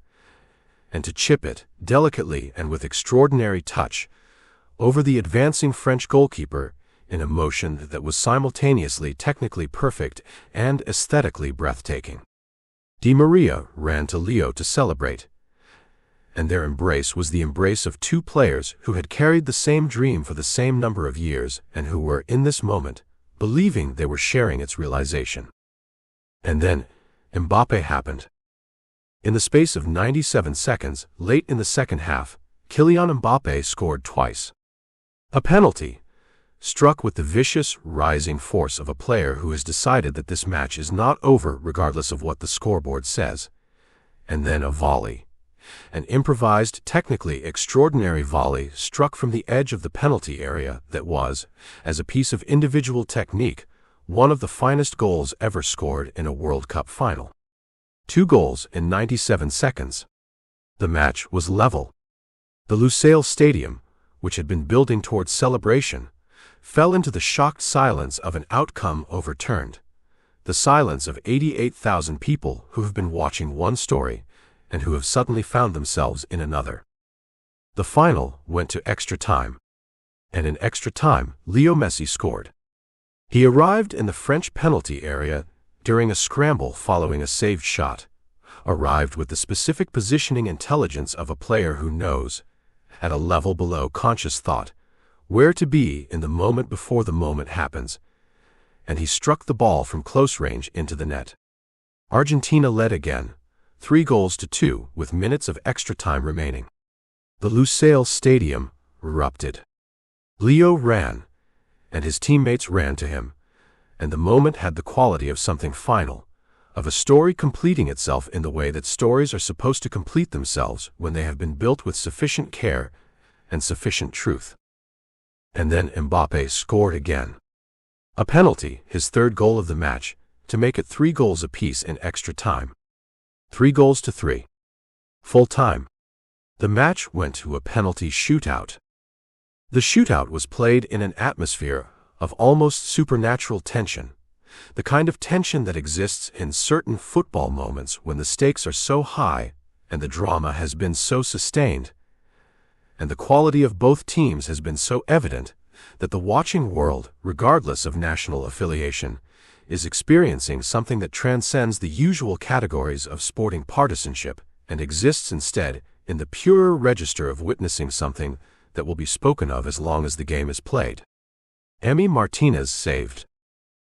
and to chip it, delicately and with extraordinary touch, over the advancing French goalkeeper in a motion that was simultaneously technically perfect and aesthetically breathtaking. Di Maria ran to Leo to celebrate, and their embrace was the embrace of two players who had carried the same dream for the same number of years and who were, in this moment, believing they were sharing its realization. And then, Mbappé happened. In the space of 97 seconds, late in the second half, Kylian Mbappé scored twice. A penalty, struck with the vicious, rising force of a player who has decided that this match is not over regardless of what the scoreboard says. And then a volley. An improvised, technically extraordinary volley struck from the edge of the penalty area that was, as a piece of individual technique, one of the finest goals ever scored in a World Cup final. 2 goals in 97 seconds. The match was level. The Lusail Stadium, which had been building towards celebration, fell into the shocked silence of an outcome overturned, the silence of 88,000 people who have been watching one story and who have suddenly found themselves in another. The final went to extra time, and in extra time, Lionel Messi scored. He arrived in the French penalty area during a scramble following a saved shot, arrived with the specific positioning intelligence of a player who knows, at a level below conscious thought, where to be in the moment before the moment happens, and he struck the ball from close range into the net. Argentina led again, 3-2, with minutes of extra time remaining. The Lusail Stadium erupted. Leo ran, and his teammates ran to him, and the moment had the quality of something final, of a story completing itself in the way that stories are supposed to complete themselves when they have been built with sufficient care and sufficient truth. And then Mbappé scored again. A penalty, his third goal of the match, to make it 3 goals apiece in extra time. 3-3. Full time. The match went to a penalty shootout. The shootout was played in an atmosphere of almost supernatural tension, the kind of tension that exists in certain football moments when the stakes are so high and the drama has been so sustained, and the quality of both teams has been so evident that the watching world, regardless of national affiliation, is experiencing something that transcends the usual categories of sporting partisanship and exists instead in the purer register of witnessing something that will be spoken of as long as the game is played. Emi Martinez saved.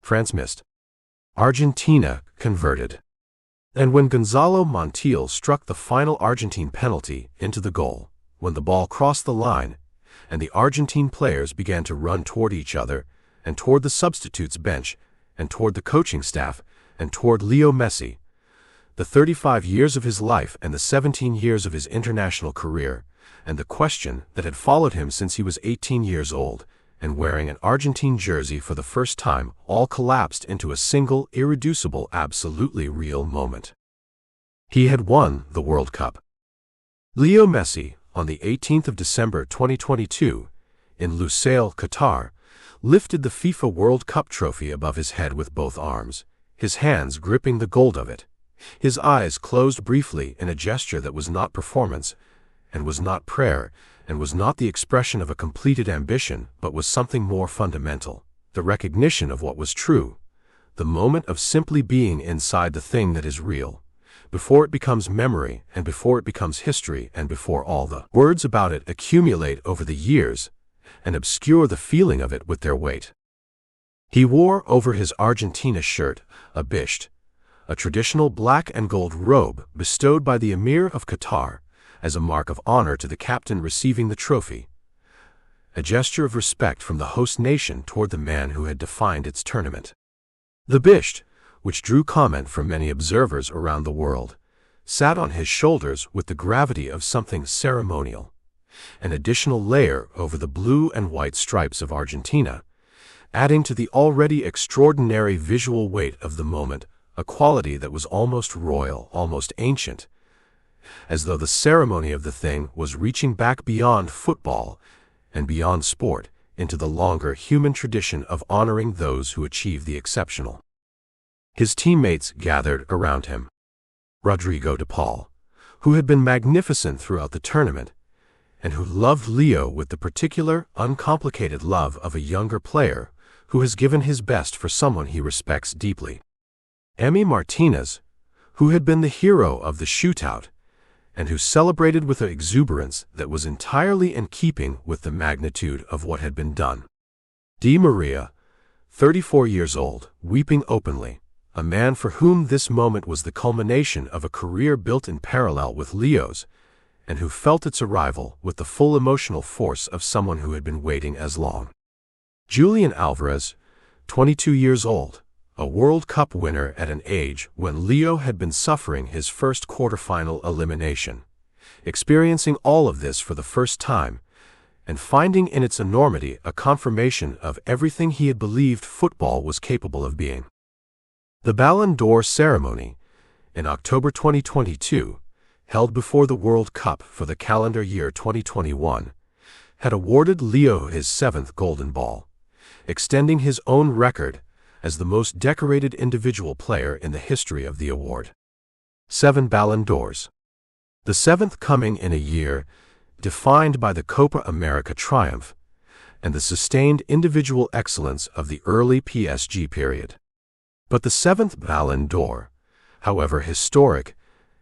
France missed. Argentina converted. And when Gonzalo Montiel struck the final Argentine penalty into the goal, when the ball crossed the line and the Argentine players began to run toward each other, and toward the substitutes bench, and toward the coaching staff, and toward Leo Messi. The 35 years of his life and the 17 years of his international career, and the question that had followed him since he was 18 years old, and wearing an Argentine jersey for the first time, all collapsed into a single, irreducible, absolutely real moment. He had won the World Cup. Leo Messi, on the 18th of December 2022, in Lusail, Qatar, lifted the FIFA World Cup trophy above his head with both arms, his hands gripping the gold of it. His eyes closed briefly in a gesture that was not performance, and was not prayer, and was not the expression of a completed ambition, but was something more fundamental, the recognition of what was true, the moment of simply being inside the thing that is real, before it becomes memory, and before it becomes history, and before all the words about it accumulate over the years, and obscure the feeling of it with their weight. He wore over his Argentina shirt a bisht, a traditional black and gold robe bestowed by the Emir of Qatar as a mark of honor to the captain receiving the trophy, a gesture of respect from the host nation toward the man who had defined its tournament. The bisht, which drew comment from many observers around the world, sat on his shoulders with the gravity of something ceremonial, an additional layer over the blue and white stripes of Argentina, adding to the already extraordinary visual weight of the moment a quality that was almost royal, almost ancient, as though the ceremony of the thing was reaching back beyond football and beyond sport into the longer human tradition of honoring those who achieve the exceptional. His teammates gathered around him. Rodrigo de Paul, who had been magnificent throughout the tournament, and who loved Leo with the particular, uncomplicated love of a younger player who has given his best for someone he respects deeply. Emi Martinez, who had been the hero of the shootout, and who celebrated with an exuberance that was entirely in keeping with the magnitude of what had been done. Di Maria, 34 years old, weeping openly, a man for whom this moment was the culmination of a career built in parallel with Leo's, and who felt its arrival with the full emotional force of someone who had been waiting as long. Julian Alvarez, 22 years old, a World Cup winner at an age when Leo had been suffering his first quarterfinal elimination, experiencing all of this for the first time, and finding in its enormity a confirmation of everything he had believed football was capable of being. The Ballon d'Or ceremony, in October 2022, held before the World Cup for the calendar year 2021, had awarded Leo his 7th Golden Ball, extending his own record as the most decorated individual player in the history of the award. 7 Ballon d'Ors. The 7th coming in a year defined by the Copa America triumph and the sustained individual excellence of the early PSG period. But the 7th Ballon d'Or, however historic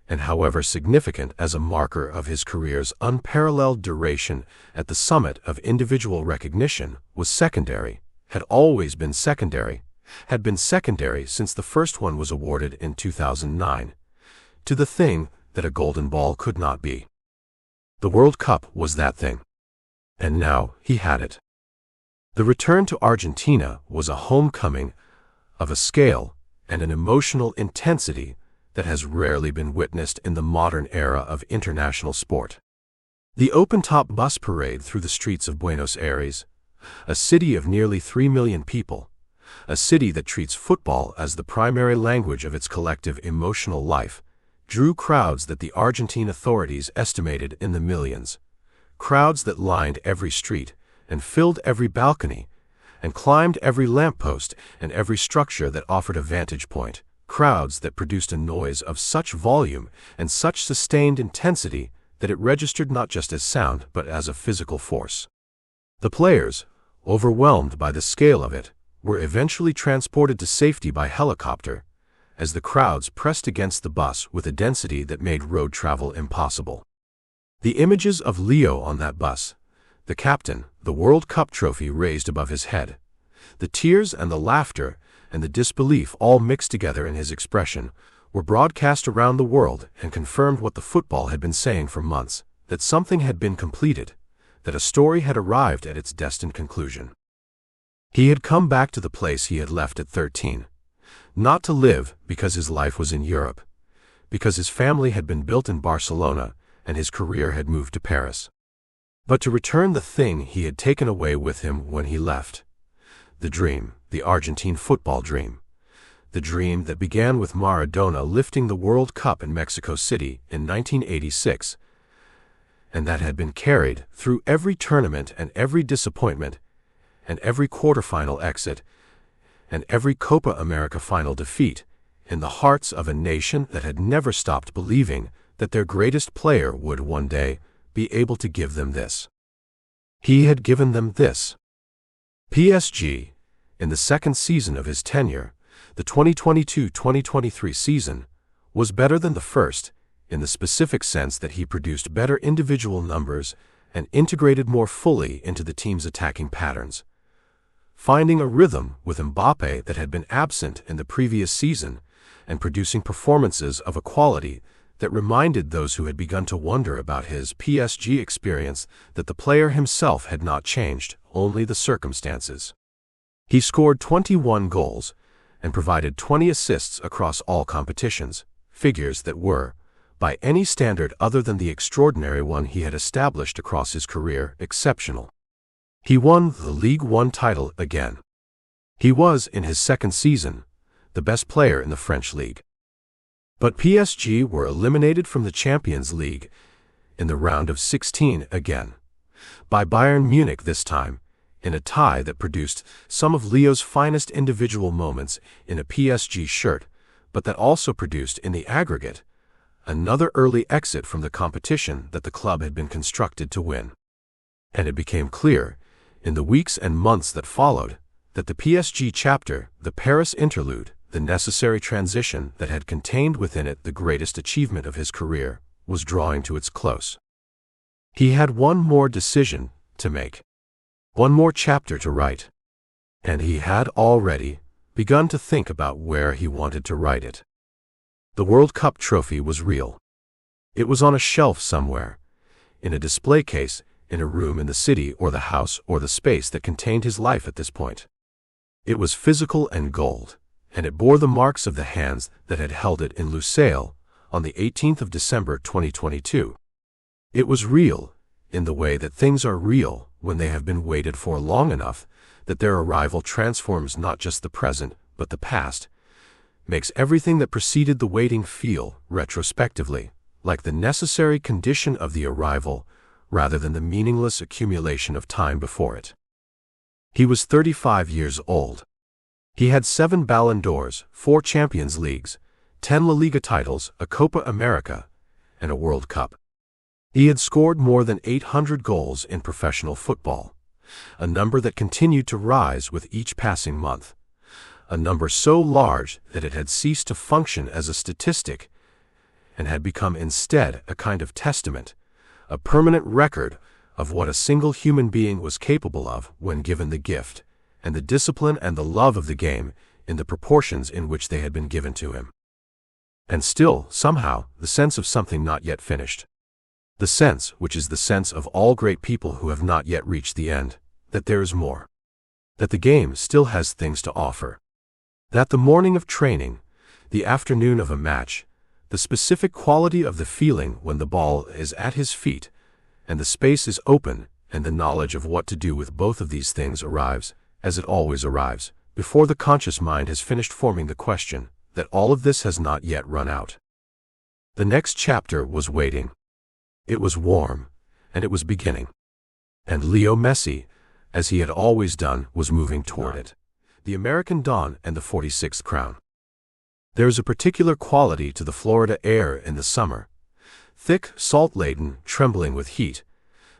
and however significant as a marker of his career's unparalleled duration at the summit of individual recognition, was secondary, had always been secondary, had been secondary since the first one was awarded in 2009, to the thing that a golden ball could not be. The World Cup was that thing. And now he had it. The return to Argentina was a homecoming of a scale and an emotional intensity that has rarely been witnessed in the modern era of international sport. The open-top bus parade through the streets of Buenos Aires, a city of nearly 3 million people, a city that treats football as the primary language of its collective emotional life, drew crowds that the Argentine authorities estimated in the millions, crowds that lined every street and filled every balcony and climbed every lamppost and every structure that offered a vantage point, crowds that produced a noise of such volume and such sustained intensity that it registered not just as sound but as a physical force. The players, overwhelmed by the scale of it, were eventually transported to safety by helicopter, as the crowds pressed against the bus with a density that made road travel impossible. The images of Leo on that bus, the captain, the World Cup trophy raised above his head, the tears and the laughter and the disbelief all mixed together in his expression, were broadcast around the world and confirmed what the football had been saying for months, that something had been completed, that a story had arrived at its destined conclusion. He had come back to the place he had left at 13, not to live because his life was in Europe, because his family had been built in Barcelona and his career had moved to Paris, but to return the thing he had taken away with him when he left. The dream, the Argentine football dream. The dream that began with Maradona lifting the World Cup in Mexico City in 1986, and that had been carried through every tournament and every disappointment, and every quarterfinal exit, and every Copa America final defeat, in the hearts of a nation that had never stopped believing that their greatest player would one day be able to give them this. He had given them this. PSG, in the second season of his tenure, the 2022-2023 season, was better than the first, in the specific sense that he produced better individual numbers and integrated more fully into the team's attacking patterns, finding a rhythm with Mbappe that had been absent in the previous season and producing performances of a quality that reminded those who had begun to wonder about his PSG experience that the player himself had not changed, only the circumstances. He scored 21 goals and provided 20 assists across all competitions, figures that were, by any standard other than the extraordinary one he had established across his career, exceptional. He won the Ligue 1 title again. He was, in his second season, the best player in the French league. But PSG were eliminated from the Champions League in the round of 16 again, by Bayern Munich this time, in a tie that produced some of Leo's finest individual moments in a PSG shirt, but that also produced in the aggregate another early exit from the competition that the club had been constructed to win. And it became clear, in the weeks and months that followed, that the PSG chapter, the Paris interlude, the necessary transition that had contained within it the greatest achievement of his career, was drawing to its close. He had one more decision to make, one more chapter to write, and he had already begun to think about where he wanted to write it. The World Cup trophy was real. It was on a shelf somewhere, in a display case, in a room in the city or the house or the space that contained his life at this point. It was physical and gold, and it bore the marks of the hands that had held it in Lusail on the 18th of December 2022. It was real, in the way that things are real when they have been waited for long enough that their arrival transforms not just the present but the past, makes everything that preceded the waiting feel, retrospectively, like the necessary condition of the arrival rather than the meaningless accumulation of time before it. He was 35 years old. He had 7 Ballon d'Ors, 4 Champions Leagues, 10 La Liga titles, a Copa America, and a World Cup. He had scored more than 800 goals in professional football, a number that continued to rise with each passing month, a number so large that it had ceased to function as a statistic and had become instead a kind of testament, a permanent record of what a single human being was capable of when given the gift and the discipline and the love of the game in the proportions in which they had been given to him. And still, somehow, the sense of something not yet finished. The sense, which is the sense of all great people who have not yet reached the end, that there is more. That the game still has things to offer. That the morning of training, the afternoon of a match, the specific quality of the feeling when the ball is at his feet, and the space is open, and the knowledge of what to do with both of these things arrives, as it always arrives, before the conscious mind has finished forming the question, that all of this has not yet run out. The next chapter was waiting. It was warm, and it was beginning. And Leo Messi, as he had always done, was moving toward it. The American dawn and the 46th crown. There is a particular quality to the Florida air in the summer, thick, salt-laden, trembling with heat,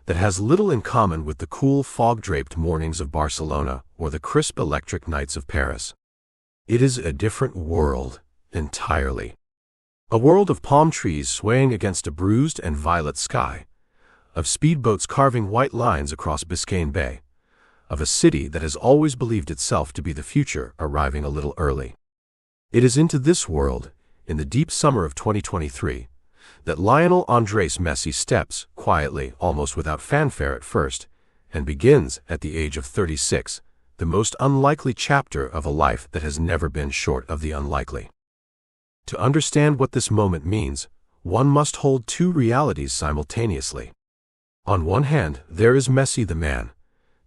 that has little in common with the cool, fog-draped mornings of Barcelona or the crisp electric nights of Paris. It is a different world, entirely. A world of palm trees swaying against a bruised and violet sky, of speedboats carving white lines across Biscayne Bay, of a city that has always believed itself to be the future arriving a little early. It is into this world, in the deep summer of 2023, that Lionel Andres Messi steps, quietly, almost without fanfare at first, and begins, at the age of 36, the most unlikely chapter of a life that has never been short of the unlikely. To understand what this moment means, one must hold two realities simultaneously. On one hand, there is Messi the man,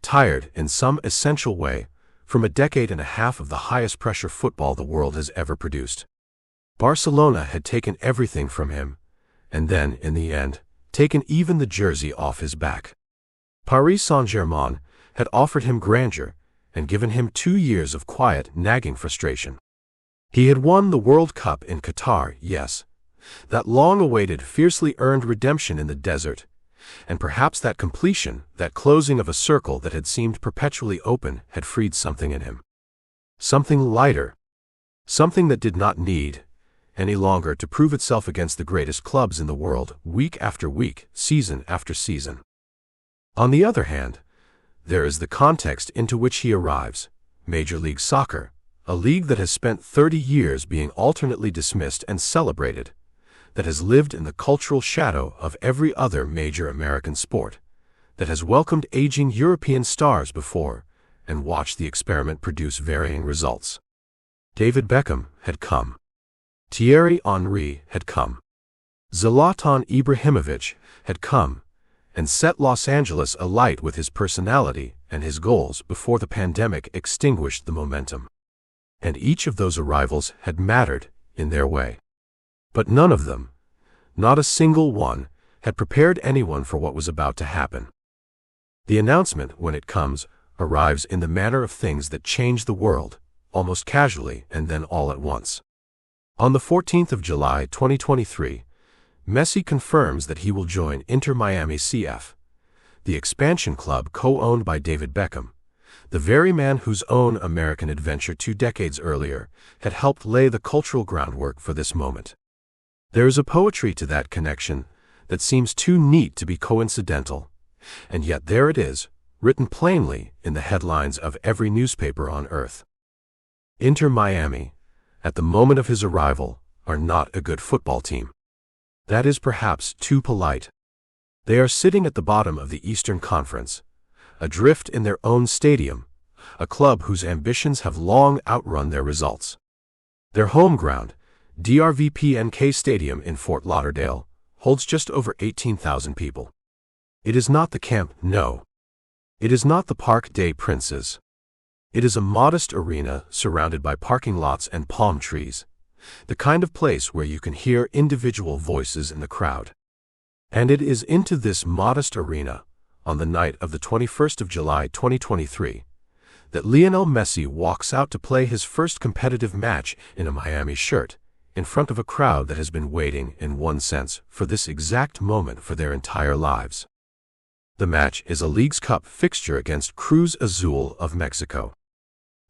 tired, in some essential way, from a decade and a half of the highest pressure football the world has ever produced. Barcelona had taken everything from him, and then, in the end, taken even the jersey off his back. Paris Saint-Germain had offered him grandeur and given him 2 years of quiet, nagging frustration. He had won the World Cup in Qatar, yes, that long-awaited, fiercely earned redemption in the desert, and perhaps that completion, that closing of a circle that had seemed perpetually open, had freed something in him. Something lighter. Something that did not need, any longer, to prove itself against the greatest clubs in the world, week after week, season after season. On the other hand, there is the context into which he arrives, Major League Soccer, a league that has spent 30 years being alternately dismissed and celebrated, that has lived in the cultural shadow of every other major American sport, that has welcomed aging European stars before and watched the experiment produce varying results. David Beckham had come. Thierry Henry had come. Zlatan Ibrahimovic had come and set Los Angeles alight with his personality and his goals before the pandemic extinguished the momentum. And each of those arrivals had mattered in their way. But none of them, not a single one, had prepared anyone for what was about to happen. The announcement, when it comes, arrives in the manner of things that change the world, almost casually and then all at once. On the 14th of July 2023, Messi confirms that he will join Inter Miami CF, the expansion club co-owned by David Beckham, the very man whose own American adventure 2 decades earlier had helped lay the cultural groundwork for this moment. There is a poetry to that connection that seems too neat to be coincidental, and yet there it is, written plainly in the headlines of every newspaper on earth. Inter Miami, at the moment of his arrival, are not a good football team. That is perhaps too polite. They are sitting at the bottom of the Eastern Conference, adrift in their own stadium, a club whose ambitions have long outrun their results. Their home ground, DRVPNK Stadium in Fort Lauderdale, holds just over 18,000 people. It is not the Camp Nou. It is not the Parc des Princes. It is a modest arena surrounded by parking lots and palm trees, the kind of place where you can hear individual voices in the crowd. And it is into this modest arena, on the night of the 21st of July 2023, that Lionel Messi walks out to play his first competitive match in a Miami shirt, in front of a crowd that has been waiting, in one sense, for this exact moment for their entire lives. The match is a Leagues Cup fixture against Cruz Azul of Mexico.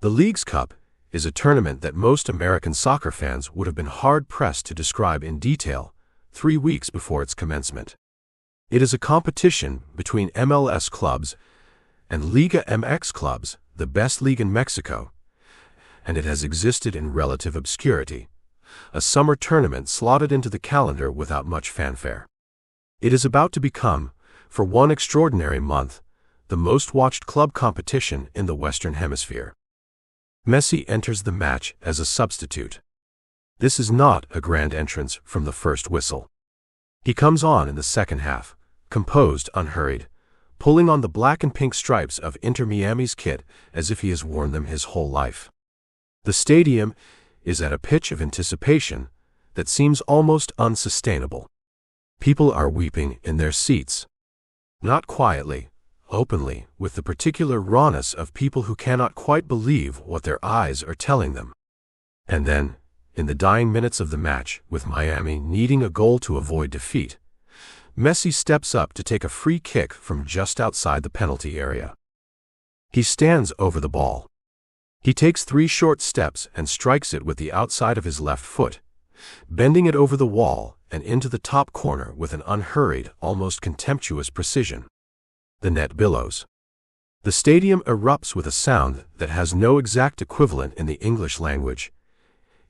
The Leagues Cup is a tournament that most American soccer fans would have been hard-pressed to describe in detail 3 weeks before its commencement. It is a competition between MLS clubs and Liga MX clubs, the best league in Mexico, and it has existed in relative obscurity, a summer tournament slotted into the calendar without much fanfare. It is about to become, for one extraordinary month, the most watched club competition in the Western Hemisphere. Messi enters the match as a substitute. This is not a grand entrance from the first whistle. He comes on in the second half, composed, unhurried, pulling on the black and pink stripes of Inter Miami's kit as if he has worn them his whole life. The stadium is at a pitch of anticipation that seems almost unsustainable. People are weeping in their seats. Not quietly, openly, with the particular rawness of people who cannot quite believe what their eyes are telling them. And then, in the dying minutes of the match, with Miami needing a goal to avoid defeat, Messi steps up to take a free kick from just outside the penalty area. He stands over the ball. He takes 3 short steps and strikes it with the outside of his left foot, bending it over the wall and into the top corner with an unhurried, almost contemptuous precision. The net billows. The stadium erupts with a sound that has no exact equivalent in the English language.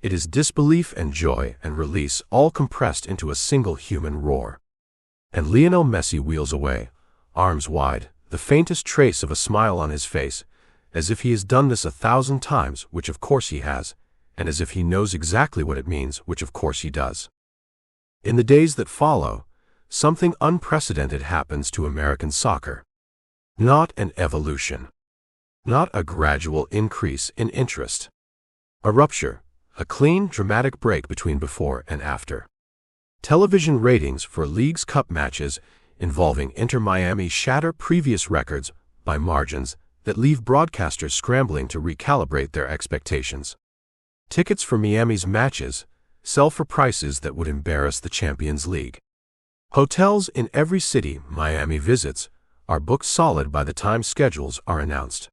It is disbelief and joy and release all compressed into a single human roar. And Lionel Messi wheels away, arms wide, the faintest trace of a smile on his face, as if he has done this 1,000 times, which of course he has, and as if he knows exactly what it means, which of course he does. In the days that follow, something unprecedented happens to American soccer. Not an evolution. Not a gradual increase in interest. A rupture, a clean, dramatic break between before and after. Television ratings for Leagues Cup matches involving Inter Miami shatter previous records by margins that leave broadcasters scrambling to recalibrate their expectations. Tickets for Miami's matches sell for prices that would embarrass the Champions League. Hotels in every city Miami visits are booked solid by the time schedules are announced.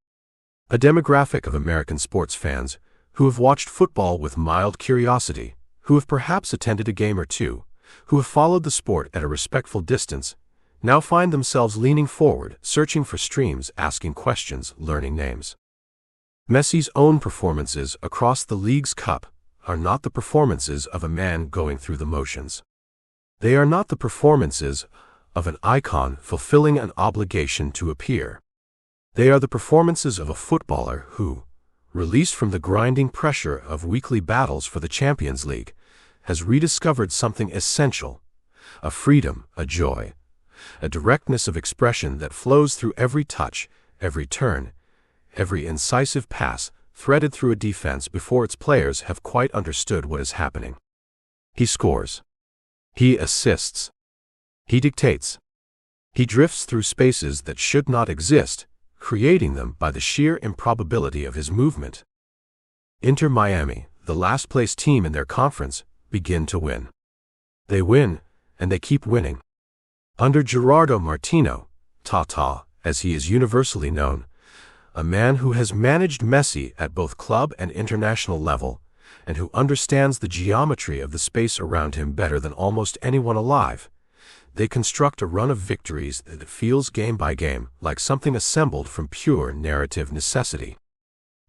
A demographic of American sports fans who have watched football with mild curiosity, who have perhaps attended a game or two, who have followed the sport at a respectful distance, now find themselves leaning forward, searching for streams, asking questions, learning names. Messi's own performances across the Leagues Cup are not the performances of a man going through the motions. They are not the performances of an icon fulfilling an obligation to appear. They are the performances of a footballer who, released from the grinding pressure of weekly battles for the Champions League, has rediscovered something essential, a freedom, a joy, a directness of expression that flows through every touch, every turn, every incisive pass threaded through a defense before its players have quite understood what is happening. He scores. He assists. He dictates. He drifts through spaces that should not exist, creating them by the sheer improbability of his movement. Inter Miami, the last-place team in their conference, begin to win. They win, and they keep winning. Under Gerardo Martino, Tata, as he is universally known, a man who has managed Messi at both club and international level, and who understands the geometry of the space around him better than almost anyone alive, they construct a run of victories that feels game by game like something assembled from pure narrative necessity.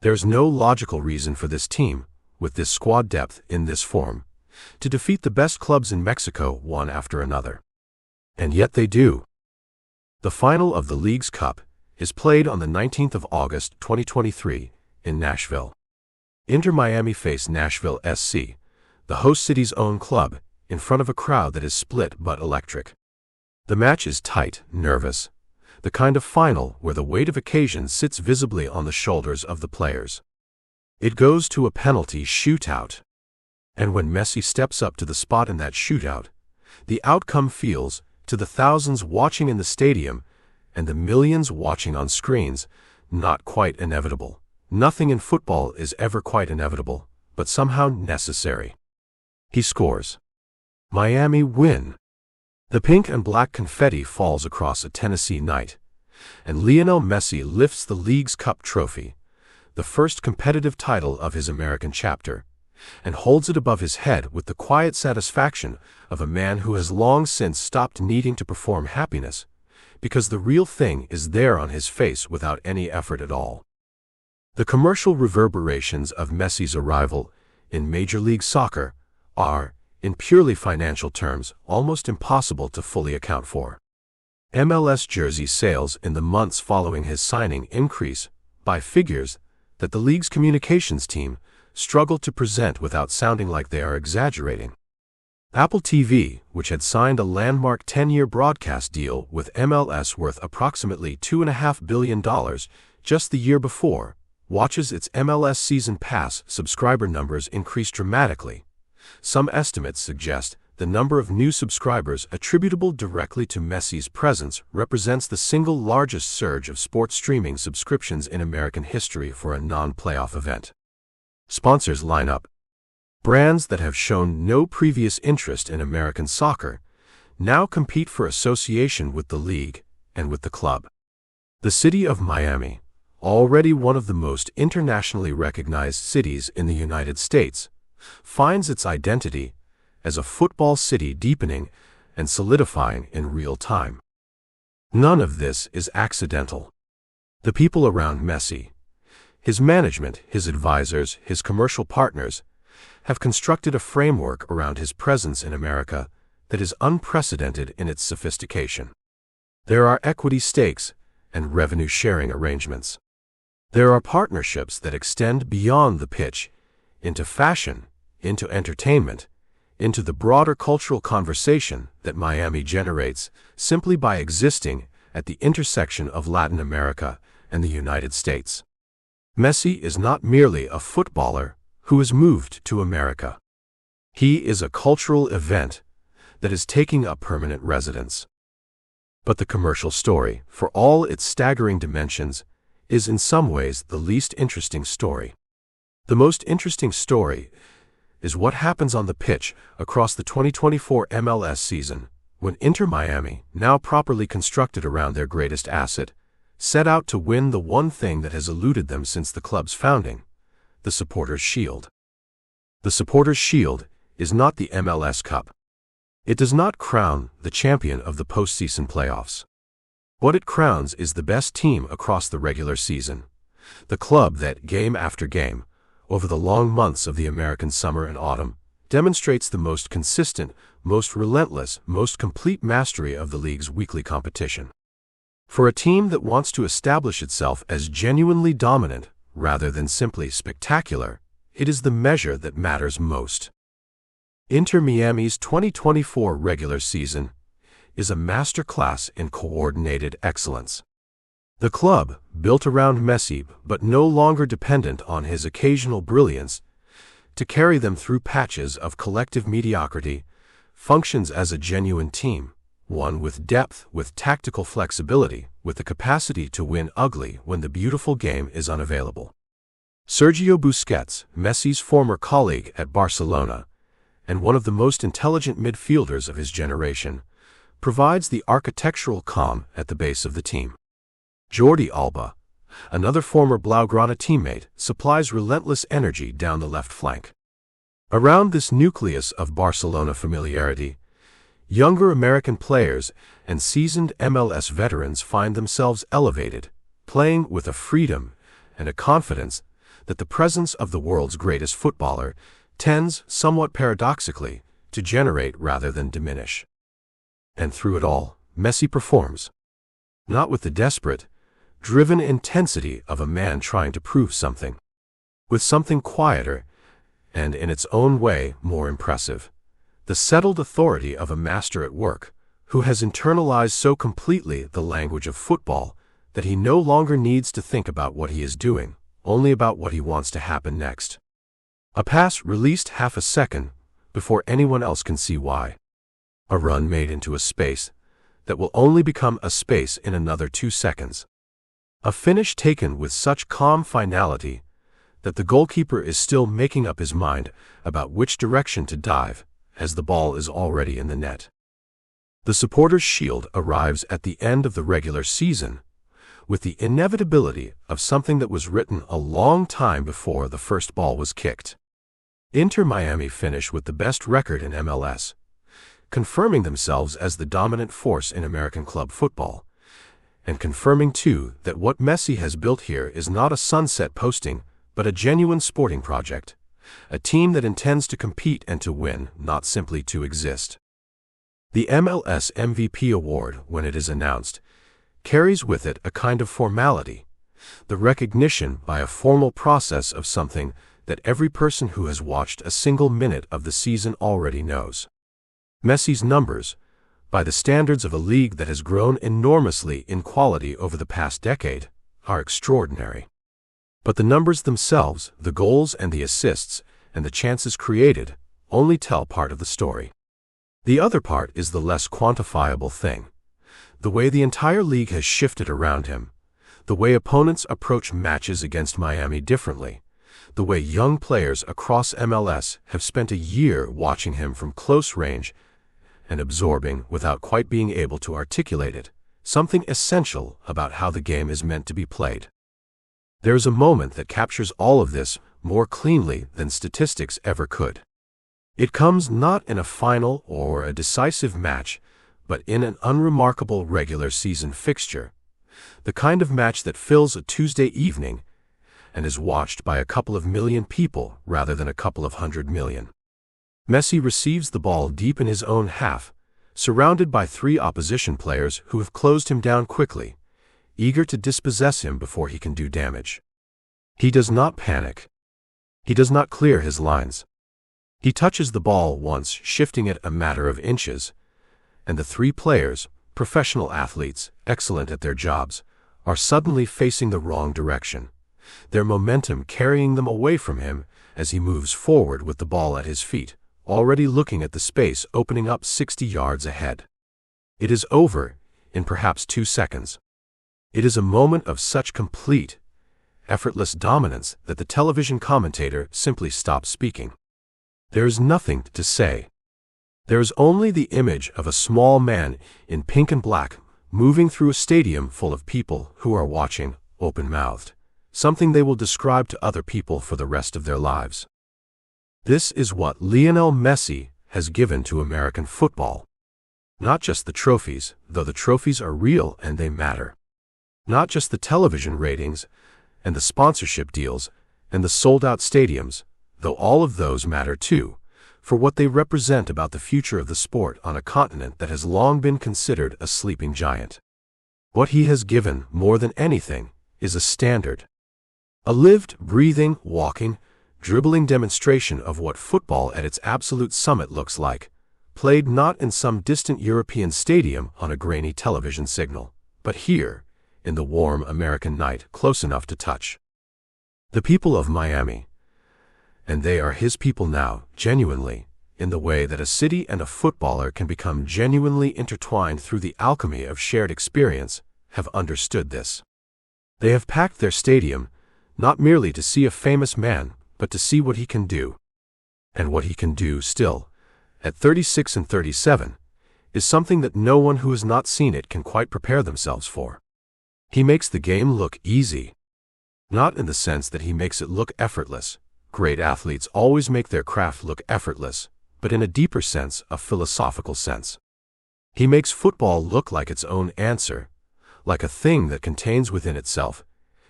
There's no logical reason for this team, with this squad depth in this form, to defeat the best clubs in Mexico one after another. And yet they do. The final of the Leagues Cup is played on the 19th of August 2023 in Nashville. Inter Miami face Nashville SC, the host city's own club, in front of a crowd that is split but electric. The match is tight, nervous, the kind of final where the weight of occasion sits visibly on the shoulders of the players. It goes to a penalty shootout. And when Messi steps up to the spot in that shootout, the outcome feels, to the thousands watching in the stadium and the millions watching on screens, not quite inevitable. Nothing in football is ever quite inevitable, but somehow necessary. He scores. Miami win. The pink and black confetti falls across a Tennessee night, and Lionel Messi lifts the Leagues Cup trophy, the first competitive title of his American chapter, and holds it above his head with the quiet satisfaction of a man who has long since stopped needing to perform happiness, because the real thing is there on his face without any effort at all. The commercial reverberations of Messi's arrival in Major League Soccer are, in purely financial terms, almost impossible to fully account for. MLS jersey sales in the months following his signing increase by figures that the league's communications team struggled to present without sounding like they are exaggerating. Apple TV, which had signed a landmark 10-year broadcast deal with MLS worth approximately $2.5 billion just the year before, watches its MLS season pass subscriber numbers increase dramatically. Some estimates suggest the number of new subscribers attributable directly to Messi's presence represents the single largest surge of sports streaming subscriptions in American history for a non-playoff event. Sponsors line up. Brands that have shown no previous interest in American soccer now compete for association with the league and with the club. The city of Miami, already one of the most internationally recognized cities in the United States, finds its identity as a football city deepening and solidifying in real time. None of this is accidental. The people around Messi, his management, his advisors, his commercial partners, have constructed a framework around his presence in America that is unprecedented in its sophistication. There are equity stakes and revenue-sharing arrangements. There are partnerships that extend beyond the pitch, into fashion, into entertainment, into the broader cultural conversation that Miami generates simply by existing at the intersection of Latin America and the United States. Messi is not merely a footballer who has moved to America. He is a cultural event that is taking up permanent residence. But the commercial story, for all its staggering dimensions, is in some ways the least interesting story. The most interesting story is what happens on the pitch across the 2024 MLS season when Inter Miami, now properly constructed around their greatest asset, set out to win the one thing that has eluded them since the club's founding, the Supporters' Shield. The Supporters' Shield is not the MLS Cup. It does not crown the champion of the postseason playoffs. What it crowns is the best team across the regular season, the club that, game after game, over the long months of the American summer and autumn, demonstrates the most consistent, most relentless, most complete mastery of the league's weekly competition. For a team that wants to establish itself as genuinely dominant rather than simply spectacular, it is the measure that matters most. Inter Miami's 2024 regular season is a masterclass in coordinated excellence. The club, built around Messi but no longer dependent on his occasional brilliance to carry them through patches of collective mediocrity, functions as a genuine team, one with depth, with tactical flexibility, with the capacity to win ugly when the beautiful game is unavailable. Sergio Busquets, Messi's former colleague at Barcelona, and one of the most intelligent midfielders of his generation, provides the architectural calm at the base of the team. Jordi Alba, another former Blaugrana teammate, supplies relentless energy down the left flank. Around this nucleus of Barcelona familiarity, younger American players and seasoned MLS veterans find themselves elevated, playing with a freedom and a confidence that the presence of the world's greatest footballer tends, somewhat paradoxically, to generate rather than diminish. And through it all, Messi performs. Not with the desperate, driven intensity of a man trying to prove something. With something quieter, and in its own way more impressive. The settled authority of a master at work, who has internalized so completely the language of football that he no longer needs to think about what he is doing, only about what he wants to happen next. A pass released half a second before anyone else can see why. A run made into a space that will only become a space in another 2 seconds. A finish taken with such calm finality that the goalkeeper is still making up his mind about which direction to dive as the ball is already in the net. The Supporters' Shield arrives at the end of the regular season with the inevitability of something that was written a long time before the first ball was kicked. Inter Miami finish with the best record in MLS, confirming themselves as the dominant force in American club football, and confirming too that what Messi has built here is not a sunset posting, but a genuine sporting project, a team that intends to compete and to win, not simply to exist. The MLS MVP award, when it is announced, carries with it a kind of formality, the recognition by a formal process of something that every person who has watched a single minute of the season already knows. Messi's numbers, by the standards of a league that has grown enormously in quality over the past decade, are extraordinary. But the numbers themselves, the goals and the assists, and the chances created, only tell part of the story. The other part is the less quantifiable thing. The way the entire league has shifted around him, the way opponents approach matches against Miami differently, the way young players across MLS have spent a year watching him from close range and absorbing, without quite being able to articulate it, something essential about how the game is meant to be played. There is a moment that captures all of this more cleanly than statistics ever could. It comes not in a final or a decisive match, but in an unremarkable regular season fixture, the kind of match that fills a Tuesday evening and is watched by a couple of million people rather than a couple of 100 million. Messi receives the ball deep in his own half, surrounded by 3 opposition players who have closed him down quickly, eager to dispossess him before he can do damage. He does not panic. He does not clear his lines. He touches the ball once, shifting it a matter of inches, and the 3 players, professional athletes, excellent at their jobs, are suddenly facing the wrong direction, their momentum carrying them away from him as he moves forward with the ball at his feet, already looking at the space opening up 60 yards ahead. It is over in perhaps 2 seconds. It is a moment of such complete, effortless dominance that the television commentator simply stops speaking. There is nothing to say. There is only the image of a small man in pink and black moving through a stadium full of people who are watching, open-mouthed, something they will describe to other people for the rest of their lives. This is what Lionel Messi has given to American football. Not just the trophies, though the trophies are real and they matter. Not just the television ratings and the sponsorship deals and the sold-out stadiums, though all of those matter too, for what they represent about the future of the sport on a continent that has long been considered a sleeping giant. What he has given, more than anything, is a standard. A lived, breathing, walking, dribbling demonstration of what football at its absolute summit looks like, played not in some distant European stadium on a grainy television signal, but here, in the warm American night, close enough to touch. The people of Miami, and they are his people now, genuinely, in the way that a city and a footballer can become genuinely intertwined through the alchemy of shared experience, have understood this. They have packed their stadium, not merely to see a famous man, but to see what he can do. And what he can do still, at 36 and 37, is something that no one who has not seen it can quite prepare themselves for. He makes the game look easy. Not in the sense that he makes it look effortless. Great athletes always make their craft look effortless, but in a deeper sense, a philosophical sense. He makes football look like its own answer, like a thing that contains within itself,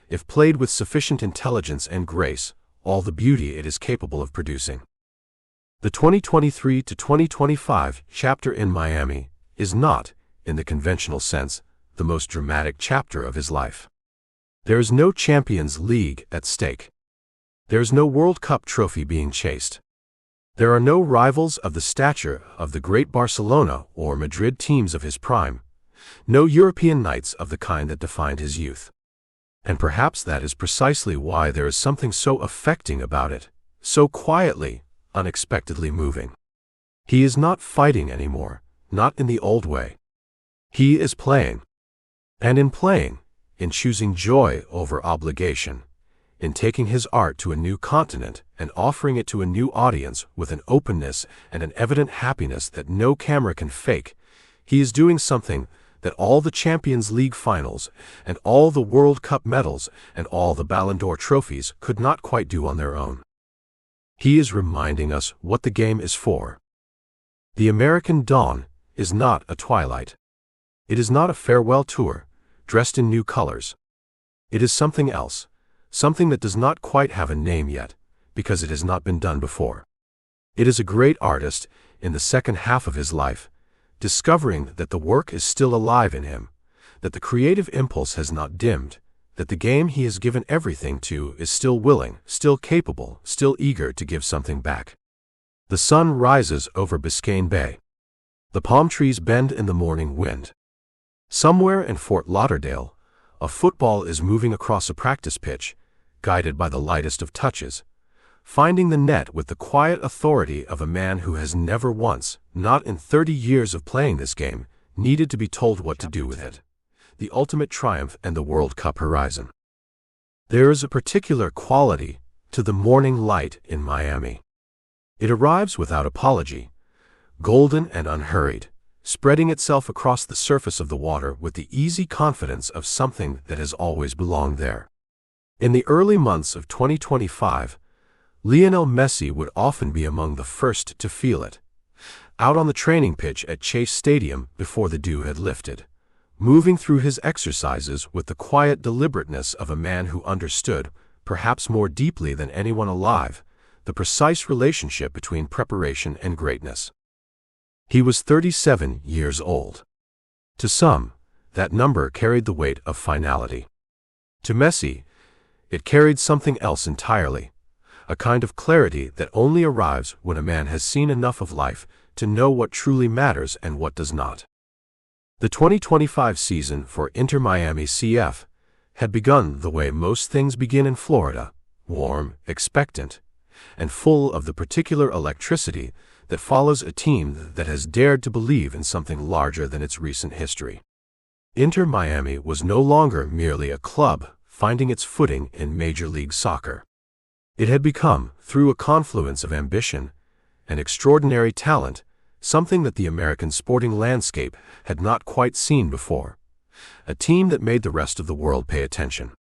if played with sufficient intelligence and grace, all the beauty it is capable of producing. The 2023 to 2025 chapter in Miami is not, in the conventional sense, the most dramatic chapter of his life. There is no Champions League at stake. There is no World Cup trophy being chased. There are no rivals of the stature of the great Barcelona or Madrid teams of his prime, no European nights of the kind that defined his youth. And perhaps that is precisely why there is something so affecting about it, so quietly, unexpectedly moving. He is not fighting anymore, not in the old way. He is playing. And in playing, in choosing joy over obligation, in taking his art to a new continent and offering it to a new audience with an openness and an evident happiness that no camera can fake, he is doing something that all the Champions League finals and all the World Cup medals and all the Ballon d'Or trophies could not quite do on their own. He is reminding us what the game is for. The American dawn is not a twilight. It is not a farewell tour, dressed in new colors. It is something else, something that does not quite have a name yet, because it has not been done before. It is a great artist, in the second half of his life, discovering that the work is still alive in him, that the creative impulse has not dimmed, that the game he has given everything to is still willing, still capable, still eager to give something back. The sun rises over Biscayne Bay. The palm trees bend in the morning wind. Somewhere in Fort Lauderdale, a football is moving across a practice pitch, guided by the lightest of touches, finding the net with the quiet authority of a man who has never once, not in 30 years of playing this game, needed to be told what to do with it. The ultimate triumph and the World Cup horizon. There is a particular quality to the morning light in Miami. It arrives without apology, golden and unhurried, spreading itself across the surface of the water with the easy confidence of something that has always belonged there. In the early months of 2025, Lionel Messi would often be among the first to feel it. Out on the training pitch at Chase Stadium before the dew had lifted, moving through his exercises with the quiet deliberateness of a man who understood, perhaps more deeply than anyone alive, the precise relationship between preparation and greatness. He was 37 years old. To some, that number carried the weight of finality. To Messi, it carried something else entirely, a kind of clarity that only arrives when a man has seen enough of life to know what truly matters and what does not. The 2025 season for Inter Miami CF had begun the way most things begin in Florida, warm, expectant, and full of the particular electricity that follows a team that has dared to believe in something larger than its recent history. Inter Miami was no longer merely a club finding its footing in Major League Soccer. It had become, through a confluence of ambition and extraordinary talent, something that the American sporting landscape had not quite seen before, a team that made the rest of the world pay attention.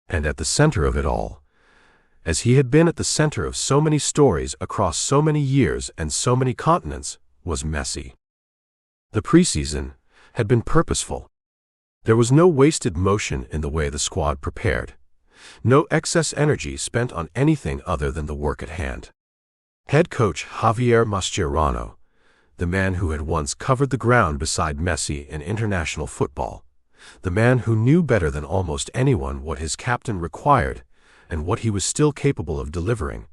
And at the center of it all, as he had been at the center of so many stories across so many years and so many continents, was Messi. The preseason had been purposeful. There was no wasted motion in the way the squad prepared, no excess energy spent on anything other than the work at hand. Head coach Javier Mascherano, the man who had once covered the ground beside Messi in international football, the man who knew better than almost anyone what his captain required and what he was still capable of delivering,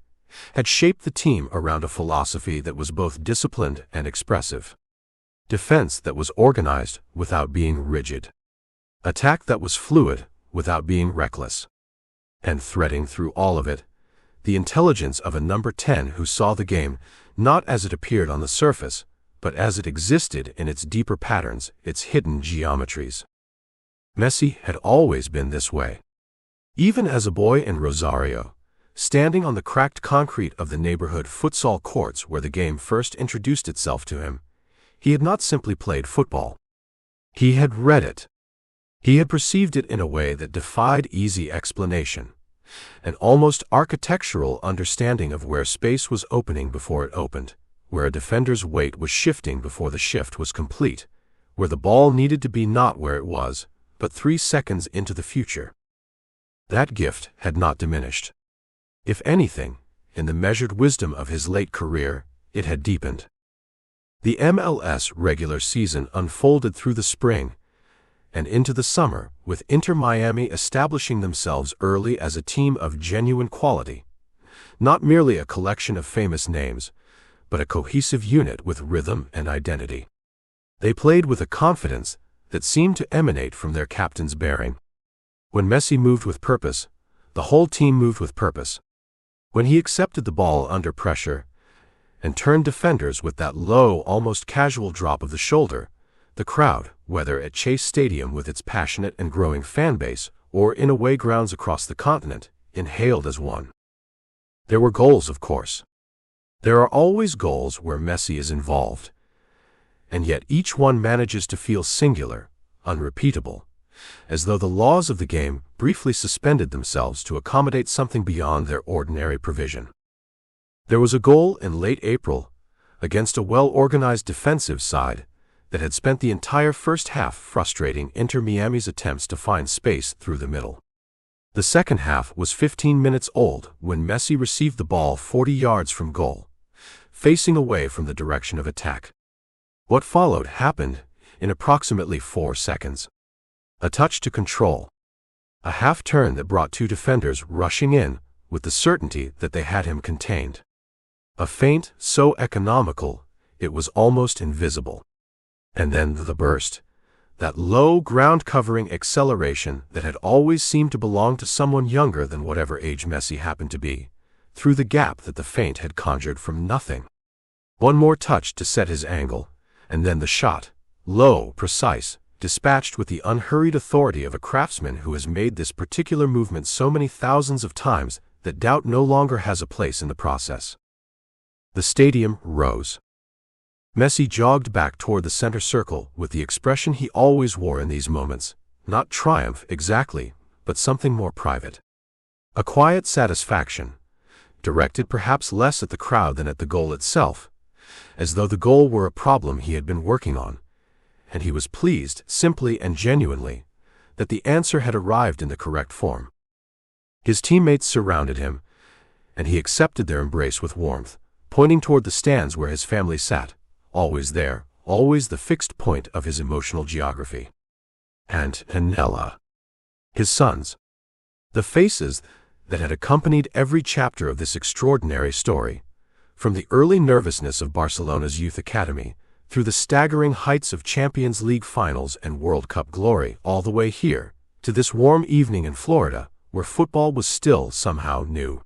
had shaped the team around a philosophy that was both disciplined and expressive. Defense that was organized without being rigid. Attack that was fluid without being reckless. And threading through all of it, the intelligence of a number 10 who saw the game not as it appeared on the surface, but as it existed in its deeper patterns, its hidden geometries. Messi had always been this way. Even as a boy in Rosario, standing on the cracked concrete of the neighborhood futsal courts where the game first introduced itself to him, he had not simply played football. He had read it. He had perceived it in a way that defied easy explanation, an almost architectural understanding of where space was opening before it opened, where a defender's weight was shifting before the shift was complete, where the ball needed to be not where it was, but 3 seconds into the future. That gift had not diminished. If anything, in the measured wisdom of his late career, it had deepened. The MLS regular season unfolded through the spring and into the summer, with Inter Miami establishing themselves early as a team of genuine quality, not merely a collection of famous names, but a cohesive unit with rhythm and identity. They played with a confidence that seemed to emanate from their captain's bearing. When Messi moved with purpose, the whole team moved with purpose. When he accepted the ball under pressure and turned defenders with that low, almost casual drop of the shoulder, the crowd, whether at Chase Stadium with its passionate and growing fan base, or in away grounds across the continent, inhaled as one. There were goals, of course. There are always goals where Messi is involved, and yet each one manages to feel singular, unrepeatable, as though the laws of the game briefly suspended themselves to accommodate something beyond their ordinary provision. There was a goal in late April, against a well-organized defensive side, that had spent the entire first half frustrating Inter Miami's attempts to find space through the middle. The second half was 15 minutes old when Messi received the ball 40 yards from goal, facing away from the direction of attack. What followed happened in approximately 4 seconds. A touch to control. A half-turn that brought 2 defenders rushing in with the certainty that they had him contained. A feint so economical it was almost invisible. And then the burst, that low ground-covering acceleration that had always seemed to belong to someone younger than whatever age Messi happened to be, through the gap that the feint had conjured from nothing. One more touch to set his angle, and then the shot, low, precise, dispatched with the unhurried authority of a craftsman who has made this particular movement so many thousands of times that doubt no longer has a place in the process. The stadium rose. Messi jogged back toward the center circle with the expression he always wore in these moments, not triumph exactly, but something more private. A quiet satisfaction, directed perhaps less at the crowd than at the goal itself, as though the goal were a problem he had been working on, and he was pleased, simply and genuinely, that the answer had arrived in the correct form. His teammates surrounded him, and he accepted their embrace with warmth, pointing toward the stands where his family sat, always there, always the fixed point of his emotional geography. And Nella, his sons. The faces that had accompanied every chapter of this extraordinary story, from the early nervousness of Barcelona's youth academy, through the staggering heights of Champions League finals and World Cup glory, all the way here, to this warm evening in Florida, where football was still somehow new.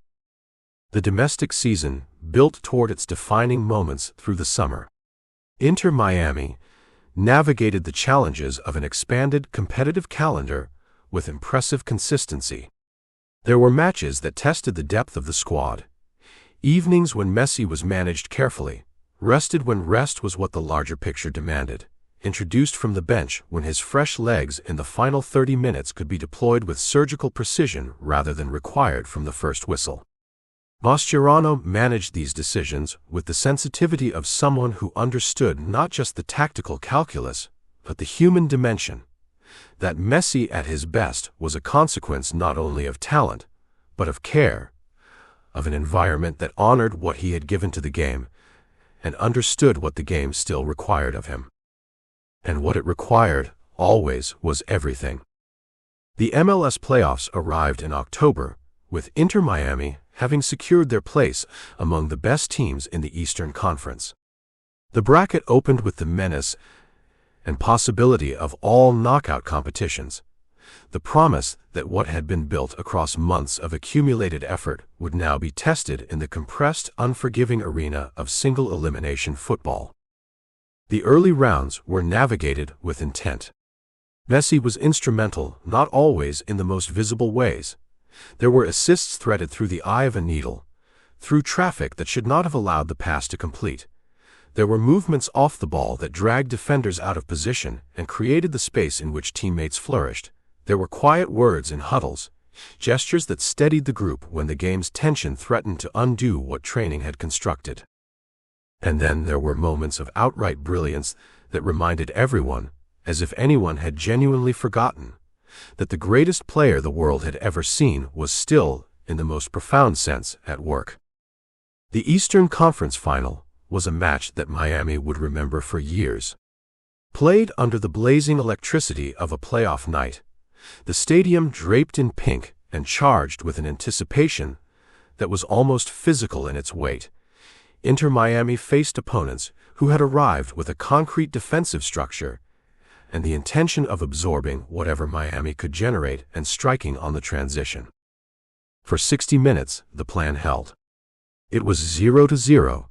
The domestic season built toward its defining moments through the summer. Inter Miami navigated the challenges of an expanded competitive calendar with impressive consistency. There were matches that tested the depth of the squad, evenings when Messi was managed carefully, rested when rest was what the larger picture demanded, introduced from the bench when his fresh legs in the final 30 minutes could be deployed with surgical precision rather than required from the first whistle. Mascherano managed these decisions with the sensitivity of someone who understood not just the tactical calculus, but the human dimension. That Messi at his best was a consequence not only of talent, but of care, of an environment that honored what he had given to the game, and understood what the game still required of him. And what it required, always, was everything. The MLS playoffs arrived in October, with Inter Miami having secured their place among the best teams in the Eastern Conference. The bracket opened with the menace and possibility of all knockout competitions, the promise that what had been built across months of accumulated effort would now be tested in the compressed, unforgiving arena of single-elimination football. The early rounds were navigated with intent. Messi was instrumental, not always in the most visible ways. There were assists threaded through the eye of a needle, through traffic that should not have allowed the pass to complete. There were movements off the ball that dragged defenders out of position and created the space in which teammates flourished. There were quiet words in huddles, gestures that steadied the group when the game's tension threatened to undo what training had constructed. And then there were moments of outright brilliance that reminded everyone, as if anyone had genuinely forgotten, that the greatest player the world had ever seen was still, in the most profound sense, at work. The Eastern Conference Final was a match that Miami would remember for years. Played under the blazing electricity of a playoff night, the stadium draped in pink and charged with an anticipation that was almost physical in its weight, Inter Miami faced opponents who had arrived with a concrete defensive structure and the intention of absorbing whatever Miami could generate and striking on the transition. For 60 minutes, the plan held. It was 0-0,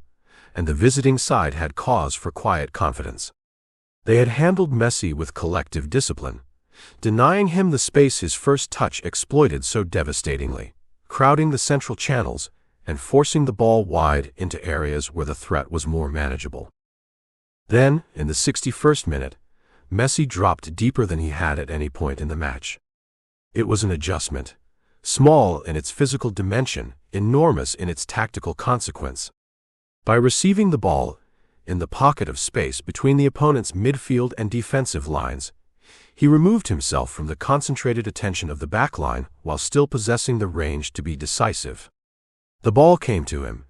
and the visiting side had cause for quiet confidence. They had handled Messi with collective discipline, denying him the space his first touch exploited so devastatingly, crowding the central channels and forcing the ball wide into areas where the threat was more manageable. Then, in the 61st minute, Messi dropped deeper than he had at any point in the match. It was an adjustment, small in its physical dimension, enormous in its tactical consequence. By receiving the ball in the pocket of space between the opponent's midfield and defensive lines, he removed himself from the concentrated attention of the backline while still possessing the range to be decisive. The ball came to him,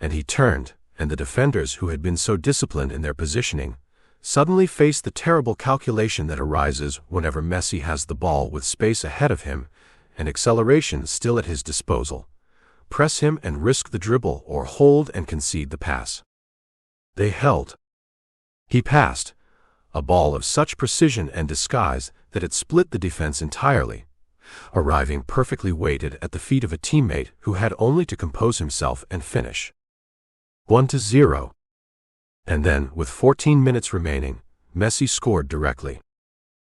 and he turned, and the defenders who had been so disciplined in their positioning suddenly faced the terrible calculation that arises whenever Messi has the ball with space ahead of him and acceleration still at his disposal. Press him and risk the dribble, or hold and concede the pass. They held. He passed, a ball of such precision and disguise that it split the defense entirely, arriving perfectly weighted at the feet of a teammate who had only to compose himself and finish. 1-0. And then, with 14 minutes remaining, Messi scored directly.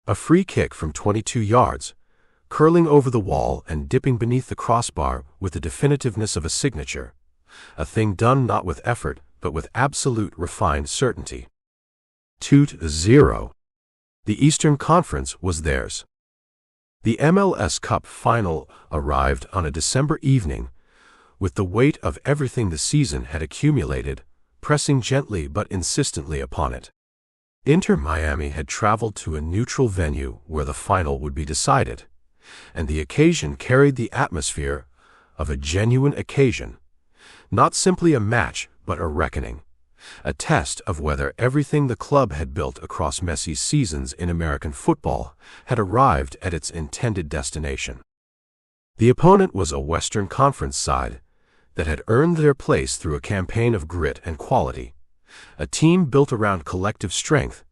A free kick from 22 yards, curling over the wall and dipping beneath the crossbar with the definitiveness of a signature, a thing done not with effort but with absolute refined certainty. 2-0. The Eastern Conference was theirs. The MLS Cup final arrived on a December evening, with the weight of everything the season had accumulated pressing gently but insistently upon it. Inter Miami had traveled to a neutral venue where the final would be decided, and the occasion carried the atmosphere of a genuine occasion, not simply a match but a reckoning, a test of whether everything the club had built across Messi's seasons in American football had arrived at its intended destination. The opponent was a Western Conference side that had earned their place through a campaign of grit and quality, a team built around collective strength,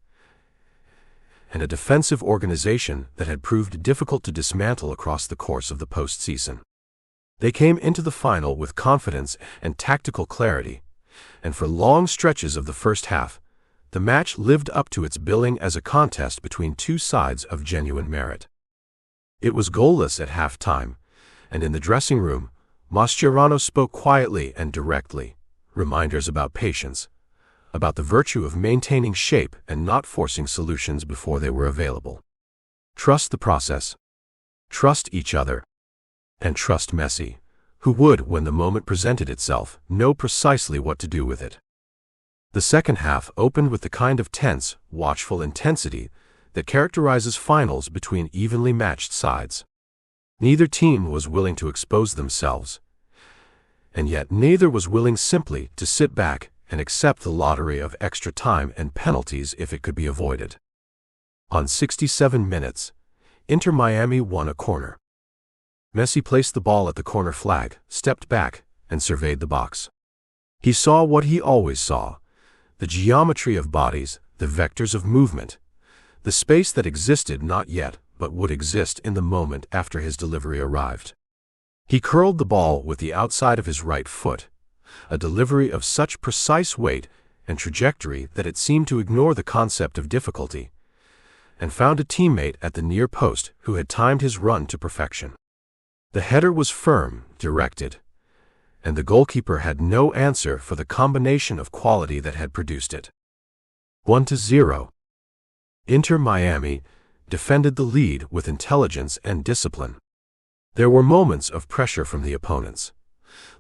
and a defensive organization that had proved difficult to dismantle across the course of the postseason. They came into the final with confidence and tactical clarity, and for long stretches of the first half, the match lived up to its billing as a contest between two sides of genuine merit. It was goalless at halftime, and in the dressing room, Mascherano spoke quietly and directly, reminders about patience, about the virtue of maintaining shape and not forcing solutions before they were available. Trust the process, trust each other, and trust Messi, who would, when the moment presented itself, know precisely what to do with it. The second half opened with the kind of tense, watchful intensity that characterizes finals between evenly matched sides. Neither team was willing to expose themselves, and yet neither was willing simply to sit back and accept the lottery of extra time and penalties if it could be avoided. On 67 minutes, Inter Miami won a corner. Messi placed the ball at the corner flag, stepped back, and surveyed the box. He saw what he always saw: the geometry of bodies, the vectors of movement, the space that existed not yet but would exist in the moment after his delivery arrived. He curled the ball with the outside of his right foot, a delivery of such precise weight and trajectory that it seemed to ignore the concept of difficulty, and found a teammate at the near post who had timed his run to perfection. The header was firm, directed, and the goalkeeper had no answer for the combination of quality that had produced it. 1-0. Inter Miami defended the lead with intelligence and discipline. There were moments of pressure from the opponents,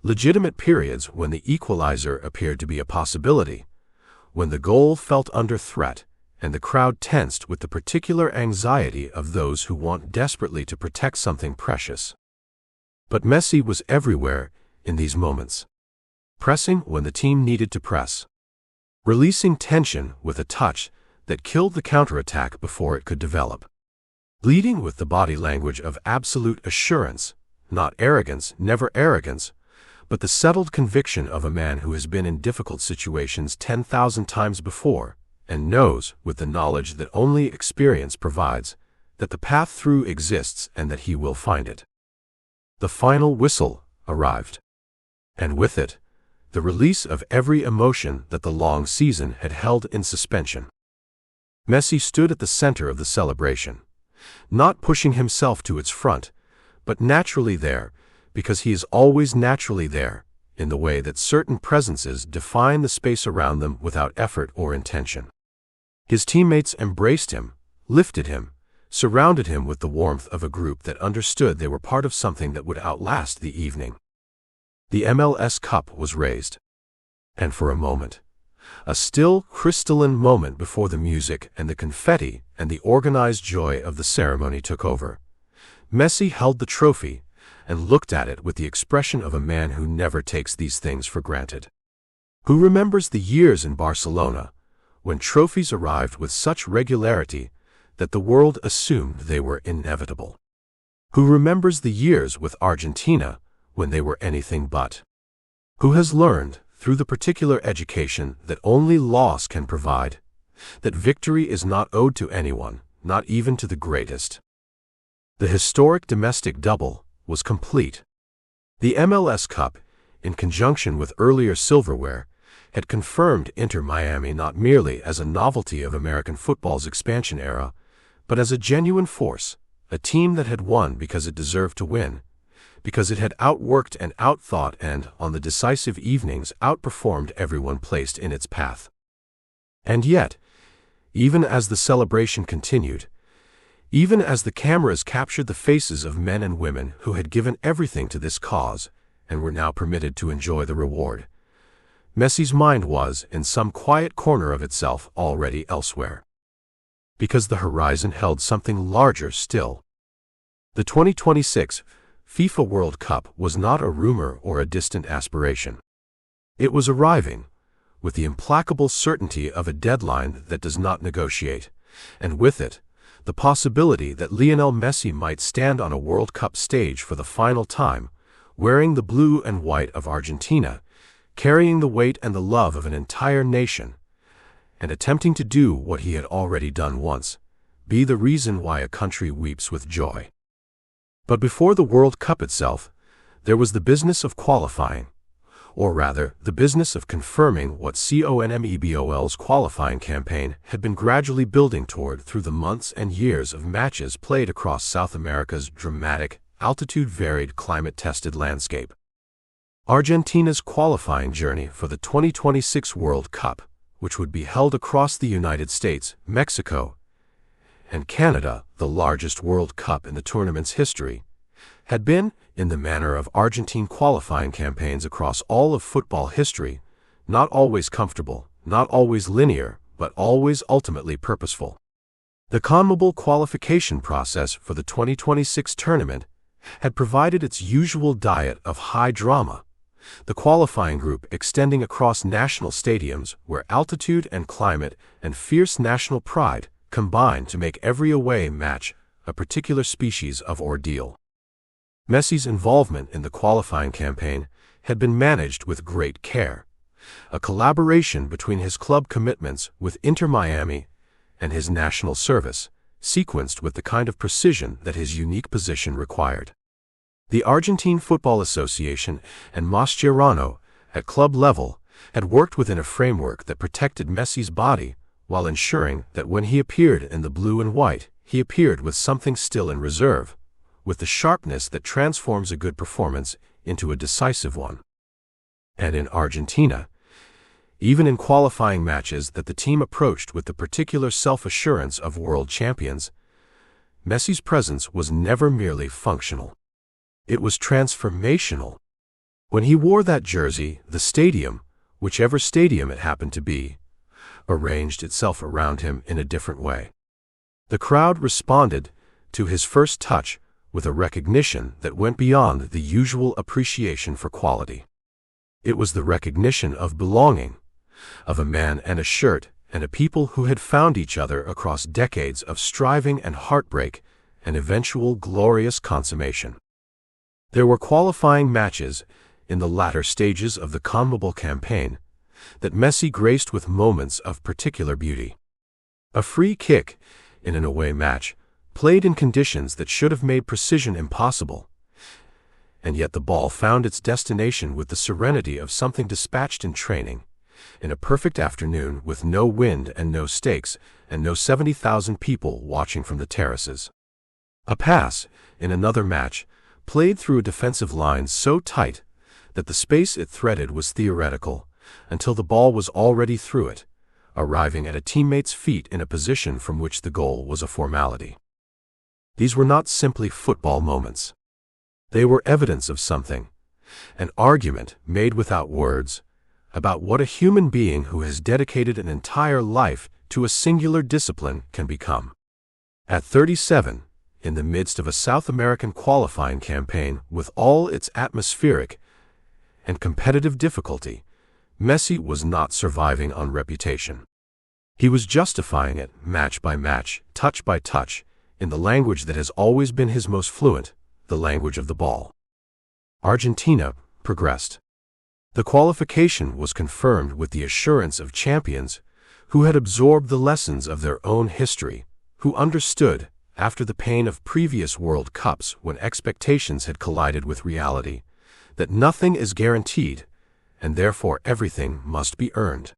legitimate periods when the equalizer appeared to be a possibility, when the goal felt under threat, and the crowd tensed with the particular anxiety of those who want desperately to protect something precious. But Messi was everywhere in these moments, pressing when the team needed to press, releasing tension with a touch that killed the counterattack before it could develop, leading with the body language of absolute assurance, not arrogance, never arrogance, but the settled conviction of a man who has been in difficult situations 10,000 times before and knows, with the knowledge that only experience provides, that the path through exists and that he will find it. The final whistle arrived, and with it, the release of every emotion that the long season had held in suspension. Messi stood at the center of the celebration, not pushing himself to its front, but naturally there, because he is always naturally there, in the way that certain presences define the space around them without effort or intention. His teammates embraced him, lifted him, surrounded him with the warmth of a group that understood they were part of something that would outlast the evening. The MLS Cup was raised, and for a moment, a still, crystalline moment before the music and the confetti and the organized joy of the ceremony took over, Messi held the trophy and looked at it with the expression of a man who never takes these things for granted, who remembers the years in Barcelona when trophies arrived with such regularity that the world assumed they were inevitable, who remembers the years with Argentina when they were anything but, who has learned, through the particular education that only loss can provide, that victory is not owed to anyone, not even to the greatest. The historic domestic double was complete. The MLS Cup, in conjunction with earlier silverware, had confirmed Inter Miami not merely as a novelty of American football's expansion era, but as a genuine force, a team that had won because it deserved to win, because it had outworked and outthought and, on the decisive evenings, outperformed everyone placed in its path. And yet, even as the celebration continued, even as the cameras captured the faces of men and women who had given everything to this cause and were now permitted to enjoy the reward, Messi's mind was, in some quiet corner of itself, already elsewhere. Because the horizon held something larger still. The 2026 FIFA World Cup was not a rumor or a distant aspiration. It was arriving, with the implacable certainty of a deadline that does not negotiate, and with it, the possibility that Lionel Messi might stand on a World Cup stage for the final time, wearing the blue and white of Argentina, carrying the weight and the love of an entire nation, and attempting to do what he had already done once, be the reason why a country weeps with joy. But before the World Cup itself, there was the business of qualifying, or rather, the business of confirming what CONMEBOL's qualifying campaign had been gradually building toward through the months and years of matches played across South America's dramatic, altitude-varied, climate-tested landscape. Argentina's qualifying journey for the 2026 World Cup, which would be held across the United States, Mexico, and Canada, the largest World Cup in the tournament's history, had been, in the manner of Argentine qualifying campaigns across all of football history, not always comfortable, not always linear, but always ultimately purposeful. The CONMEBOL qualification process for the 2026 tournament had provided its usual diet of high drama, the qualifying group extending across national stadiums where altitude and climate and fierce national pride combined to make every away match a particular species of ordeal. Messi's involvement in the qualifying campaign had been managed with great care, a collaboration between his club commitments with Inter Miami and his national service, sequenced with the kind of precision that his unique position required. The Argentine Football Association and Mascherano, at club level, had worked within a framework that protected Messi's body while ensuring that when he appeared in the blue and white, he appeared with something still in reserve, with the sharpness that transforms a good performance into a decisive one. And in Argentina, even in qualifying matches that the team approached with the particular self-assurance of world champions, Messi's presence was never merely functional. It was transformational. When he wore that jersey, the stadium, whichever stadium it happened to be, arranged itself around him in a different way. The crowd responded to his first touch with a recognition that went beyond the usual appreciation for quality. It was the recognition of belonging, of a man and a shirt and a people who had found each other across decades of striving and heartbreak and eventual glorious consummation. There were qualifying matches in the latter stages of the CONMEBOL campaign that Messi graced with moments of particular beauty. A free kick in an away match, played in conditions that should have made precision impossible, and yet the ball found its destination with the serenity of something dispatched in training, in a perfect afternoon with no wind and no stakes and no 70,000 people watching from the terraces. A pass, in another match, played through a defensive line so tight that the space it threaded was theoretical, until the ball was already through it, arriving at a teammate's feet in a position from which the goal was a formality. These were not simply football moments. They were evidence of something, an argument made without words, about what a human being who has dedicated an entire life to a singular discipline can become. At 37, in the midst of a South American qualifying campaign with all its atmospheric and competitive difficulty, Messi was not surviving on reputation. He was justifying it, match by match, touch by touch, in the language that has always been his most fluent, the language of the ball. Argentina progressed. The qualification was confirmed with the assurance of champions who had absorbed the lessons of their own history, who understood, after the pain of previous World Cups when expectations had collided with reality, that nothing is guaranteed, and therefore everything must be earned.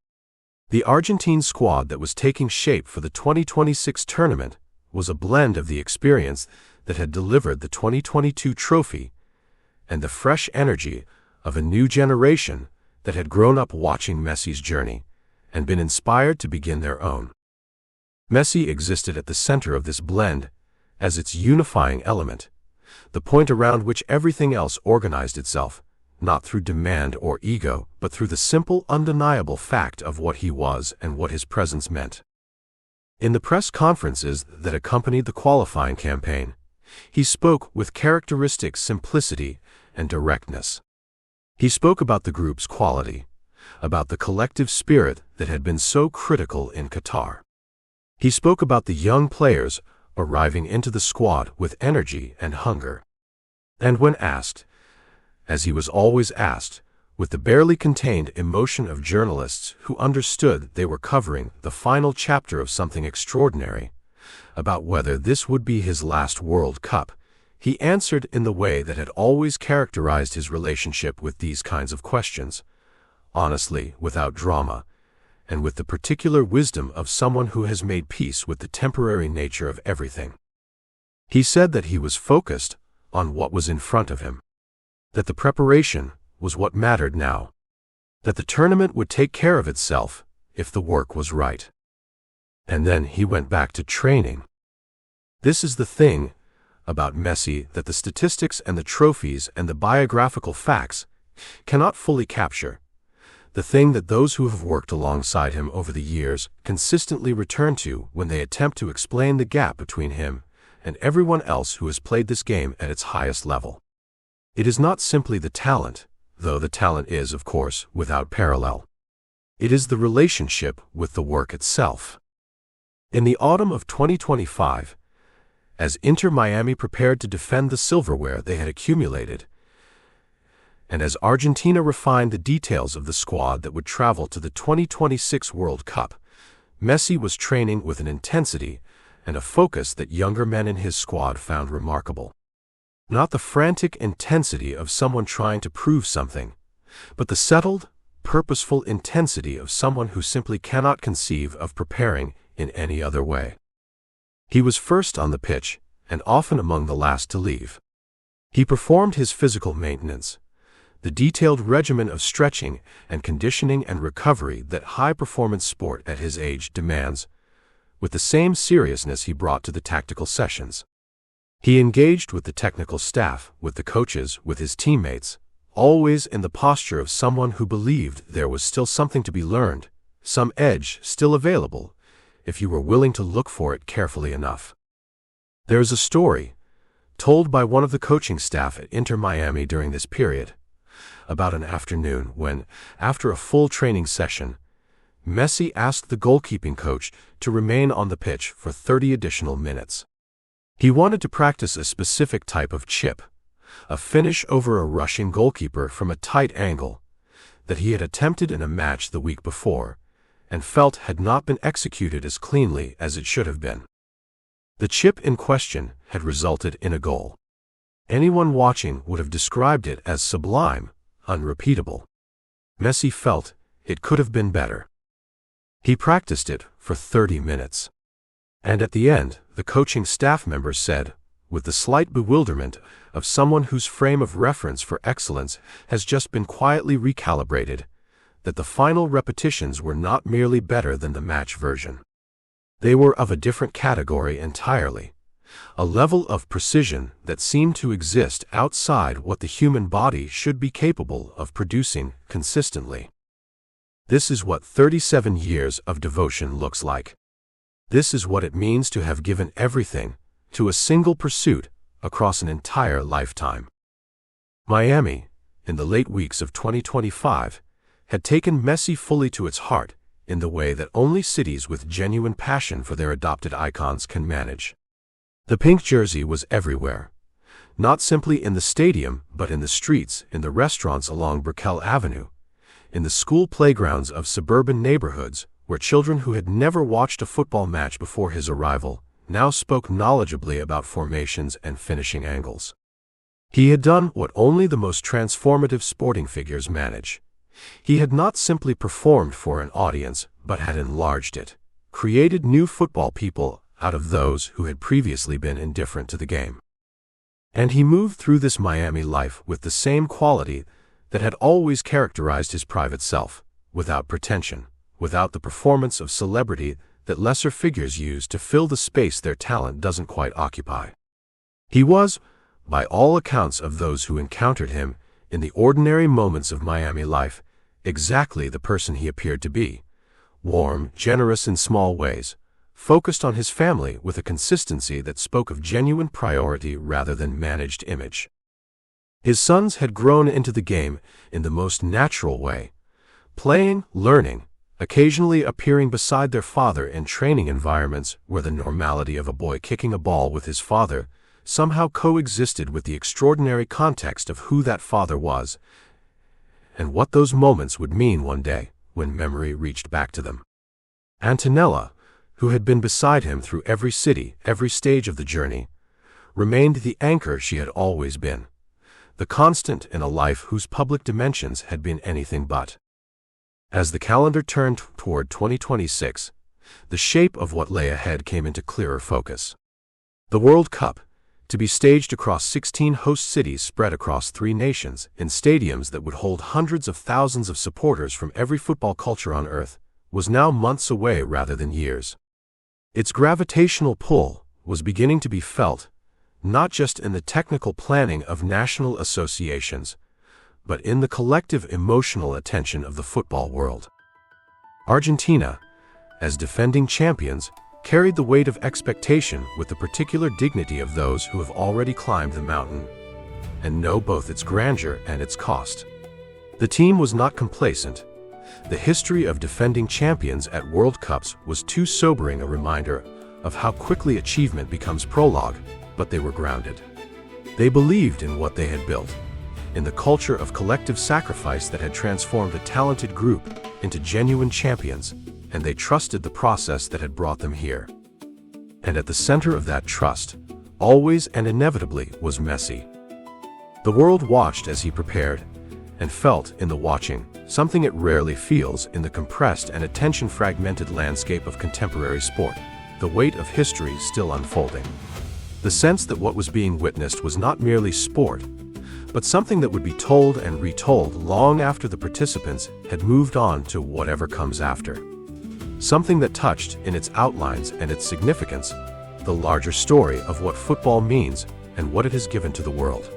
The Argentine squad that was taking shape for the 2026 tournament was a blend of the experience that had delivered the 2022 trophy and the fresh energy of a new generation that had grown up watching Messi's journey and been inspired to begin their own. Messi existed at the center of this blend as its unifying element, the point around which everything else organized itself, not through demand or ego, but through the simple, undeniable fact of what he was and what his presence meant. In the press conferences that accompanied the qualifying campaign, He spoke with characteristic simplicity and directness. He spoke about the group's quality, about the collective spirit that had been so critical in Qatar. He spoke about the young players arriving into the squad with energy and hunger. And when asked, as he was always asked, with the barely contained emotion of journalists who understood they were covering the final chapter of something extraordinary, about whether this would be his last World Cup, he answered in the way that had always characterized his relationship with these kinds of questions, honestly, without drama, and with the particular wisdom of someone who has made peace with the temporary nature of everything. He said that he was focused on what was in front of him, that the preparation was what mattered now, that the tournament would take care of itself if the work was right. And then he went back to training. This is the thing about Messi that the statistics and the trophies and the biographical facts cannot fully capture, the thing that those who have worked alongside him over the years consistently return to when they attempt to explain the gap between him and everyone else who has played this game at its highest level. It is not simply the talent, though the talent is, of course, without parallel. It is the relationship with the work itself. In the autumn of 2025, as Inter Miami prepared to defend the silverware they had accumulated, and as Argentina refined the details of the squad that would travel to the 2026 World Cup, Messi was training with an intensity and a focus that younger men in his squad found remarkable. Not the frantic intensity of someone trying to prove something, but the settled, purposeful intensity of someone who simply cannot conceive of preparing in any other way. He was first on the pitch, and often among the last to leave. He performed his physical maintenance, the detailed regimen of stretching and conditioning and recovery that high-performance sport at his age demands, with the same seriousness he brought to the tactical sessions. He engaged with the technical staff, with the coaches, with his teammates, always in the posture of someone who believed there was still something to be learned, some edge still available, if you were willing to look for it carefully enough. There is a story, told by one of the coaching staff at Inter Miami during this period, about an afternoon when, after a full training session, Messi asked the goalkeeping coach to remain on the pitch for 30 additional minutes. He wanted to practice a specific type of chip, a finish over a rushing goalkeeper from a tight angle, that he had attempted in a match the week before, and felt had not been executed as cleanly as it should have been. The chip in question had resulted in a goal. Anyone watching would have described it as sublime, unrepeatable. Messi felt it could have been better. He practiced it for 30 minutes. And at the end, the coaching staff member said, with the slight bewilderment of someone whose frame of reference for excellence has just been quietly recalibrated, that the final repetitions were not merely better than the match version. They were of a different category entirely, a level of precision that seemed to exist outside what the human body should be capable of producing consistently. This is what 37 years of devotion looks like. This is what it means to have given everything to a single pursuit across an entire lifetime. Miami, in the late weeks of 2025, had taken Messi fully to its heart in the way that only cities with genuine passion for their adopted icons can manage. The pink jersey was everywhere, not simply in the stadium but in the streets, in the restaurants along Brickell Avenue, in the school playgrounds of suburban neighborhoods where children who had never watched a football match before his arrival now spoke knowledgeably about formations and finishing angles. He had done what only the most transformative sporting figures manage. He had not simply performed for an audience, but had enlarged it, created new football people out of those who had previously been indifferent to the game. And he moved through this Miami life with the same quality that had always characterized his private self, without pretension, without the performance of celebrity that lesser figures use to fill the space their talent doesn't quite occupy. He was, by all accounts of those who encountered him in the ordinary moments of Miami life, exactly the person he appeared to be: warm, generous in small ways, focused on his family with a consistency that spoke of genuine priority rather than managed image. His sons had grown into the game in the most natural way, playing, learning, occasionally appearing beside their father in training environments where the normality of a boy kicking a ball with his father somehow coexisted with the extraordinary context of who that father was and what those moments would mean one day when memory reached back to them. Antonella, who had been beside him through every city, every stage of the journey, remained the anchor she had always been, the constant in a life whose public dimensions had been anything but. As the calendar turned toward 2026, the shape of what lay ahead came into clearer focus. The World Cup, to be staged across 16 host cities spread across 3 nations, in stadiums that would hold hundreds of thousands of supporters from every football culture on Earth, was now months away rather than years. Its gravitational pull was beginning to be felt, not just in the technical planning of national associations, but in the collective emotional attention of the football world. Argentina, as defending champions, carried the weight of expectation with the particular dignity of those who have already climbed the mountain and know both its grandeur and its cost. The team was not complacent. The history of defending champions at World Cups was too sobering a reminder of how quickly achievement becomes prologue, but they were grounded. They believed in what they had built, in the culture of collective sacrifice that had transformed a talented group into genuine champions, and they trusted the process that had brought them here. And at the center of that trust, always and inevitably, was Messi. The world watched as he prepared, and felt in the watching something it rarely feels in the compressed and attention-fragmented landscape of contemporary sport, the weight of history still unfolding. The sense that what was being witnessed was not merely sport, but something that would be told and retold long after the participants had moved on to whatever comes after. Something that touched, in its outlines and its significance, the larger story of what football means and what it has given to the world.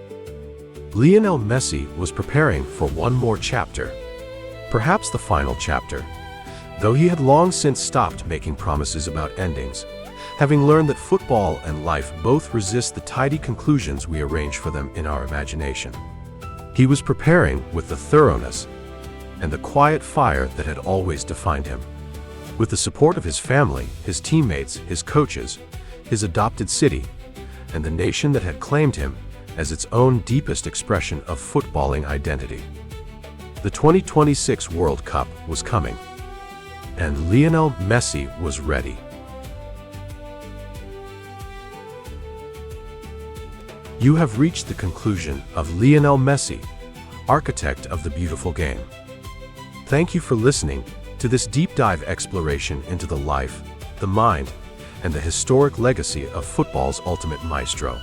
Lionel Messi was preparing for one more chapter, perhaps the final chapter, though he had long since stopped making promises about endings, having learned that football and life both resist the tidy conclusions we arrange for them in our imagination. He was preparing with the thoroughness and the quiet fire that had always defined him. With the support of his family, his teammates, his coaches, his adopted city, and the nation that had claimed him as its own deepest expression of footballing identity. The 2026 World Cup was coming, and Lionel Messi was ready. You have reached the conclusion of Lionel Messi, architect of the beautiful game. Thank you for listening to this deep dive exploration into the life, the mind, and the historic legacy of football's ultimate maestro.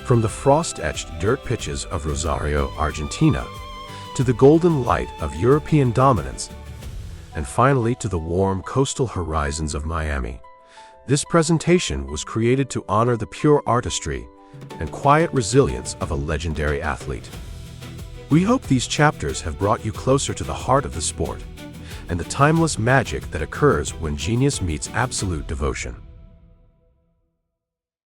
From the frost-etched dirt pitches of Rosario, Argentina, to the golden light of European dominance, and finally to the warm coastal horizons of Miami, this presentation was created to honor the pure artistry and quiet resilience of a legendary athlete. We hope these chapters have brought you closer to the heart of the sport and the timeless magic that occurs when genius meets absolute devotion.